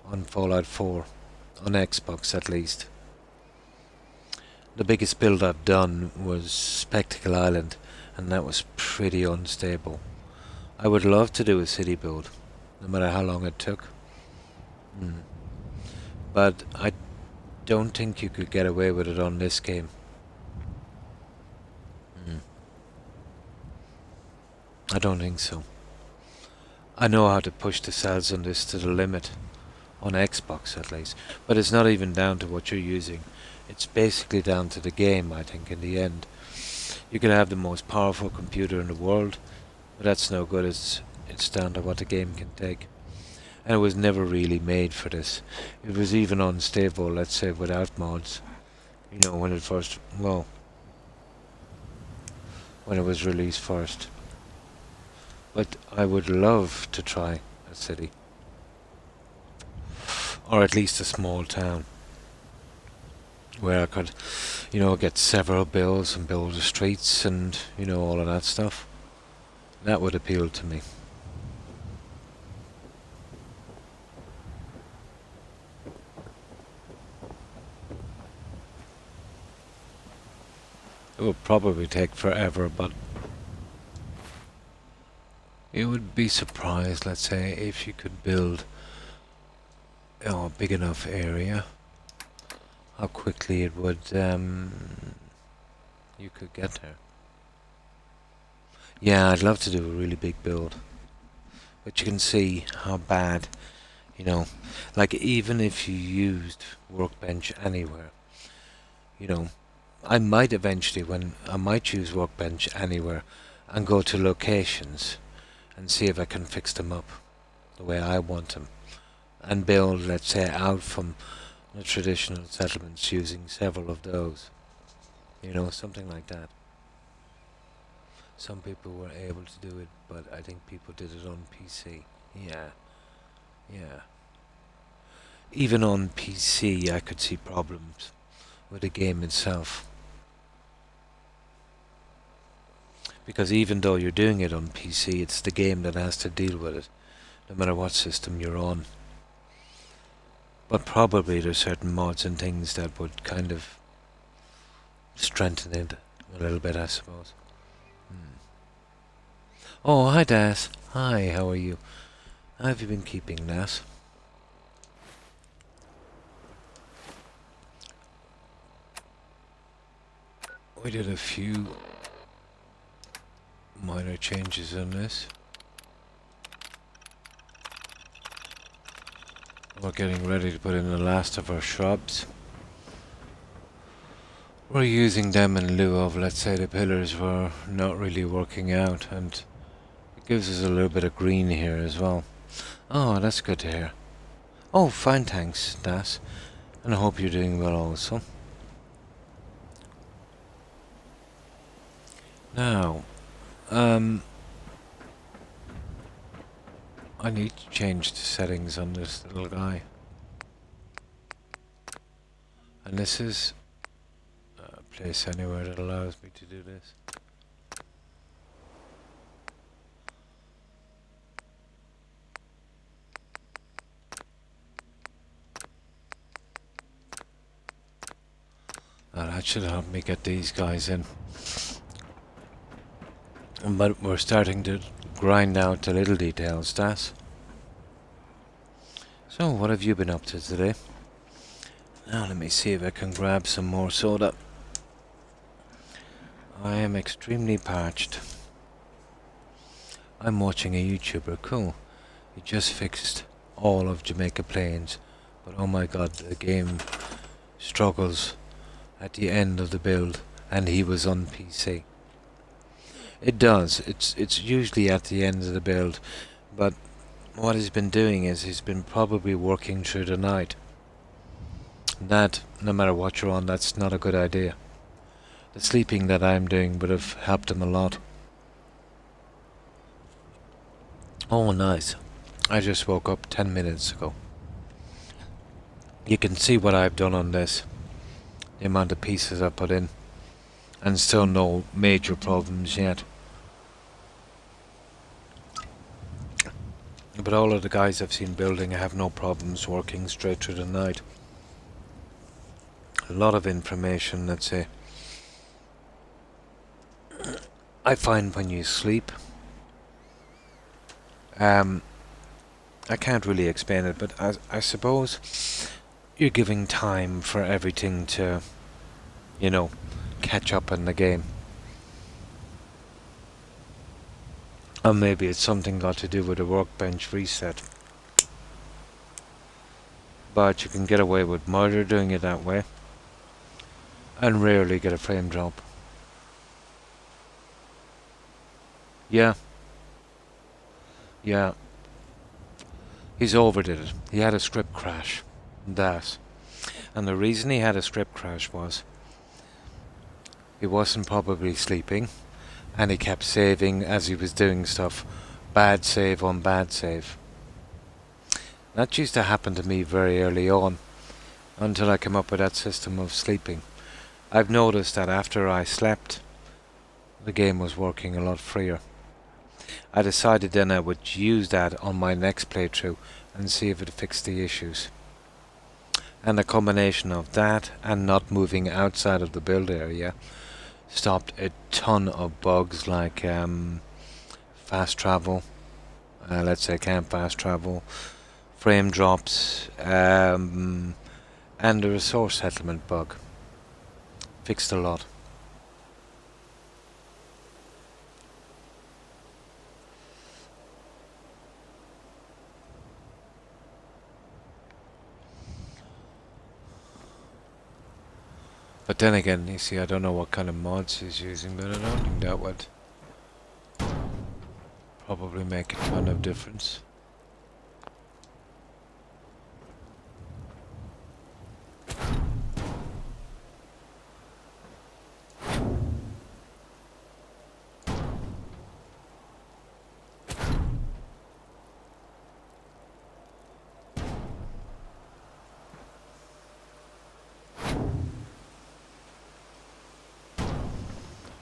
on Fallout 4, on Xbox at least. The biggest build I've done was Spectacle Island, and that was pretty unstable. I would love to do a city build, no matter how long it took. But I don't think you could get away with it on this game. I don't think so. I know how to push the cells on this to the limit, on Xbox at least, but it's not even down to what you're using. It's basically down to the game, I think, in the end. You could have the most powerful computer in the world, but that's no good. It's down to what the game can take. And it was never really made for this. It was even unstable, let's say, without mods. You know, when it first, well, when it was released first. But I would love to try a city. Or at least a small town. Where I could, you know, get several builds and build the streets and, you know, all of that stuff. That would appeal to me. It would probably take forever, but you would be surprised, let's say, if you could build a big enough area, how quickly it would, you could get there. Yeah, I'd love to do a really big build, but you can see how bad, you know, like even if you used Workbench anywhere, you know, I might eventually, I might use Workbench anywhere and go to locations and see if I can fix them up the way I want them and build, let's say, out from the traditional settlements using several of those, you know, something like that. Some people were able to do it, but I think people did it on PC. Yeah. Even on PC I could see problems with the game itself. Because even though you're doing it on PC, it's the game that has to deal with it, no matter what system you're on. But probably there's certain mods and things that would kind of strengthen it a little bit, I suppose. Oh, hi Das. Hi, how are you? How have you been keeping, Das? We did a few minor changes on this. We're getting ready to put in the last of our shrubs. We're using them in lieu of, let's say, the pillars were not really working out, and it gives us a little bit of green here as well. Oh, that's good to hear. Oh, fine, thanks, Das. And I hope you're doing well also. Now, I need to change the settings on this little guy. And this is a place anywhere that allows me to do this. That should help me get these guys in. But we're starting to grind out the little details, Das. So, what have you been up to today? Now, let me see if I can grab some more soda. I am extremely parched. I'm watching a YouTuber, cool. He just fixed all of Jamaica Plains, but oh my god, the game struggles at the end of the build, and he was on PC. It does. It's usually at the end of the build, but what he's been doing is he's been probably working through the night. That, no matter what you're on, that's not a good idea. The sleeping that I'm doing would have helped him a lot. Oh, nice. I just woke up 10 minutes ago. You can see what I've done on this. The amount of pieces I put in. And still no major problems yet. But all of the guys I've seen building have no problems working straight through the night. A lot of information, let's say. I find when you sleep, I can't really explain it, but I suppose you're giving time for everything to, you know, catch up in the game. Or maybe it's something got to do with a workbench reset. But you can get away with murder doing it that way. And rarely get a frame drop. Yeah. Yeah. He's overdid it. He had a script crash. That. And the reason he had a script crash was he wasn't probably sleeping, and he kept saving as he was doing stuff. Bad save on bad save. That used to happen to me very early on, until I came up with that system of sleeping. I've noticed that after I slept, the game was working a lot freer. I decided then I would use that on my next playthrough and see if it fixed the issues. And the combination of that and not moving outside of the build area stopped a ton of bugs like fast travel, let's say can't fast travel, frame drops, and the resource settlement bug. Fixed a lot. But then again, you see, I don't know what kind of mods he's using, but I don't think that would probably make a ton of difference.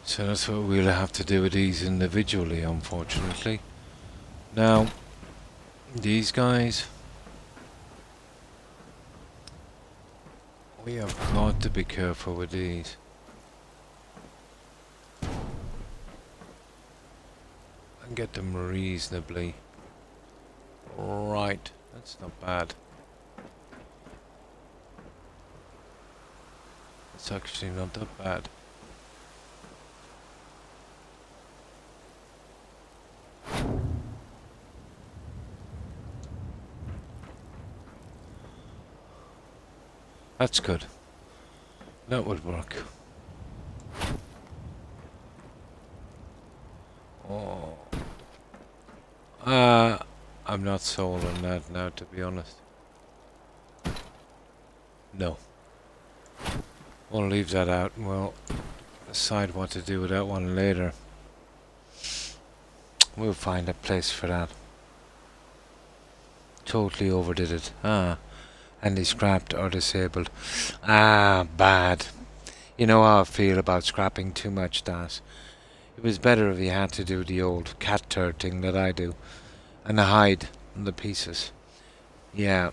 So that's what we'll have to do with these individually, unfortunately. Now, these guys, we have got to be careful with these. And get them reasonably right. That's not bad. It's actually not that bad. That's good. That would work. Oh. I'm not sold on that now, to be honest. No. We'll leave that out and we'll decide what to do with that one later. We'll find a place for that. Totally overdid it. And they scrapped or disabled. Bad. You know how I feel about scrapping too much, Das. It was better if you had to do the old cat turd thing that I do. And hide the pieces. Yeah.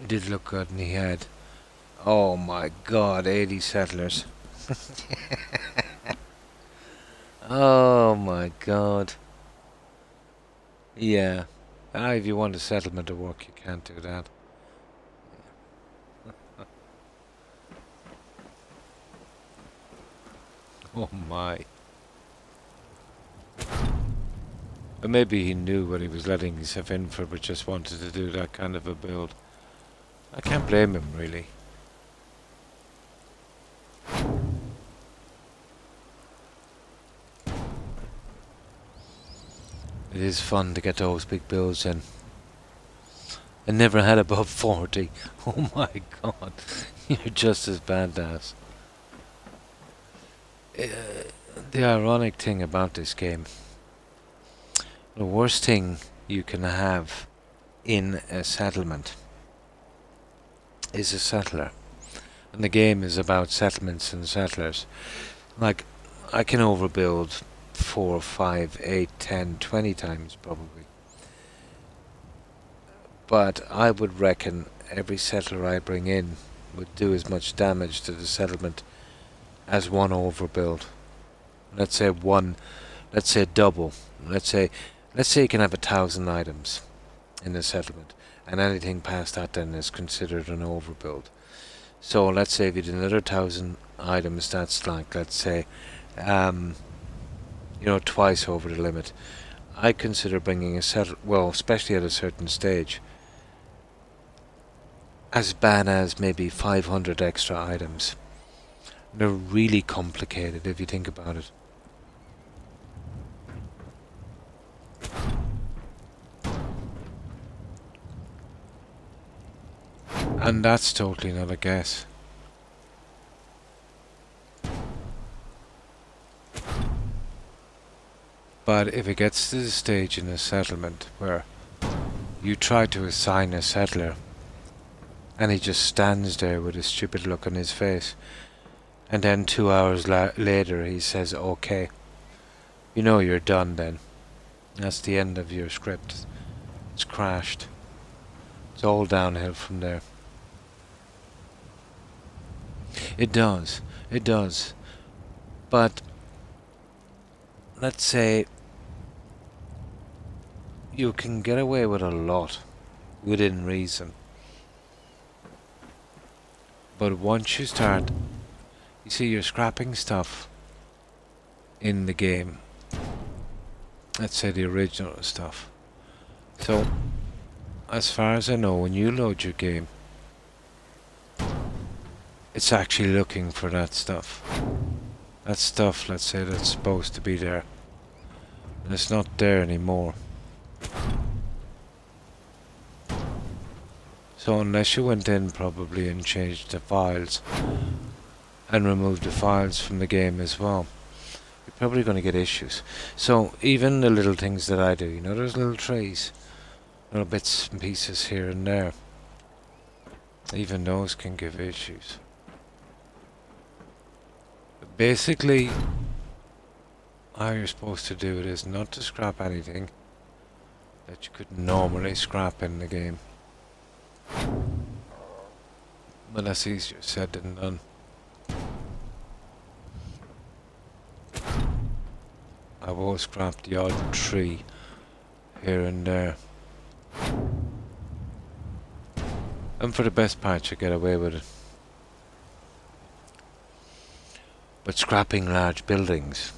It did look good in the head. Oh my god, 80 settlers. Oh my god. Yeah. If you want a settlement to work, you can't do that. Oh my. But maybe he knew what he was letting himself in for, but just wanted to do that kind of a build. I can't blame him, really. It is fun to get those big builds in. I never had above 40. Oh my god. You're just as bad as. The ironic thing about this game, the worst thing you can have in a settlement is a settler. And the game is about settlements and settlers. Like, I can overbuild 4, 5, 8, 10, 20 times probably. But I would reckon every settler I bring in would do as much damage to the settlement as one overbuild. Let's say double. Let's say you can have 1,000 items in the settlement, and anything past that then is considered an overbuild. So let's say if you did another 1,000 items, that's like, let's say, twice over the limit. I consider bringing a settler, well, especially at a certain stage, as bad as maybe 500 extra items. They're really complicated if you think about it. And that's totally not a guess. But if it gets to the stage in a settlement where you try to assign a settler and he just stands there with a stupid look on his face, and then 2 hours later he says, okay, you know you're done then. That's the end of your script. It's crashed. It's all downhill from there. It does. But let's say you can get away with a lot within reason. But once you start, you see, you're scrapping stuff in the game. Let's say the original stuff. So, as far as I know, when you load your game, it's actually looking for that stuff. That stuff, let's say, that's supposed to be there. And it's not there anymore. So unless you went in probably and changed the files and removed the files from the game as well, you're probably going to get issues. So even the little things that I do, there's little trees, little bits and pieces here and there, even those can give issues. Basically, how you're supposed to do it is not to scrap anything that you could normally scrap in the game. But that's easier said than done. I've always scrapped the odd tree here and there. And for the best part, you get away with it. But scrapping large buildings,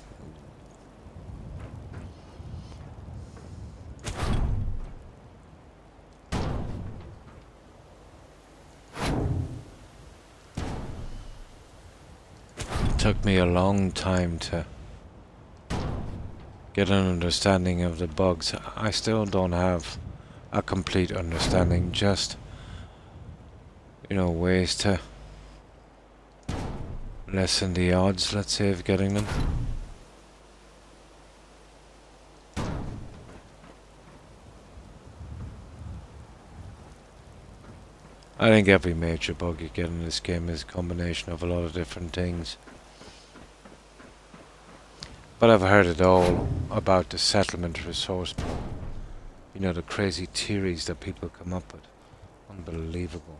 it took me a long time to get an understanding of the bugs. I still don't have a complete understanding, just ways to lessen the odds, let's say, of getting them. I think every major bug you get in this game is a combination of a lot of different things. But I've heard it all about the settlement resource bug. The crazy theories that people come up with. Unbelievable.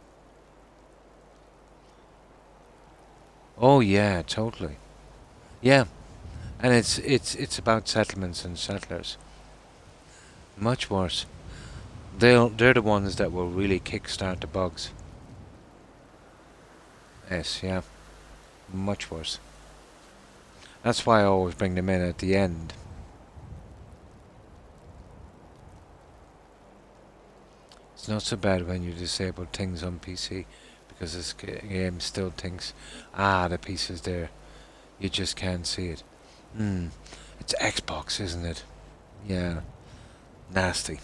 Oh yeah, totally. Yeah, and it's about settlements and settlers. Much worse. They're the ones that will really kickstart the bugs. Yes, yeah. Much worse. That's why I always bring them in at the end. It's not so bad when you disable things on PC, because this game still thinks, the piece is there. You just can't see it. It's Xbox, isn't it? Yeah. Nasty.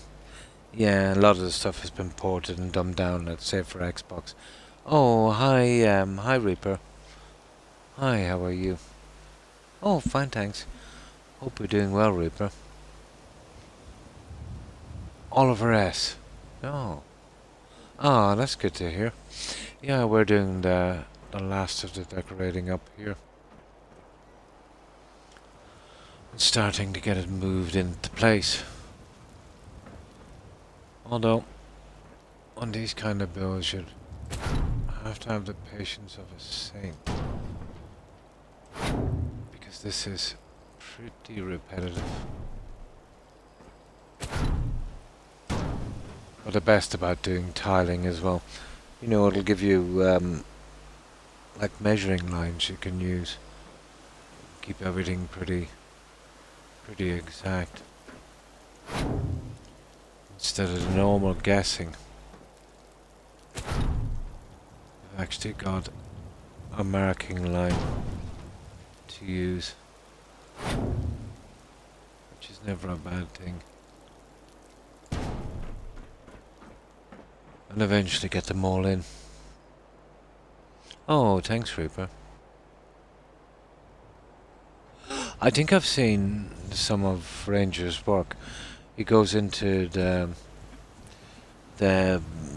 Yeah, a lot of the stuff has been ported and dumbed down, let's say, for Xbox. Oh, hi Reaper. Hi, how are you? Oh, fine, thanks. Hope you're doing well, Reaper. Oliver S. Oh. Ah, that's good to hear. Yeah, we're doing the last of the decorating up here. And starting to get it moved into place. Although, on these kind of builds, you'd have to have the patience of a saint. Because this is pretty repetitive. But the best about doing tiling as well, you know, it'll give you like measuring lines you can use. Keep everything pretty exact. Instead of the normal guessing. I've actually got a marking line to use, which is never a bad thing. And eventually get them all in. Oh, thanks, Reaper. I think I've seen some of Ranger's work. He goes into the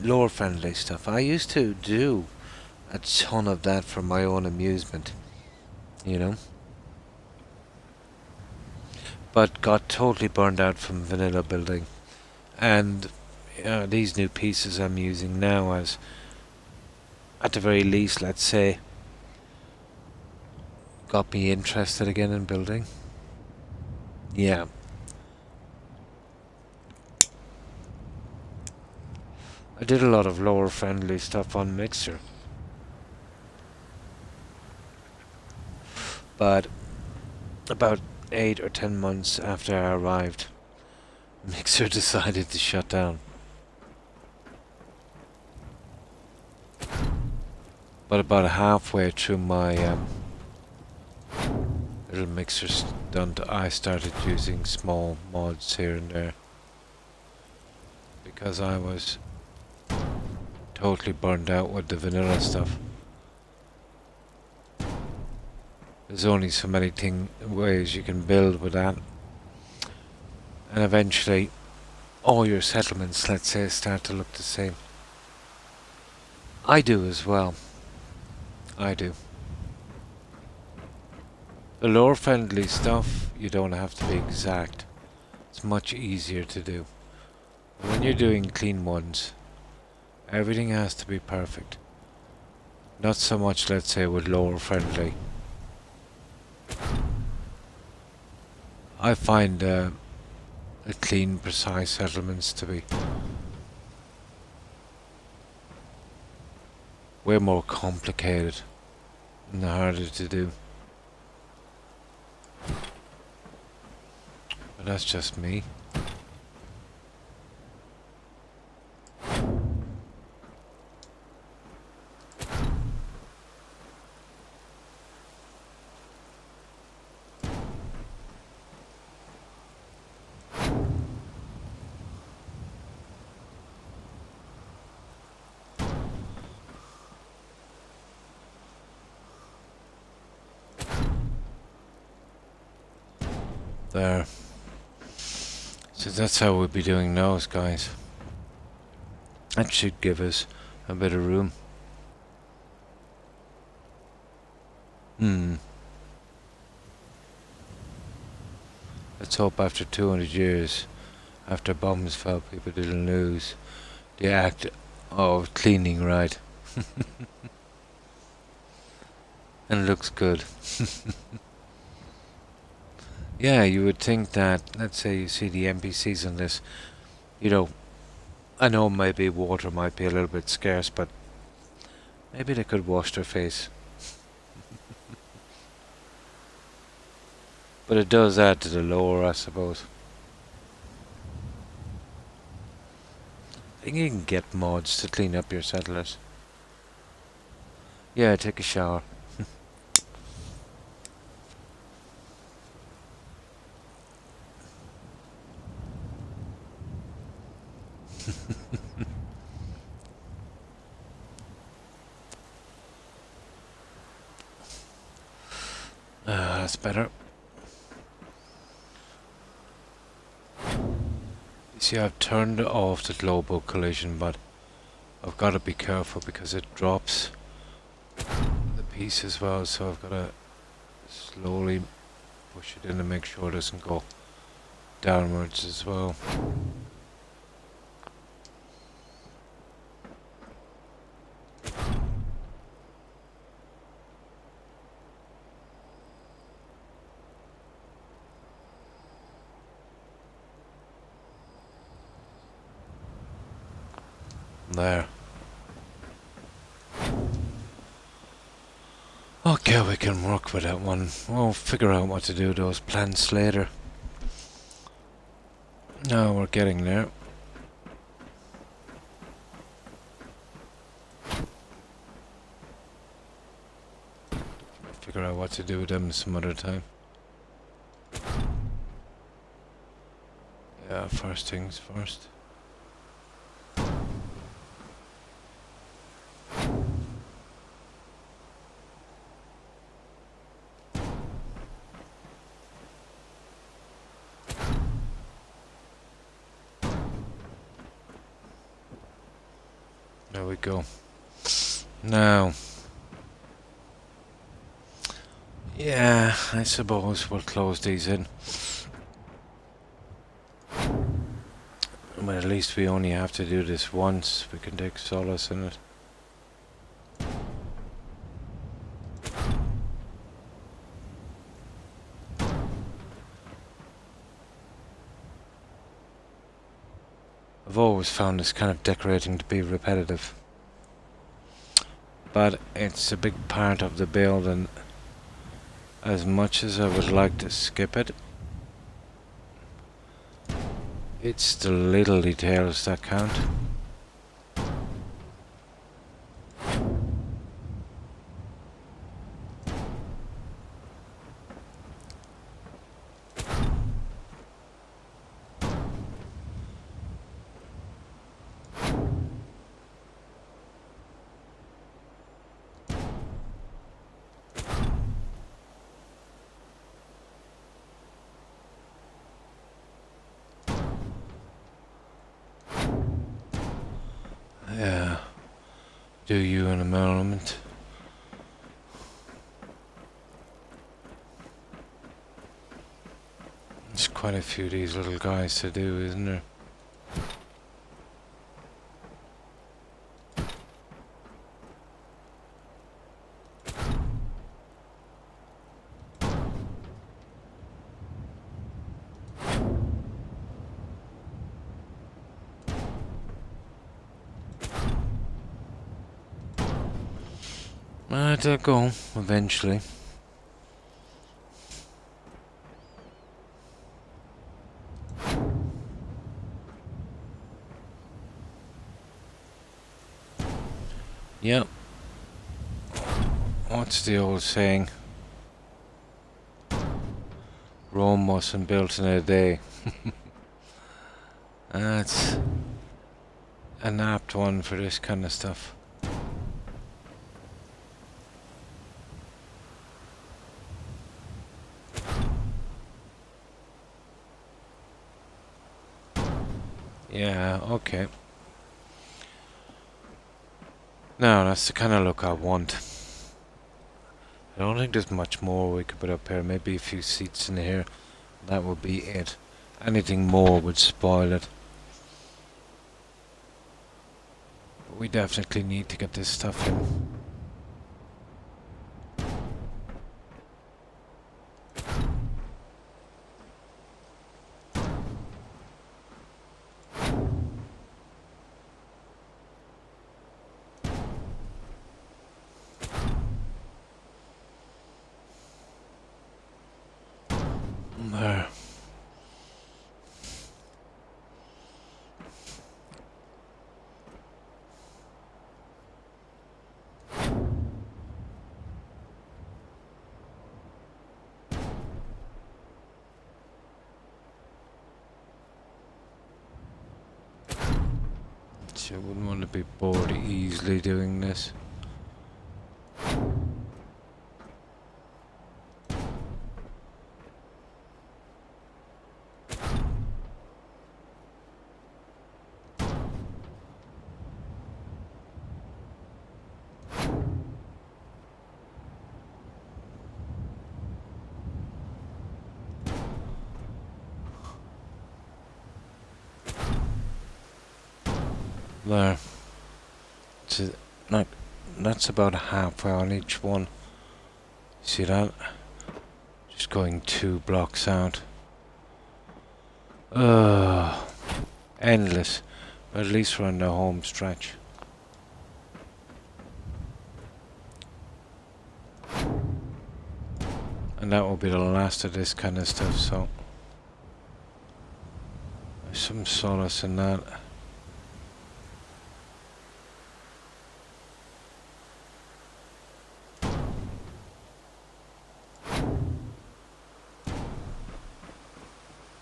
lore friendly stuff. I used to do a ton of that for my own amusement, you know. But got totally burned out from vanilla building. And these new pieces I'm using now as, at the very least, let's say, got me interested again in building. Yeah. I did a lot of lower friendly stuff on Mixer. But about 8 or 10 months after I arrived, Mixer decided to shut down. But about halfway through my little Mixer stunt, I started using small mods here and there. Because I was totally burned out with the vanilla stuff. There's only so many ways you can build with that. And eventually, all your settlements, let's say, start to look the same. I do as well. I do. The lore friendly stuff, you don't have to be exact. It's much easier to do. When you're doing clean ones, everything has to be perfect. Not so much, let's say, with lore friendly. I find the clean, precise settlements to be way more complicated and harder to do. But that's just me. There. So that's how we'll be doing those, guys. That should give us a bit of room. Let's hope after 200 years, after bombs fell, people didn't lose the act of cleaning right. And it looks good. Yeah, you would think that, let's say you see the NPCs on this, you know, I know maybe water might be a little bit scarce, but maybe they could wash their face. But it does add to the lore, I suppose. I think you can get mods to clean up your settlers. Yeah, take a shower. That's better. You see, I've turned off the global collision, but I've got to be careful because it drops the piece as well, so I've got to slowly push it in to make sure it doesn't go downwards as well. There. Okay, we can work with that one. We'll figure out what to do with those plants later. No, we're getting there. Figure out what to do with them some other time. Yeah, first things first. There we go. Now, yeah, I suppose we'll close these in. But at least we only have to do this once. We can take solace in it. I've always found this kind of decorating to be repetitive. But it's a big part of the build, and as much as I would like to skip it, it's the little details that count. Yeah, do you in a moment. There's quite a few of these little guys to do, isn't there? They'll go eventually. Yep. What's the old saying? Rome wasn't built in a day. That's an apt one for this kind of stuff. Yeah, okay. Now, that's the kind of look I want. I don't think there's much more we could put up here. Maybe a few seats in here. That would be it. Anything more would spoil it. But we definitely need to get this stuff in. There. I wouldn't want to be bored easily doing this. There. Like, that's about halfway on each one. See that? Just going 2 blocks out. Endless. But at least we're on the home stretch. And that will be the last of this kind of stuff, so there's some solace in that.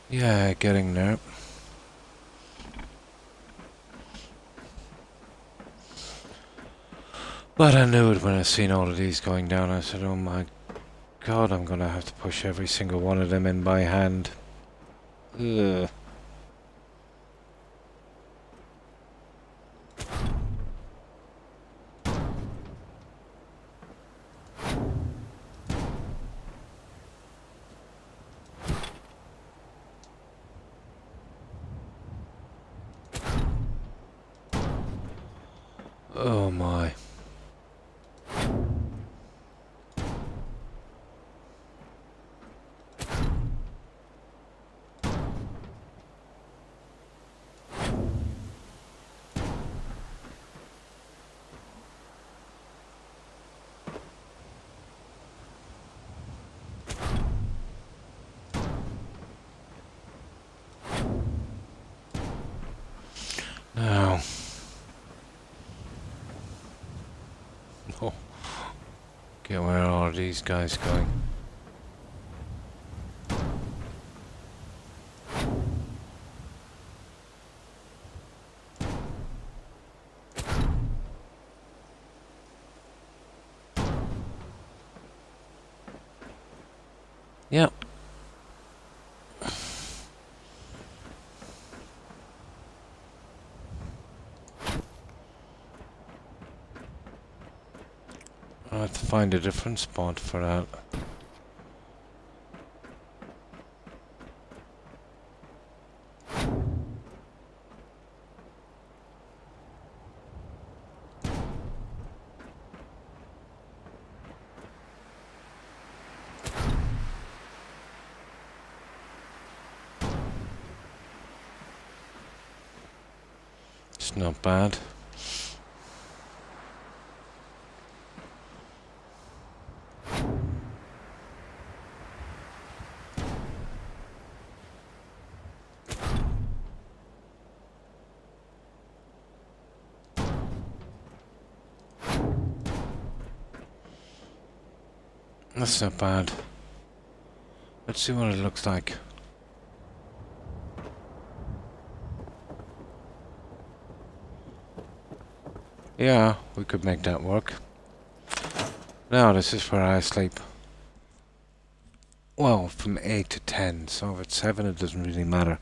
Yeah, getting there. But I knew it when I seen all of these going down. I said, oh my God, I'm gonna have to push every single one of them in by hand. Ugh. Oh my. Now. Oh. Okay, where are all these guys going? Yep. I'll have to find a different spot for that. It's not bad. That's not bad. Let's see what it looks like. Yeah, we could make that work. Now this is where I sleep. Well, from 8 to 10, so if it's 7 it doesn't really matter.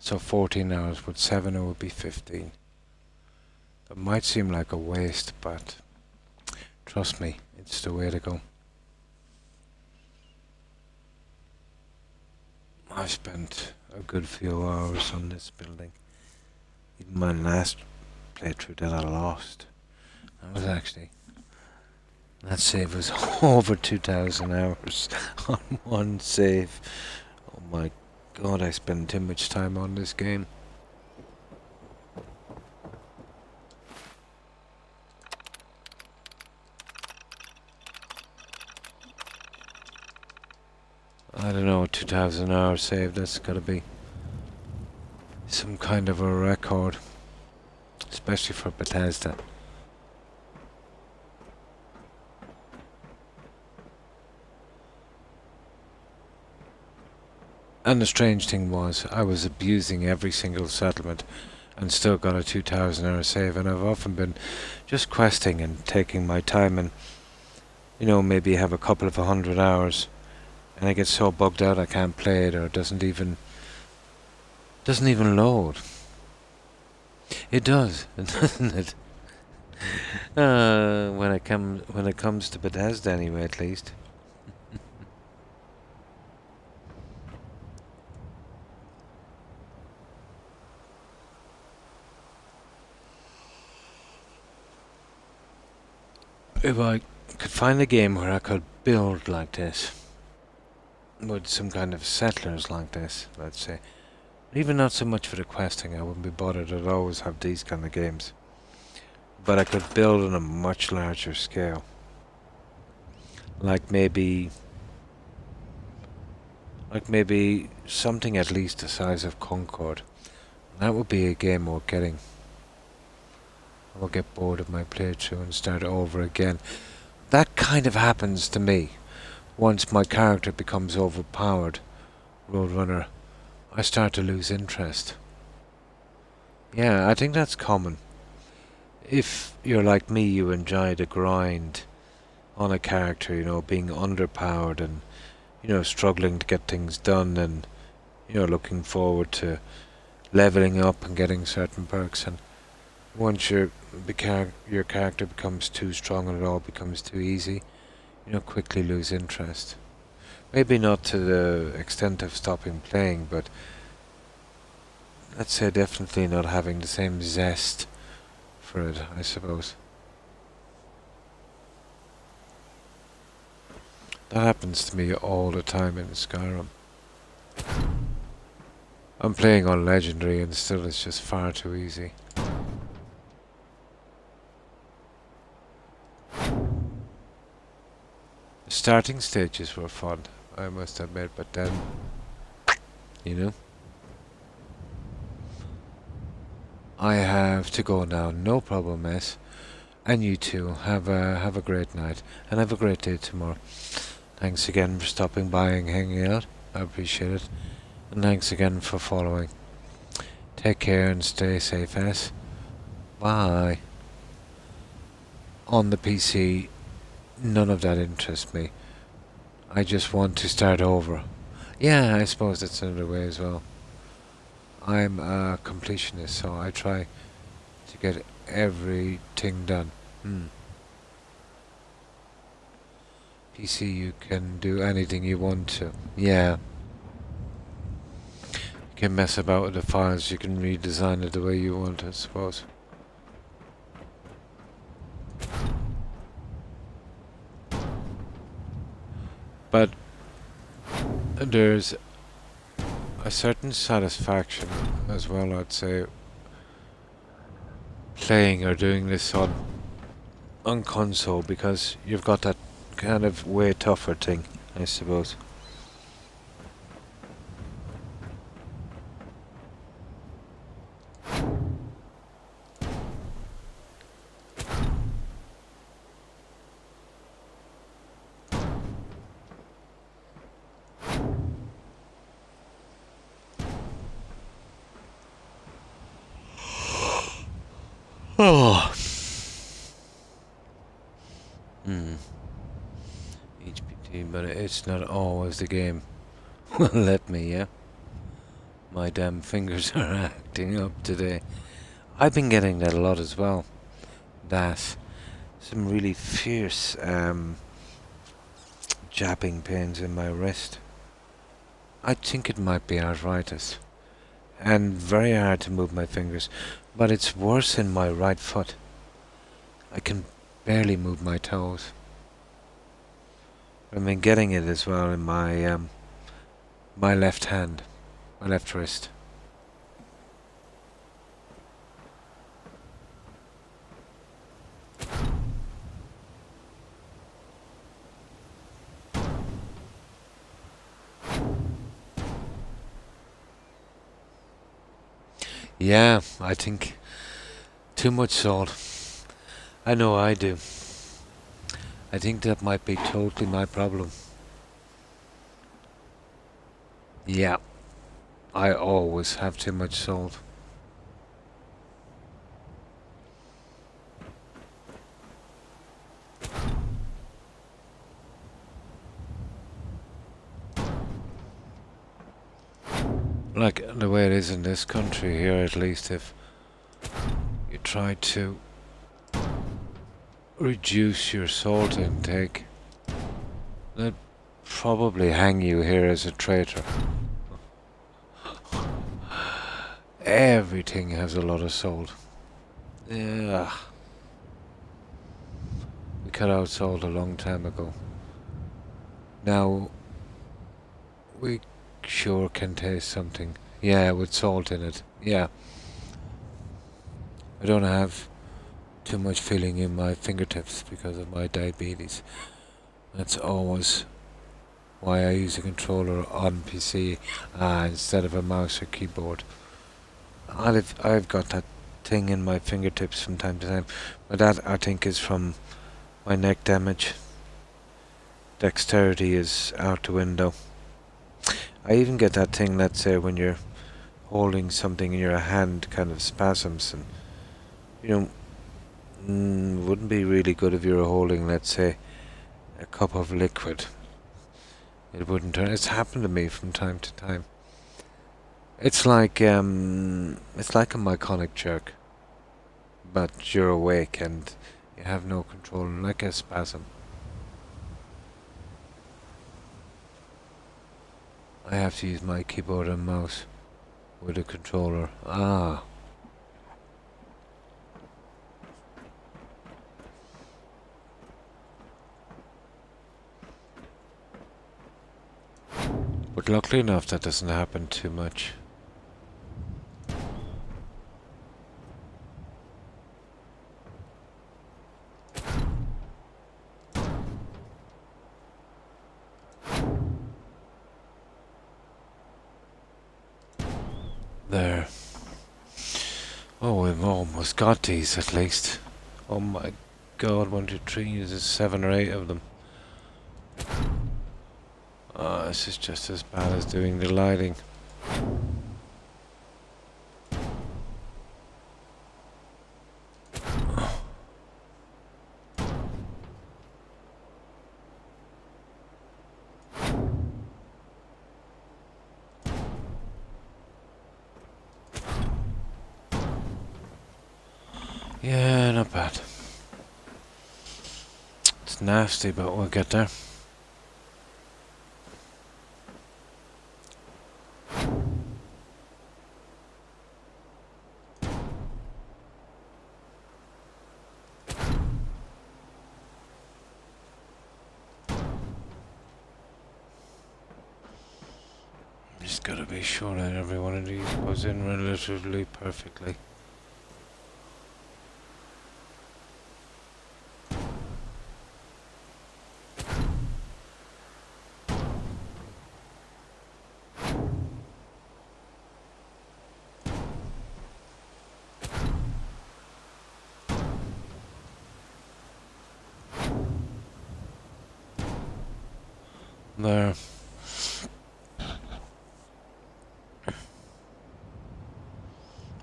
So 14 hours, with 7 it would be 15. It might seem like a waste, but trust me, it's the way to go. I spent a good few hours on this building. Even my last playthrough that I lost, that save was over 2,000 hours on one save. Oh my God, I spend too much time on this game. I don't know, 2,000 hours saved, that's gotta be some kind of a record. Especially for Bethesda. And the strange thing was, I was abusing every single settlement and still got a 2,000 hour save, and I've often been just questing and taking my time and, you know, maybe have a couple of 100 hours and I get so bugged out I can't play it, or it doesn't even load. It does, doesn't it? When it comes to Bethesda anyway, at least. if I could find a game where I could build like this, with some kind of settlers like this, let's say. Even not so much for the questing, I wouldn't be bothered. I'd always have these kind of games. But I could build on a much larger scale. Like maybe something at least the size of Concord. That would be a game worth getting. I will get bored of my playthrough and start over again. That kind of happens to me. Once my character becomes overpowered, Roadrunner, I start to lose interest. Yeah, I think that's common. If you're like me, you enjoy the grind on a character, you know, being underpowered and, you know, struggling to get things done and, you know, looking forward to leveling up and getting certain perks. And once your character becomes too strong and it all becomes too easy, you know, quickly lose interest. Maybe not to the extent of stopping playing, but let's say definitely not having the same zest for it, I suppose. That happens to me all the time in Skyrim. I'm playing on Legendary and still it's just far too easy. The starting stages were fun, I must admit, but then, you know. I have to go now, no problem, miss. And you too, have a great night, and have a great day tomorrow. Thanks again for stopping by and hanging out, I appreciate it. And thanks again for following. Take care and stay safe, ass. Bye. On the PC, none of that interests me. I just want to start over. Yeah, I suppose that's another way as well. I'm a completionist, so I try to get everything done. PC, you can do anything you want to. Yeah. You can mess about with the files, you can redesign it the way you want, I suppose. But there's a certain satisfaction as well, I'd say, playing or doing this on console, because you've got that kind of way tougher thing, I suppose. Oh. HPT, but it's not always the game. Well, let me, yeah? My damn fingers are acting up today. I've been getting that a lot as well. That. Some really fierce, jabbing pains in my wrist. I think it might be arthritis. And very hard to move my fingers. But it's worse in my right foot. I can barely move my toes. I've been getting it as well in my my left hand, my left wrist. Yeah, I think too much salt. I know I do. I think that might be totally my problem. Yeah, I always have too much salt. Like the way it is in this country here, at least, if you try to reduce your salt intake, they'd probably hang you here as a traitor. Everything has a lot of salt. Yeah. We cut out salt a long time ago. Now, we sure can taste something. Yeah, with salt in it. Yeah. I don't have too much feeling in my fingertips because of my diabetes. That's always why I use a controller on PC instead of a mouse or keyboard. I've got that thing in my fingertips from time to time, but that I think is from my neck damage. Dexterity is out the window. I even get that thing, let's say, when you're holding something in your hand, kind of spasms, and wouldn't be really good if you were holding, let's say, a cup of liquid. It wouldn't turn. It's happened to me from time to time. It's like a myconic jerk, but you're awake and you have no control, like a spasm. I have to use my keyboard and mouse with a controller. But luckily enough, that doesn't happen too much. There. Oh, we've almost got these at least. Oh my god, 1, 2, 3, there's 7 or 8 of them. This is just as bad as doing the lighting. Yeah, not bad. It's nasty, but we'll get there. Just gotta be sure that every one of these goes in relatively perfectly. There.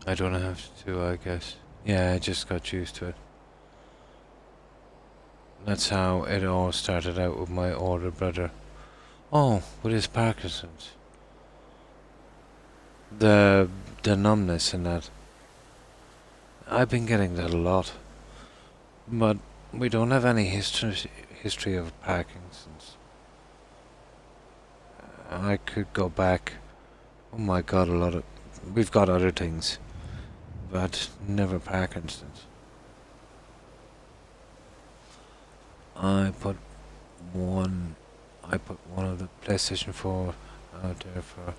I don't have to, I guess. Yeah, I just got used to it. That's how it all started out with my older brother. Oh, with his Parkinson's. The numbness in that. I've been getting that a lot. But we don't have any history of Parkinson's. I could go back. Oh my god, we've got other things. But never Parkinson's. I put one of the PlayStation 4 out there for my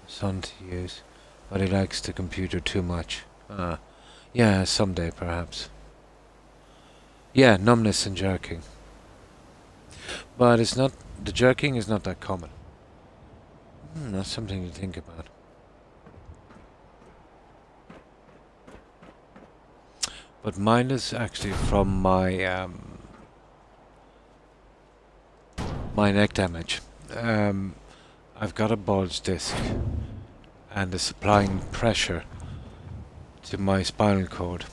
son to use, but he likes the computer too much. Yeah, someday perhaps. Yeah, numbness and jerking. But the jerking is not that common. That's something to think about. But mine is actually from my my neck damage. I've got a bulge disc and it's applying pressure to my spinal cord,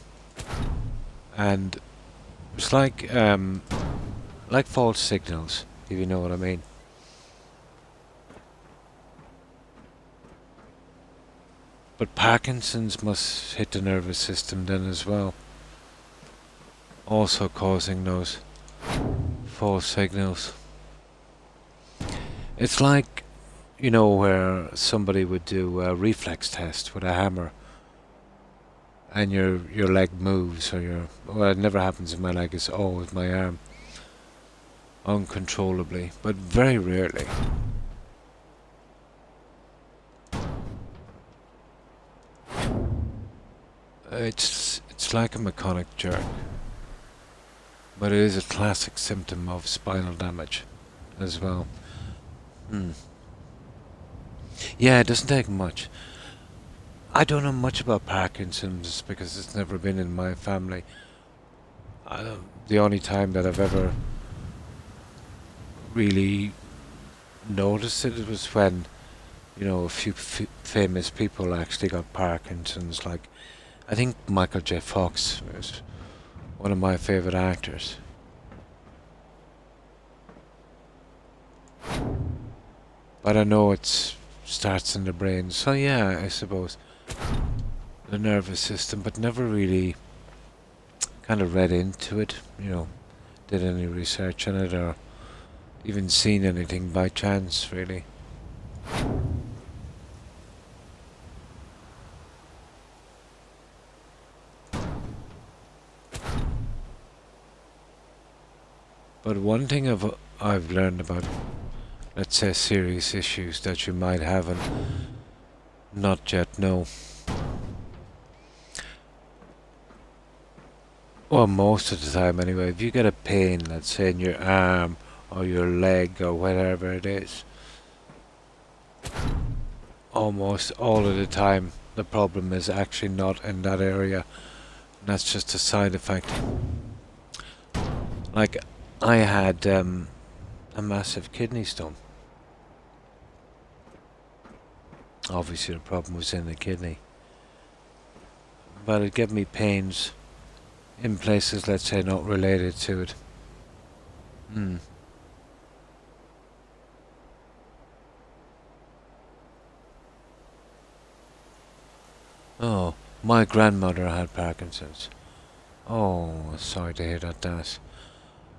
and it's like false signals, if you know what I mean. But Parkinson's must hit the nervous system then as well, also causing those false signals. It's like, where somebody would do a reflex test with a hammer and your leg moves, or well, it never happens in my leg. It's always my arm, uncontrollably, but very rarely. It's like a mechanic jerk, but it is a classic symptom of spinal damage as well. Yeah, it doesn't take much. I don't know much about Parkinson's because it's never been in my family. The only time that I've ever really noticed it was when, a few famous people actually got Parkinson's. Like, I think Michael J. Fox was one of my favorite actors. But I know it starts in the brain, so yeah, I suppose the nervous system, but never really kind of read into it, did any research on it or even seen anything by chance, really. But one thing I've learned about, let's say, serious issues that you might have and not yet know. Well, most of the time anyway, if you get a pain, let's say in your arm or your leg or whatever it is, almost all of the time the problem is actually not in that area. And that's just a side effect. Like, I had a massive kidney stone. Obviously the problem was in the kidney. But it gave me pains in places, let's say, not related to it. Oh, my grandmother had Parkinson's. Oh, sorry to hear that, Das.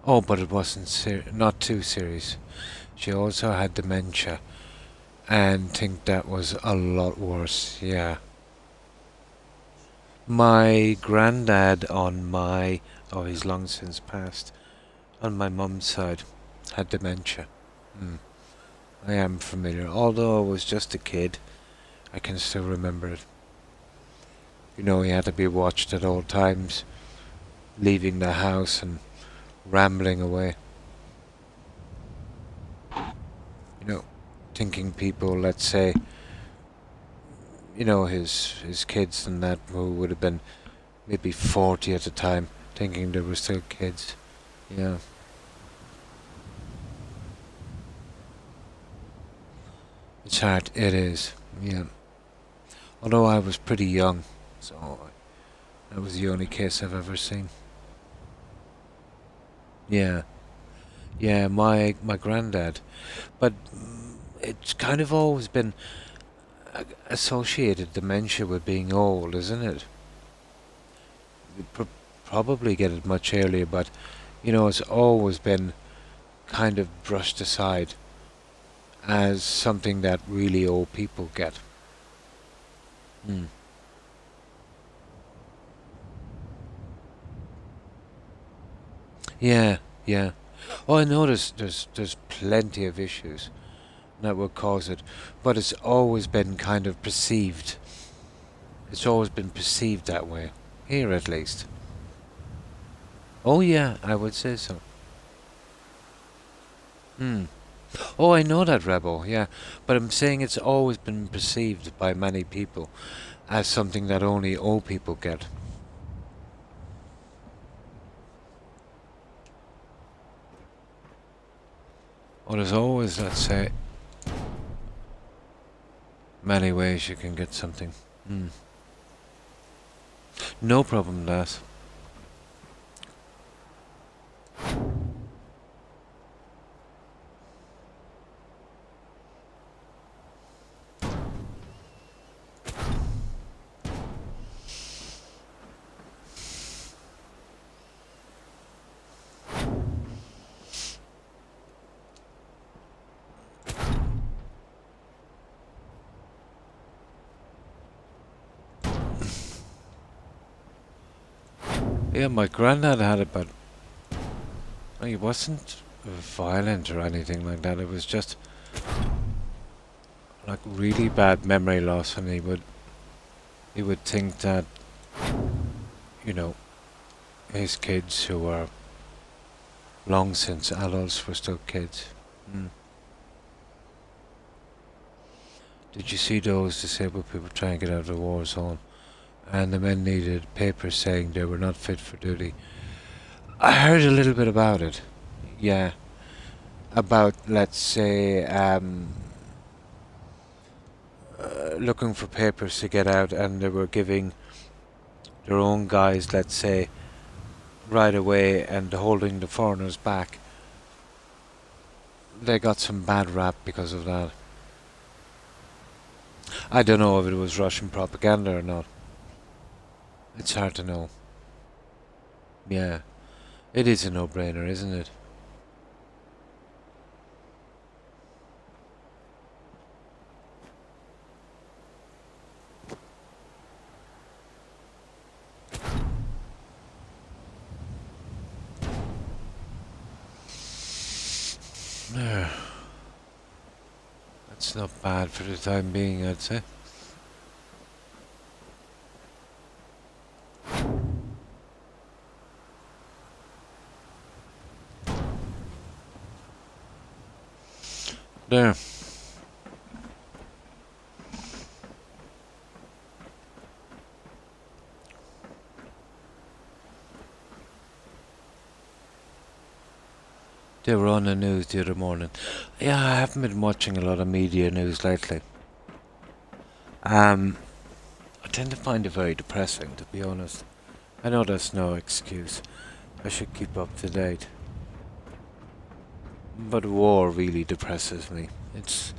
Oh, but it wasn't not too serious. She also had dementia, and think that was a lot worse, yeah. My granddad he's long since passed, on my mum's side, had dementia. I am familiar. Although I was just a kid, I can still remember it. He had to be watched at all times, leaving the house and rambling away. Thinking people, let's say, his kids and that, who would have been maybe 40 at the time, thinking they were still kids. Yeah. It's hard. It is. Yeah. Although I was pretty young, so that was the only case I've ever seen. Yeah. Yeah, my granddad. But it's kind of always been associated dementia with being old, isn't it? You probably get it much earlier, but it's always been kind of brushed aside as something that really old people get. Yeah, yeah. Oh, I know there's plenty of issues that would cause it, but it's always been kind of perceived. It's always been perceived that way, here at least. Oh yeah, I would say so. Oh, I know that, Rebel, yeah, but I'm saying it's always been perceived by many people as something that only old people get. Well, there's always, let's say, many ways you can get something. No problem, lass. Yeah, my granddad had it, but it wasn't violent or anything like that. It was just like really bad memory loss, and he would think that, you know, his kids who were long since adults were still kids. Mm. Did you see those disabled people trying to get out of the war zone? And the men needed papers saying they were not fit for duty. I heard a little bit about it. Yeah. About, let's say, looking for papers to get out, and they were giving their own guys, let's say, right away and holding the foreigners back. They got some bad rap because of that. I don't know if it was Russian propaganda or not. It's hard to know. Yeah. It is a no-brainer, isn't it? There. That's not bad for the time being, I'd say. There. They were on the news the other morning. Yeah, I haven't been watching a lot of media news lately. I tend to find it very depressing, to be honest. I know that's no excuse. I should keep up to date. But war really depresses me. It's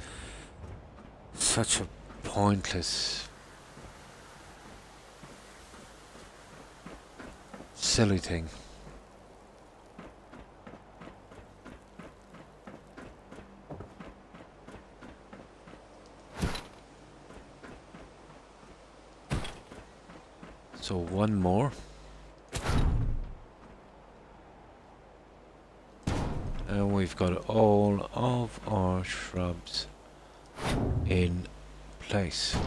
such a pointless, silly thing. So one more. And we've got all of our shrubs in place.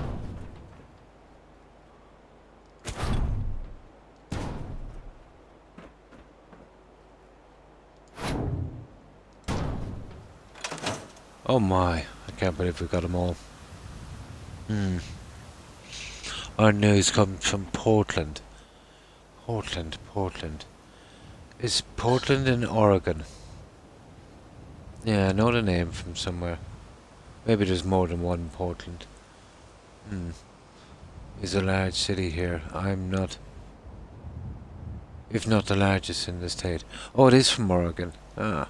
Oh my, I can't believe we got them all. Our news comes from Portland. Portland. Is Portland in Oregon? Yeah, I know the name from somewhere. Maybe there's more than one Portland. Is a large city here. I'm not... if not the largest in the state. Oh, it is from Oregon. Ah.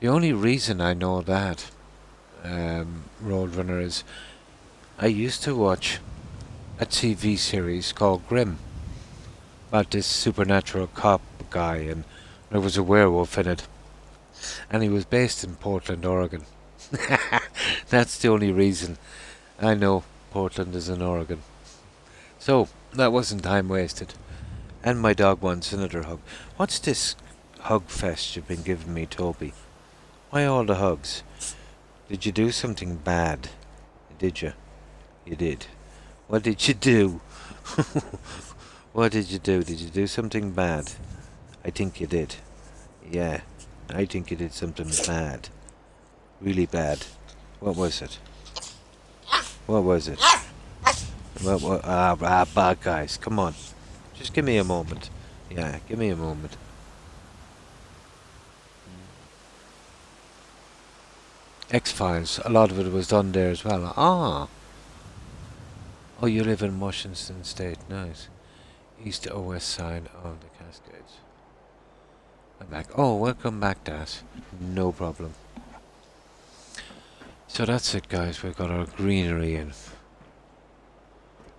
The only reason I know that, Roadrunner, is I used to watch a TV series called Grimm about this supernatural cop guy, and there was a werewolf in it. And he was based in Portland, Oregon. That's the only reason I know Portland is in Oregon. So, that wasn't time wasted. And my dog wants another hug. What's this hug fest you've been giving me, Toby? Why all the hugs? Did you do something bad? Did you? You did. What did you do? What did you do? Did you do something bad? I think you did. Yeah, I think you did something bad. Really bad. What was it? What was it? Bad guys, come on. Just give me a moment. Yeah, give me a moment. X-Files, a lot of it was done there as well. Ah! Oh, you live in Washington State, nice. East or west side of the Cascades. I'm back. Oh, welcome back, Das. No problem. So that's it, guys. We've got our greenery in.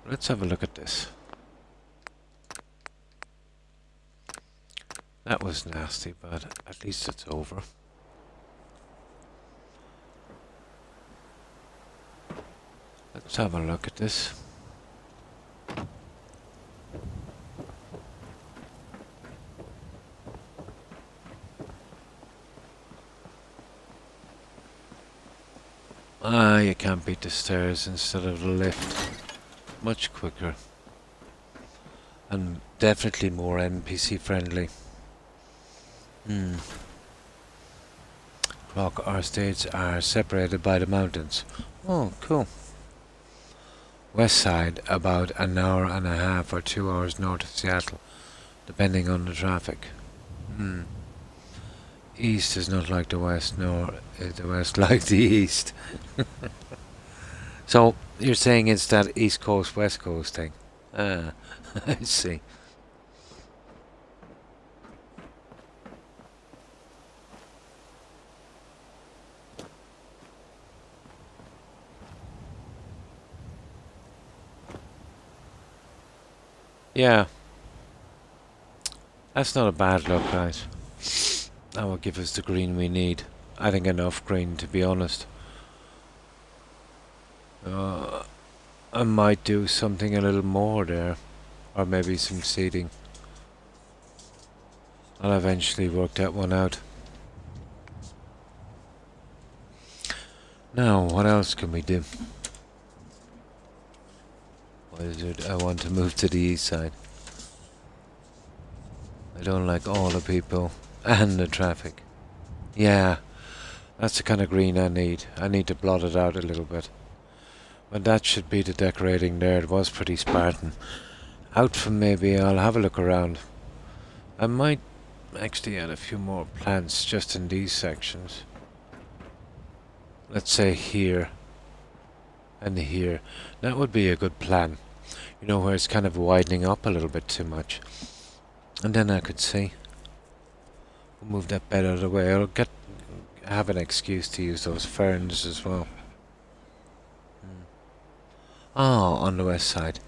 Let's have a look at this. That was nasty, but at least it's over. Let's have a look at this. Ah, you can't beat the stairs instead of the lift. Much quicker. And definitely more NPC friendly. Clock, our states are separated by the mountains. Oh, cool. West side, about an hour and a half or 2 hours north of Seattle, depending on the traffic. East is not like the west, nor is the west like the east. So, you're saying it's that east coast, west coast thing? Ah, I see. Yeah. That's not a bad look, guys. That will give us the green we need. I think enough green, to be honest. I might do something a little more there. Or maybe some seating. I'll eventually work that one out. Now, what else can we do? What is it? I want to move to the east side. I don't like all the people and the traffic. Yeah, that's the kind of green I need. I need to blot it out a little bit. But that should be the decorating there. It was pretty Spartan. Out from maybe I'll have a look around. I might actually add a few more plants just in these sections. Let's say here and here. That would be a good plan. You know, where it's kind of widening up a little bit too much. And then I could see. We'll move that bed out of the way. I'll have an excuse to use those ferns as well. Ah, on the west side.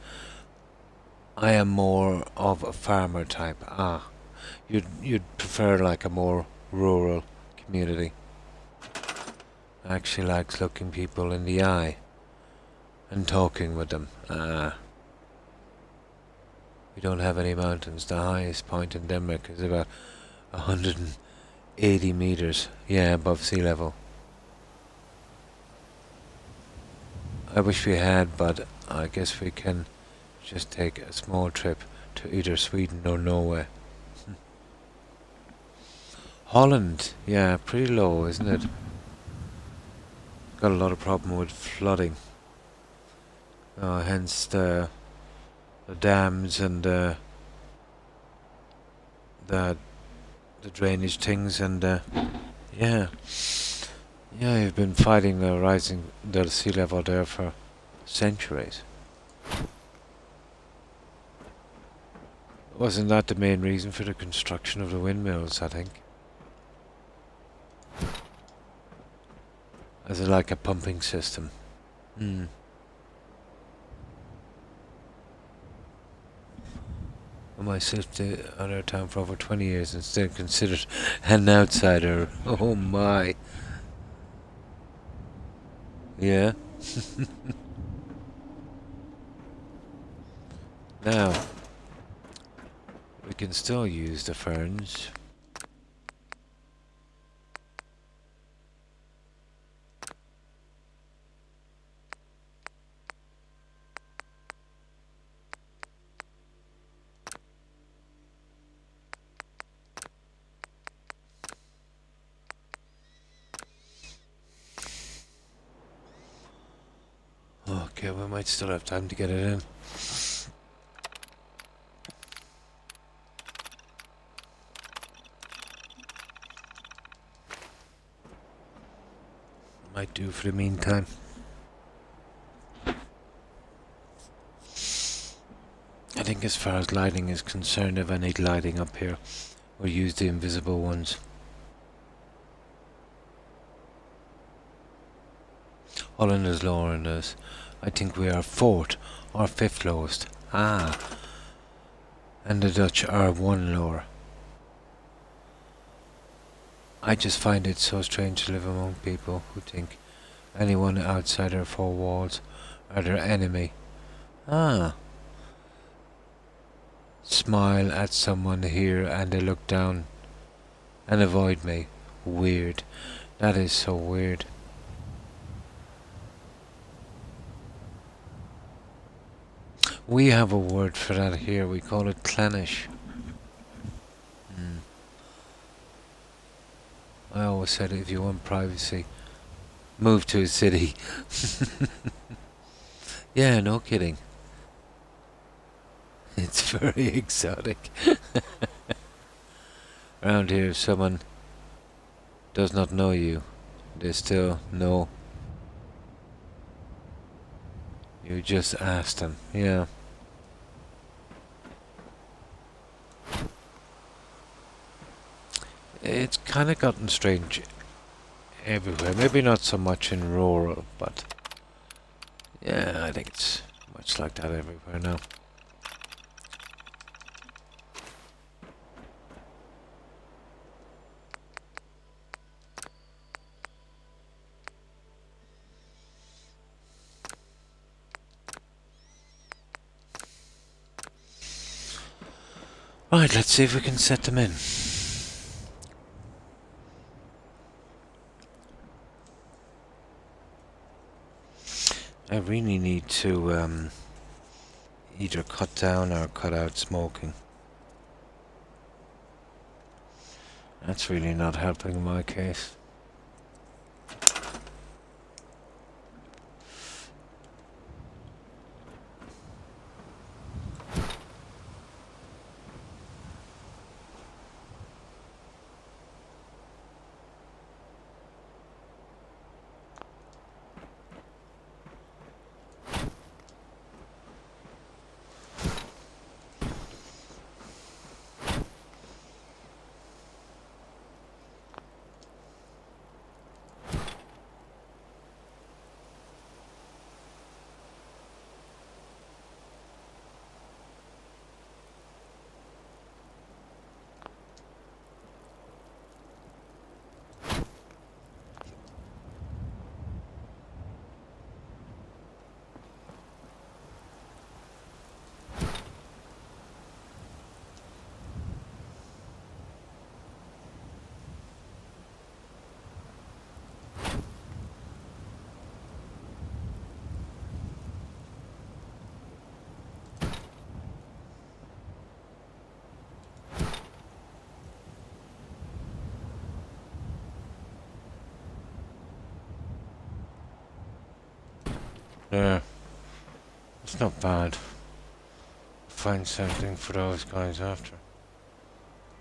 I am more of a farmer type. Ah, you'd prefer like a more rural community. Actually likes looking people in the eye and talking with them. Ah. We don't have any mountains. The highest point in Denmark is about 180 meters. Yeah, above sea level. I wish we had, but I guess we can just take a small trip to either Sweden or Norway. Holland, yeah, pretty low, isn't it? Got a lot of problem with flooding. Hence the dams and the drainage things, and yeah, you've been fighting the sea level there for centuries. Wasn't that the main reason for the construction of the windmills, I think? As like a pumping system. Myself to other town for over 20 years and still considered an outsider. Oh my. Yeah. Now, we can still use the ferns. Okay, we might still have time to get it in. Might do for the meantime. I think as far as lighting is concerned, if I need lighting up here, we'll use the invisible ones. Holland is lower than us. I think we are 4th or 5th lowest. Ah. And the Dutch are 1 lower. I just find it so strange to live among people who think anyone outside their 4 walls are their enemy. Ah. Smile at someone here and they look down and avoid me. Weird. That is so weird. We have a word for that here. We call it clannish. I always said if you want privacy, move to a city. Yeah, no kidding. It's very exotic. Around here, if someone does not know you, they still know. You just asked them, yeah. It's kind of gotten strange everywhere. Maybe not so much in rural, but yeah, I think it's much like that everywhere now. Right, let's see if we can set them in. I really need to either cut down or cut out smoking. That's really not helping in my case. Yeah, it's not bad. Find something for those guys after.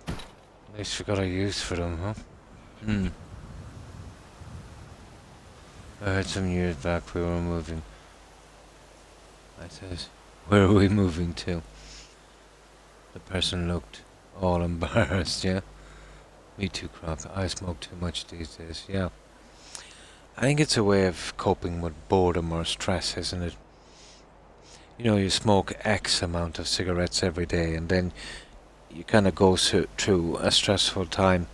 At least we got a use for them, huh? I heard some years back we were moving. I says, where are we moving to? The person looked all embarrassed, yeah? Me too, Croc. I smoke too much these days, yeah. I think it's a way of coping with boredom or stress, isn't it? You know, you smoke X amount of cigarettes every day, and then you kind of go through a stressful time,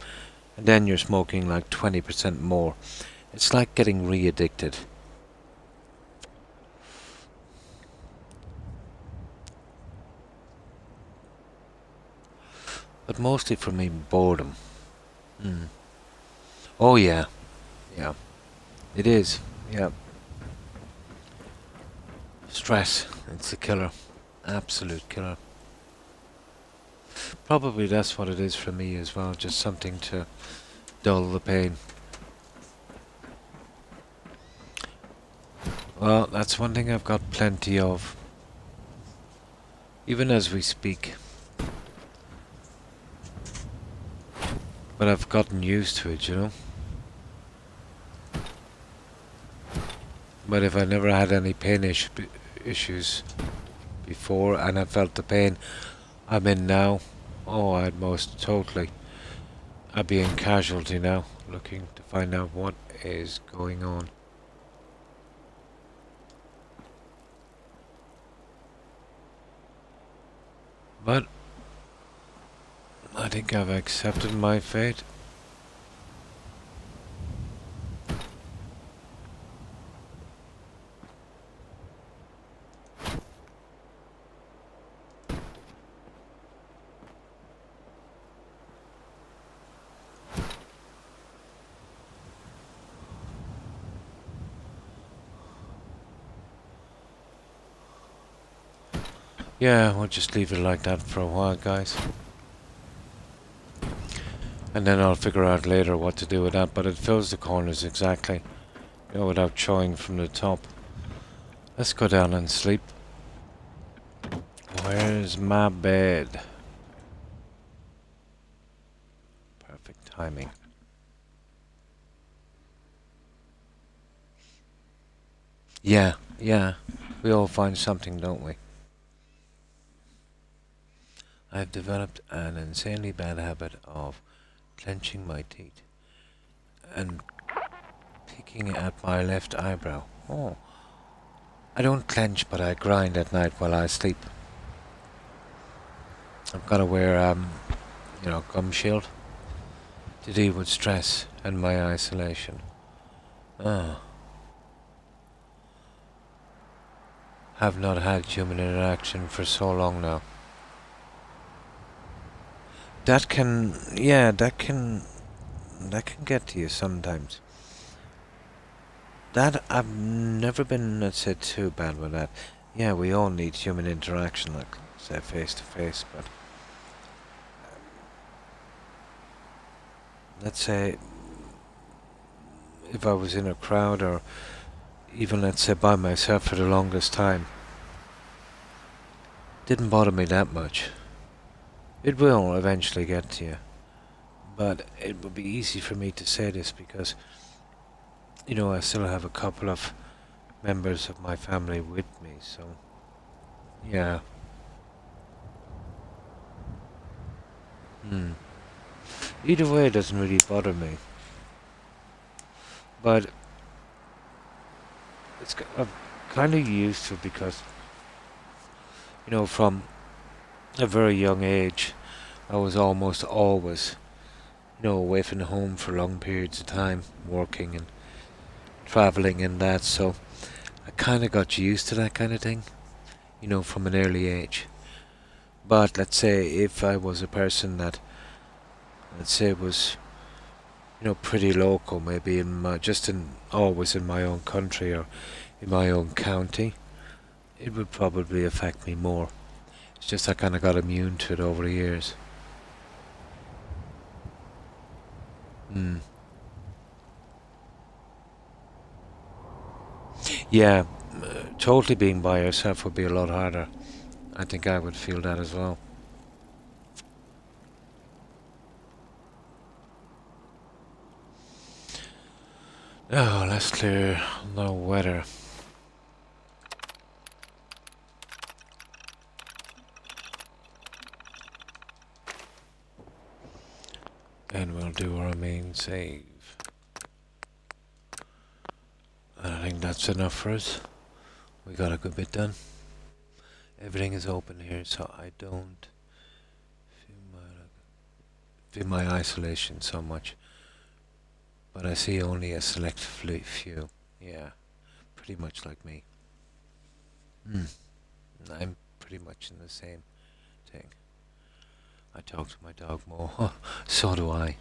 and then you're smoking like 20% more. It's like getting re-addicted. But mostly for me, boredom. Oh yeah, yeah. It is, yeah. Stress, it's a killer. Absolute killer. Probably that's what it is for me as well, just something to dull the pain. Well, that's one thing I've got plenty of. Even as we speak. But I've gotten used to it, you know? But if I never had any pain issues before and I felt the pain I'm in now, oh, I'd most totally. I'd be in casualty now, looking to find out what is going on. But I think I've accepted my fate. Yeah, we'll just leave it like that for a while, guys. And then I'll figure out later what to do with that, but it fills the corners exactly. You know, without showing from the top. Let's go down and sleep. Where's my bed? Perfect timing. Yeah, we all find something, don't we? I've developed an insanely bad habit of clenching my teeth and picking at my left eyebrow. Oh, I don't clench, but I grind at night while I sleep. I've got to wear, gum shield to deal with stress and my isolation. Have not had human interaction for so long now. That can get to you sometimes. That I've never been, let's say, too bad with that. Yeah, we all need human interaction, like say face to face, but let's say if I was in a crowd or even let's say by myself for the longest time, didn't bother me that much. It will eventually get to you, but it would be easy for me to say this because, you know, I still have a couple of members of my family with me, so yeah. Either way, it doesn't really bother me, but I'm kind of used to it because, you know, from a very young age, I was almost always, you know, away from home for long periods of time, working and traveling and that, so I kind of got used to that kind of thing, you know, from an early age. But let's say if I was a person that, let's say, was, you know, pretty local, maybe always in my own country or in my own county, it would probably affect me more. It's just I kind of got immune to it over the years. Yeah, totally being by yourself would be a lot harder. I think I would feel that as well. Oh, let's clear the weather. And we'll do our main save. And I think that's enough for us. We got a good bit done. Everything is open here, so I don't feel my isolation so much. But I see only a select few. Yeah, pretty much like me. I'm pretty much in the same thing. I talk to my dog more. So do I.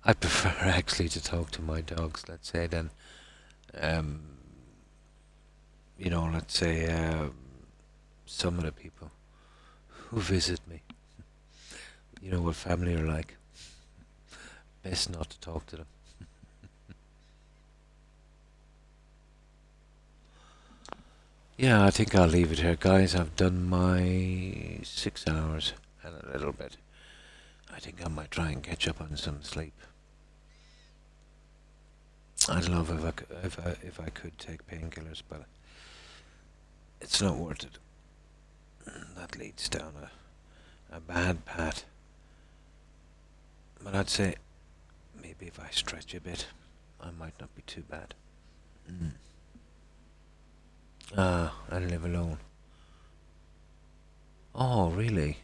I prefer actually to talk to my dogs, let's say, than, you know, let's say, some of the people who visit me. You know what family are like. Best not to talk to them. Yeah, I think I'll leave it here, guys. I've done my 6 hours and a little bit. I think I might try and catch up on some sleep. I'd love if I could take painkillers, but it's not worth it. That leads down a bad path. But I'd say maybe if I stretch a bit, I might not be too bad. And live alone. Oh, really?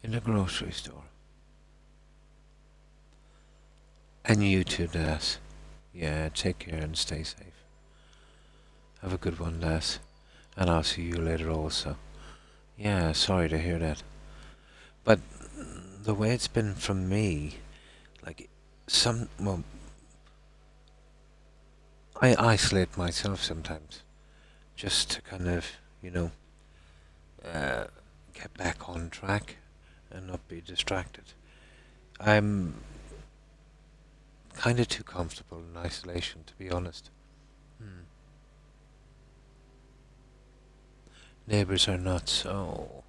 In the grocery store. And you too, Das. Yeah, take care and stay safe. Have a good one, Das. And I'll see you later also. Yeah, sorry to hear that. But the way it's been from me, like, I isolate myself sometimes, just to kind of, you know, get back on track and not be distracted. I'm kind of too comfortable in isolation, to be honest. Neighbors are nuts. Oh,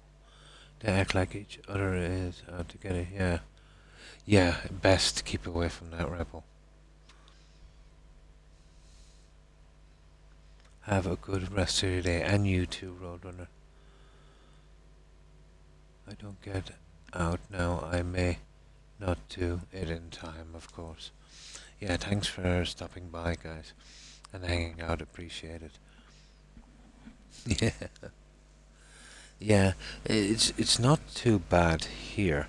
they act like each other is out to get it. Yeah, yeah. Best keep away from that rebel. Have a good rest of your day, and you too, Roadrunner. I don't get out now. I may not do it in time, of course. Yeah, thanks for stopping by, guys, and hanging out. Appreciate it. Yeah. Yeah, it's not too bad here.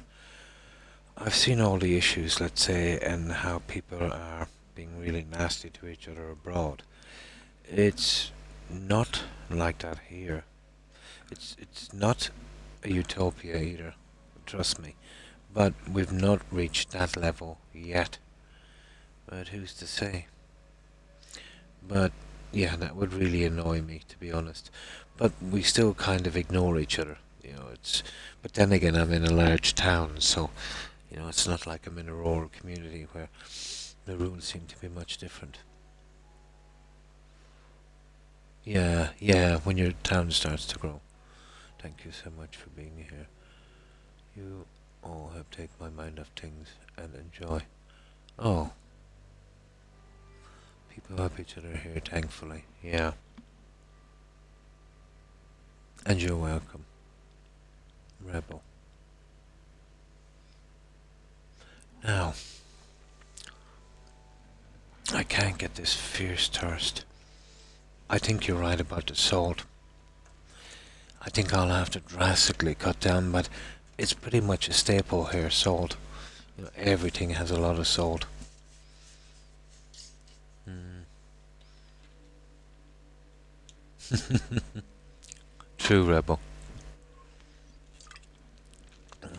I've seen all the issues, let's say, and how people are being really nasty to each other abroad. It's not like that here. It's not a utopia either, trust me. But we've not reached that level yet. But who's to say? But yeah, that would really annoy me, to be honest. But we still kind of ignore each other, you know. But then again, I'm in a large town, so you know, it's not like I'm in a rural community where the rules seem to be much different. Yeah, yeah, when your town starts to grow. Thank you so much for being here. You all have taken my mind off things and enjoy. Oh. People help each other here, thankfully. Yeah. And you're welcome, Rebel. Now, I can't get this fierce thirst. I think you're right about the salt. I think I'll have to drastically cut down, but it's pretty much a staple here, salt. You know, everything has a lot of salt. True, Rebel.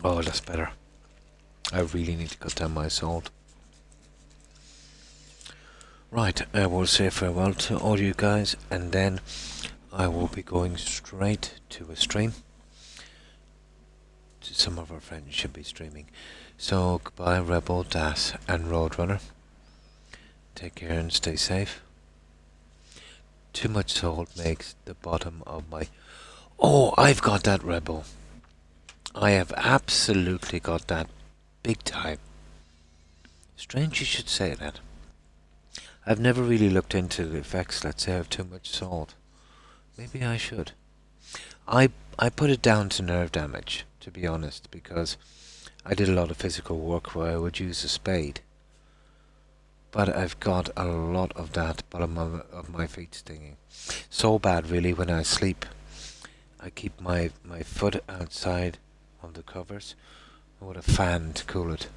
Oh, that's better. I really need to cut down my salt. Right, I will say farewell to all you guys, and then I will be going straight to a stream. Some of our friends should be streaming. So, goodbye, Rebel, Das, and Roadrunner. Take care and stay safe. Too much salt makes the bottom of my... Oh, I've got that, Rebel. I have absolutely got that. Big time. Strange you should say that. I've never really looked into the effects, let's say, of too much salt. Maybe I should. I put it down to nerve damage, to be honest, because I did a lot of physical work where I would use a spade. But I've got a lot of that bottom of my feet stinging. So bad, really, when I sleep. I keep my foot outside of the covers with a fan to cool it.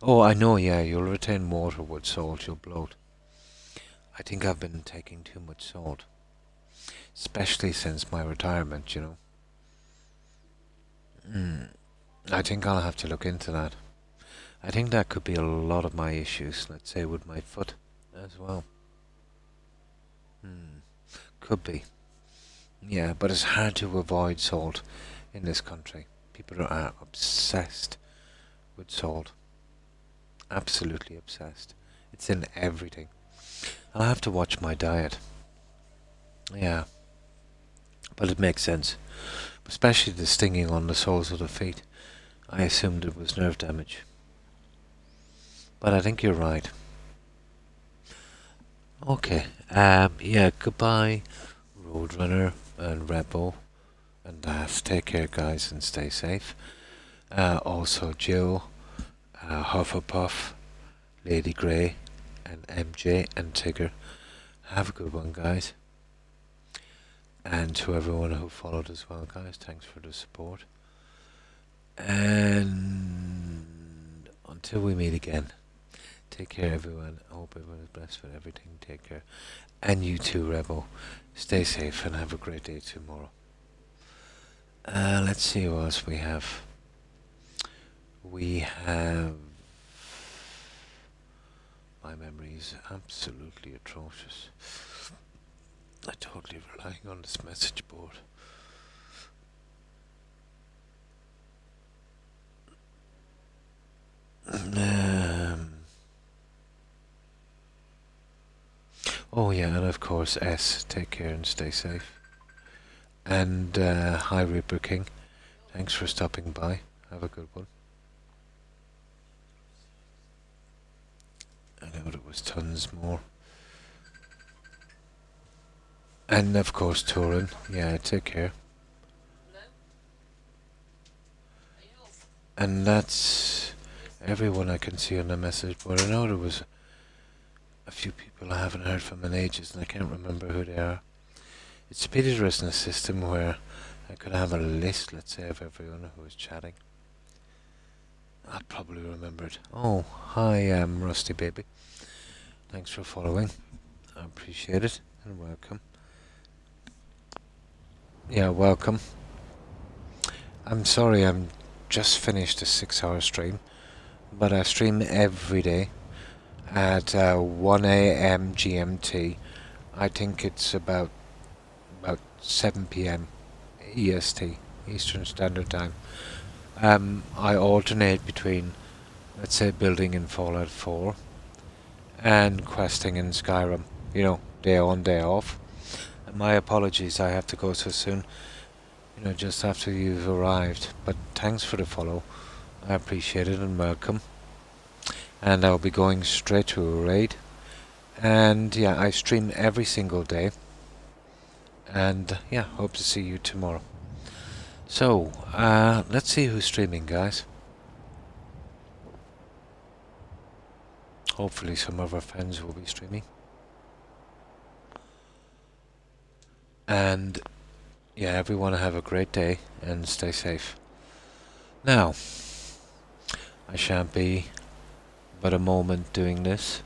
Oh, I know, yeah, you'll retain water with salt, you'll bloat. I think I've been taking too much salt. Especially since my retirement, you know. I think I'll have to look into that. I think that could be a lot of my issues, let's say, with my foot as well. Could be. Yeah, but it's hard to avoid salt in this country. People are obsessed with salt. Absolutely obsessed. It's in everything. I'll have to watch my diet. Yeah. But it makes sense. Especially the stinging on the soles of the feet. I assumed it was nerve damage. But I think you're right. Okay. Yeah, goodbye, Roadrunner and Rebel and Das. Take care, guys, and stay safe. Also, Jill, Hufflepuff, Lady Grey, and MJ and Tigger. Have a good one, guys. And to everyone who followed as well, guys, thanks for the support. And until we meet again, take care, everyone. I hope everyone is blessed with everything. Take care. And you too, Rebel. Stay safe and have a great day tomorrow. Let's see what else we have. We have... My memory is absolutely atrocious. I'm totally relying on this message board. Oh yeah, and of course S, take care and stay safe. And hi Reaper King, thanks for stopping by, have a good one. I know there was tons more. And of course Turin, yeah, take care. And that's everyone I can see on the message board. I know there was a few people I haven't heard from in ages and I can't remember who they are. It's a pity there isn't a system where I could have a list, let's say, of everyone who was chatting. I'd probably remember it. Oh, hi Rusty Baby. Thanks for following. I appreciate it and welcome. Yeah, welcome. I'm sorry I'm just finished a 6-hour stream, but I stream every day at 1 AM GMT. I think it's about 7 PM EST, Eastern Standard Time. I alternate between, let's say, building in Fallout 4 and questing in Skyrim, you know, day on, day off. And my apologies, I have to go so soon, you know, just after you've arrived, but thanks for the follow, I appreciate it and welcome. And I'll be going straight to a raid, and yeah, I stream every single day, and yeah, hope to see you tomorrow. So, let's see who's streaming, guys. Hopefully some of our friends will be streaming. And yeah, everyone have a great day and stay safe. Now, I shan't be but a moment doing this.